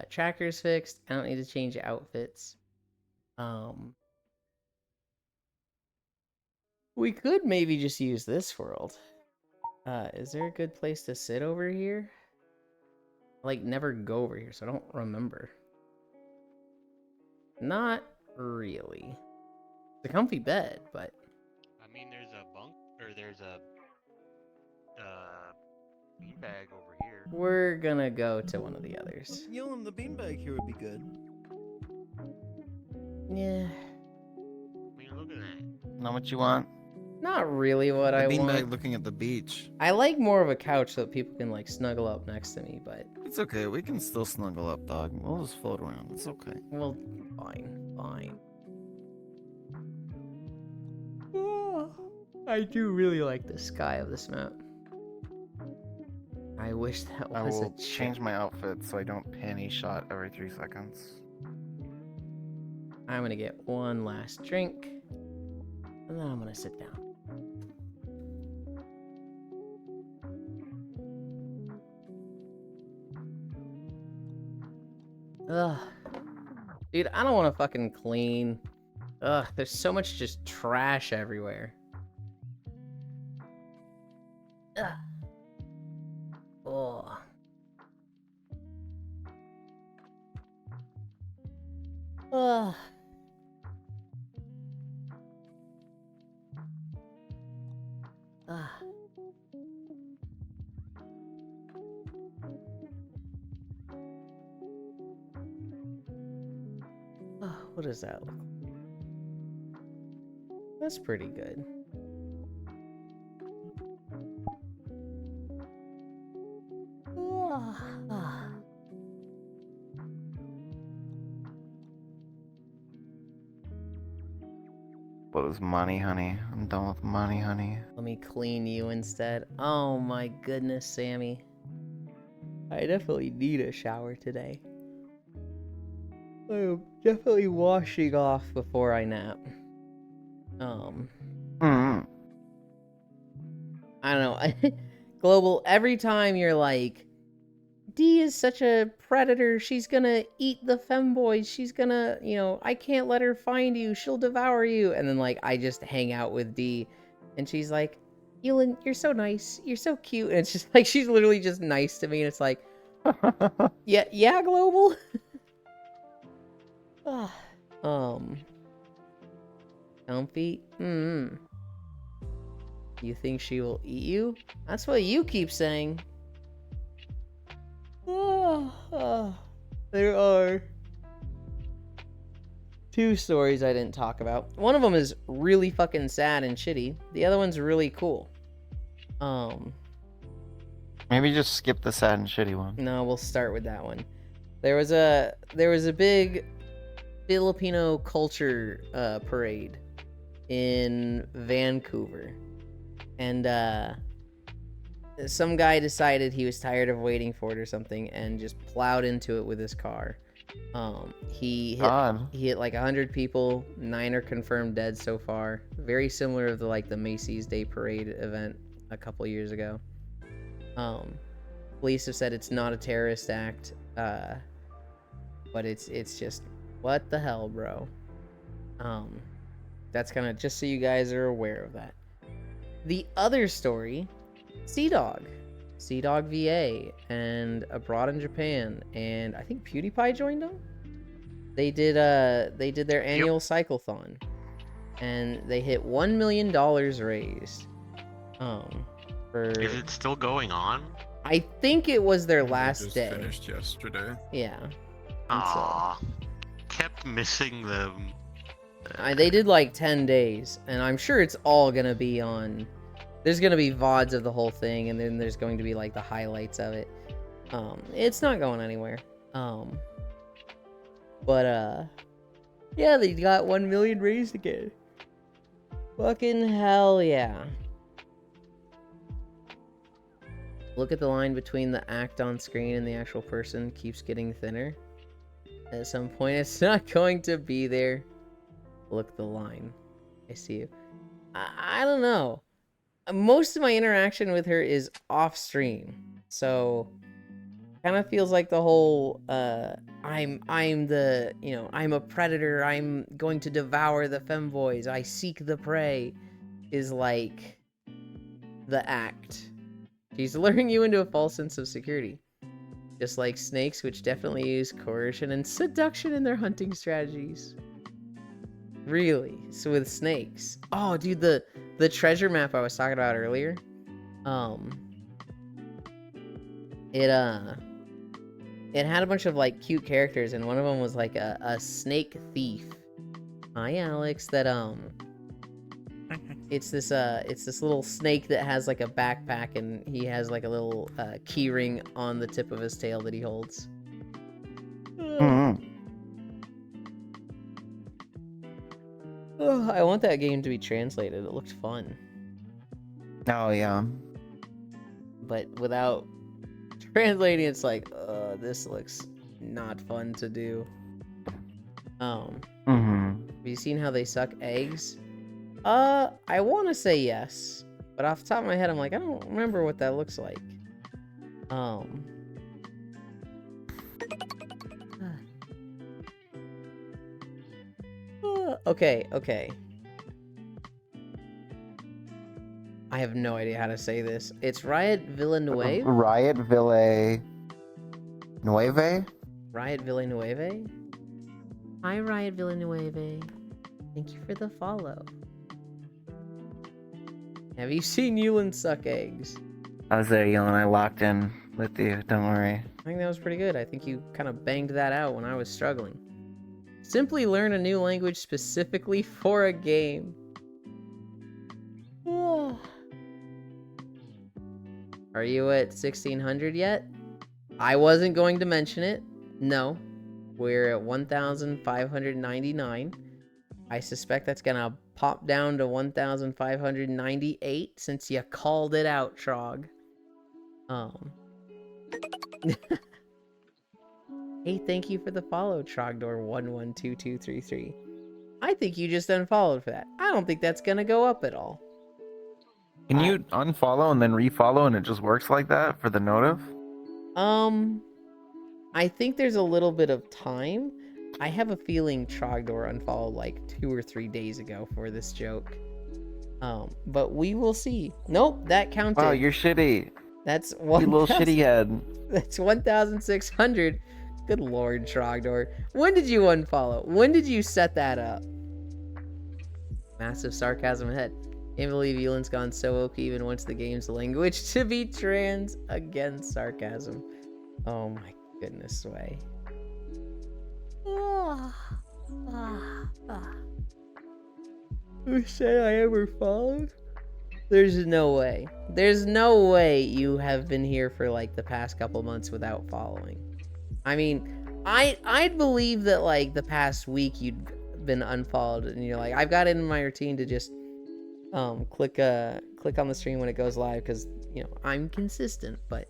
Tracker's fixed. I don't need to change outfits. We could maybe just use this world. Is there a good place to sit over here? I, like, never go over here, so I don't remember. Not really. It's a comfy bed, but I mean, there's a bunk, or there's a beanbag over here. We're gonna go to one of the others. Yulin, the beanbag here would be good. Yeah, What are you looking at? Know what you want? not really what The I beanbag want. looking at the beach. I like more of a couch so that people can like snuggle up next to me, but It's okay. We can still snuggle up, dog. We'll just float around. It's okay. well, fine. I do really like the sky of this map. I wish that I was will a change my outfit so I don't panty shot every 3 seconds. I'm gonna get one last drink, and then I'm gonna sit down. Ugh. Dude, I don't want to fucking clean. Ugh, there's so much just trash everywhere. Ugh. Oh. Ugh. Ugh. Oh, what does that look like? That's pretty good. Ah. What is money, honey? I'm done with money, honey. Let me clean you instead. Oh my goodness, Sammy. I definitely need a shower today. I'm definitely washing off before I nap. Mm. I don't know. Global, every time you're like, D is such a predator, she's gonna eat the femboys, she's gonna, I can't let her find you, she'll devour you. And then, like, I just hang out with D, and she's like, Elin, you're so nice, you're so cute. And it's just like, she's literally just nice to me, and it's like, yeah, Global? Comfy? You think she will eat you? That's what you keep saying. There are 2 stories I didn't talk about. One of them is really fucking sad and shitty. The other one's really cool. Maybe just skip the sad and shitty one. No, we'll start with that one. There was a big Filipino culture parade in Vancouver, and some guy decided he was tired of waiting for it or something, and just plowed into it with his car. He hit like 100 people. 9 are confirmed dead so far. Very similar to the Macy's Day Parade event a couple years ago. Police have said it's not a terrorist act, but it's just, what the hell, bro. That's kind of just so you guys are aware of that. The other story, Sea-Dog VA, and Abroad in Japan, and I think PewDiePie joined them. They did their annual cyclothon, and they hit $1 million raised. Is it still going on? I think it was their They last just day. finished yesterday. Yeah. Aww. Kept missing them. They did like 10 days, and I'm sure it's all gonna be on. There's gonna be VODs of the whole thing, and then there's going to be like the highlights of it. It's not going anywhere. Yeah, they got 1 million raised again. Fucking hell yeah. Look at the line between the act on screen and the actual person keeps getting thinner. At some point, it's not going to be there. Look at the line. I see you. I don't know. Most of my interaction with her is off stream, so kind of feels like the whole I'm the I'm a predator, I'm going to devour the femboys, I seek the prey, is like the act. She's luring you into a false sense of security, just like snakes, which definitely use coercion and seduction in their hunting strategies. Really? So with snakes. Oh, dude, the treasure map I was talking about earlier. It had a bunch of like cute characters, and one of them was like a snake thief. Hi, Alex. That it's this little snake that has like a backpack, and he has like a little key ring on the tip of his tail that he holds. Oh, I want that game to be translated. It looked fun. Oh yeah. But without translating, it's like, this looks not fun to do. Have you seen how they suck eggs? I want to say yes, but off the top of my head, I'm like, I don't remember what that looks like. Okay. I have no idea how to say this. It's Riot Villanueva? Riot Villanueva? Riot Villanueva? Hi, Riot Villanueva. Thank you for the follow. Have you seen Yulin suck eggs? I was there, Yulin. I locked in with you. Don't worry. I think that was pretty good. I think you kind of banged that out when I was struggling. Simply learn a new language specifically for a game. Are you at 1600 yet? I wasn't going to mention it. No. We're at 1,599. I suspect that's gonna pop down to 1,598 since you called it out, Trog. Hey, thank you for the follow, Trogdor112233. I think you just unfollowed for that. I don't think that's gonna go up at all. Can you unfollow and then refollow and it just works like that for the notif? I think there's a little bit of time. I have a feeling Trogdor unfollowed like 2 or 3 days ago for this joke. But we will see. Nope, that counted. Wow, you're shitty. That's one. You little shitty head. That's 1,600. Good lord, Trogdor. When did you unfollow? When did you set that up? Massive sarcasm ahead. Can't believe Yulin's gone so OP even wants the game's language to be trans. Again, sarcasm. Oh my goodness, Sway. You say I ever followed? There's no way. There's no way you have been here for like the past couple months without following. I mean, I'd believe that like the past week you'd been unfollowed and you're like, I've got it in my routine to just click on the stream when it goes live because, you know, I'm consistent, but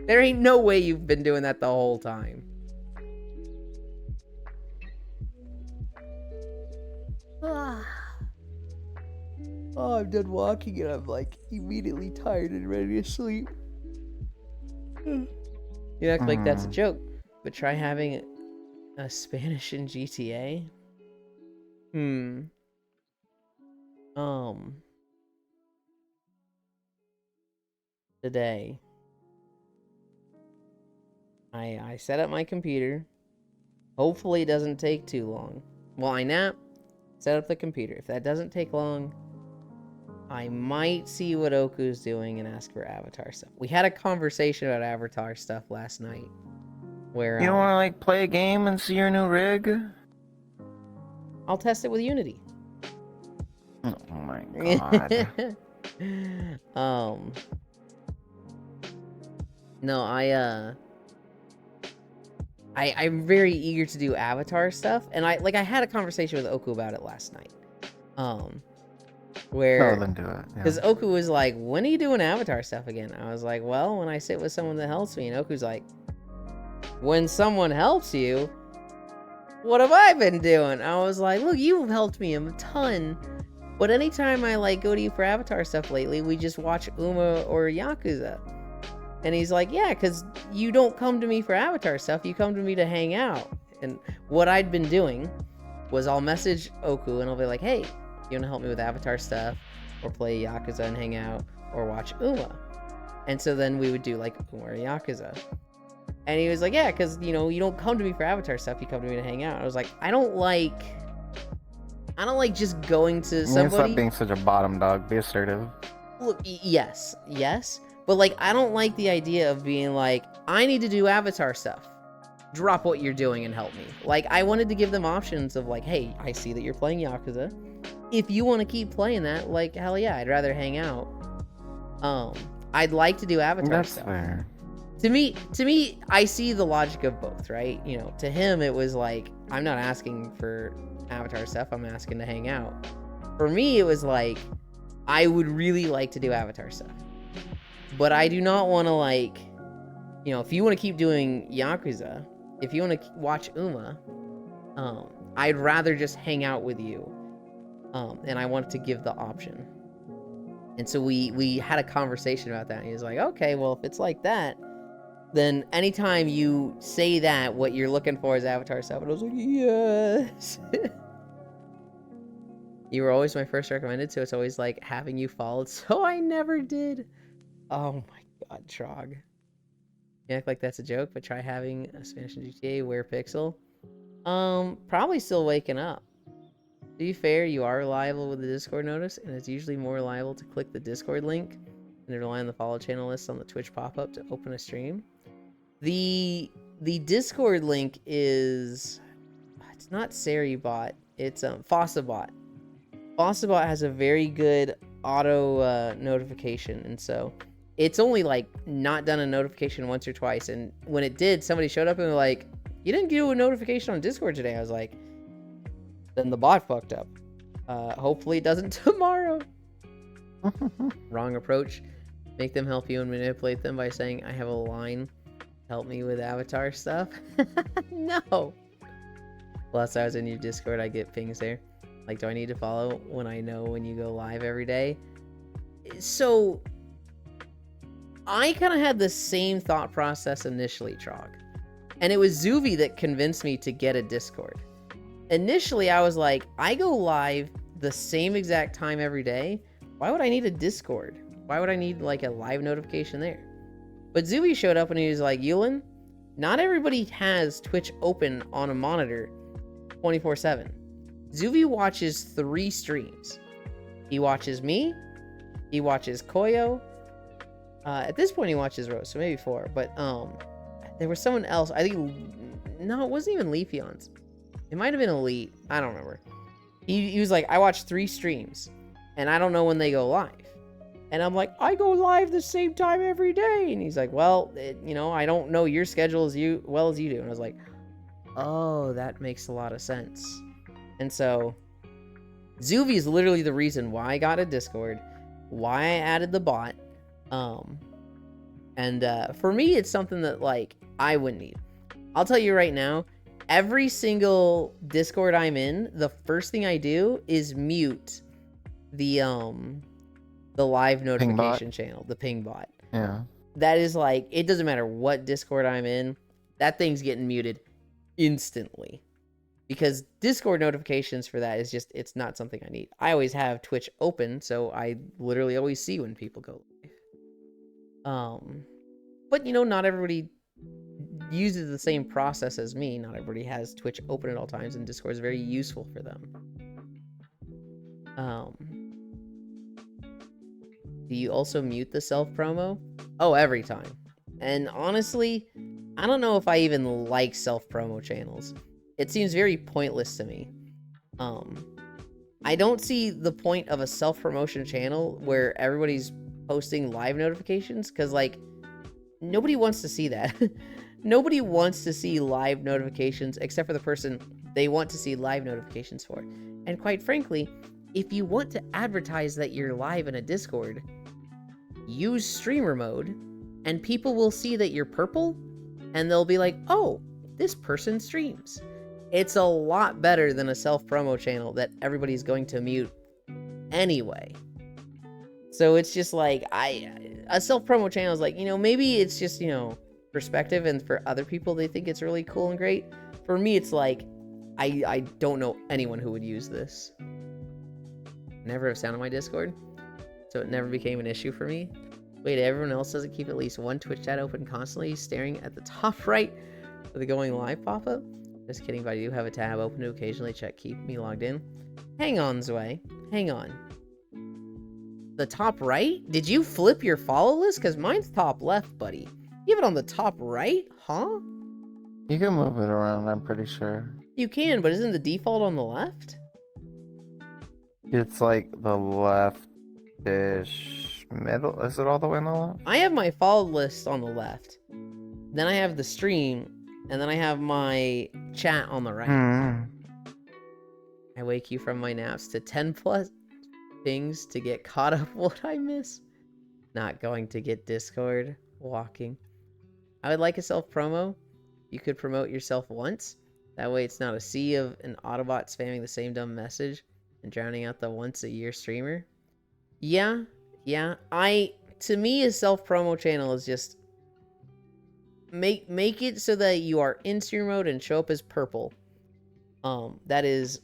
there ain't no way you've been doing that the whole time. Oh, I'm done walking and I'm like immediately tired and ready to sleep. You act like that's a joke, but try having a Spanish in GTA. Today I set up my computer. Hopefully it doesn't take too long. While I nap, set up the computer. If that doesn't take long, I might see what Oku's doing and ask for Avatar stuff. We had a conversation about Avatar stuff last night. Where you don't want to like play a game and see your new rig? I'll test it with Unity. Oh my god. No, I'm very eager to do Avatar stuff, and I had a conversation with Oku about it last night. Where then do it. Because Oku was like, when are you doing Avatar stuff again? I was like, well, when I sit with someone that helps me. And Oku's like, when someone helps you? What have I been doing? I was like, look, you've helped me a ton. But anytime I like go to you for Avatar stuff lately, we just watch Uma or Yakuza. And he's like, yeah, because you don't come to me for Avatar stuff. You come to me to hang out. And what I'd been doing was I'll message Oku and I'll be like, hey, you want to help me with Avatar stuff? Or play Yakuza and hang out? Or watch Uma? And so then we would do like Uma or Yakuza. And he was like, yeah, because, you know, you don't come to me for Avatar stuff. You come to me to hang out. I was like, I don't like just going to somebody. Stop being such a bottom dog. Be assertive. Look, yes. But like, I don't like the idea of being like, I need to do Avatar stuff. Drop what you're doing and help me. Like, I wanted to give them options of like, hey, I see that you're playing Yakuza. If you want to keep playing that, like, hell yeah, I'd rather hang out. I'd like to do Avatar That's stuff. fair. To me, I see the logic of both, right? You know, to him, it was like, I'm not asking for Avatar stuff, I'm asking to hang out. For me, it was like, I would really like to do Avatar stuff. But I do not want to, like, you know, if you want to keep doing Yakuza, if you want to watch Uma, I'd rather just hang out with you. And I wanted to give the option. And so we had a conversation about that. And he was like, okay, well, if it's like that, then anytime you say that, what you're looking for is Avatar stuff. And I was like, yes. You were always my first recommended, so it's always like having you followed. So I never did. Oh my god, Trog. You act like that's a joke, but try having a Spanish in GTA where Pixel. Probably still waking up. To be fair, you are reliable with the Discord notice, and it's usually more reliable to click the Discord link and to rely on the follow channel list on the Twitch pop-up to open a stream. The Discord link is... It's not Seribot, it's Fossabot. Fossabot has a very good auto notification, and so it's only like not done a notification once or twice, and when it did, somebody showed up and were like, you didn't do a notification on Discord today. I was like, then the bot fucked up. Hopefully it doesn't tomorrow. Wrong approach. Make them help you and manipulate them by saying, I have a line. Help me with Avatar stuff. No. Plus, I was in your Discord. I get pings there. Like, do I need to follow when I know when you go live every day? So, I kind of had the same thought process initially, Trog. And it was Zuvi that convinced me to get a Discord. Initially, I was like, I go live the same exact time every day. Why would I need a Discord? Why would I need, like, a live notification there? But Zuvi showed up and he was like, Yulin, not everybody has Twitch open on a monitor 24/7. Zuvi watches 3 streams. He watches me, he watches Koyo. At this point, he watches Rose, so maybe 4. But there was someone else. I think, no, it wasn't even Leafeons. It might have been Elite. I don't remember. He was like, I watch 3 streams, and I don't know when they go live. And I'm like, I go live the same time every day. And he's like, well, I don't know your schedule as well as you do. And I was like, oh, that makes a lot of sense. And so Zuvi is literally the reason why I got a Discord, why I added the bot. And for me, it's something that, like, I wouldn't need. I'll tell you right now, every single Discord I'm in, the first thing I do is mute the live notification channel, the ping bot. Yeah. That is like, it doesn't matter what Discord I'm in, that thing's getting muted instantly. Because Discord notifications for that is just, it's not something I need. I always have Twitch open, so I literally always see when people go live. But not everybody uses the same process as me. Not everybody has Twitch open at all times, and Discord is very useful for them. Do you also mute the self-promo? Oh, every time. And honestly, I don't know if I even like self-promo channels. It seems very pointless to me. I don't see the point of a self-promotion channel where everybody's posting live notifications, because, like, nobody wants to see that. Nobody wants to see live notifications except for the person they want to see live notifications for. And quite frankly, if you want to advertise that you're live in a Discord, use streamer mode, and people will see that you're purple, and they'll be like, oh, this person streams. It's a lot better than a self-promo channel that everybody's going to mute anyway. So it's just like, a self-promo channel is like, maybe it's just, perspective, and for other people, they think it's really cool and great. For me, it's like, I don't know anyone who would use this. Never have sound on my Discord, so it never became an issue for me. Wait, everyone else doesn't keep at least one Twitch chat open constantly, staring at the top right for the going live pop-up? Just kidding, but I do have a tab open to occasionally check keep me logged in. Hang on, Zwei. Hang on. The top right? Did you flip your follow list? Because mine's top left, buddy. You have it on the top right? Huh? You can move it around, I'm pretty sure. You can, but isn't the default on the left? It's like the left-ish middle. Is it all the way on the left? I have my follow list on the left. Then I have the stream, and then I have my chat on the right. I wake you from my naps to 10 plus things to get caught up what I miss. Not going to get Discord. Walking. I would like a self-promo. You could promote yourself once. That way it's not a sea of an Autobot spamming the same dumb message and drowning out the once-a-year streamer. Yeah. To me, a self-promo channel is just... Make it so that you are in stream mode and show up as purple. That is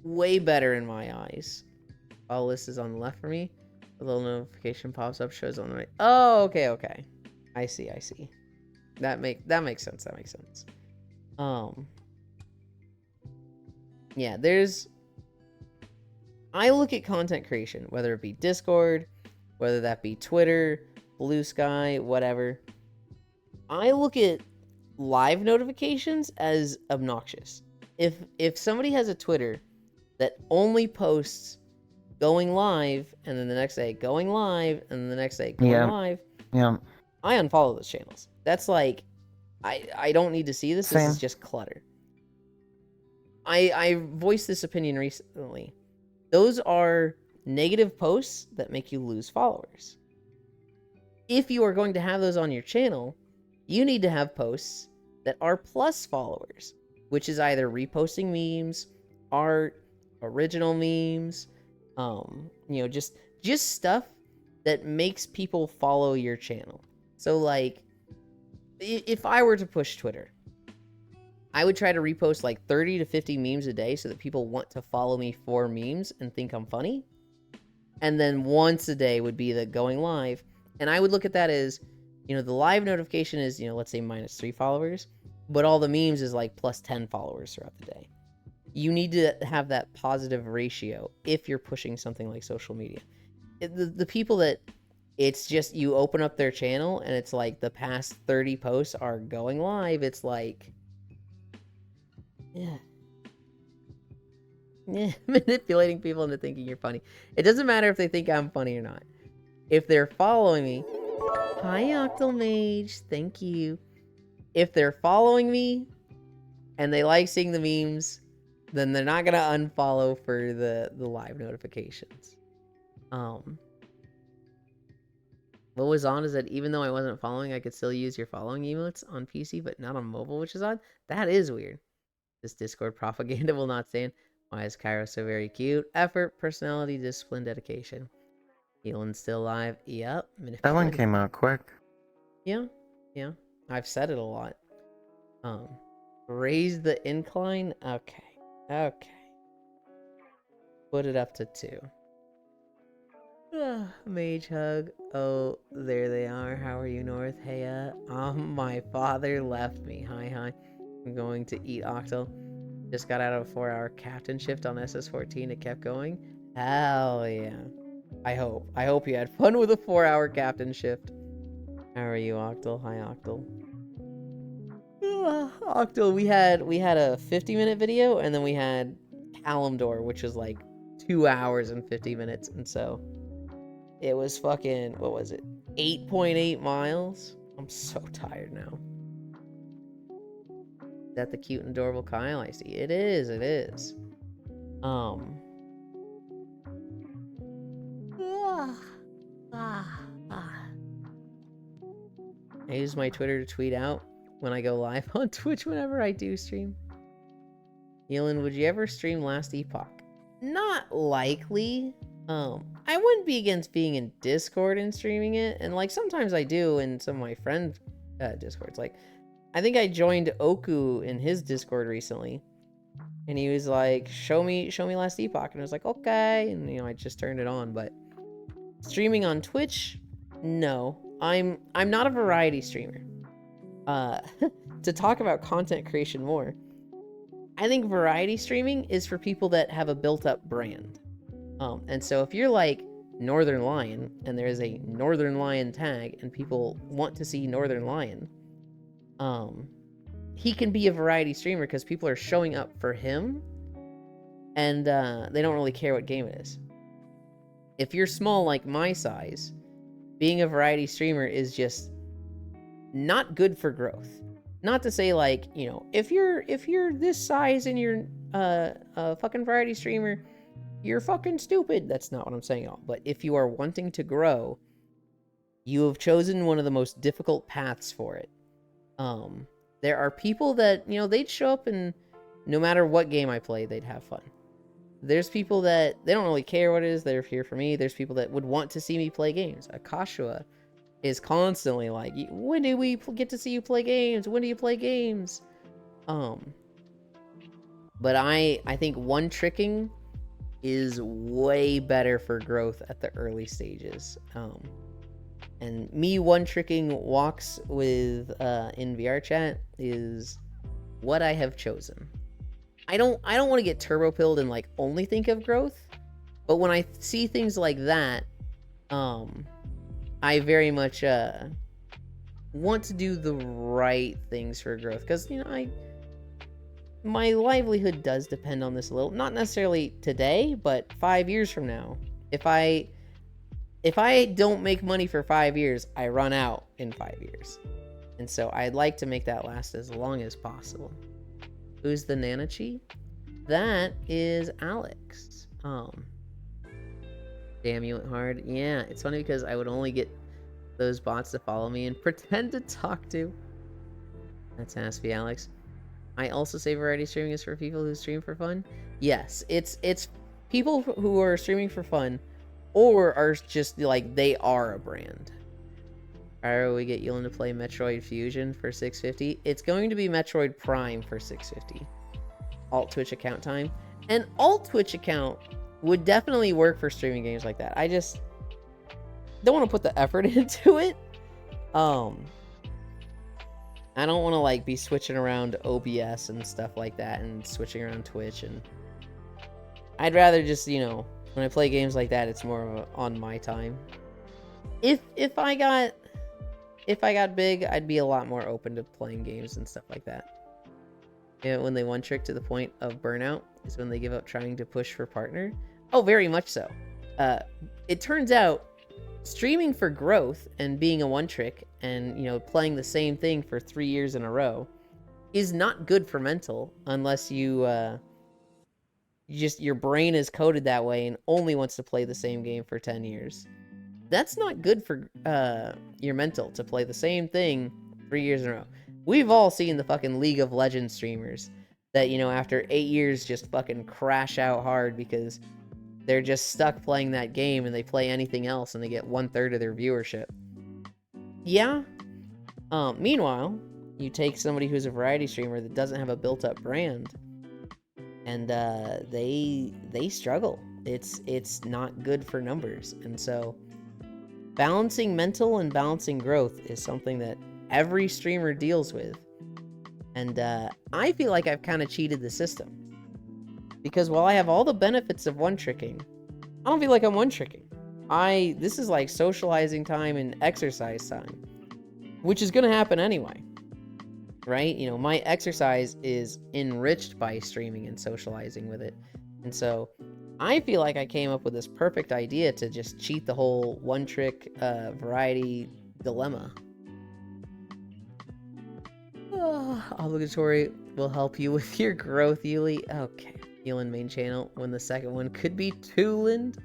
way better in my eyes. All list is on the left for me. A little notification pops up, shows on the right. Oh, okay. I see. That makes sense. Yeah, I look at content creation, whether it be Discord, whether that be Twitter, Blue Sky, whatever. I look at live notifications as obnoxious. If somebody has a Twitter that only posts going live, and then the next day going live, and then the next day going live, I unfollow those channels. That's like, I don't need to see this. This is just clutter. I voiced this opinion recently. Those are negative posts that make you lose followers. If you are going to have those on your channel, you need to have posts that are plus followers, which is either reposting memes, art, original memes, just stuff that makes people follow your channel. So like, if I were to push Twitter, I would try to repost like 30 to 50 memes a day so that people want to follow me for memes and think I'm funny. And then once a day would be the going live. And I would look at that as, the live notification is, let's say -3 followers, but all the memes is like plus 10 followers throughout the day. You need to have that positive ratio if you're pushing something like social media. The people that it's just you open up their channel and it's like the past 30 posts are going live, it's like, manipulating people into thinking you're funny. It doesn't matter if they think I'm funny or not. If they're following me, hi Octal Mage, thank you. If they're following me and they like seeing the memes, then they're not gonna unfollow for the live notifications. What was on is that even though I wasn't following, I could still use your following emotes on PC, but not on mobile, which is odd. That is weird. This Discord propaganda will not stand. Why is Cairo so very cute? Effort, personality, discipline, dedication. Elon's still alive. Yep. That one came out quick. Yeah. I've said it a lot. Raise the incline. Okay. Put it up to 2. Mage hug. Oh, there they are. How are you, North? Hey, my father left me. Hi. I'm going to eat Octal. Just got out of a 4-hour captain shift on SS-14. It kept going. Hell yeah. I hope you had fun with a 4-hour captain shift. How are you, Octal? Hi, Octal. Octal, we had a 50-minute video, and then we had Kalimdor, which was like 2 hours and 50 minutes, and so it was fucking, what was it? 8.8 miles? I'm so tired now. Is that the cute and adorable Kyle? I see. It is. I use my Twitter to tweet out when I go live on Twitch whenever I do stream. Elon, would you ever stream Last Epoch? Not likely. I wouldn't be against being in Discord and streaming it, and like sometimes I do in some of my friend Discords. Like, I think I joined Oku in his Discord recently, and he was like, "Show me Last Epoch," and I was like, "Okay," and I just turned it on. But streaming on Twitch, no. I'm not a variety streamer. To talk about content creation more, I think variety streaming is for people that have a built-up brand. And so if you're like Northern Lion, and there is a Northern Lion tag, and people want to see Northern Lion, he can be a variety streamer because people are showing up for him, and they don't really care what game it is. If you're small like my size, being a variety streamer is just not good for growth. Not to say, like, you know, if you're this size and you're a fucking variety streamer, you're fucking stupid. That's not what I'm saying at all. But if you are wanting to grow, you have chosen one of the most difficult paths for it. There are people that, you know, they'd show up and no matter what game I play, they'd have fun. There's people that, they don't really care what it is, they're here for me. There's people that would want to see me play games. Akashua is constantly like, when do we get to see you play games? When do you play games? But I think one-tricking is way better for growth at the early stages. And me one-tricking walks with in VR chat is what I have chosen. I don't want to get turbo pilled and like only think of growth, but when I see things like that, I very much want to do the right things for growth, because, you know, my livelihood does depend on this a little. Not necessarily today, but 5 years from now. If I don't make money for 5 years, I run out in 5 years. And so I'd like to make that last as long as possible. Who's the Nanachi? That is Alex. Damn, you went hard. Yeah, it's funny because I would only get those bots to follow me and pretend to talk to. That's Aspie Alex. I also say variety streaming is for people who stream for fun. Yes, it's people who are streaming for fun, or are just like, they are a brand. Alright, we get Yulin to play Metroid Fusion for 650. It's going to be Metroid Prime for 650. Alt Twitch account time. An alt Twitch account would definitely work for streaming games like that. I just don't want to put the effort into it. I don't want to like be switching around OBS and stuff like that, and switching around Twitch, and I'd rather just, you know, when I play games like that, it's more of a, on my time. If I got big, I'd be a lot more open to playing games and stuff like that. You know, when they one trick to the point of burnout is when they give up trying to push for partner. Oh, very much so. It turns out streaming for growth and being a one trick and, you know, playing the same thing for 3 years in a row is not good for mental, unless you your brain is coded that way and only wants to play the same game for 10 years. That's not good for your mental, to play the same thing 3 years in a row. We've all seen the fucking League of Legends streamers that, you know, after 8 years just fucking crash out hard because they're just stuck playing that game, and they play anything else and they get 1/3 of their viewership. Yeah. Meanwhile, you take somebody who's a variety streamer that doesn't have a built-up brand, and they struggle. It's not good for numbers. And so balancing mental and balancing growth is something that every streamer deals with. And I feel like I've kind of cheated the system, because while I have all the benefits of one-tricking, I don't feel like I'm one-tricking. This is like socializing time and exercise time, which is going to happen anyway, right? You know, my exercise is enriched by streaming and socializing with it. And so I feel like I came up with this perfect idea to just cheat the whole one-trick variety dilemma. Obligatory will help you with your growth, Yuli. Okay. Yulin main channel, when the second one could be Tooland.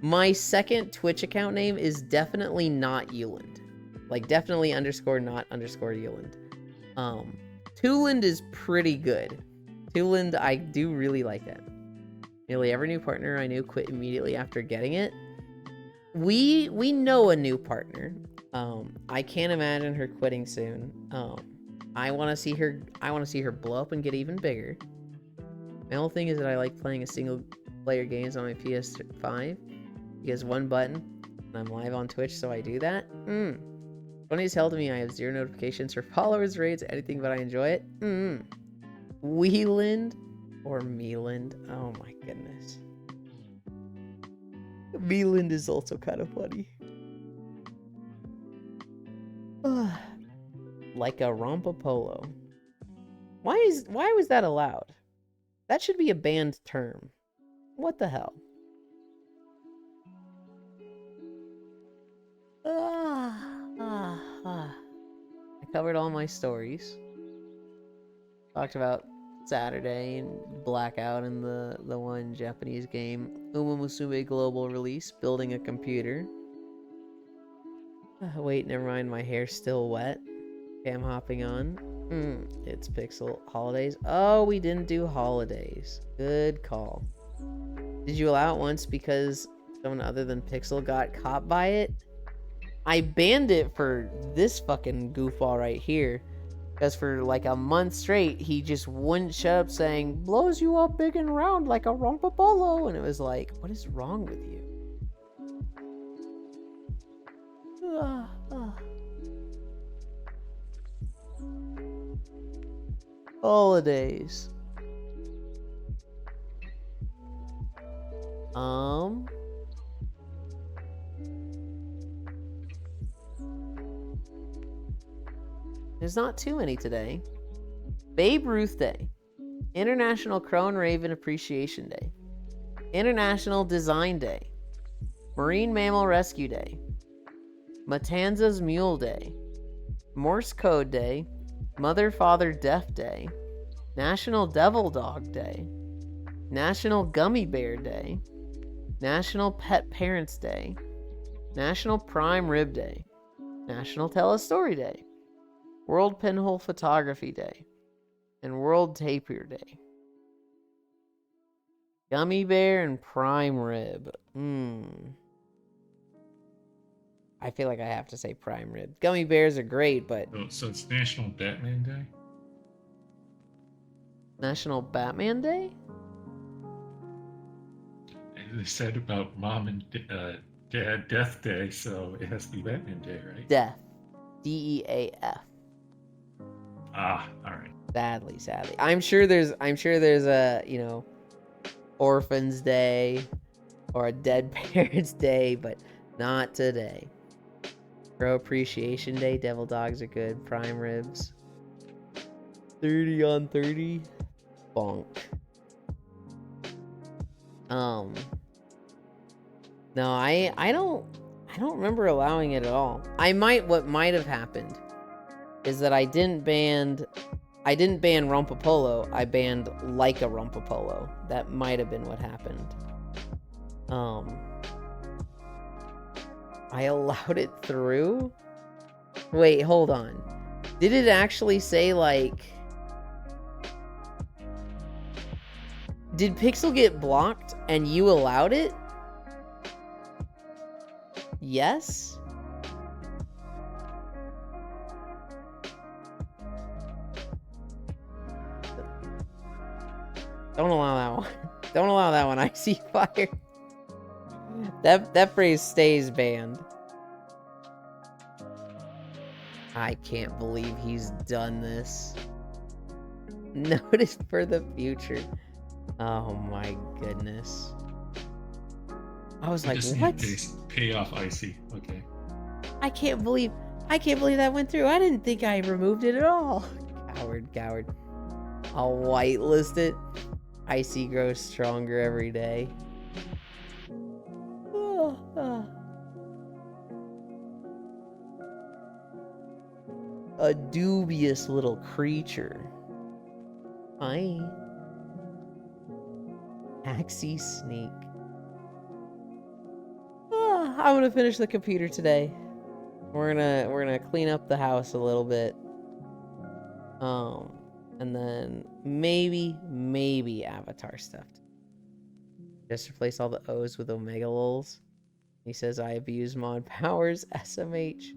My second Twitch account name is definitely not Yuland. Like, definitely _not _Yuland. Tooland is pretty good. Tooland, I do really like that. Nearly every new partner I knew quit immediately after getting it. We know a new partner. I can't imagine her quitting soon. I want to see her blow up and get even bigger. My whole thing is that I like playing a single player games on my PS5. Because one button, and I'm live on Twitch, so I do that. Funny as hell to me, I have 0 notifications for followers, raids, anything, but I enjoy it. Wheeland or Meland. Oh my goodness. Meland is also kind of funny. Like a rompapolo. Why was that allowed? That should be a banned term. What the hell? I covered all my stories. Talked about Saturday and Blackout and the one Japanese game. Uma Musume global release, building a computer. Wait, never mind, my hair's still wet. Okay, I'm hopping on. It's Pixel holidays. Oh, we didn't do holidays. Good call. Did you allow it once because someone other than Pixel got caught by it? I banned it for this fucking goofball right here. Because for like a month straight, he just wouldn't shut up saying, blows you up big and round like a rompapolo. And it was like, what is wrong with you? Holidays. There's not too many today. Babe Ruth Day. International Crow and Raven Appreciation Day. International Design Day. Marine Mammal Rescue Day. Matanzas Mule Day. Morse Code Day. Mother Father Deaf Day. National Devil Dog Day. National Gummy Bear Day. National Pet Parents Day. National Prime Rib Day. National Tell a Story Day. World Pinhole Photography Day. And World Tapir Day. Gummy Bear and Prime Rib. I feel like I have to say Prime Rib. Gummy Bears are great, but... So it's National Batman Day? National Batman Day? They said about Mom and Dad Death Day, so it has to be Batman Day, right? Death. DEAF. Ah, all right. Sadly. I'm sure there's a, Orphans Day or a Dead Parents Day, but not today. Crow Appreciation Day, Devil Dogs are good, Prime Ribs. 30 on 30. Bonk. No, I don't remember allowing it at all. What might have happened is that I didn't ban Rompapolo, I banned Like a Rompapolo. That might have been what happened. I allowed it through? Wait, hold on. Did it actually say, like... Did Pixel get blocked and you allowed it? Yes? Don't allow that one. Don't allow that one. I see fire. That phrase stays banned. I can't believe he's done this. Notice for the future. Oh my goodness. I was like, what? Pay off Icy. Okay. I can't believe that went through. I didn't think I removed it at all. Coward. I'll whitelist it. Icy grows stronger every day. A dubious little creature. Axie Sneak. I'm gonna finish the computer today. We're gonna clean up the house a little bit. And then maybe Avatar stuff. Just replace all the O's with Omega Lols. He says I abuse mod powers. SMH.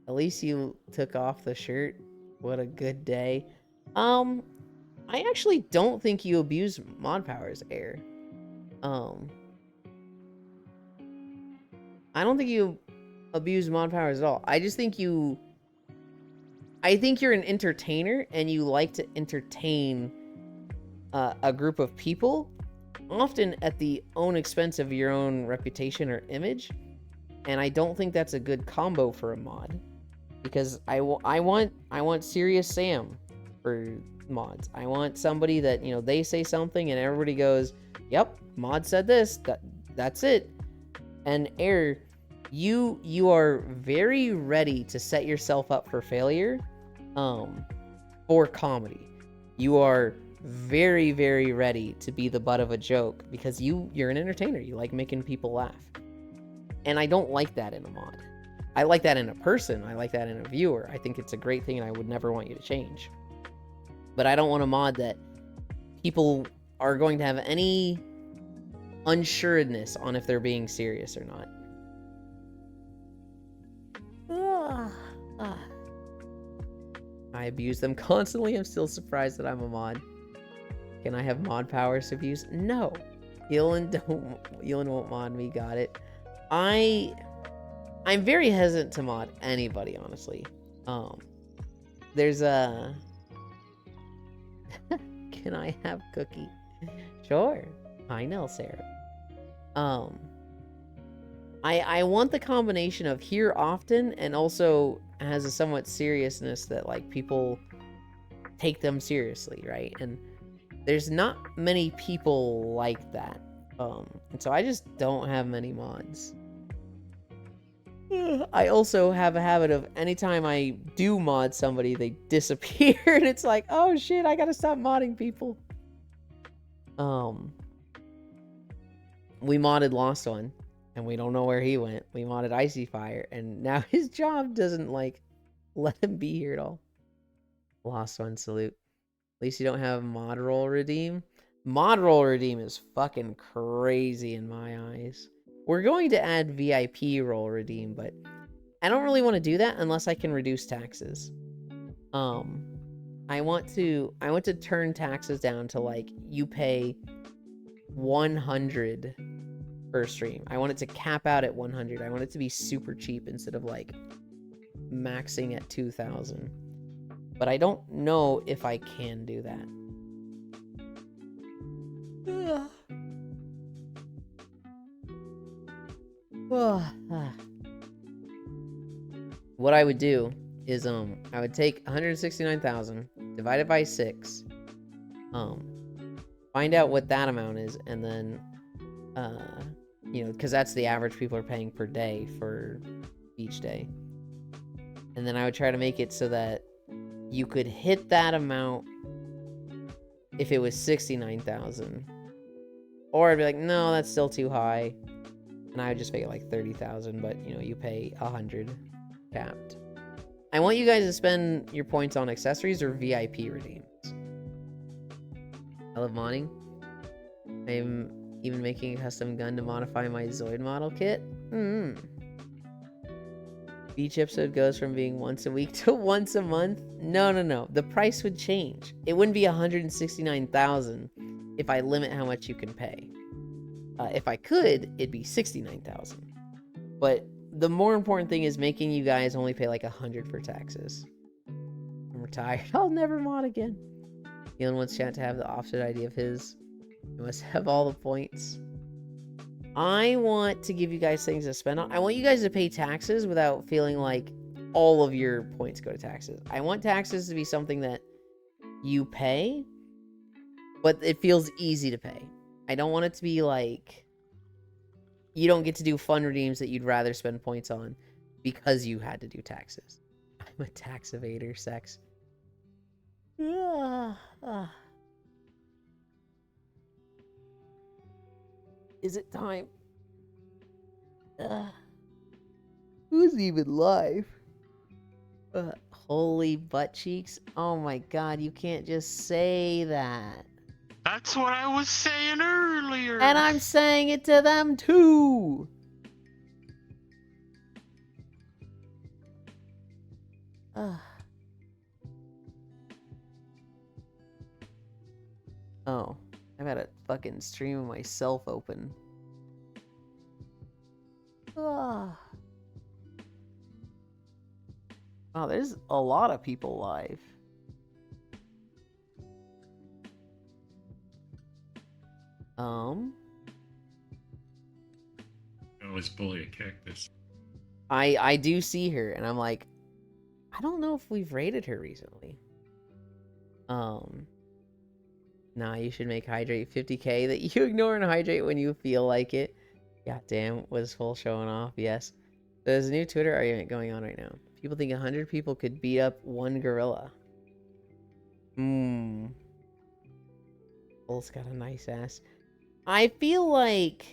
At least you took off the shirt. What a good day. I actually don't think you abuse mod powers, Air. I don't think you abuse mod powers at all. I just think I think you're an entertainer and you like to entertain a group of people, often at the own expense of your own reputation or image. And I don't think that's a good combo for a mod, because I want Serious Sam for mods. I want somebody that, you know, they say something and everybody goes, "Yep, mod said this. That's it." And Air, you are very ready to set yourself up for failure, for comedy. You are very, very ready to be the butt of a joke because you're an entertainer. You like making people laugh. And I don't like that in a mod. I like that in a person. I like that in a viewer. I think it's a great thing and I would never want you to change. But I don't want a mod that people are going to have any unsuredness on if they're being serious or not. I abuse them constantly. I'm still surprised that I'm a mod. Can I have mod powers to abuse? No. Elon won't mod me. Got it. I'm very hesitant to mod anybody, honestly. There's a Can I have cookie? Sure. Hi, Nell Sarah. I want the combination of here often and also has a somewhat seriousness that like people take them seriously, right? And there's not many people like that. And so I just don't have many mods. I also have a habit of anytime I do mod somebody, they disappear, and it's like, oh shit, I gotta stop modding people. We modded Lost One, and we don't know where he went. We modded Icy Fire, and now his job doesn't, like, let him be here at all. Lost One, salute. At least you don't have mod roll redeem. Mod roll redeem is fucking crazy in my eyes. We're going to add VIP roll redeem, but I don't really want to do that unless I can reduce taxes. I want to turn taxes down to like you pay 100 per stream. I want it to cap out at 100. I want it to be super cheap instead of like maxing at 2,000. But I don't know if I can do that. What I would do is I would take 169,000, divide it by 6, find out what that amount is, and then you know, because that's the average people are paying per day for each day. And then I would try to make it so that you could hit that amount if it was 69,000. Or I'd be like, no, that's still too high. And I would just make it like 30,000, but you know, you pay 100 capped. I want you guys to spend your points on accessories or VIP redeems. I love modding. I'm even making a custom gun to modify my Zoid model kit. Each episode goes from being once a week to once a month. No. The price would change. It wouldn't be 169,000 if I limit how much you can pay. If I could, it'd be 69,000. But the more important thing is making you guys only pay like 100 for taxes. I'm retired. I'll never mod again. Elon wants chat to have the opposite idea of his. You must have all the points. I want to give you guys things to spend on. I want you guys to pay taxes without feeling like all of your points go to taxes. I want taxes to be something that you pay, but it feels easy to pay. I don't want it to be like you don't get to do fun redeems that you'd rather spend points on because you had to do taxes. I'm a tax evader, sex. Is it time? Who's even live? Holy butt cheeks. Oh my god, you can't just say that. That's what I was saying earlier. And I'm saying it to them too. Oh, I've had a fucking stream of myself open. Wow, there's a lot of people live. I always bully a cactus. I do see her, and I'm like, I don't know if we've raided her recently. Nah, you should make hydrate 50k that you ignore and hydrate when you feel like it. Goddamn, was full showing off. Yes. There's a new Twitter argument going on right now. People think 100 people could beat up one gorilla. Bull's got a nice ass. I feel like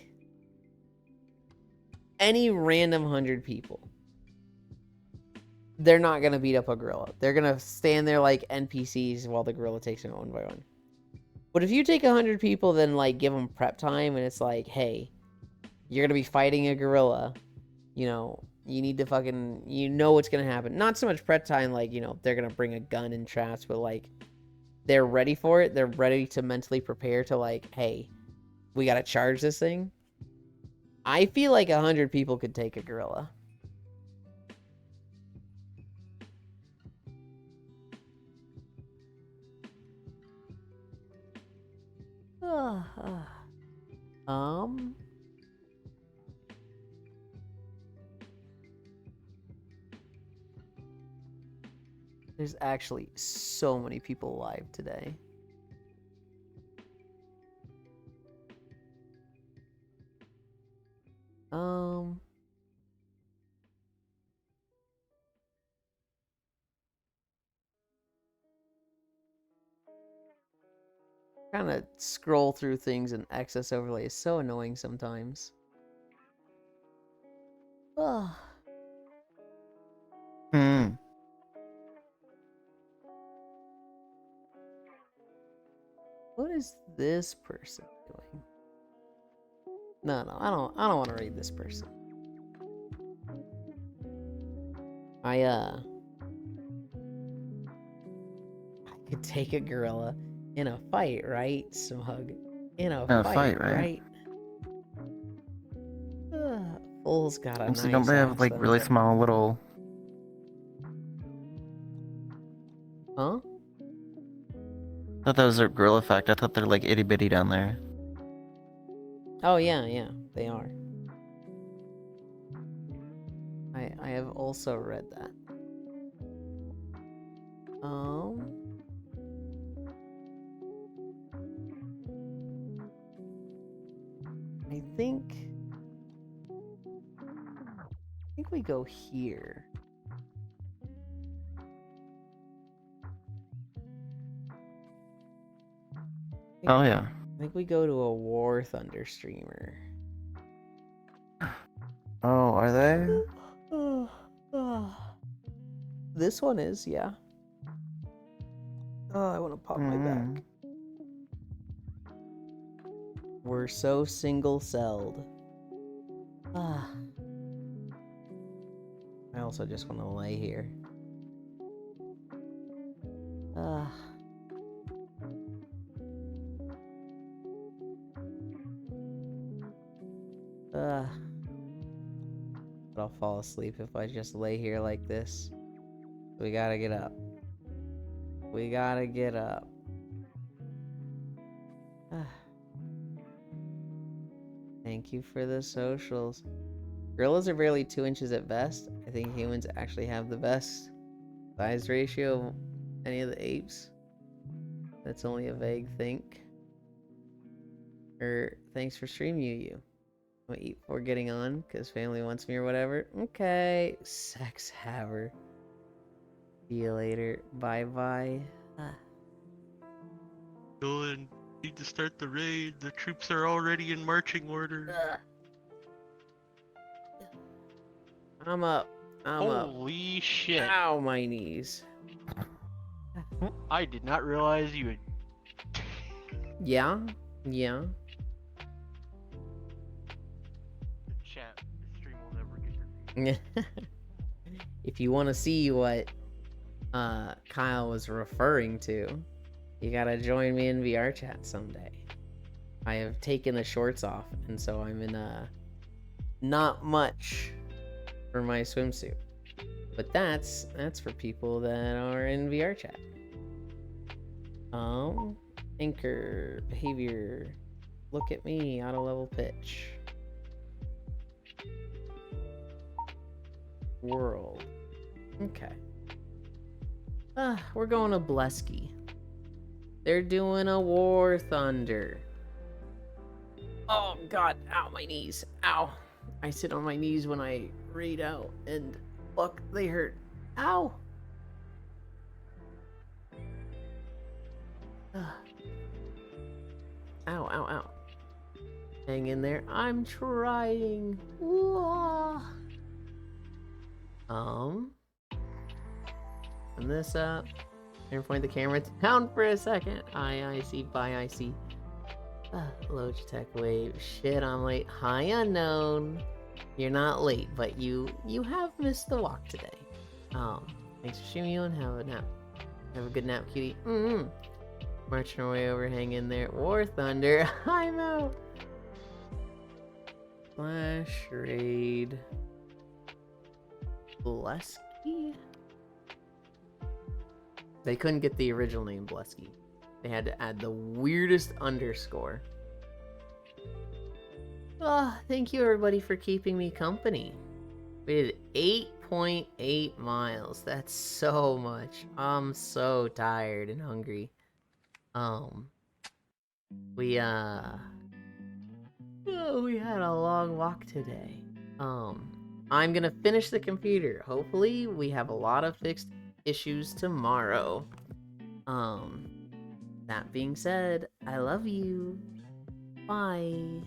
any random 100 people, they're not gonna beat up a gorilla. They're gonna stand there like NPCs while the gorilla takes them one by one. But if you take 100 people, then like give them prep time, and it's like, hey, you're gonna be fighting a gorilla. You know, you need to fucking, you know what's gonna happen. Not so much prep time, like, you know, they're gonna bring a gun and traps, but like, they're ready for it. They're ready to mentally prepare to like, hey, we gotta charge this thing. I feel like 100 people could take a gorilla. There's actually so many people live today. Kind of scroll through things and access overlay is so annoying sometimes. Oh. What is this person doing? No, I don't want to read this person. I could take a gorilla in a fight, right? Smug. In a fight, right? Bull's got a nice Don't they have like really small little? Huh? I thought that was a gorilla fact. I thought they're like itty bitty down there. Oh yeah, they are. I have also read that. I think we go here. Oh yeah. I think we go to a War Thunder streamer. Oh, are they? This one is, yeah. Oh, I want to pop my back. We're so single-celled. I also just want to lay here. But I'll fall asleep if I just lay here like this. We gotta get up. We gotta get up. Thank you for the socials. Gorillas are barely 2 inches at best. I think humans actually have the best size ratio of any of the apes. That's only a vague think. Thanks for stream, you. I'm gonna eat before getting on, because family wants me or whatever. Okay. Sex haver. See you later. Bye-bye. Dylan, need to start the raid. The troops are already in marching order. I'm up. I'm up. Holy shit. Ow, my knees. I did not realize you had... Yeah? Chat, the stream will never get your name. If you want to see what Kyle was referring to, you gotta join me in VR chat someday. I have taken the shorts off, and so I'm in not much for my swimsuit. But that's for people that are in VR chat. Anchor behavior. Look at me, auto level pitch. World. Okay. We're going to Blesky. They're doing a War Thunder. Oh god, ow, my knees. Ow. I sit on my knees when I read out, and fuck, they hurt. Ow. Ow, ow, ow. Hang in there. I'm trying. Whoa. Turn this up. Here, point the camera down for a second. I see, bye, I see. Logitech wave. Shit, I'm late. Hi, unknown. You're not late, but you have missed the walk today. Thanks for streaming and have a nap. Have a good nap, cutie. Marching our way over, hang in there. War Thunder. I'm out. Flash raid. Blesky? They couldn't get the original name Blesky. They had to add the weirdest underscore. Thank you everybody for keeping me company. We did 8.8 miles. That's so much. I'm so tired and hungry. We had a long walk today. I'm gonna finish the computer. Hopefully we have a lot of fixed issues tomorrow. That being said, I love you. Bye.